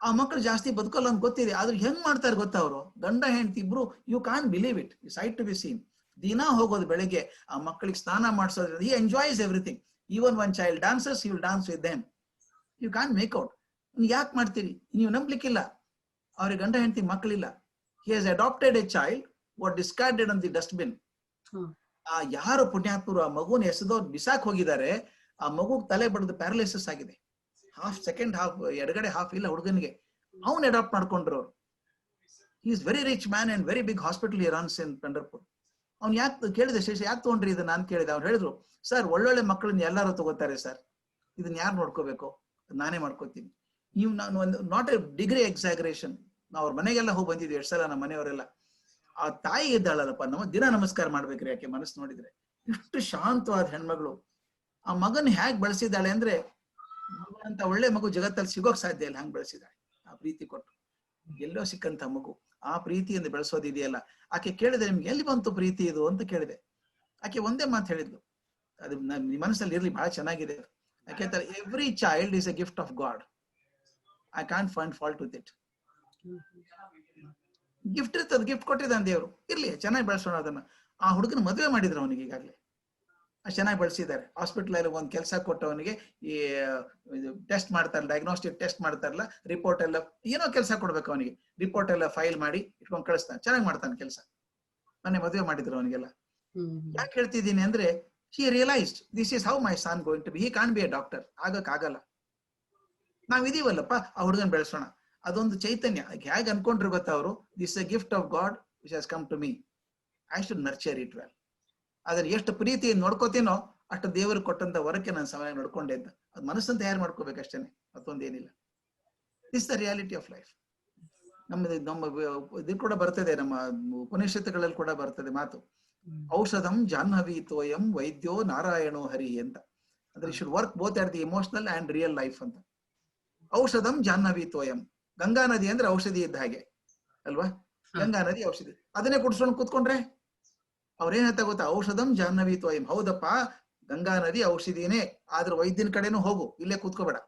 ಆ ಮಕ್ಕಳು ಜಾಸ್ತಿ ಬದುಕಲ್ಲ ಅಂತ ಗೊತ್ತಿದೆ, ಆದ್ರೆ ಹೆಂಗ್ ಮಾಡ್ತಾರೆ ಗೊತ್ತಾ ಅವರು? ಗಂಡ ಹೆಂಡತಿ ಇಬ್ರು, you can't believe it, sight to be seen. ದಿನ ಹೋಗೋದು ಬೆಳಿಗ್ಗೆ, ಆ ಮಕ್ಕಳಿಗೆ ಸ್ನಾನ ಮಾಡಿಸೋದ್ರಿಂದ he enjoys everything. Even when child dances, he will dance with them. You can't make out. ಯಾಕೆ ಮಾಡ್ತೀರಿ? ನೀವು ನಂಬಲಿಕ್ಕಿಲ್ಲ. ಅವ್ರಿಗೆ ಗಂಡ ಹೆಂಡತಿ ಮಕ್ಕಳಿಲ್ಲ. He has adopted a child what discarded on the dustbin. ಆ ಯಾರು ಪುಣ್ಯಾತ್ಮರು ಆ ಮಗುನ ಎಸೆದೋ ಬಿಸಾಕ್ ಹೋಗಿದ್ದಾರೆ, ಆ ಮಗು ತಲೆ ಬಡ್ದು ಪ್ಯಾರಲೈಸಿಸ್ ಆಗಿದೆ. ಸೆಕೆಂಡ್ ಹಾಫ್ ಎಡಗಡೆ ಹಾಫ್ ಇಲ್ಲ ಹುಡುಗನಿಗೆ. ಅವನ್ ಅಡಾಪ್ಟ್ ಮಾಡ್ಕೊಂಡ್ರು ಅವ್ರು. He is very rich man and very big hospital he runs in Pandharpur. ಅವ್ನು ಯಾಕೆ ಕೇಳಿದೆ, ಶೇಷ ಯಾಕೆ ತಗೊಂಡ್ರಿ ಇದನ್ನ ಅಂತ ಕೇಳಿದೆ. ಅವ್ರು ಹೇಳಿದ್ರು, ಸರ್ ಒಳ್ಳೊಳ್ಳೆ ಮಕ್ಕಳನ್ನ ಎಲ್ಲರೂ ತಗೋತಾರೆ ಸರ್, ಇದನ್ನ ಯಾರು ನೋಡ್ಕೋಬೇಕು, ನಾನೇ ಮಾಡ್ಕೋತೀನಿ. ನೀವು ನಾನು ಒಂದು ನಾಟ್ ಎ ಡಿಗ್ರಿ ಎಕ್ಸಾಗ್ರೇಷನ್. ನಾವು ಅವ್ರ ಮನೆಗೆಲ್ಲ ಹೋಗಿ ಬಂದಿದ್ವಿ ಎಷ್ಟು ಸಲ, ನಮ್ಮ ಮನೆಯವರೆಲ್ಲ. ಆ ತಾಯಿ ಇದ್ದಾಳಲ್ಲಪ್ಪ, ನಮ್ಮ ದಿನ ನಮಸ್ಕಾರ ಮಾಡ್ಬೇಕ್ರಿ ಯಾಕೆ ಮನಸ್ಸು ನೋಡಿದ್ರೆ. ಇಷ್ಟು ಶಾಂತವಾದ ಹೆಣ್ಮಗಳು. ಆ ಮಗನ್ ಹೇಗ್ ಬೆಳೆಸಿದ್ದಾಳೆ ಅಂದ್ರೆ, ಅಂತ ಒಳ್ಳೆ ಮಗು ಜಗತ್ತಲ್ಲಿ ಸಿಗೋಕ್ ಸಾಧ್ಯ ಇಲ್ಲ, ಹಂಗ್ ಬೆಳೆಸಿದ್ದಾಳೆ. ಆ ಪ್ರೀತಿ ಕೊಟ್ಟು ಎಲ್ಲೋ ಸಿಕ್ಕಂತ ಮಗು ಆ ಪ್ರೀತಿಯಿಂದ ಬೆಳೆಸೋದಿದೆಯಲ್ಲ. ಆಕೆ ಕೇಳಿದೆ, ನಿಮ್ಗೆ ಎಲ್ಲಿ ಬಂತು ಪ್ರೀತಿ ಇದು ಅಂತ ಕೇಳಿದೆ. ಆಕೆ ಒಂದೇ ಮಾತು ಹೇಳಿದ್ಲು, ಅದು ನಿಮ್ಮ ಮನಸ್ಸಲ್ಲಿ ಇರ್ಲಿ, ಬಹಳ ಚೆನ್ನಾಗಿದೆ. ಯಾಕೆ ಹೇಳ್ತಾರೆ, every child is A gift of god. I can't find fault with it. Gift ಇರ್ತದೆ, ಗಿಫ್ಟ್ ಕೊಟ್ಟಿದ್ದಾನೆ ದೇವರು, ಇರ್ಲಿ ಚೆನ್ನಾಗಿ ಬೆಳೆಸೋಣ ಅದನ್ನ. ಆ ಹುಡುಗನ ಮದುವೆ ಮಾಡಿದ್ರು ಅವನಿಗೆ, ಈಗಾಗಲೇ ಅಷ್ಟು ಚೆನ್ನಾಗಿ ಬೆಳೆಸಿದ್ದಾರೆ. ಹಾಸ್ಪಿಟಲ್ ಅಲ್ಲಿ ಒಂದು ಕೆಲಸ ಕೊಟ್ಟವನಿಗೆ ಈ ಟೆಸ್ಟ್ ಮಾಡ್ತಾರಲ್ಲ, ಡಯಾಗ್ನೋಸ್ಟಿಕ್ ಟೆಸ್ಟ್ ಮಾಡ್ತಾರಲ್ಲ, ರಿಪೋರ್ಟ್ ಎಲ್ಲ ಏನೋ ಕೆಲಸ ಕೊಡ್ಬೇಕು ಅವನಿಗೆ, ರಿಪೋರ್ಟ್ ಎಲ್ಲ ಫೈಲ್ ಮಾಡಿ ಇಟ್ಕೊಂಡು ಕಳಿಸ್ತಾನೆ, ಚೆನ್ನಾಗಿ ಮಾಡ್ತಾನೆ ಕೆಲಸ. ಮೊನ್ನೆ ಮದುವೆ ಮಾಡಿದ್ರು ಅವನಿಗೆಲ್ಲ. ಯಾಕೆ ಹೇಳ್ತಿದ್ದೀನಿ ಅಂದ್ರೆ, he realized this is how my son going to be. He can't be a doctor. ಆಗಲ್ಲ. ನಾವ್ ಇದೀವಲ್ಲಪ್ಪ, ಆ ಹುಡುಗನ್ ಬೆಳೆಸೋಣ. ಅದೊಂದು ಚೈತನ್ಯ. ಹೇಗೆ ಅನ್ಕೊಂಡ್ರು ಗೊತ್ತಾ ಅವರು, this a gift of God which has come to me. I should nurture it well. ಅದನ್ನ ಎಷ್ಟು ಪ್ರೀತಿಯಿಂದ ನೋಡ್ಕೋತೀನೋ ಅಷ್ಟು ದೇವರು ಕೊಟ್ಟಂತ ವರಕ್ಕೆ ನಾನು ಸಮಯ ನೋಡ್ಕೊಂಡೆ ಅಂತ. ಅದು ಮನಸ್ಸನ್ನು ತಯಾರು ಮಾಡ್ಕೋಬೇಕಷ್ಟೇನೆ, ಮತ್ತೊಂದೇನಿಲ್ಲ. This the reality of life. ನಮ್ಮ ಇದು ಕೂಡ ಬರ್ತದೆ, ನಮ್ಮ ಉಪನಿಷತ್ತುಗಳಲ್ಲಿ ಕೂಡ ಬರ್ತದೆ ಮಾತು, ಔಷಧಂ ಜಾಹ್ನವಿ ತೋಯಂ ವೈದ್ಯೋ ನಾರಾಯಣೋ ಹರಿ ಅಂತ. ಅಂದ್ರೆ should work both at the emotional and real life ಅಂತ. ಔಷಧಂ ಜಾಹ್ನವಿ ತೋಯಂ, ಗಂಗಾ ನದಿ ಅಂದ್ರೆ ಔಷಧಿ ಇದ್ದ ಹಾಗೆ ಅಲ್ವಾ? ಗಂಗಾ ನದಿ ಔಷಧಿ, ಅದನ್ನೇ ಕುಡ್ಸ್ಕೊಂಡು ಕೂತ್ಕೊಂಡ್ರೆ ಅವ್ರೇನ್ ಹೇಳ್ತಾ ಗೊತ್ತಾ, ಔಷಧಂ ಜಾಹ್ನವಿ ತೋಯಂ. ಹೌದಪ್ಪ, ಗಂಗಾ ನದಿ ಔಷಧಿನೇ, ಆದ್ರೆ ವೈದ್ಯನ ಕಡೆನೂ ಹೋಗು, ಇಲ್ಲೇ ಕೂತ್ಕೋಬೇಡ.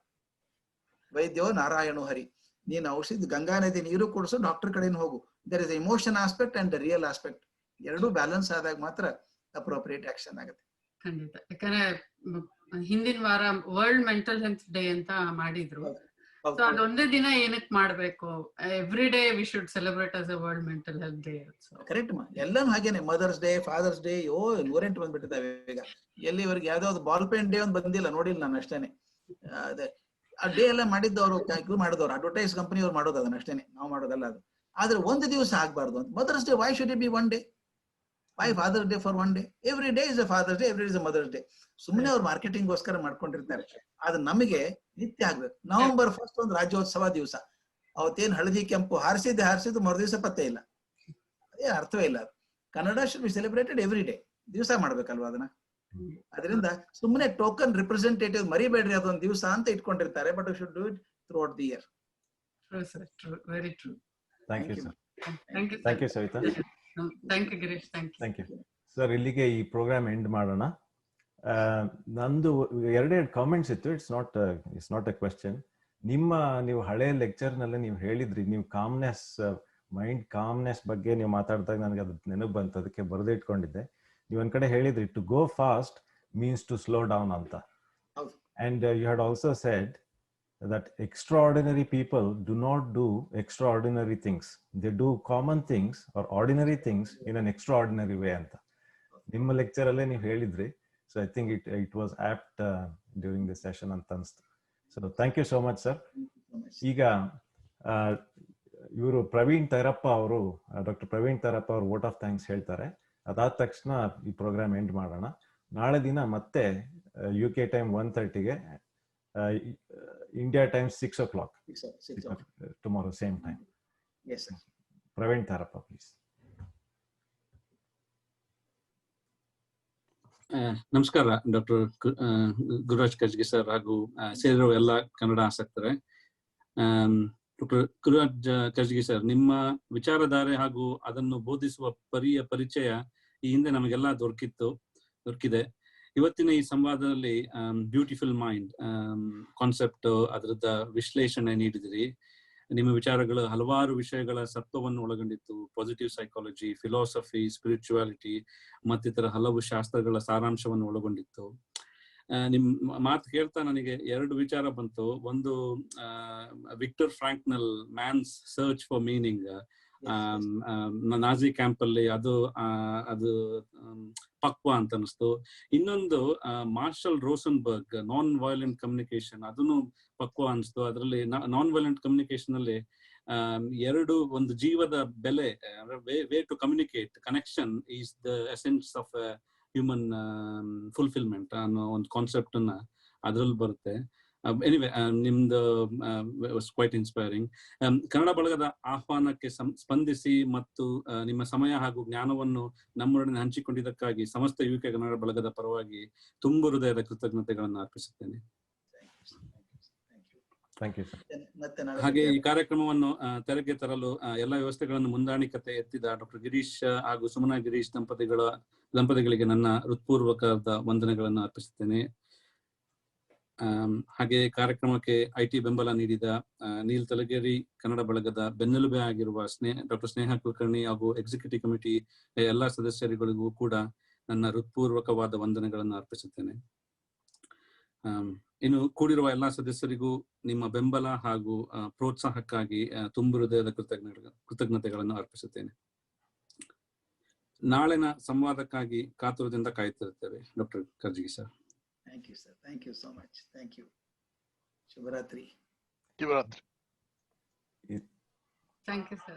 ವೈದ್ಯೋ ನಾರಾಯಣೋ ಹರಿ. ನೀನು ಔಷಧಿ ಗಂಗಾ ನದಿ ನೀರು ಕುಡಿಸು, ಡಾಕ್ಟರ್ ಕಡೆನೂ ಹೋಗು. There is emotion aspect and real aspect. ಎರಡೂ ಬ್ಯಾಲೆನ್ಸ್ ಆದಾಗ ಮಾತ್ರ ಅಪ್ರೋಪ್ರಿಯೇಟ್ ಆಕ್ಷನ್ ಆಗುತ್ತೆ. ಖಂಡಿತ. ಯಾಕಂದ್ರೆ ಹಿಂದಿನ ವಾರ ವರ್ಲ್ಡ್ ಮೆಂಟಲ್ ಹೆಲ್ತ್ ಡೇ ಅಂತ ಮಾಡಿದ್ರು. ಸೊ ಅದೊಂದೇ ದಿನ ಏನಕ್ಕೆ ಮಾಡ್ಬೇಕು? Every day we should celebrate as A world mental health day. Correct ಮಾ, ಎಲ್ಲಾನು ಹಾಗೇನೆ. ಮದರ್ಸ್ ಡೇ, ಫಾದರ್ಸ್ ಡೇ, 108 ಬಂದ್ಬಿಟ್ಟಿದ್ದಾವೆ ಈಗ. ಎಲ್ಲಿವರೆಗೆ ಯಾವ್ದಾವ್ದು ಬಾಲ್ ಪೇನ್ ಡೇ ಒಂದು ಬಂದಿಲ್ಲ, ನೋಡಿಲ್ಲ ನಾನು ಅಷ್ಟೇನೆ. ಅದೇ ಆ ಡೇ ಎಲ್ಲ ಮಾಡಿದ್ದವರು, ಮಾಡಿದವ್ರು ಅಡ್ವರ್ಟೈಸ್ ಕಂಪನಿ ಅವ್ರು ಮಾಡೋದು, ಅದನ್ನ ಅಷ್ಟೇನೆ, ನಾವು ಮಾಡೋದಲ್ಲ ಅದು. ಆದ್ರೆ ಒಂದು ದಿವಸ ಆಗ್ಬಾರ್ದು ಅಂತ. Mother's day, why should it be one day? Why father's day for one day? Every day is a father's day, every day is a mother's day. ಸುಮ್ಮನೆ ಅವ್ರು ಮಾರ್ಕೆಟಿಂಗ್ ಗೋಸ್ಕರ ಮಾಡ್ಕೊಂಡಿರ್ತಾರೆ. ಅದು ನಮಗೆ ನಿತ್ಯ ಆಗ್ಬೇಕು. ನವೆಂಬರ್ 1 ಒಂದು ರಾಜ್ಯೋತ್ಸವ ದಿವಸ. ಅವತ್ತೇನ್ ಹಳದಿ ಕೆಂಪು ಹಾರಿಸಿದ್ದು ಮರುದಿವಸ ಪತ್ತೆ ಇಲ್ಲ, ಅದೇ ಅರ್ಥವೇ ಇಲ್ಲ. ಅದು Kannada should be celebrated every day, ದಿವಸ ಮಾಡ್ಬೇಕಲ್ವಾ ಅದನ್ನ. ಅದರಿಂದ ಸುಮ್ಮನೆ ಟೋಕನ್ ರಿಪ್ರೆಸೆಂಟೇಟಿವ್ ಮರಿಬೇಡ್ರಿ ಅದೊಂದು ದಿವಸ ಅಂತ ಇಟ್ಕೊಂಡಿರ್ತಾರೆ. But should do it throughout the year. Very true. Thank you sir. Thank you. Thank you Savita. Thank you Girish. Thank you sir. ಇಲ್ಲಿಗೆ ಈ ಪ್ರೋಗ್ರಾಮ್ ಎಂಡ್ ಮಾಡೋಣ. ನಂದು ಎರಡೆರಡು ಕಾಮೆಂಟ್ಸ್ ಇತ್ತು. It's not a question. ನೀವು ಹಳೆ ಲೆಕ್ಚರ್ ನಲ್ಲಿ ನೀವು ಹೇಳಿದ್ರಿ, ನೀವು ಕಾಮ್ನೆಸ್, ಮೈಂಡ್ ಕಾಮ್ನೆಸ್ ಬಗ್ಗೆ ನೀವು ಮಾತಾಡಿದಾಗ ನನಗೆ ಅದು ನೆನಪು ಬಂತು, ಅದಕ್ಕೆ ಬರೆದು ಇಟ್ಕೊಂಡಿದ್ದೆ. ನೀವು ಒಂದ್ ಕಡೆ ಹೇಳಿದ್ರಿ, to go fast means to slow down ಅಂತ. And you had also said that extraordinary people do not do extraordinary things. They do common things or ordinary things in an extraordinary way ಅಂತ ನಿಮ್ಮ lecture ಅಲ್ಲೇ ನೀವು ಹೇಳಿದ್ರಿ. So I think it was apt during the session ಅಂತ ಅನಿಸ್ತು. So thank you so much sir. ಈಗ ಇವರು ಪ್ರವೀಣ್ ತೈರಪ್ಪ ಅವರು, ಡಾಕ್ಟರ್ ಪ್ರವೀಣ್ ತೈರಪ್ಪ ಅವರು ವೋಟ್ ಆಫ್ ಥ್ಯಾಂಕ್ಸ್ ಹೇಳ್ತಾರೆ. ಅದಾದ ತಕ್ಷಣ ಈ ಪ್ರೋಗ್ರಾಮ್ ಎಂಡ್ ಮಾಡೋಣ. ನಾಳೆ ದಿನ ಮತ್ತೆ UK time 1:30ಗೆ, India time 6 o'clock. Tomorrow same time. Yes sir. Praveen Tharappa, please. ನಮಸ್ಕಾರ ಡಾಕ್ಟರ್ ಗುರುರಾಜ್ ಕರ್ಜ್ಗಿ ಸರ್ ಹಾಗೂ ಸೇರಿರೋ ಎಲ್ಲ ಕನ್ನಡ ಆಸಕ್ತರೆ. ಡಾಕ್ಟರ್ ಗುರುರಾಜ್ ಕರ್ಜ್ಗಿ ಸರ್, ನಿಮ್ಮ ವಿಚಾರಧಾರೆ ಹಾಗೂ ಅದನ್ನು ಬೋಧಿಸುವ ಪರಿಚಯ ಈ ಹಿಂದೆ ನಮಗೆಲ್ಲ ದೊರಕಿದೆ. ಇವತ್ತಿನ ಈ ಸಂವಾದದಲ್ಲಿ ಬ್ಯೂಟಿಫುಲ್ ಮೈಂಡ್ ಕಾನ್ಸೆಪ್ಟ್ ಅದರದ ವಿಶ್ಲೇಷಣೆ ನೀಡಿದಿರಿ. ನಿಮ್ಮ ವಿಚಾರಗಳು ಹಲವಾರು ವಿಷಯಗಳ ಸತ್ವವನ್ನು ಒಳಗೊಂಡಿತ್ತು. ಪಾಸಿಟಿವ್ ಸೈಕಾಲಜಿ, ಫಿಲಾಸಫಿ, ಸ್ಪಿರಿಚುವಾಲಿಟಿ ಮತ್ತಿತರ ಹಲವು ಶಾಸ್ತ್ರಗಳ ಸಾರಾಂಶವನ್ನು ಒಳಗೊಂಡಿತ್ತು. ನಿಮ್ ಮಾತು ಕೇಳ್ತಾ ನನಗೆ 2 ವಿಚಾರ ಬಂತು. ಒಂದು Victor Frankl man's search for meaning, Nazi camp ಅಲ್ಲಿ ಅದು ಪಕ್ವ ಅಂತ ಅನಿಸ್ತು. ಇನ್ನೊಂದು Marshall Rosenberg non violent communication, ಅದನ್ನು ಪಕ್ವ ಅನಿಸ್ತು. ಅದರಲ್ಲಿ ನಾನ್ ವೈಲೆಂಟ್ ಕಮ್ಯುನಿಕೇಶನ್ ಅಲ್ಲಿ ಒಂದು ಜೀವದ ಬೆಲೆ, way to communicate, connection is the essence of human fulfilment ಅನ್ನೋ ಒಂದು ಕಾನ್ಸೆಪ್ಟ್ ಅನ್ನ ಅದ್ರಲ್ಲಿ ಬರುತ್ತೆ. ಎನಿವೆ ನಿಮ್ದು ವಾಸ್ ಕ್ವೈಟ್ ಇನ್ಸ್ಪೈರಿಂಗ್. ಕನ್ನಡ ಬಳಗದ ಆಹ್ವಾನಕ್ಕೆ ಸ್ಪಂದಿಸಿ ಮತ್ತು ನಿಮ್ಮ ಸಮಯ ಹಾಗೂ ಜ್ಞಾನವನ್ನು ನಮ್ಮೊಡನೆ ಹಂಚಿಕೊಂಡಿದ್ದಕ್ಕಾಗಿ ಸಮಸ್ತ ಯುಕೆ ಕನ್ನಡ ಬಳಗದ ಪರವಾಗಿ ತುಂಬು ಹೃದಯದ ಕೃತಜ್ಞತೆಗಳನ್ನು ಅರ್ಪಿಸುತ್ತೇನೆ. ಹಾಗೆ ಈ ಕಾರ್ಯಕ್ರಮವನ್ನು ತೆರೆಗೆ ತರಲು ಎಲ್ಲ ವ್ಯವಸ್ಥೆಗಳನ್ನು ಮುಂದಾಣಿಕತೆ ಎತ್ತಿದ ಡಾಕ್ಟರ್ ಗಿರೀಶ್ ಹಾಗೂ ಸುಮನಾ ಗಿರೀಶ್ ದಂಪತಿಗಳಿಗೆ ನನ್ನ ಹೃತ್ಪೂರ್ವಕದ ವಂದನೆಗಳನ್ನು ಅರ್ಪಿಸುತ್ತೇನೆ. ಹಾಗೆ ಕಾರ್ಯಕ್ರಮಕ್ಕೆ IT ಬೆಂಬಲ ನೀಡಿದ ನೀಲ್ ತಲಗೇರಿ ಕನ್ನಡ ಬಳಗದ ಬೆನ್ನೆಲುಬೆ ಆಗಿರುವ ಡಾಕ್ಟರ್ ಸ್ನೇಹ ಕುಲಕರ್ಣಿ ಹಾಗೂ ಎಕ್ಸಿಕ್ಯೂಟಿವ್ ಕಮಿಟಿ ಎಲ್ಲಾ ಸದಸ್ಯರುಗಳಿಗೂ ಕೂಡ ನನ್ನ ಹೃತ್ಪೂರ್ವಕವಾದ ವಂದನೆಗಳನ್ನು ಅರ್ಪಿಸುತ್ತೇನೆ. ಇನ್ನು ಕೂಡಿರುವ ಎಲ್ಲಾ ಸದಸ್ಯರಿಗೂ ನಿಮ್ಮ ಬೆಂಬಲ ಹಾಗೂ ಪ್ರೋತ್ಸಾಹಕ್ಕಾಗಿ ತುಂಬು ಹೃದಯದ ಕೃತಜ್ಞತೆಗಳನ್ನು ಅರ್ಪಿಸುತ್ತೇನೆ. ನಾಳಿನ ಸಂವಾದಕ್ಕಾಗಿ ಕಾತುರದಿಂದ ಕಾಯುತ್ತಿರುತ್ತೇವೆ. Doctor Karjagi sir. Thank you, sir. Thank you so much. Thank you. Shubharatri. Shubharatri. Thank you, sir.